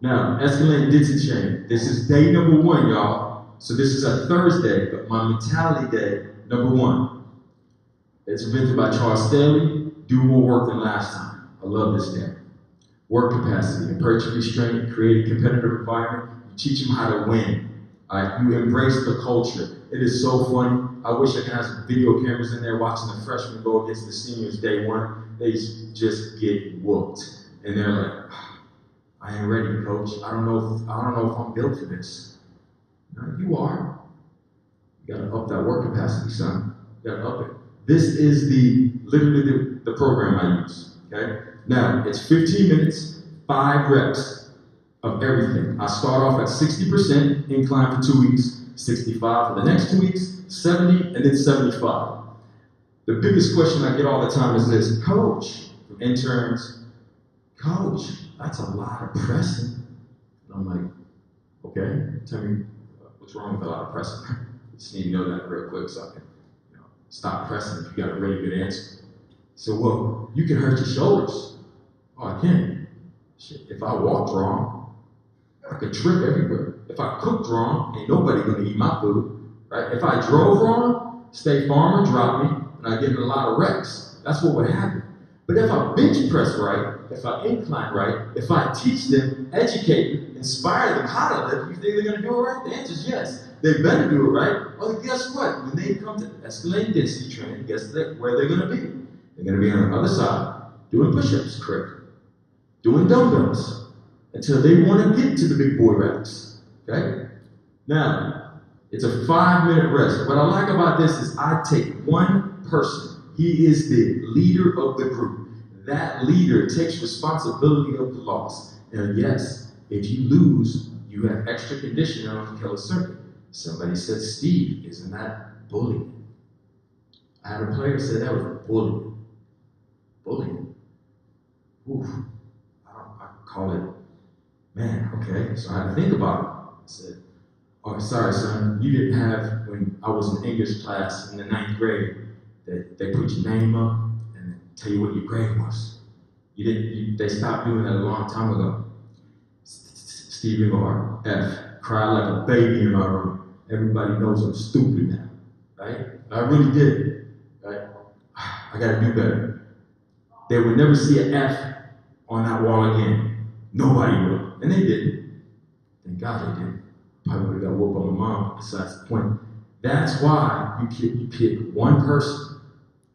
Now, escalating density training. This is day number 1, y'all. So this is a Thursday, but my mentality day, number 1. It's invented by Charles Staley. Do more work than last time. I love this day. Work capacity, hypertrophy strength, create a competitive environment. You teach them how to win. You embrace the culture. It is so funny. I wish I could have some video cameras in there watching the freshmen go against the seniors day 1. They just get whooped. And they're like, I ain't ready, coach. I don't know if I'm built for this. No, you are. You gotta up that work capacity, son. You gotta up it. This is literally the program I use, okay? Now, it's 15 minutes, 5 reps of everything. I start off at 60% incline for 2 weeks, 65 for the next 2 weeks, 70, and then 75. The biggest question I get all the time is this, coach, from interns, coach, that's a lot of pressing. And I'm like, okay, tell me what's wrong with a lot of pressing. I just need to know that real quick so I can stop pressing if you got a really good answer. So, well, you can hurt your shoulders. Oh, I can. Shit, if I walked wrong, I could trip everywhere. If I cooked wrong, ain't nobody gonna eat my food, right? If I drove wrong, State Farm would drop me, and I get in a lot of wrecks. That's what would happen. But if I bench press right, if I incline right, if I teach them, educate them, inspire them how to live, you think they're gonna do it right? The answer is yes. They better do it right. Well, guess what? When they come to escalating density training, guess where they're gonna be? They're gonna be on the other side, doing push-ups correctly, doing dumbbells, until they want to get to the big boy reps, okay? Now, it's a 5-minute rest. What I like about this is I take one person. He is the leader of the group. That leader takes responsibility of the loss. And yes, if you lose, you have extra conditioning on the killer circuit. Somebody said, Steve, isn't that bullying? I had a player say that was bullying. Bullying. Oof. I call it, man, okay. So I had to think about it. I said, oh, sorry, son, you didn't have, when I was in English class in the 9th grade, they put your name up and tell you what your grade was. They stopped doing that a long time ago. Steve Ingleheart, F, cried like a baby in my room. Everybody knows I'm stupid now, right? I really did, right? I gotta do better. They would never see an F on that wall again. Nobody will. And they didn't. Thank God they didn't. Probably would have got whooped on my mom, besides the point. That's why you pick one person,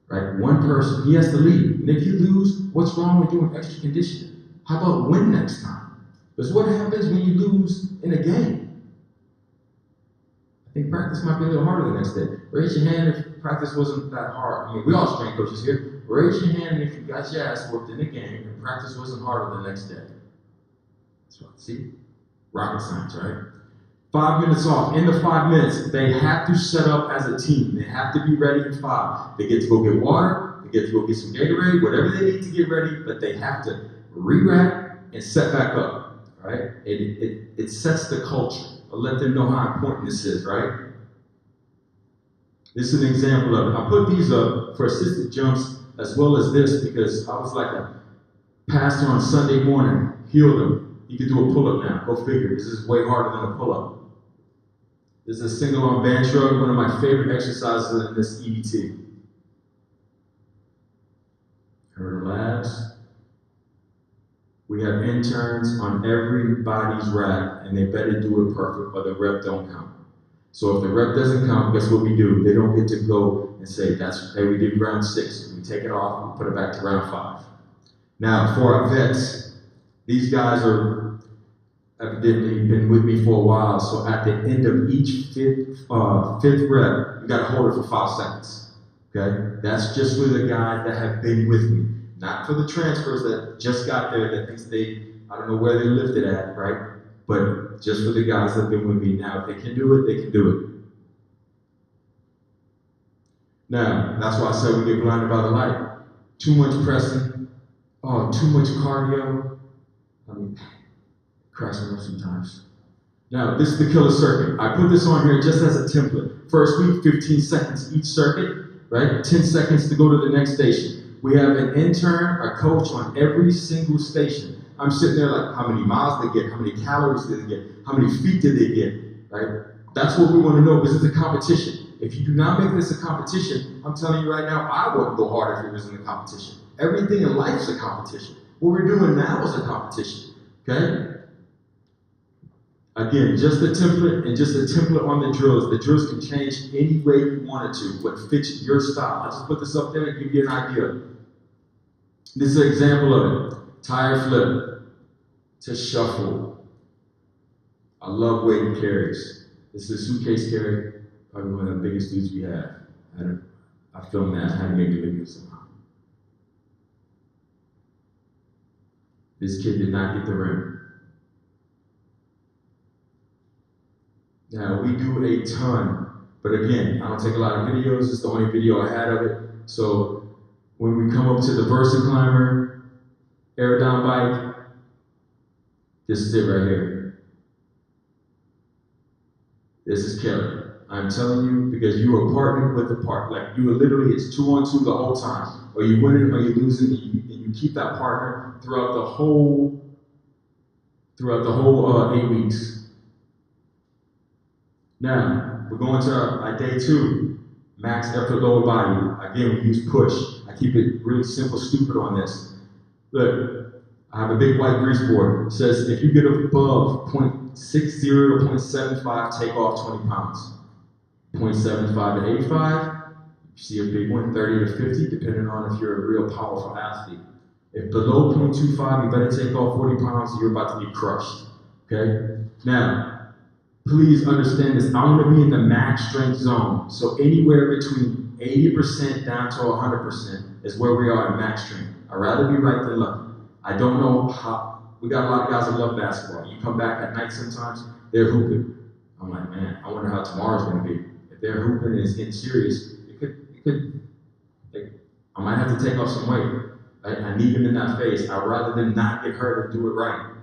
right? One person, he has to lead. And if you lose, what's wrong with doing extra conditioning? How about win next time? Because what happens when you lose in a game? I think practice might be a little harder the next day. Raise your hand if practice wasn't that hard. I mean, we all strength coaches here. Raise your hand if you got your ass whooped in the game and practice wasn't harder the next day. That's right. See? Rocket science, right? 5 minutes off. In the 5 minutes, they have to set up as a team. They have to be ready in 5. They get to go get water, they get to go get some Gatorade, whatever they need to get ready, but they have to re-rack and set back up, right? It sets the culture. I'll let them know how important this is, right? This is an example of it. I put these up for assisted jumps as well as this because I was like a pastor on Sunday morning, healed him. He could do a pull-up now, go figure. This is way harder than a pull-up. This is a single arm band shrug, one of my favorite exercises in this EBT. Her labs. We have interns on everybody's rack, and they better do it perfect or the rep don't count. So if the rep doesn't count, guess what we do? They don't get to go and say, hey, we did round 6. We take it off, we put it back to round 5. Now, for our vets, these guys are evidently been with me for a while, so at the end of each fifth rep, you gotta hold it for 5 seconds, okay? That's just for the guys that have been with me, not for the transfers that just got there that thinks I don't know where they lifted at, right? But just for the guys that have been with me. Now, if they can do it, they can do it. Now, that's why I said we get blinded by the light. Too much pressing, too much cardio. I mean, cracks me up sometimes. Now, this is the killer circuit. I put this on here just as a template. First week, 15 seconds each circuit, right? 10 seconds to go to the next station. We have an intern, a coach on every single station. I'm sitting there like, how many miles did they get? How many calories did they get? How many feet did they get, right? That's what we want to know because it's a competition. If you do not make this a competition, I'm telling you right now, I wouldn't go hard if it wasn't a competition. Everything in life is a competition. What we're doing now is a competition, okay? Again, just a template and just a template on the drills. The drills can change any way you want it to, what fits your style. I just put this up there and give you an idea. This is an example of it. Tire flip to shuffle. I love weighted carries. This is a suitcase carry, probably one of the biggest dudes we have. I filmed that, I had to make the video somehow. This kid did not get the rim. Now, we do a ton, but again, I don't take a lot of videos. It's the only video I had of it. So when we come up to the Versa Climber, air down bike, this is it right here. This is killer. I'm telling you, because you are partnered with the part. Like you are literally, it's 2-on-2 the whole time. Or you winning or you losing, and you keep that partner throughout the whole 8 weeks. Now, we're going to our day 2, max effort lower body. Again, we use push. I keep it really simple, stupid on this. Look, I have a big white grease board. It says if you get above 0.60 to 0.75, take off 20 pounds. 0.75 to 85, you see a big one, 30 to 50, depending on if you're a real powerful athlete. If below 0.25, you better take off 40 pounds or you're about to get crushed, okay? Now, please understand this. I want to be in the max strength zone. So anywhere between 80% down to 100% is where we are in max strength. I'd rather be right than lucky. I don't know how, we got a lot of guys that love basketball. You come back at night sometimes, they're hooping. I'm like, man, I wonder how tomorrow's gonna be. If they're hooping and it's getting serious, I might have to take off some weight. Right? I need them in that phase. I'd rather them not get hurt and do it right.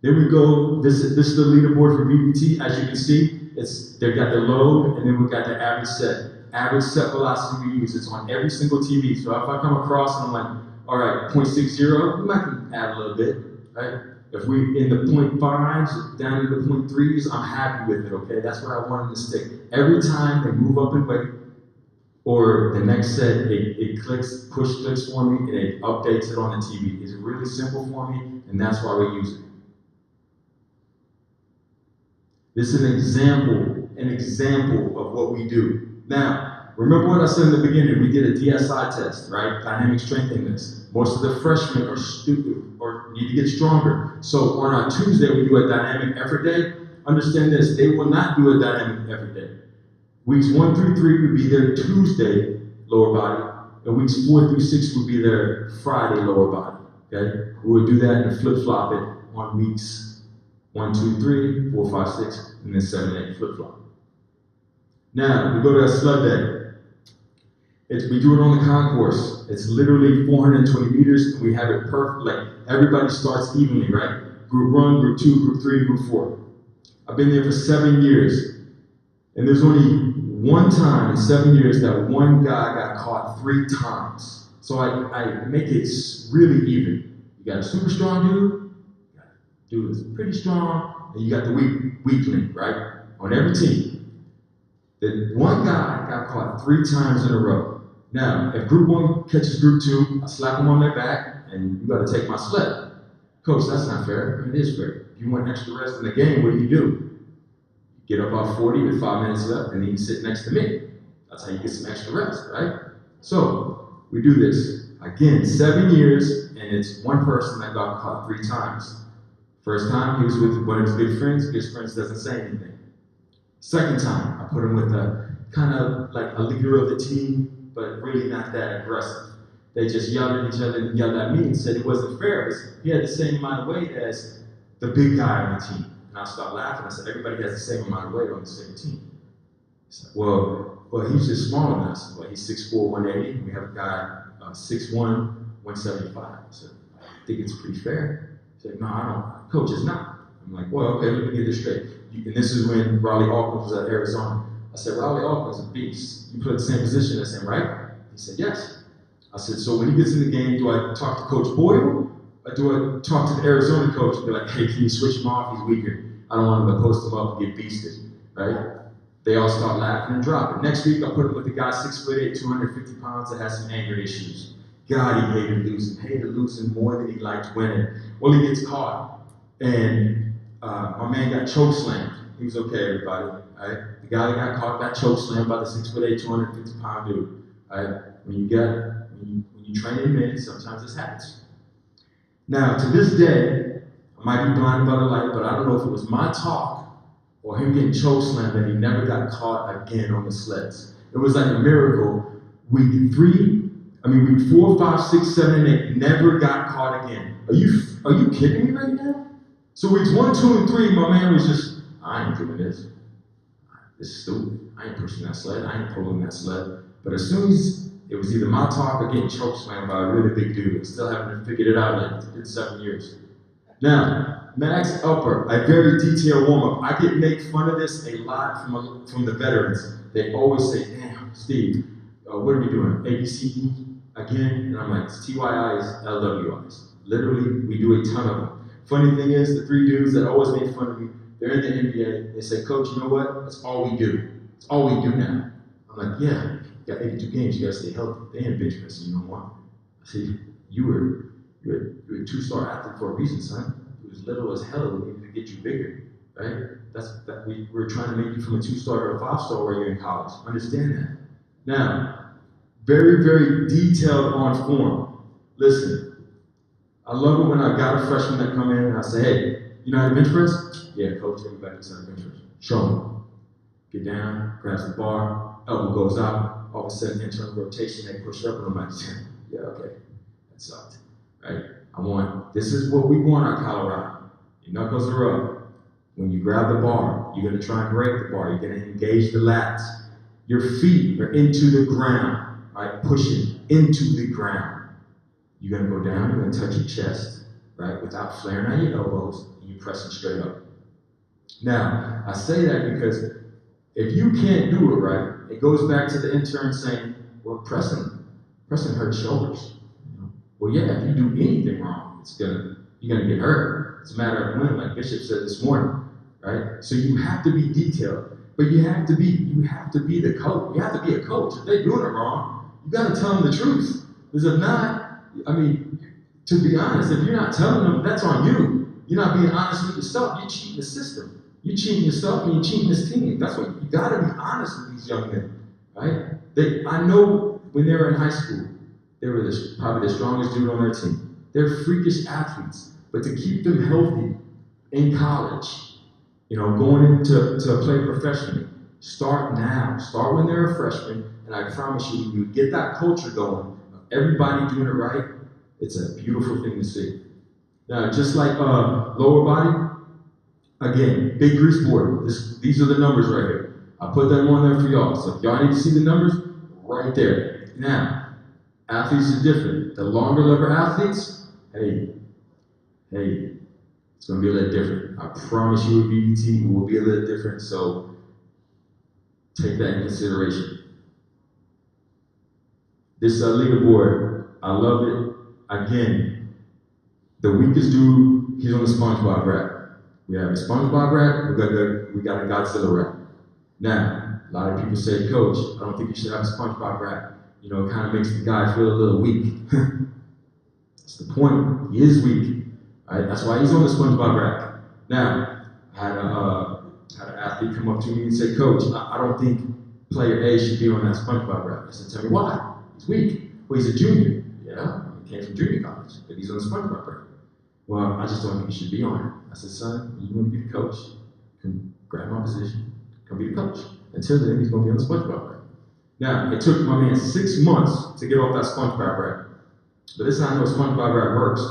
Then we go, this is the leaderboard for VBT. As you can see, they've got their load and then we've got the average set. Average set velocity we use. It's on every single TV. So if I come across and I'm like, all right, 0.60, we might add a little bit, right? If we in the 0.5s down to the 0.3s, I'm happy with it, okay? That's what I wanted to stick. Every time they move up in weight, or the next set, it clicks, push clicks for me, and it updates it on the TV. It's really simple for me, and that's why we use it. This is an example of what we do. Now, remember what I said in the beginning, we did a DSI test, right? Dynamic Strength Index. Most of the freshmen are stupid or need to get stronger. So on our Tuesday, we do a dynamic effort day. Understand this, they will not do a dynamic effort day. Weeks 1 through 3 would be their Tuesday lower body, and weeks 4 through 6 would be their Friday lower body, okay? We would do that and flip-flop it on weeks 1, 2, 3, 4, 5, 6, and then 7, 8 flip-flop. Now, we go to a sled day. We do it on the concourse. It's literally 420 meters, and we have it perfect. Like, everybody starts evenly, right? Group 1, Group 2, Group 3, Group 4. I've been there for 7 years, and there's only one time in 7 years that one guy got caught 3 times. So I make it really even. You got a super strong dude, you got a dude that's pretty strong, and you got the weakling, right? On every team. The one guy got caught 3 times in a row. Now, if Group 1 catches Group 2, I slap them on their back, and you got to take my sled. Coach, that's not fair. It is fair. If you want extra rest in the game, what do? Get up off 40 with 5 minutes left, and then you sit next to me. That's how you get some extra rest, right? So, we do this. Again, 7 years, and it's one person that got caught 3 times. First time, he was with one of his good friends. His friends doesn't say anything. Second time, I put him with a kind of like a leader of the team, but really not that aggressive. They just yelled at each other and yelled at me and said it wasn't fair. He had the same amount of weight as the big guy on the team. And I started laughing. I said, everybody has the same amount of weight on the same team. He said, well, he's just smaller than us. Well, he's 6'4", 180. We have a guy 6'1", 175. I said, I think it's pretty fair. He said, no, I don't. Coach, it's not. I'm like, well, okay, let me get this straight. And this is when Riley Alkins was at Arizona. I said, Riley Alkins is a beast. You play the same position as him, right? He said, yes. I said, so when he gets in the game, do I talk to Coach Boyle? Or do I talk to the Arizona coach and be like, hey, can you switch him off? He's weaker. I don't want him to post him up and get beasted, right? They all start laughing and dropping. Next week, I put him with a guy 6'8", 250 pounds that has some anger issues. God, he hated losing more than he liked winning. Well, he gets caught, and my man got choke slammed. He was okay, everybody, right? The guy that got caught got choke slammed by the 6'8", 250 pound dude, right? When you train in men, sometimes this happens. Now, to this day, I might be blinded by the light, but I don't know if it was my talk or him getting choke slammed that he never got caught again on the sleds. It was like a miracle. Week 4, 5, 6, 7, and 8 never got caught again. Are you kidding me right now? So weeks 1, 2, and 3, my man was just, I ain't doing this. This is stupid. I ain't pushing that sled. I ain't pulling that sled. But as soon as it was either my talk or getting choke slammed by a really big dude, I still haven't figured it out yet. It's been 7 years. Now, max upper, a very detailed warm-up. I get make fun of this a lot from the veterans. They always say, damn, Steve, what are we doing? ABCD again? And I'm like, it's TYIs, LWIs. Literally, we do a ton of them. Funny thing is, the 3 dudes that always make fun of me, they're in the NBA. They say, Coach, you know what? That's all we do. It's all we do now. I'm like, yeah, you got 82 games. You got to stay healthy. They ain't bench pressing you no more. I said, you're a 2-star athlete for a reason, son. It was little as hell. We needed to get you bigger, right? We're trying to make you from a 2-star to a 5-star while you're in college. Understand that. Now, very, very detailed on form. Listen, I love it when I got a freshman that come in and I say, hey, you know how to bench press? Yeah, coach, everybody knows how to bench press. Show them. Get down, grabs the bar, elbow goes out, all of a sudden internal rotation, they push up, and I'm like, yeah, okay, that sucked, right? This is what we want out of Colorado. Your knuckles are up. When you grab the bar, you're gonna try and break the bar, you're gonna engage the lats. Your feet are into the ground, right? Pushing into the ground. You're gonna go down, you're gonna touch your chest, right? Without flaring out your elbows, and you're pressing straight up. Now, I say that because if you can't do it right, it goes back to the intern saying, well, pressing hurts shoulders. Well, yeah, if you do anything wrong, you're gonna get hurt. It's a matter of when, like Bishop said this morning, right? So you have to be detailed, but you have to be the coach. You have to be a coach. If they're doing it wrong, you gotta tell them the truth. Because if not, to be honest, if you're not telling them, that's on you. You're not being honest with yourself. You're cheating the system. You're cheating yourself and you're cheating this team. That's what you gotta be honest with these young men, right? I know when they were in high school, they were probably the strongest dude on their team. They're freakish athletes, but to keep them healthy in college, going into to play professionally, start now. Start when they're a freshman, and I promise you get that culture going of everybody doing it right. It's a beautiful thing to see. Now, just like lower body, Again, big grease board. These are the numbers right here. I put them on there for y'all. So if y'all need to see the numbers, right there. Now, athletes are different. The longer lever athletes, hey, it's gonna be a little different. I promise you with VBT, it will be a little different, so take that in consideration. This leaderboard, I love it. Again, the weakest dude, he's on the SpongeBob rack. We have a SpongeBob rack, we got a Godzilla rack. Now, a lot of people say, Coach, I don't think you should have a SpongeBob rack. You know, it kind of makes the guy feel a little weak. That's the point. He is weak. Right? That's why he's on the SpongeBob rack. Now, I had an athlete come up to me and say, Coach, I don't think player A should be on that SpongeBob rack. I said, tell me why. He's weak. Well, he's a junior. Yeah, he came from junior college, but he's on the SpongeBob rack. Well, I just don't think he should be on it. I said, son, you want to be the coach? Come grab my position. Come be the coach. Until then, he's going to be on the SpongeBob rack. Now, it took my man 6 months to get off that SpongeBob rack. But this is how I know SpongeBob rack works.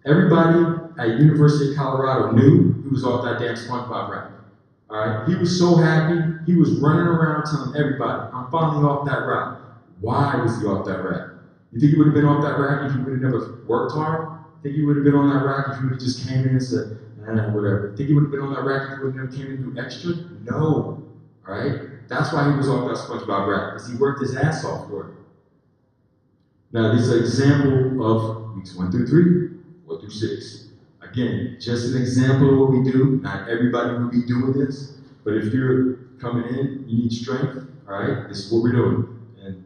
Everybody at University of Colorado knew he was off that damn SpongeBob rack. All right? He was so happy. He was running around telling everybody, I'm finally off that rack. Why was he off that rack? You think he would have been off that rack if he would have never worked hard? Think he would have been on that rack if he would have just came in and said, whatever. Think he would have been on that rack if he would have never came in and do extra? No. All right? That's why he was off that SpongeBob rack, because he worked his ass off for it. Now, this is an example of weeks 1 through 3, 4 through 6. Again, just an example of what we do. Not everybody will be doing this, but if you're coming in, you need strength, all right? This is what we're doing. And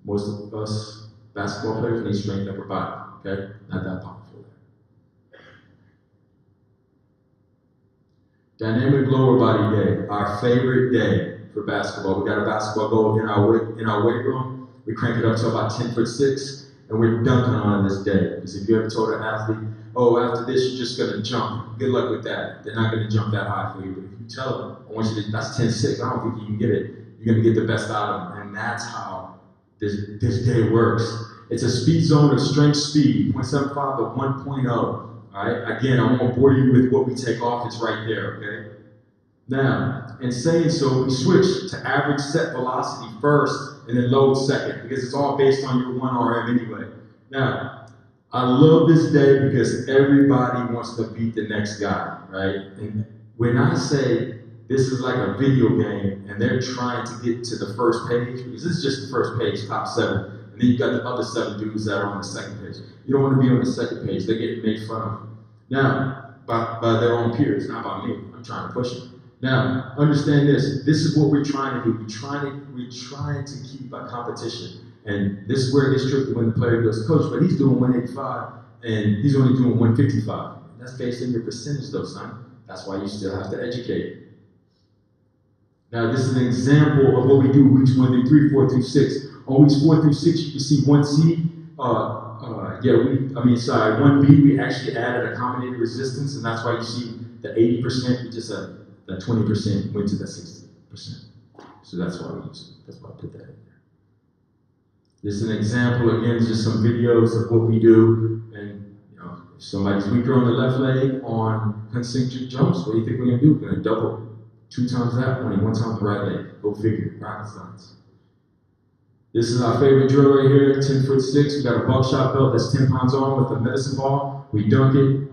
most of us basketball players need strength upper body, okay? Not that powerful. Dynamic lower body day, our favorite day for basketball. We got a basketball goal in our weight room. We crank it up to about 10'6", and we're dunking on it this day. Because if you ever told an athlete, oh, after this you're just gonna jump, good luck with that. They're not gonna jump that high for you. But if you tell them, I want you to, that's 10'6", I don't think you can get it. You're gonna get the best out of them, and that's how this day works. It's a speed zone of strength speed, 0.75 to 1.0. All right, again, I won't bore you with what we take off, it's right there, okay? Now, in saying so, we switch to average set velocity first and then load second, because it's all based on your 1RM anyway. Now, I love this day because everybody wants to beat the next guy, right? And when I say this is like a video game and they're trying to get to the first page, because this is just the first page, top 7, and then you got the other 7 dudes that are on the second page. You don't want to be on the second page, they're getting made fun of. Now, by their own peers, not by me, I'm trying to push them. Now, understand this is what we're trying to do. We're trying to keep a competition. And this is where it gets tricky when the player goes, Coach, but he's doing 185 and he's only doing 155. That's based on your percentage though, son. That's why you still have to educate. Now, this is an example of what we do weeks 1 through 3, 4 through 6. On weeks 4 through 6, you can see 1C. 1B, we actually added accommodated resistance, and that's why you see the 80%, we just that 20% went to that 60%. So that's why we use it. That's why I put that in there. This is an example, again, just some videos of what we do. And if somebody's weaker on the left leg on concentric jumps, what do you think we're gonna do? We're gonna double 2 times that, only 1 time the right leg. Go figure, rocket science. This is our favorite drill right here, 10'6". We got a buckshot belt that's 10 pounds on with a medicine ball. We dunk it,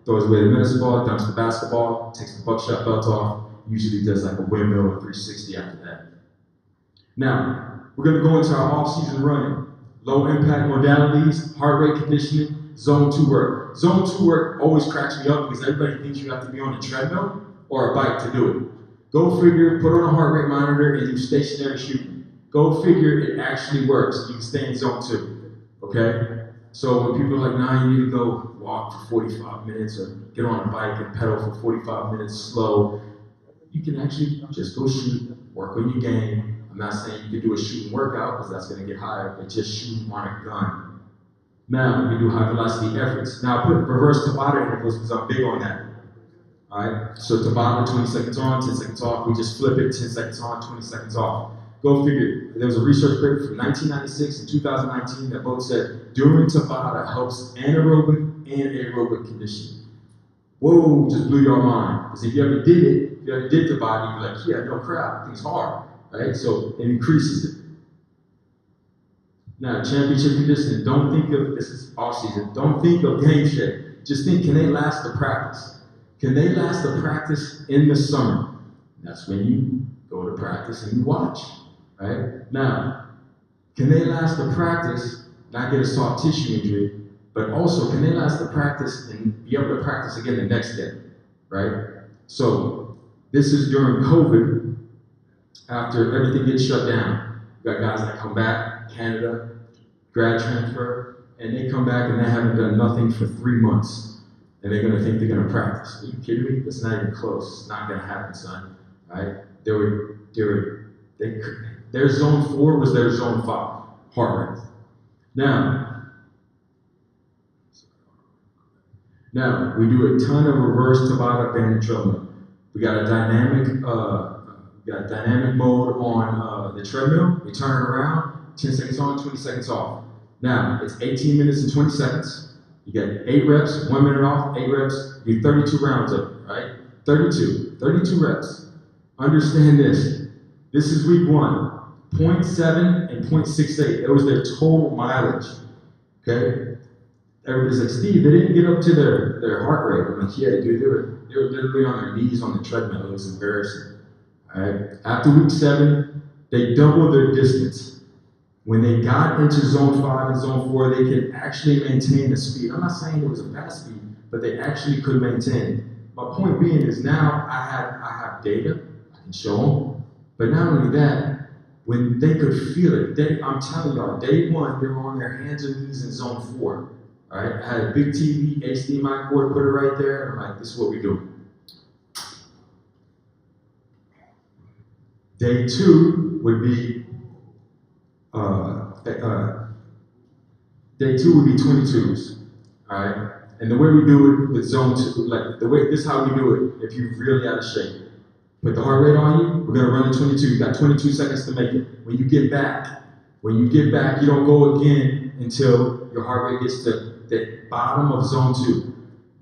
throws away the medicine ball, dunks the basketball, takes the buckshot belt off. Usually does like a windmill or 360 after that. Now, we're gonna go into our off-season running. Low impact modalities, heart rate conditioning, zone 2 work. Zone 2 work always cracks me up because everybody thinks you have to be on a treadmill or a bike to do it. Go figure, put on a heart rate monitor and do stationary shooting. Go figure, it actually works. You can stay in zone 2, okay? So when people are like, nah, you need to go walk for 45 minutes or get on a bike and pedal for 45 minutes slow, you can actually just go shoot, work on your game. I'm not saying you can do a shooting workout because that's gonna get higher, but just shoot on a gun. Now, we do high velocity efforts. Now I put reverse Tabata intervals because I'm big on that. All right, so Tabata, 20 seconds on, 10 seconds off. We just flip it, 10 seconds on, 20 seconds off. Go figure. There was a research paper from 1996 and 2019 that both said during Tabata helps anaerobic and aerobic conditioning. whoa, just blew your mind. Because if you ever did it, if you ever did the body, you'd be like, yeah, no crap, it's hard, right? So it increases it. Now, championship conditioning, don't think of, this is off season, don't think of game shape. Just think, can they last the practice? Can they last the practice in the summer? That's when you go to practice and you watch, right? Now, can they last the practice, not get a soft tissue injury, but also can they last the practice and be able to practice again the next day, right? So this is during COVID, after everything gets shut down. You got guys that come back, Canada, grad transfer, and they come back and they haven't done nothing for 3 months. And they're gonna think they're gonna practice. Are you kidding me? That's not even close. It's not gonna happen, son, right? Their zone 4 was their zone 5, heart rate. Now, we do a ton of reverse Tabata banded treadmill. We got a dynamic mode on the treadmill. We turn it around, 10 seconds on, 20 seconds off. Now, it's 18 minutes and 20 seconds. You get 8 reps, 1 minute off, 8 reps, you do 32 rounds of it, right? 32 reps. Understand this. This is week 1. 0.7 and 0.68. That was their total mileage, okay? Everybody's like, Steve, they didn't get up to their heart rate. I'm like, yeah, dude, they were literally on their knees on the treadmill. It was embarrassing. All right. After week 7, they doubled their distance. When they got into zone 5 and zone 4, they could actually maintain the speed. I'm not saying it was a fast speed, but they actually could maintain. My point being is now I have data, I can show them. But not only that, when they could feel it, I'm telling y'all, day 1, they were on their hands and knees in zone 4. All right, I had a big TV, HDMI cord, put it right there. I'm like, this is what we do. Day 2 would be, day 2 would be 22s. All right, and the way we do it with zone 2, like this is how we do it. If you're really out of shape, put the heart rate on you. We're gonna run the 22. You got 22 seconds to make it. When you get back, you don't go again until your heart rate gets to the bottom of zone 2.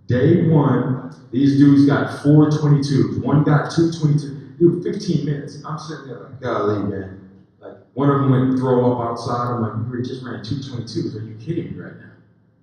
Day 1, these dudes got 4 22s. One got 2 22. Dude, 15 minutes. I'm sitting there like, golly, man. Like, one of them went throw up outside. I'm like, you just ran 2 22s. Are you kidding me right now?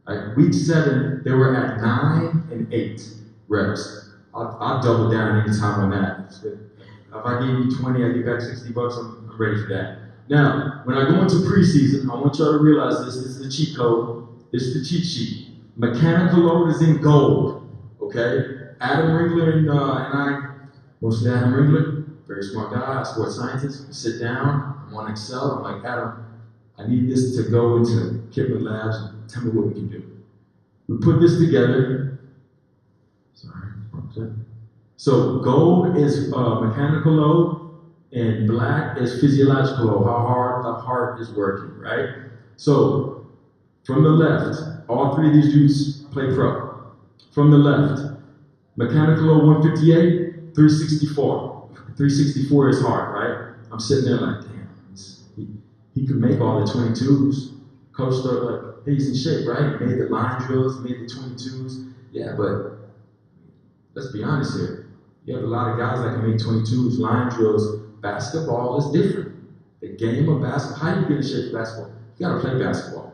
Like, week 7, they were at 9 and 8 reps. I'll double down anytime on that. If I give you 20, I get back $60. I'm ready for that. Now, when I go into preseason, I want y'all to realize this. This is the cheat code. This is the cheat sheet. Mechanical load is in gold, okay? Adam Ringler and I, mostly Adam Ringler, very smart guy, sports scientist. We sit down, I'm on Excel, I'm like, Adam, I need this to go into Kipling Labs and tell me what we can do. We put this together. Sorry. So gold is mechanical load, and black is physiological load, how hard the heart is working, right? So from the left, all 3 of these dudes play pro. From the left, mechanical load 158, 364. 364 is hard, right? I'm sitting there like, damn, he could make all the 22s. Coach started like, hey, he's in shape, right? He made the line drills, made the 22s. Yeah, but let's be honest here. You have a lot of guys that can make 22s, line drills. Basketball is different. The game of basketball, how do you get in shape for basketball? You gotta play basketball.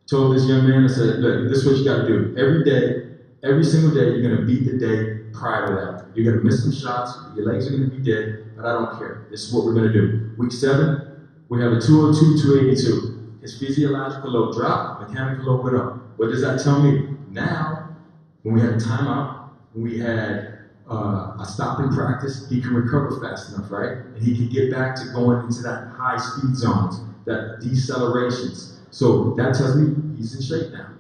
Told this young man, I said, look, this is what you gotta do. Every day, every single day, you're gonna beat the day prior to that. You're gonna miss some shots, your legs are gonna be dead, but I don't care. This is what we're gonna do. Week 7, we have a 202, 282. His physiological load dropped, mechanical load went up. What does that tell me? Now, when we had a timeout, when we had a stop in practice, he can recover fast enough, right? And he can get back to going into that high speed zones, that decelerations. So that tells me he's in shape now.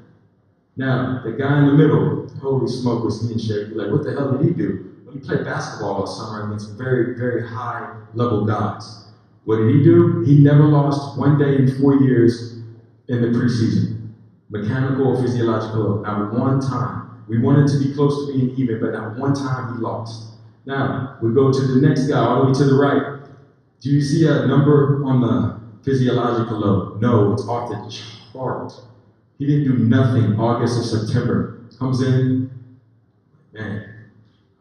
Now, the guy in the middle, holy smoke, was he in shape? You're like, what the hell did he do? Well, he played basketball all summer against very, very high level guys. What did he do? He never lost 1 day in 4 years in the preseason. Mechanical or physiological, not one time. We wanted to be close to being even, but not one time he lost. Now, we go to the next guy, all the way to the right. Do you see a number on the physiological load? No, it's off the chart. He didn't do nothing August or September. Comes in, man,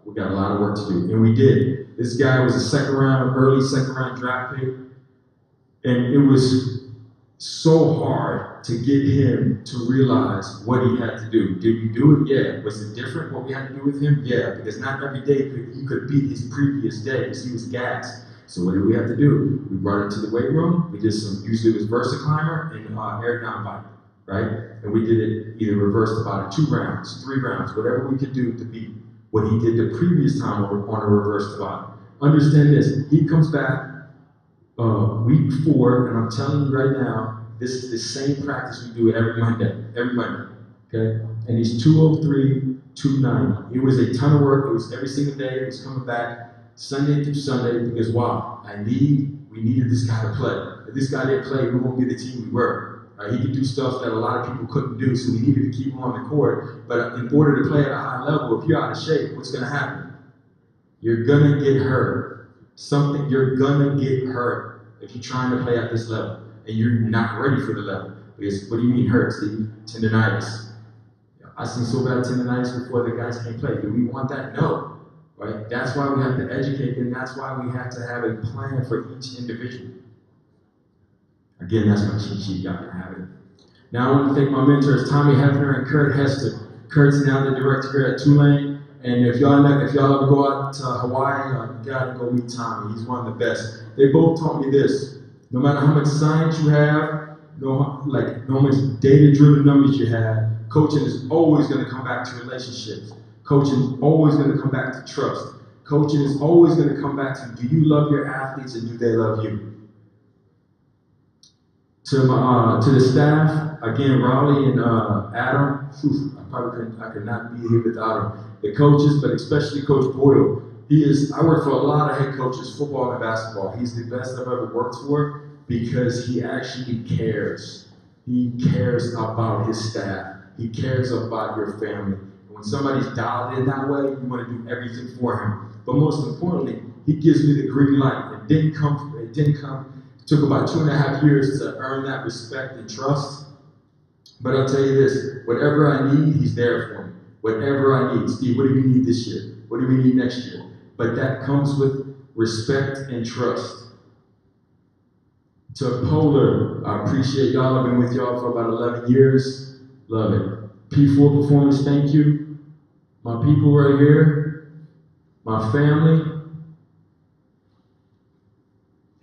we got a lot of work to do. And we did. This guy was a early second round draft pick. And it was so hard to get him to realize what he had to do. Did we do it? Yeah. Was it different what we had to do with him? Yeah, because not every day he could beat his previous day because he was gassed. So what did we have to do? We brought him to the weight room. We did usually it was VersaClimber and air down bike, right? And we did it either reversed about 2 rounds, 3 rounds, whatever we could do to beat what he did the previous time on a reverse Tabata. Understand this, he comes back week 4, and I'm telling you right now, this is the same practice we do every Monday, okay? And he's 203, 290. It was a ton of work, it was every single day, it was coming back Sunday through Sunday, because wow, we needed this guy to play. If this guy didn't play, we won't be the team we were. He could do stuff that a lot of people couldn't do, so we needed to keep him on the court. But in order to play at a high level, if you're out of shape, what's gonna happen? You're gonna get hurt. You're gonna get hurt if you're trying to play at this level and you're not ready for the level. Because what do you mean hurt, Steve? Tendonitis. I've seen so bad tendonitis before the guys can't play. Do we want that? No. Right? That's why we have to educate them. That's why we have to have a plan for each individual. Again, that's my cheat sheet. Y'all can have it. Now I want to thank my mentors, Tommy Hefner and Kurt Hester. Kurt's now the director here at Tulane. And if y'all ever go out to Hawaii, you gotta go meet Tommy. He's one of the best. They both taught me this. No matter how much science you have, no much data-driven numbers you have, coaching is always gonna come back to relationships. Coaching is always gonna come back to trust. Coaching is always gonna come back to, do you love your athletes and do they love you? To the staff, again, Raleigh and Adam, I could not be here without them. The coaches, but especially Coach Boyle. I work for a lot of head coaches, football and basketball. He's the best I've ever worked for because he actually cares. He cares about his staff. He cares about your family. When somebody's dialed in that way, you want to do everything for him. But most importantly, he gives me the green light. It didn't come. It took about 2.5 years to earn that respect and trust. But I'll tell you this, whatever I need, he's there for me. Whatever I need. Steve, what do we need this year? What do we need next year? But that comes with respect and trust. To Polar, I appreciate y'all. I've been with y'all for about 11 years. Love it. P4 Performance, thank you. My people right here. My family.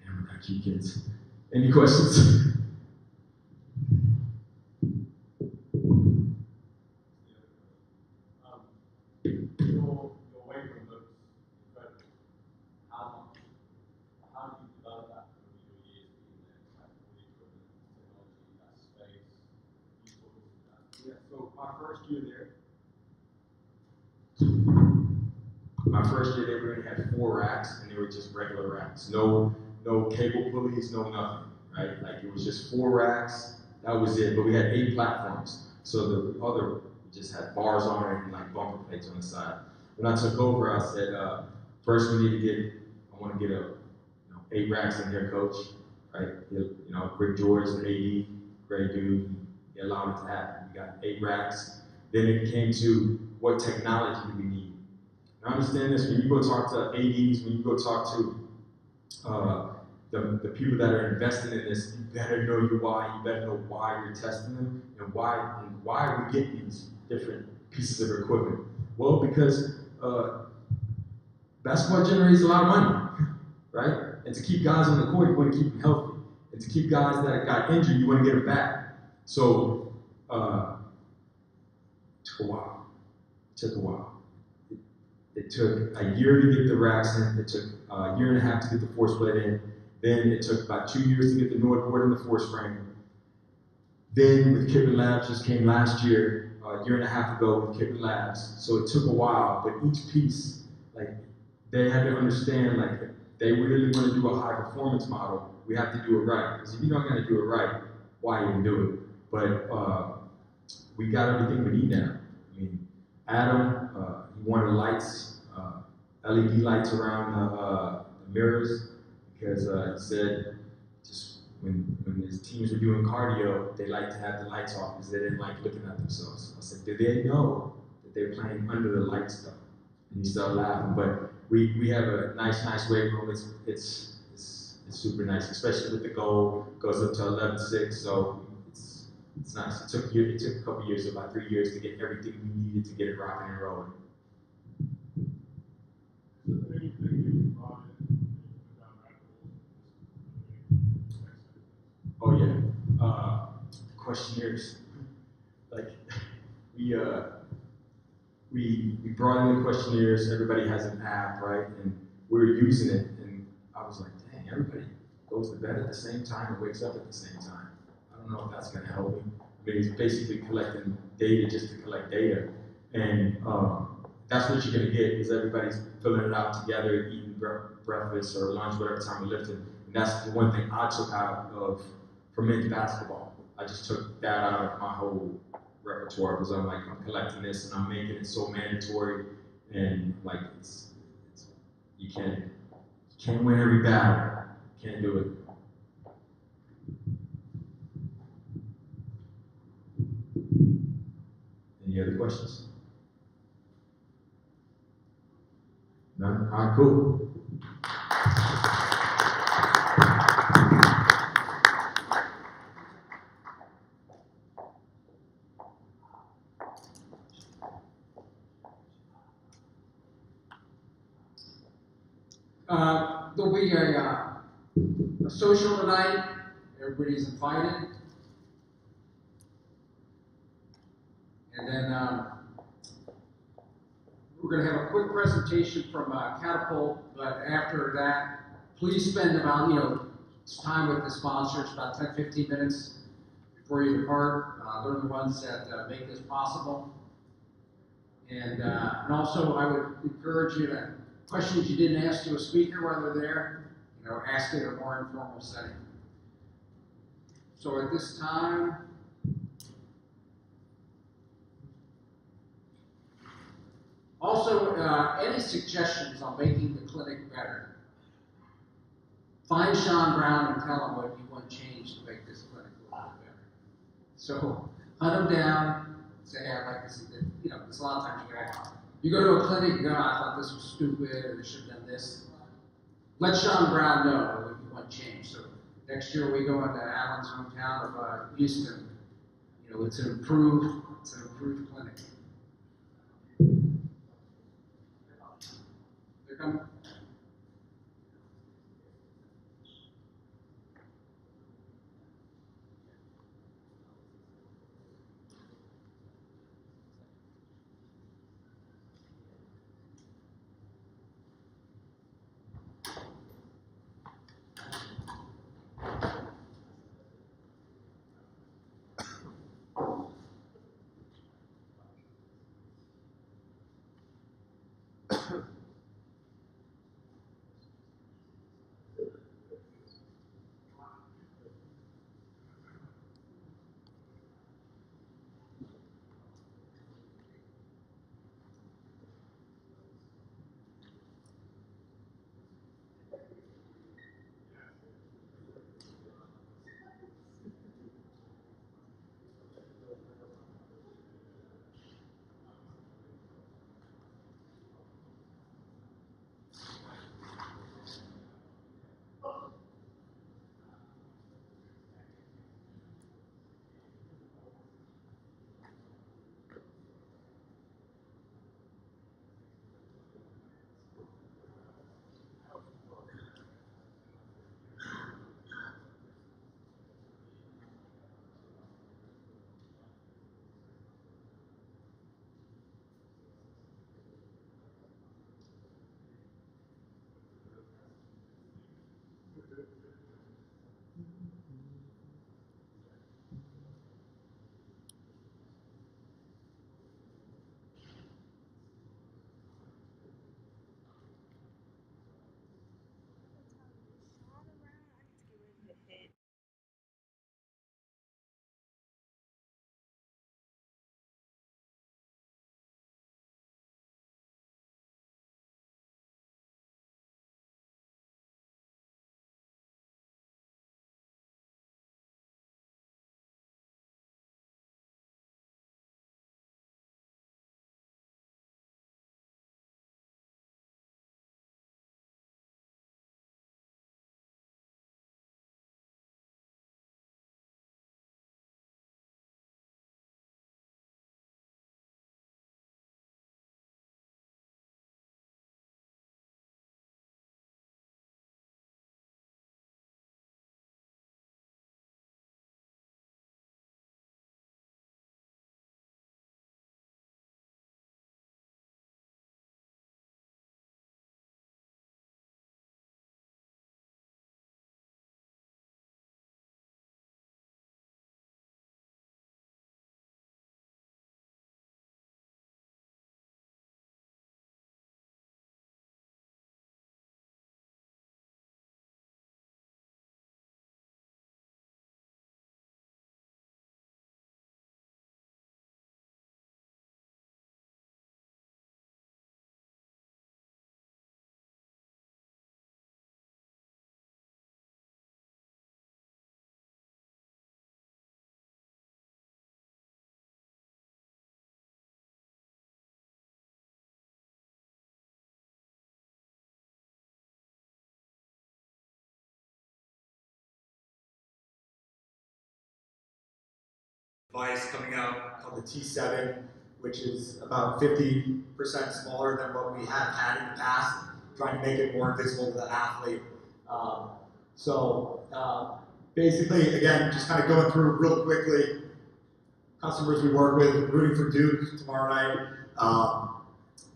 Damn, I got cute kids. Any questions? My first year there, we only had 4 racks, and they were just regular racks. No cable pulleys, no nothing, right? Like it was just 4 racks, that was it. But we had 8 platforms. So the other just had bars on it and like bumper plates on the side. When I took over, I said, first we need to I want to get 8 racks in here, coach, right? Rick George, the AD, great dude, he allowed it to happen. We got 8 racks. Then it came to what technology do we need? Now understand this, when you go talk to ADs, when you go talk to the people that are investing in this, you better know your why, you better know why you're testing them, and why we get these different pieces of equipment. Well, because basketball generates a lot of money, right? And to keep guys on the court, you want to keep them healthy. And to keep guys that got injured, you want to get them back. So, it took a while. It took a year to get the racks in. It took a year and a half to get the force plate in. Then it took about 2 years to get the Nord board and the force frame. Then with Kipling Labs just came last year, a year and a half ago with Kipling Labs. So it took a while, but each piece, they had to understand, if they really want to do a high performance model, we have to do it right. Because if you're not going to do it right, why even do it? But we got everything we need now. I mean, Adam, he wanted lights, LED lights around the mirrors, because he said just when his teams were doing cardio, they like to have the lights off because they didn't like looking at themselves. I said, do they know that they're playing under the lights though, and you start laughing. But we have a nice weight room. It's super nice, especially with the goal goes up to 11.6. So it's nice. It took a couple years, about 3 years, to get everything we needed to get it rocking and rolling. Oh yeah, questionnaires. Like we brought in the questionnaires. Everybody has an app, right? And we were using it, and I was like, dang, everybody goes to bed at the same time and wakes up at the same time. I don't know if that's gonna help me. I mean, it's basically collecting data just to collect data, and that's what you're gonna get, is everybody's filling it out together, eating breakfast or lunch, whatever time we're lifting. And that's the one thing I took out of for men's basketball. I just took that out of my whole repertoire, because I'm like, I'm collecting this and I'm making it so mandatory, and like you can't win every battle. Can't do it. Any other questions? None? All right, cool. There'll be a social tonight. Everybody's invited. And then we're going to have a quick presentation from Catapult, but after that, please spend about, time with the sponsors, about 10-15 minutes before you depart. They're the ones that make this possible. And also, I would encourage you to questions you didn't ask to a speaker while they're there, ask it in a more informal setting. So at this time, also, any suggestions on making the clinic better? Find Sean Brown and tell him what you want changed to make this clinic a little bit better. So hunt him down, say, hey, I'd like to see that. There's a lot of times you go to a clinic, you go, I thought this was stupid, or they should have done this. Let Sean Brown know what you want changed. So next year we go into Alan's hometown of Houston. It's an improved clinic. They're coming. device coming out called the T7, which is about 50% smaller than what we have had in the past, trying to make it more visible to the athlete. Basically, again, just kind of going through real quickly, customers we work with, rooting for Duke tomorrow night,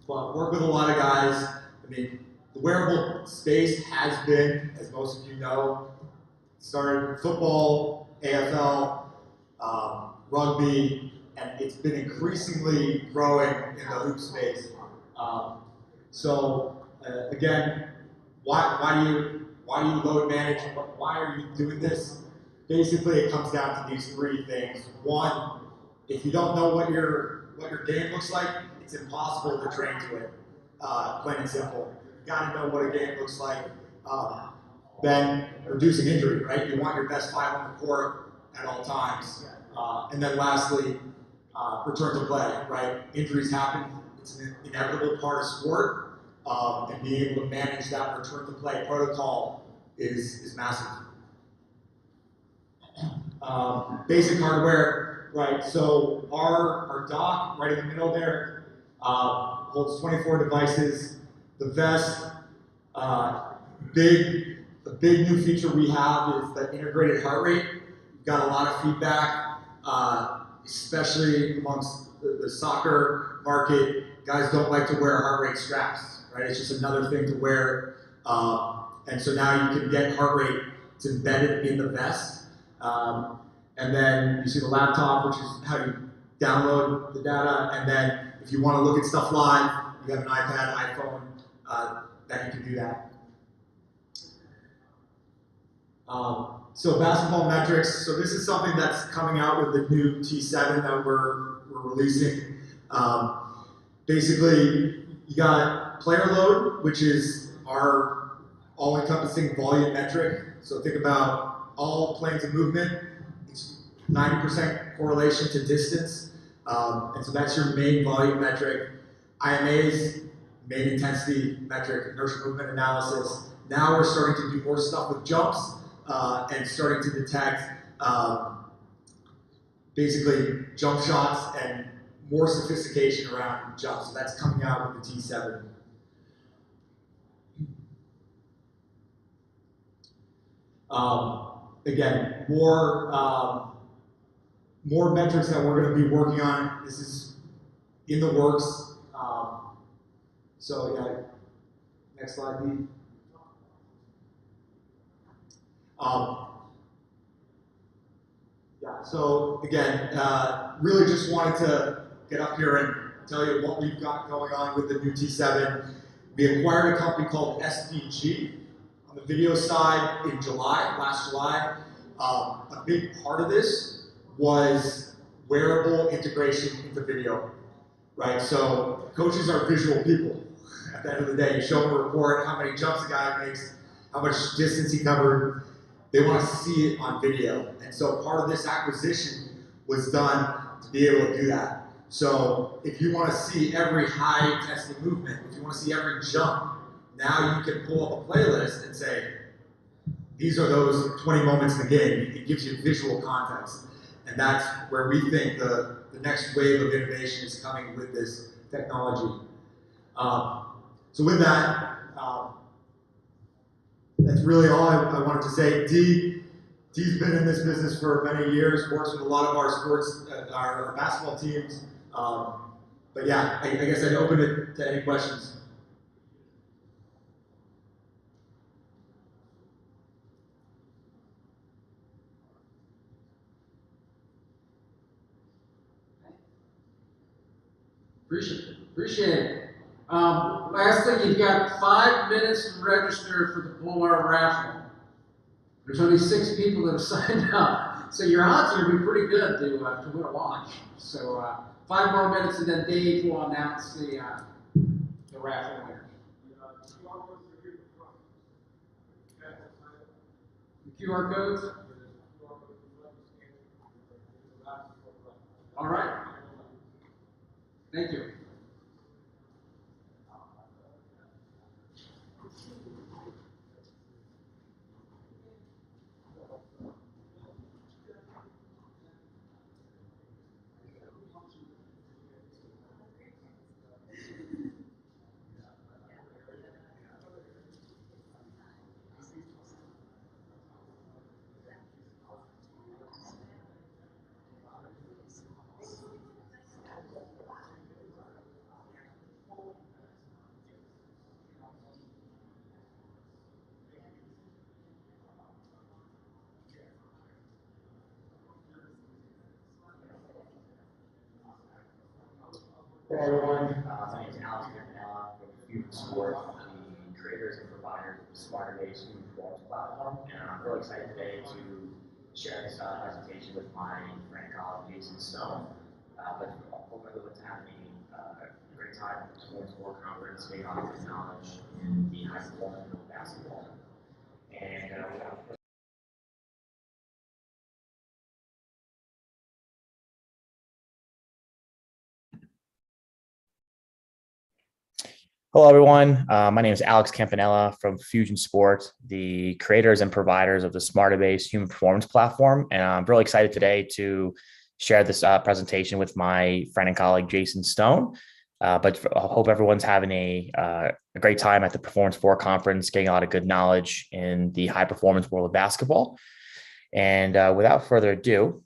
but work with a lot of guys. I mean, the wearable space has been, as most of you know, started football, AFL, rugby, and it's been increasingly growing in the hoop space. Again, why do you load manage? Why are you doing this? Basically, it comes down to these three things. One, if you don't know what your game looks like, it's impossible to train to it. Plain and simple. You got to know what a game looks like. Then reducing injury, right? You want your best five on the court at all times. And then lastly, return to play, right? Injuries happen. It's an inevitable part of sport. And being able to manage that return to play protocol is massive. Basic hardware, right? So our dock right in the middle there holds 24 devices. The vest, the big new feature we have is the integrated heart rate. We've got a lot of feedback, especially amongst the soccer market. Guys don't like to wear heart rate straps, right? It's just another thing to wear. And so now you can get heart rate. It's embedded in the vest. And then you see the laptop, which is how you download the data. And then if you want to look at stuff live, you have an iPad, iPhone, that you can do that. So basketball metrics. So this is something that's coming out with the new T7 that we're releasing. Basically, you got player load, which is our all-encompassing volume metric. So think about all planes of movement. It's 90% correlation to distance. And so that's your main volume metric. IMAs, main intensity metric, inertial movement analysis. Now we're starting to do more stuff with jumps and starting to detect basically jump shots and more sophistication around jumps. So that's coming out with the T7. Again, more metrics that we're going to be working on. This is in the works. So yeah, next slide, Dee. Yeah, so again, really just wanted to get up here and tell you what we've got going on with the new T7. We acquired a company called SVG on the video side in last July. A big part of this was wearable integration into video, right? So coaches are visual people. At the end of the day, you show them a report, how many jumps a guy makes, how much distance he covered. They want to see it on video. And so part of this acquisition was done to be able to do that. So if you want to see every high intensity movement, if you want to see every jump, now you can pull up a playlist and say, these are those 20 moments in the game. It gives you visual context. And that's where we think the next wave of innovation is coming with this technology. So with that, that's really all I wanted to say. Dee's been in this business for many years, works with a lot of our sports, our basketball teams. But yeah, I guess I'd open it to any questions. Appreciate it. Last thing, you've got 5 minutes to register for the Polar raffle. There's only 6 people that have signed up, so your odds are going to be pretty good to win a watch. So 5 more minutes, and then Dave will announce the raffle winner. The QR codes. All right. Thank you. Hey everyone, my name is Alex Campanella from Fusion Sport, the creators and providers of the Smarter Base Human Performance platform, and I'm really excited today to share this presentation with my friend and colleague Jason Stone. But hope everyone's having a great time at the Performance Sport Conference, getting on good knowledge in the high performance of basketball. And Hello, everyone. My name is Alex Campanella from Fusion Sport, the creators and providers of the Smarter Base Human Performance platform. And I'm really excited today to share this presentation with my friend and colleague, Jason Stone. But I hope everyone's having a great time at the Performance 4 conference, getting a lot of good knowledge in the high performance world of basketball. And without further ado,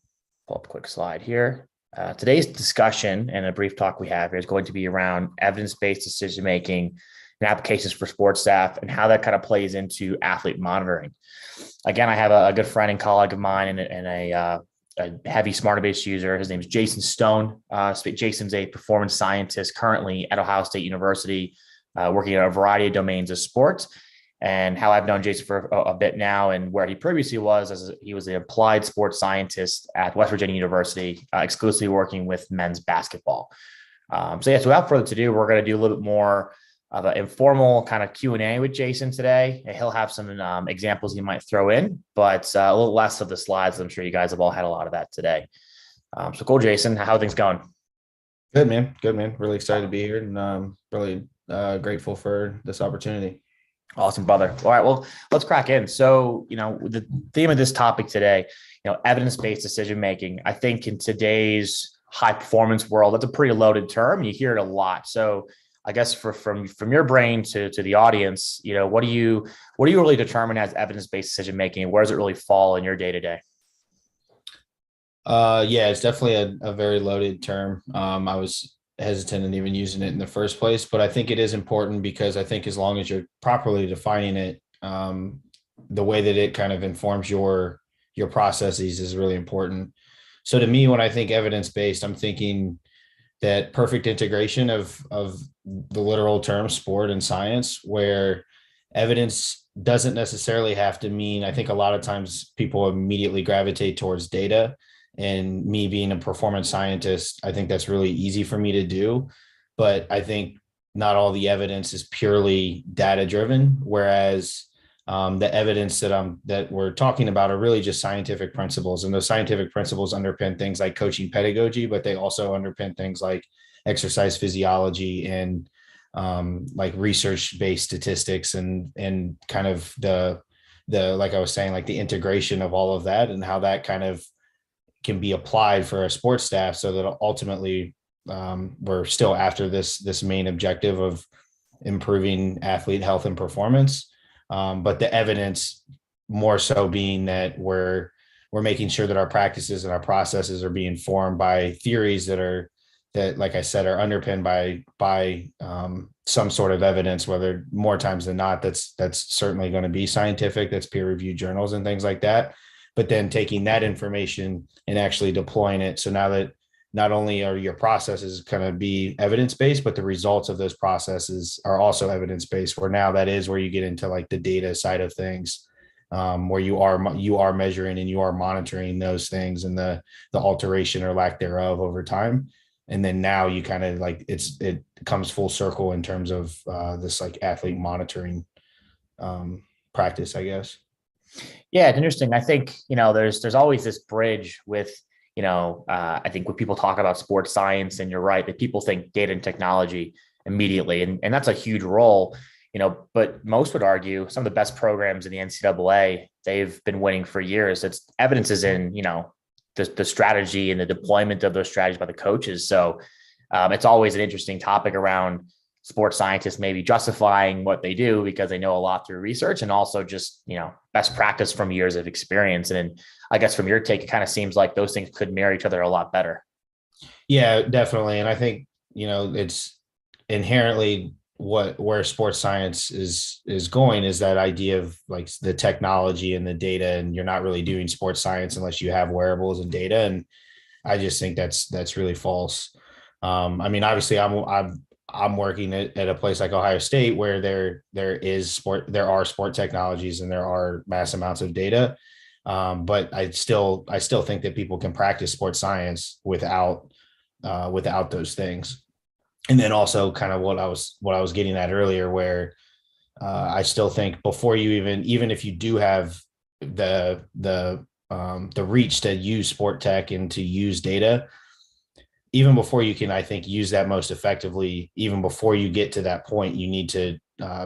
pull up a quick slide here. Today's discussion and a brief talk we have here is going to be around evidence-based decision-making and applications for sports staff and how that kind of plays into athlete monitoring. Again, I have a good friend and colleague of mine and a heavy Smarter Base user. His name is Jason Stone. Jason's a performance scientist currently at Ohio State University, working in a variety of domains of sports. And how I've known Jason for a bit now, and where he previously was, as he was an applied sports scientist at West Virginia University, exclusively working with men's basketball. So without further ado, we're going to do a little bit more of an informal kind of Q&A with Jason today. And he'll have some examples he might throw in, but a little less of the slides. I'm sure you guys have all had a lot of that today. So cool, Jason. How are things going? Good, man. Good, man. Really excited to be here and really grateful for this opportunity. Awesome, brother. All right, well, let's crack in. So, the theme of this topic today, evidence-based decision-making, I think in today's high performance world, that's a pretty loaded term. You hear it a lot. So I guess from your brain to the audience, what do you really determine as evidence-based decision-making? Where does it really fall in your day-to-day? Yeah, it's definitely a very loaded term. I was hesitant in even using it in the first place, but I think it is important because I think as long as you're properly defining it, the way that it kind of informs your processes is really important. So to me, when I think evidence-based, I'm thinking that perfect integration of the literal term sport and science, where evidence doesn't necessarily have to mean, I think a lot of times people immediately gravitate towards data. And me being a performance scientist, I think that's really easy for me to do. But I think not all the evidence is purely data driven, whereas the evidence that we're talking about are really just scientific principles. And those scientific principles underpin things like coaching pedagogy, but they also underpin things like exercise physiology and like research-based statistics and kind of the like I was saying, like the integration of all of that and how that kind of can be applied for a sports staff so that ultimately we're still after this main objective of improving athlete health and performance. But the evidence more so being that we're making sure that our practices and our processes are being formed by theories that like I said, are underpinned by some sort of evidence, whether more times than not, that's certainly going to be scientific, that's peer reviewed journals and things like that. But then taking that information and actually deploying it. So now that not only are your processes going to be evidence-based, but the results of those processes are also evidence-based, where now that is where you get into like the data side of things, where you are measuring and you are monitoring those things and the alteration or lack thereof over time. And then now you kind of like, it comes full circle in terms of this like athlete monitoring practice, I guess. Yeah, it's interesting. I think, there's always this bridge with, I think when people talk about sports science, and you're right, that people think data and technology immediately, and that's a huge role, but most would argue some of the best programs in the NCAA, they've been winning for years. It's evidence is in, the strategy and the deployment of those strategies by the coaches. So it's always an interesting topic around sports scientists maybe justifying what they do because they know a lot through research, and also just, best practice from years of experience. And I guess from your take, it kind of seems like those things could marry each other a lot better. Yeah, definitely. And I think, it's inherently where sports science is going is that idea of like the technology and the data, and you're not really doing sports science unless you have wearables and data. And I just think that's really false. I mean, obviously I'm working at a place like Ohio State where there are sport technologies and there are mass amounts of data. But I still think that people can practice sports science without those things. And then also kind of what I was getting at earlier, where I still think before you even if you do have the reach to use sport tech and to use data, even before you can, I think, use that most effectively, even before you get to that point, you need to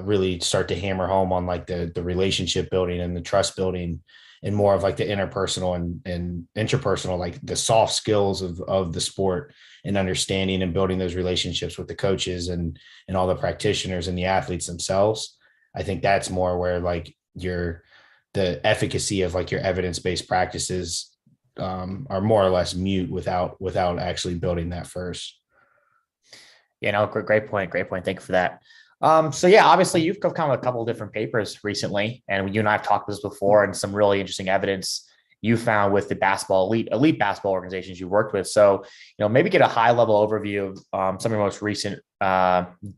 really start to hammer home on like the relationship building and the trust building, and more of like the interpersonal and interpersonal, like the soft skills of the sport, and understanding and building those relationships with the coaches and all the practitioners and the athletes themselves. I think that's more where like the efficacy of like your evidence-based practices are more or less mute without actually building that first. Yeah, no, great point. Great point. Thank you for that. So yeah, obviously you've come with a couple of different papers recently, and you and I have talked about this before, and some really interesting evidence you found with the elite basketball organizations you worked with. So, maybe get a high level overview of some of your most recent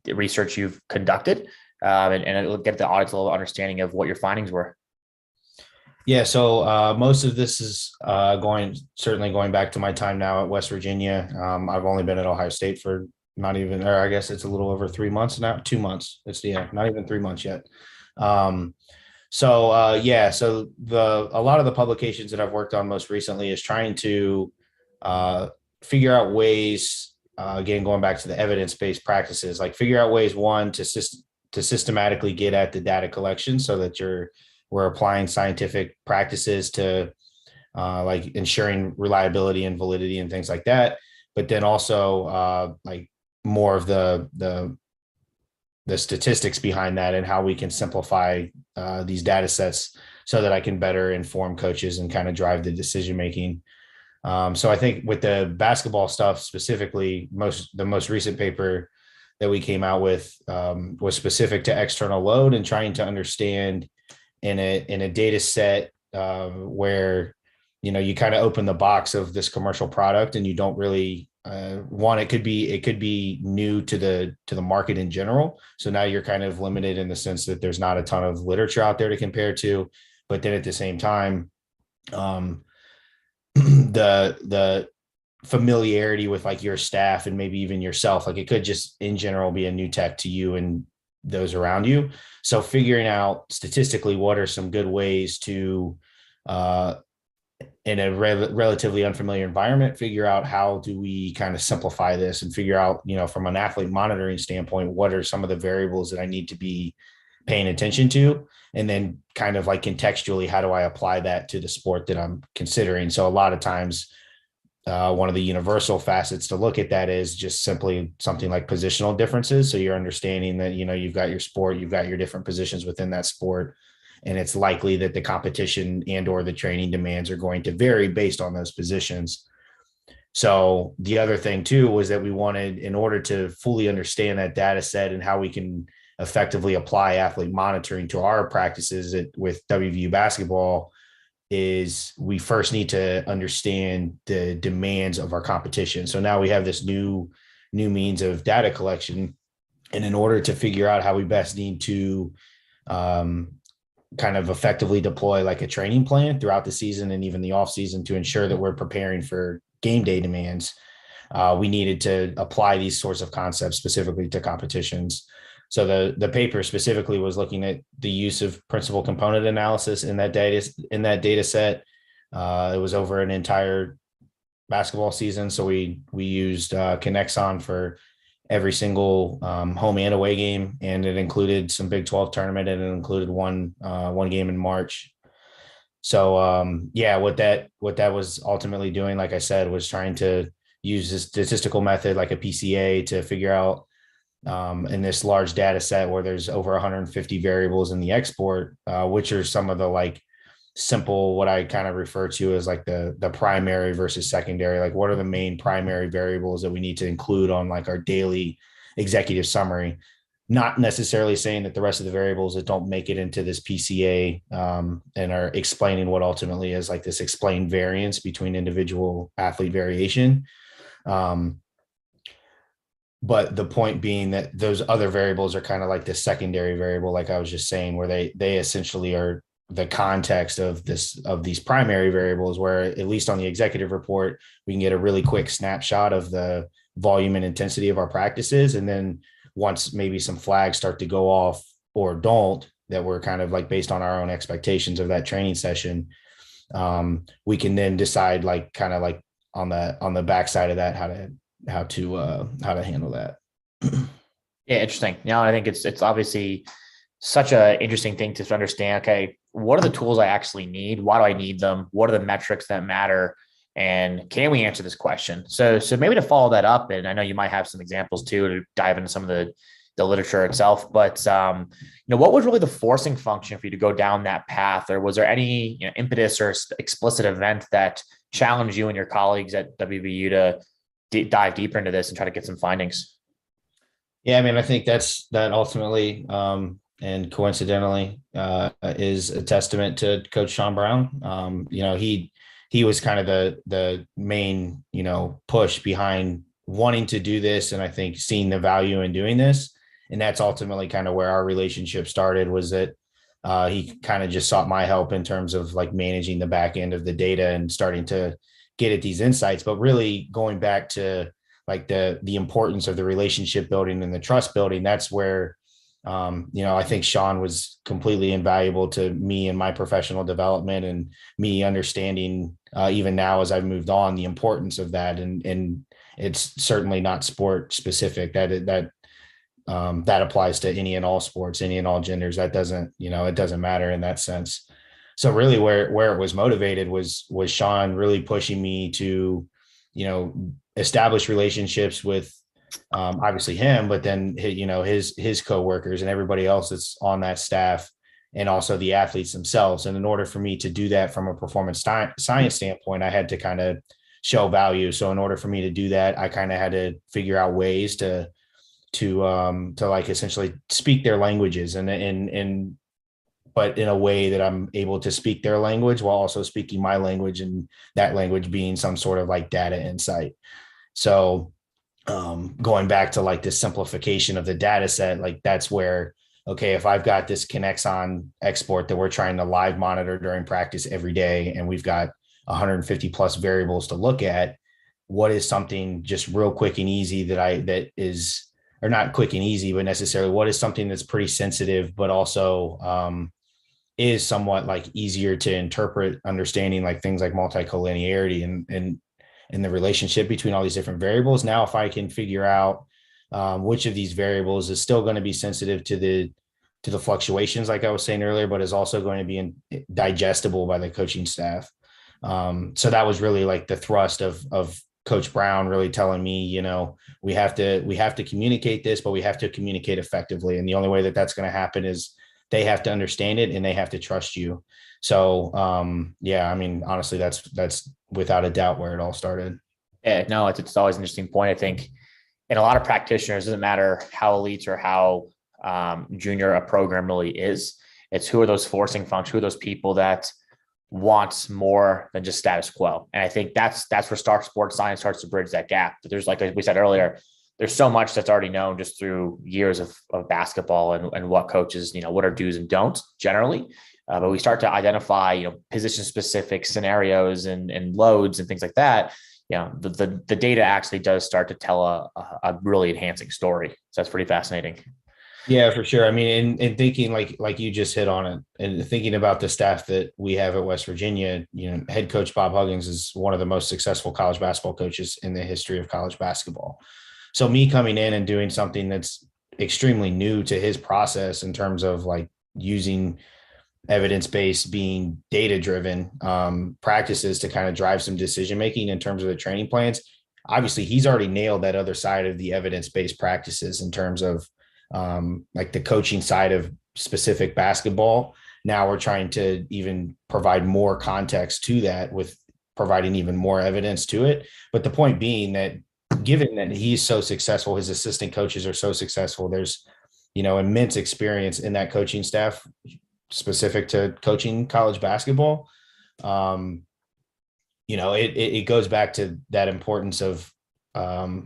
research you've conducted, and it'll get the audience a little understanding of what your findings were. Yeah, so most of this is certainly going back to my time now at West Virginia. I've only been at Ohio State for not even, or I guess it's a little over 3 months now, 2 months. It's not even 3 months yet. So a lot of the publications that I've worked on most recently is trying to figure out ways, again, going back to the evidence-based practices, like figure out ways, one, to systematically get at the data collection so that we're applying scientific practices to like ensuring reliability and validity and things like that. But then also like more of the statistics behind that and how we can simplify these data sets so that I can better inform coaches and kind of drive the decision making. So I think with the basketball stuff specifically, the most recent paper that we came out with was specific to external load and trying to understand in a data set where you kind of open the box of this commercial product and you don't really it could be new to the market in general. So now you're kind of limited in the sense that there's not a ton of literature out there to compare to, but then at the same time, the familiarity with like your staff and maybe even yourself, like it could just in general be a new tech to you and those around you. So figuring out statistically what are some good ways to in a relatively unfamiliar environment, figure out how do we kind of simplify this and figure out, from an athlete monitoring standpoint, what are some of the variables that I need to be paying attention to? And then kind of like contextually, how do I apply that to the sport that I'm considering? So a lot of times, one of the universal facets to look at that is just simply something like positional differences. So you're understanding that, you've got your sport, you've got your different positions within that sport, and it's likely that the competition and or the training demands are going to vary based on those positions. So the other thing too was that we wanted, in order to fully understand that data set and how we can effectively apply athlete monitoring to our practices with WVU basketball, is we first need to understand the demands of our competition. So now we have this new means of data collection. And in order to figure out how we best need to kind of effectively deploy like a training plan throughout the season and even the off season to ensure that we're preparing for game day demands, we needed to apply these sorts of concepts specifically to competitions. So the paper specifically was looking at the use of principal component analysis in that data set. It was over an entire basketball season. So we used Connexon for every single home and away game, and it included some Big 12 tournament, and it included one game in March. So what that was ultimately doing, like I said, was trying to use a statistical method like a PCA to figure out in this large data set where there's over 150 variables in the export, which are some of the like simple, what I kind of refer to as like the primary versus secondary, like what are the main primary variables that we need to include on like our daily executive summary, not necessarily saying that the rest of the variables that don't make it into this PCA and are explaining what ultimately is like this explained variance between individual athlete variation. but the point being that those other variables are kind of like the secondary variable, like I was just saying, where they essentially are the context of these primary variables, where at least on the executive report, we can get a really quick snapshot of the volume and intensity of our practices. And then once maybe some flags start to go off or don't, that we're kind of like based on our own expectations of that training session, we can then decide like kind of like on the backside of that, how to handle that. Yeah, interesting. You know, I think it's obviously such an interesting thing to understand. Okay, what are the tools I actually need? Why do I need them? What are the metrics that matter? And can we answer this question? So maybe to follow that up, and I know you might have some examples too to dive into some of the literature itself, but what was really the forcing function for you to go down that path? Or was there any impetus or explicit event that challenged you and your colleagues at WVU to dive deeper into this and try to get some findings? Yeah, I mean, I think that ultimately and coincidentally is a testament to Coach Sean Brown. He was kind of the main push behind wanting to do this, and I think seeing the value in doing this. And that's ultimately kind of where our relationship started, was that he kind of just sought my help in terms of like managing the back end of the data and starting to get at these insights, but really going back to like the importance of the relationship building and the trust building. That's where, I think Sean was completely invaluable to me in my professional development, and me understanding even now as I've moved on, the importance of that. And it's certainly not sport specific. That applies to any and all sports, any and all genders. That doesn't, it doesn't matter in that sense. So really where it was motivated was Sean really pushing me to, establish relationships with obviously him, but then his coworkers and everybody else that's on that staff, and also the athletes themselves. And in order for me to do that from a performance science standpoint, I had to kind of show value. So in order for me to do that, I kind of had to figure out ways to like essentially speak their languages, but in a way that I'm able to speak their language while also speaking my language, and that language being some sort of like data insight. So going back to like this simplification of the data set, like that's where, okay, if I've got this Kinexon export that we're trying to live monitor during practice every day, and we've got 150 plus variables to look at, what is something just real quick and easy that is, or not quick and easy, but necessarily what is something that's pretty sensitive, but also is somewhat like easier to interpret, understanding like things like multicollinearity and the relationship between all these different variables. Now, if I can figure out which of these variables is still going to be sensitive to the fluctuations, like I was saying earlier, but is also going to be digestible by the coaching staff. So that was really like the thrust of Coach Brown really telling me, we have to communicate this, but we have to communicate effectively. And the only way that that's going to happen is they have to understand it and they have to trust you. So, I mean, honestly, that's without a doubt where it all started. Yeah, no, it's always an interesting point. I think in a lot of practitioners, it doesn't matter how elite or how junior a program really is. It's who are those forcing functions, who are those people that wants more than just status quo. And I think that's where sports science starts to bridge that gap. But there's, like we said earlier, there's so much that's already known just through years of basketball and what coaches, what are do's and don'ts generally. But we start to identify, position specific scenarios and loads and things like that. The data actually does start to tell a really enhancing story. So that's pretty fascinating. Yeah, for sure. I mean, and thinking like you just hit on it, and thinking about the staff that we have at West Virginia, head coach Bob Huggins is one of the most successful college basketball coaches in the history of college basketball. So me coming in and doing something that's extremely new to his process in terms of like using evidence-based, being data-driven practices to kind of drive some decision-making in terms of the training plans. Obviously, he's already nailed that other side of the evidence-based practices in terms of like the coaching side of specific basketball. Now we're trying to even provide more context to that with providing even more evidence to it. But the point being that given that he's so successful, his assistant coaches are so successful, there's, immense experience in that coaching staff specific to coaching college basketball. It goes back to that importance of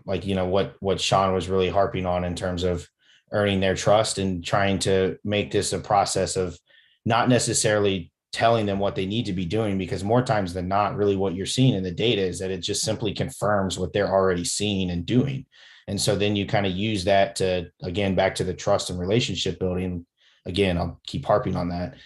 like, you know, what Sean was really harping on in terms of earning their trust and trying to make this a process of not necessarily telling them what they need to be doing, because more times than not, really what you're seeing in the data is that it just simply confirms what they're already seeing and doing. And so then you kind of use that to, again, back to the trust and relationship building. Again, I'll keep harping on that.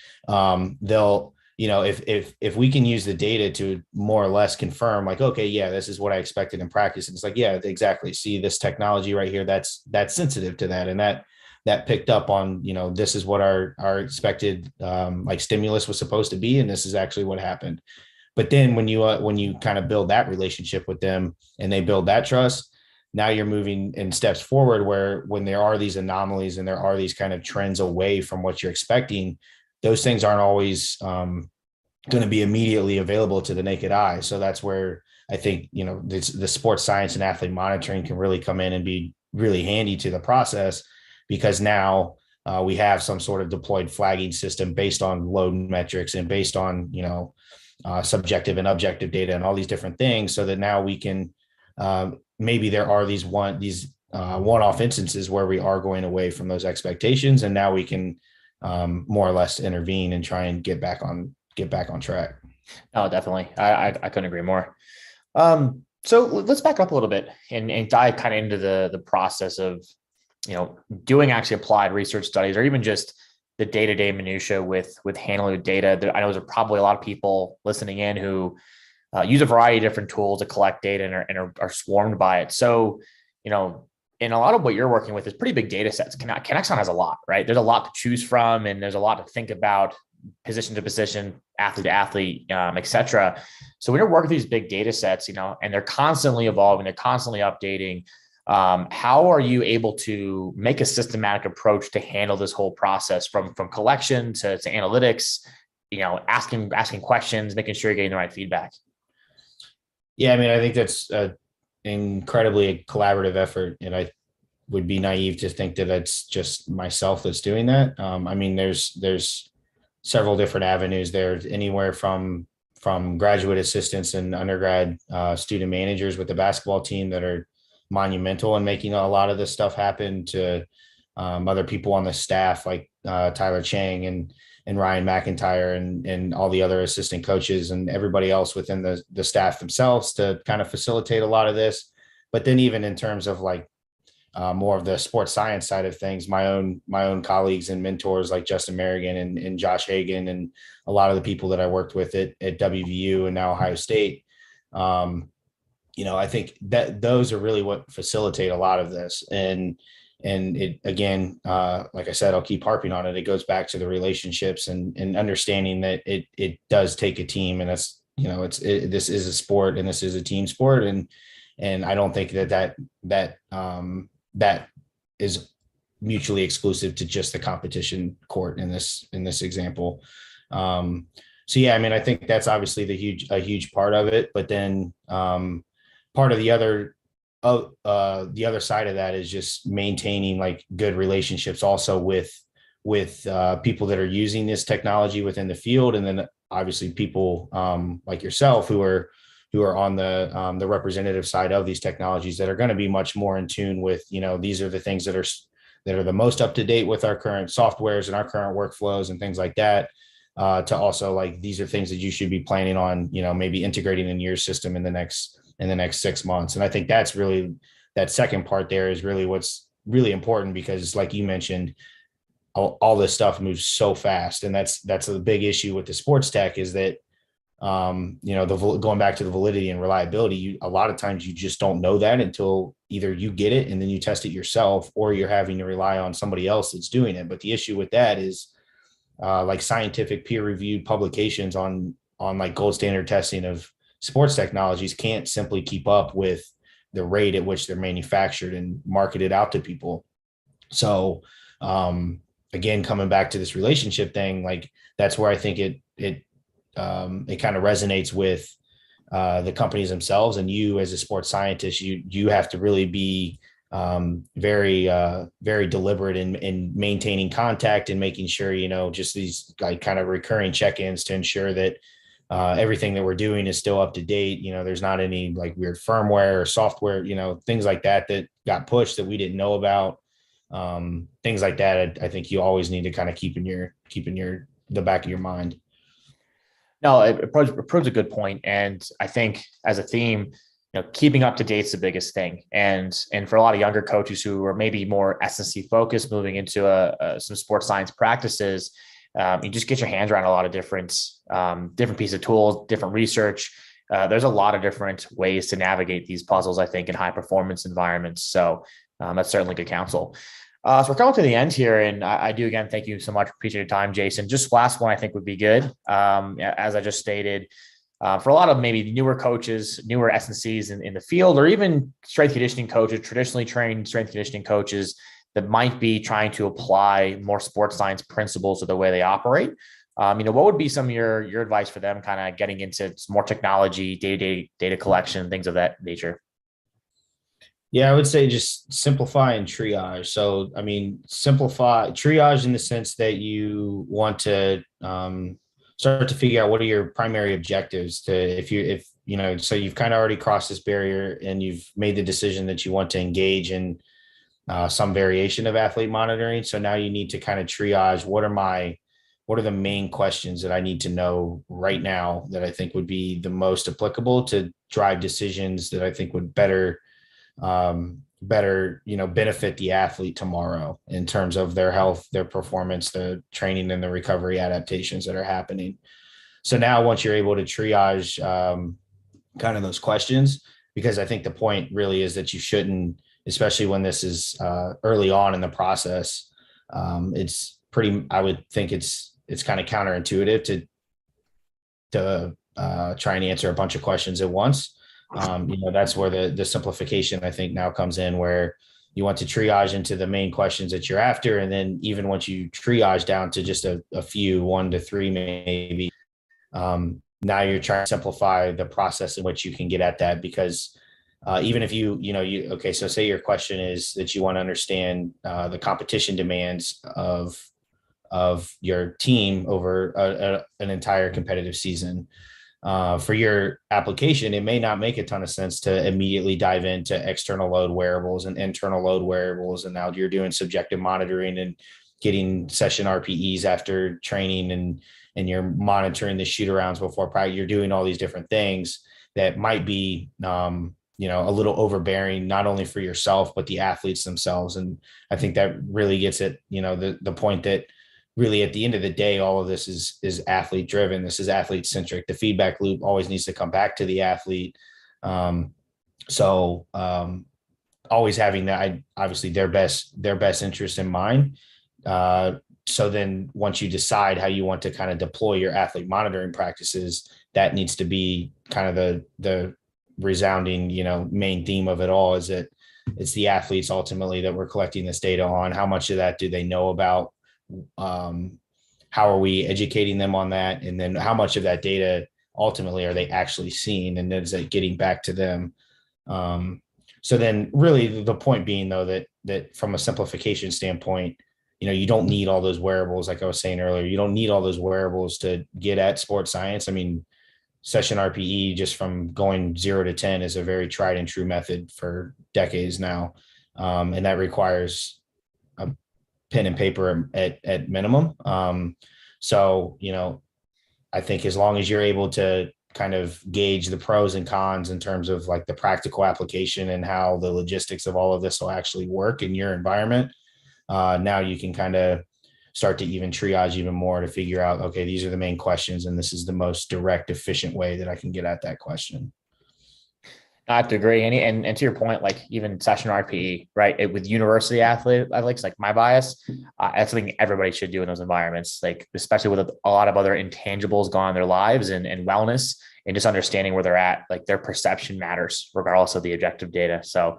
They'll, you know, if we can use the data to more or less confirm, like, okay, yeah, this is what I expected in practice. And it's like, yeah, exactly. See this technology right here, that's sensitive to that. And that picked up on, you know, this is what our expected like stimulus was supposed to be. And this is actually what happened. But then when you kind of build that relationship with them and they build that trust, now you're moving in steps forward where when there are these anomalies and there are these kind of trends away from what you're expecting, those things aren't always going to be immediately available to the naked eye. So that's where I think, you know, the sports science and athlete monitoring can really come in and be really handy to the process, because now we have some sort of deployed flagging system based on load metrics and based on, you know, subjective and objective data and all these different things, so that now we can maybe there are these one-off instances where we are going away from those expectations, and now we can more or less intervene and try and get back on track. Oh, definitely. I couldn't agree more. So let's back up a little bit and dive kind of into the process of, you know, doing actually applied research studies, or even just the day-to-day minutia with handling data. I know there's probably a lot of people listening in who use a variety of different tools to collect data and are swarmed by it. So, you know, and a lot of what you're working with is pretty big data sets. Connexon has a lot, right? There's a lot to choose from, and there's a lot to think about, position to position, athlete to athlete, et cetera. So when you're working with these big data sets, you know, and they're constantly evolving, they're constantly updating, how are you able to make a systematic approach to handle this whole process from collection to analytics, you know, asking questions, making sure you're getting the right feedback? Yeah, I mean, I think that's incredibly a collaborative effort, and I would be naive to think that it's just myself that's doing that. I mean, there's several different avenues there, anywhere from graduate assistants and undergrad student managers with the basketball team that are monumental in making a lot of this stuff happen, to other people on the staff like Tyler Chang and Ryan McIntyre and all the other assistant coaches and everybody else within the staff themselves to kind of facilitate a lot of this. But then even in terms of like more of the sports science side of things, my own colleagues and mentors like Justin Merrigan and Josh Hagan and a lot of the people that I worked with at WVU and now Ohio State, you know, I think that those are really what facilitate a lot of this. And it, again, like I said, I'll keep harping on it. It goes back to the relationships and understanding that it does take a team, and that's, you know, this is a sport and this is a team sport. And I don't think that is mutually exclusive to just the competition court in this example. So yeah, I mean, I think that's obviously a huge part of it, but then part of the other side of that is just maintaining like good relationships also with people that are using this technology within the field. And then obviously people like yourself who are on the representative side of these technologies that are going to be much more in tune with, you know, these are the things that are the most up to date with our current softwares and our current workflows and things like that. To also like, these are things that you should be planning on, you know, maybe integrating in your system in the next 6 months. And I think that's really, that second part there is really what's really important, because like you mentioned, all this stuff moves so fast. And that's a big issue with the sports tech, is that, you know, going back to the validity and reliability, a lot of times you just don't know that until either you get it and then you test it yourself, or you're having to rely on somebody else that's doing it. But the issue with that is like scientific peer-reviewed publications on like gold standard testing of sports technologies can't simply keep up with the rate at which they're manufactured and marketed out to people. So again, coming back to this relationship thing, like that's where I think it kind of resonates with the companies themselves. And you as a sports scientist, you have to really be very deliberate in maintaining contact and making sure, you know, just these like kind of recurring check-ins to ensure that everything that we're doing is still up to date. There's not any like weird firmware or software, things like that got pushed that we didn't know about. Things like that. I think you always need to kind of keep in the back of your mind. No, it proves a good point. And I think as a theme, keeping up to date is the biggest thing. And for a lot of younger coaches who are maybe more S&C focused, moving into some sports science practices, you just get your hands around a lot of different pieces of tools, different research. There's a lot of different ways to navigate these puzzles, I think, in high performance environments. So that's certainly good counsel. So we're coming to the end here, and I do again thank you so much. Appreciate your time, Jason. Just last one I think would be good. As I just stated, for a lot of maybe newer coaches, newer S&Cs in the field, or even strength conditioning coaches, traditionally trained strength conditioning coaches that might be trying to apply more sports science principles to the way they operate. What would be some of your advice for them kind of getting into more technology, day-to-day data collection, things of that nature? Yeah, I would say just simplify and triage. So, simplify triage in the sense that you want to start to figure out what are your primary objectives so you've kind of already crossed this barrier and you've made the decision that you want to engage in some variation of athlete monitoring. So now you need to kind of triage what are the main questions that I need to know right now that I think would be the most applicable to drive decisions that I think would better benefit the athlete tomorrow in terms of their health, their performance, the training and the recovery adaptations that are happening. So now once you're able to triage kind of those questions, because I think the point really is that you shouldn't, especially when this is early on in the process, I would think it's kind of counterintuitive to try and answer a bunch of questions at once. That's where the simplification I think now comes in, where you want to triage into the main questions that you're after. And then even once you triage down to just a few, 1 to 3, maybe, now you're trying to simplify the process in which you can get at that. Because even if okay, so say your question is that you want to understand the competition demands of your team over an entire competitive season. For your application, it may not make a ton of sense to immediately dive into external load wearables and internal load wearables. And now you're doing subjective monitoring and getting session RPEs after training, and you're monitoring the shoot arounds before practice. You're doing all these different things that might be, a little overbearing, not only for yourself, but the athletes themselves. And I think that really gets at, the point that really at the end of the day, all of this is athlete driven. This is athlete centric. The feedback loop always needs to come back to the athlete. Always having that, obviously their best interest in mind. So then once you decide how you want to kind of deploy your athlete monitoring practices, that needs to be kind of the resounding, main theme of it all, is that it's the athletes ultimately that we're collecting this data on. How much of that do they know about? How are we educating them on that? And then how much of that data ultimately are they actually seeing? And is it getting back to them? So then really the point being though, that from a simplification standpoint, you don't need all those wearables. Like I was saying earlier, you don't need all those wearables to get at sports science. Session RPE, just from going 0 to 10, is a very tried and true method for decades now. And that requires a pen and paper at minimum. I think as long as you're able to kind of gauge the pros and cons in terms of like the practical application and how the logistics of all of this will actually work in your environment, now you can kind of start to even triage even more to figure out, okay, these are the main questions, and this is the most direct, efficient way that I can get at that question. I have to agree. And to your point, like even session RPE, right? With university athletes, like my bias, that's something everybody should do in those environments, like especially with a lot of other intangibles going on in their lives and wellness, and just understanding where they're at, like their perception matters regardless of the objective data. So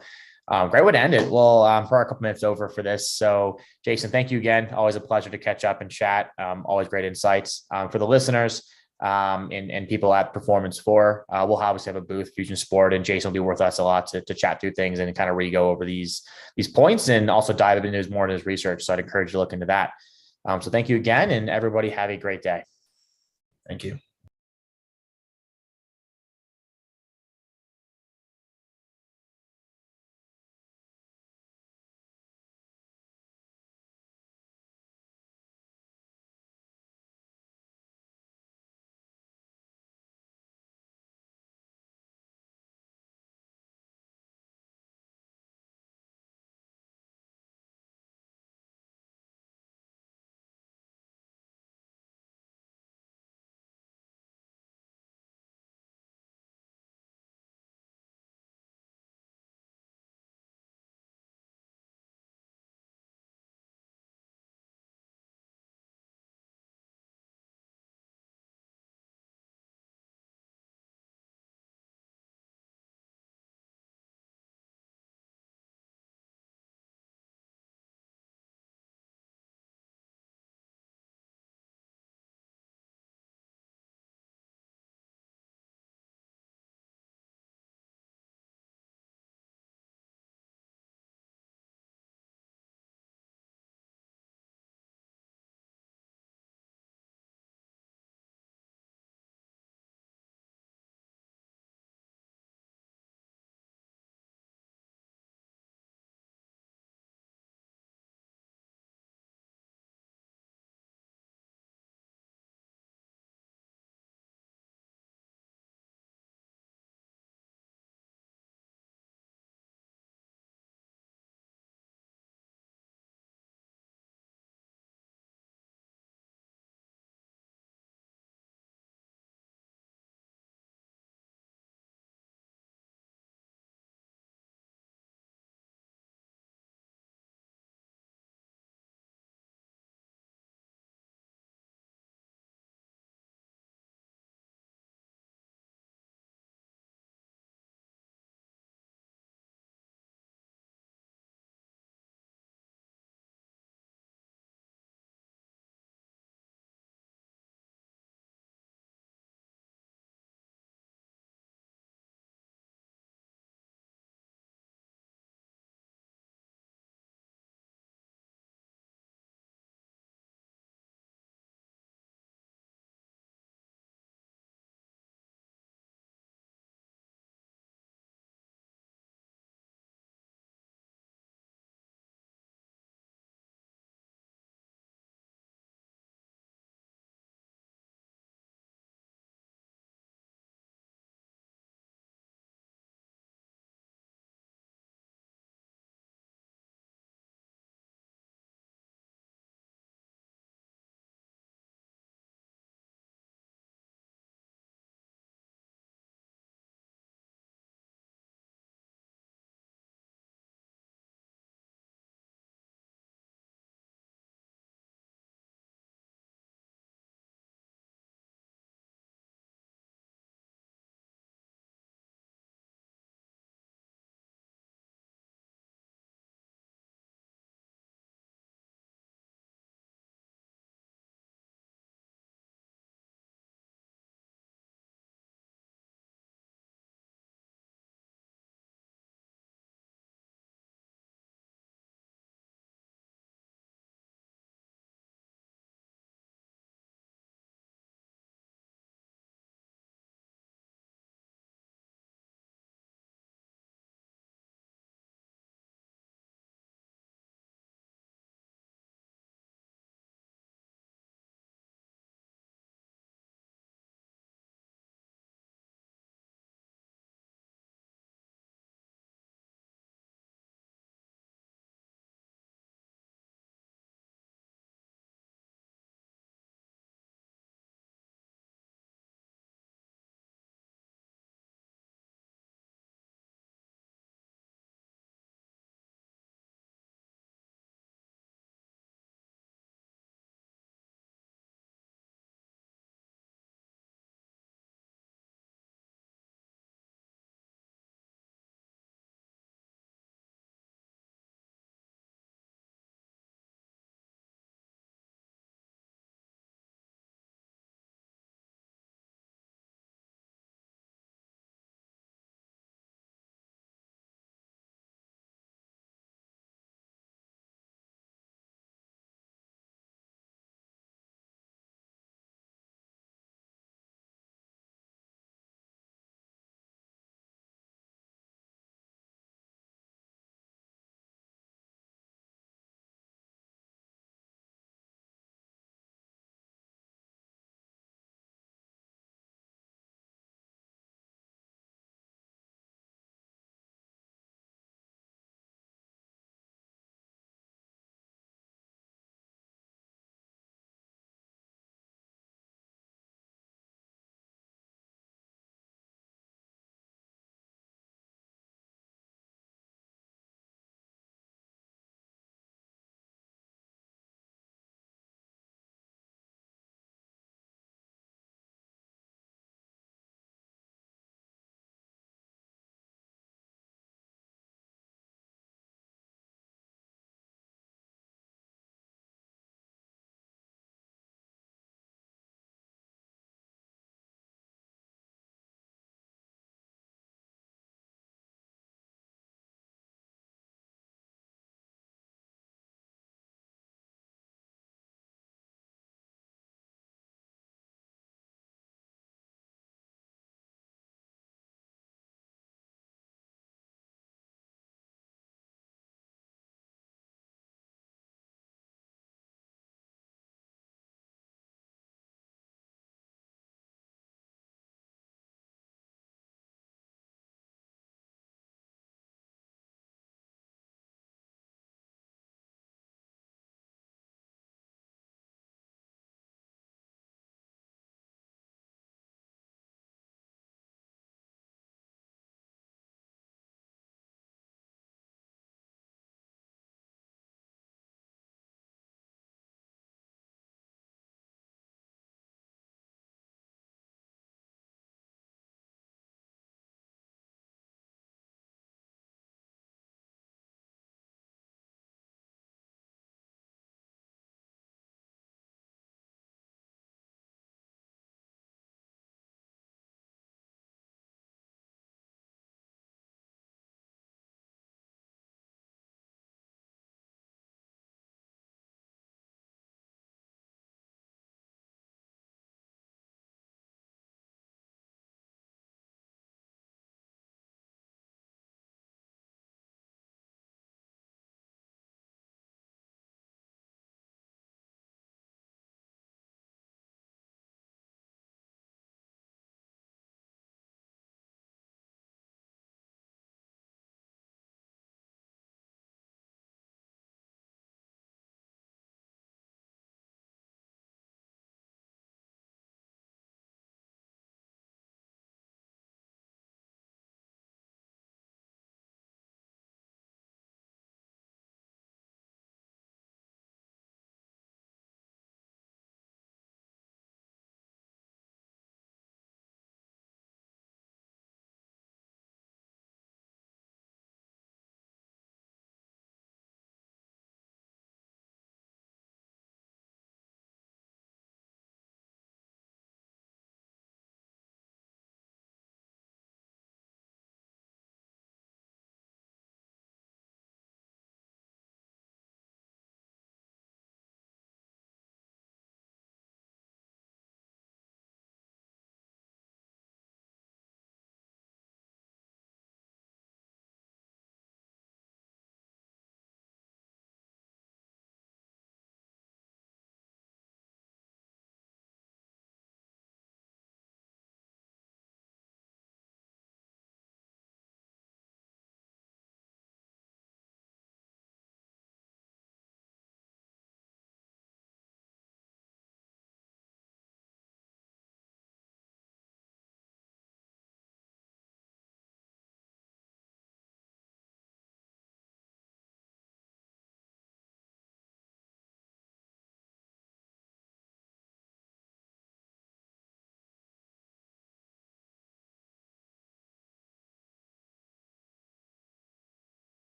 great way to end it. Well, for a couple minutes over for this. So Jason, thank you again. Always a pleasure to catch up and chat. Always great insights. For the listeners, and people at Performance 4, we'll obviously have a booth, Fusion Sport, and Jason will be with us a lot to chat through things and kind of re-go over these points, and also dive into more into his research. So I'd encourage you to look into that. So thank you again, and everybody have a great day. Thank you.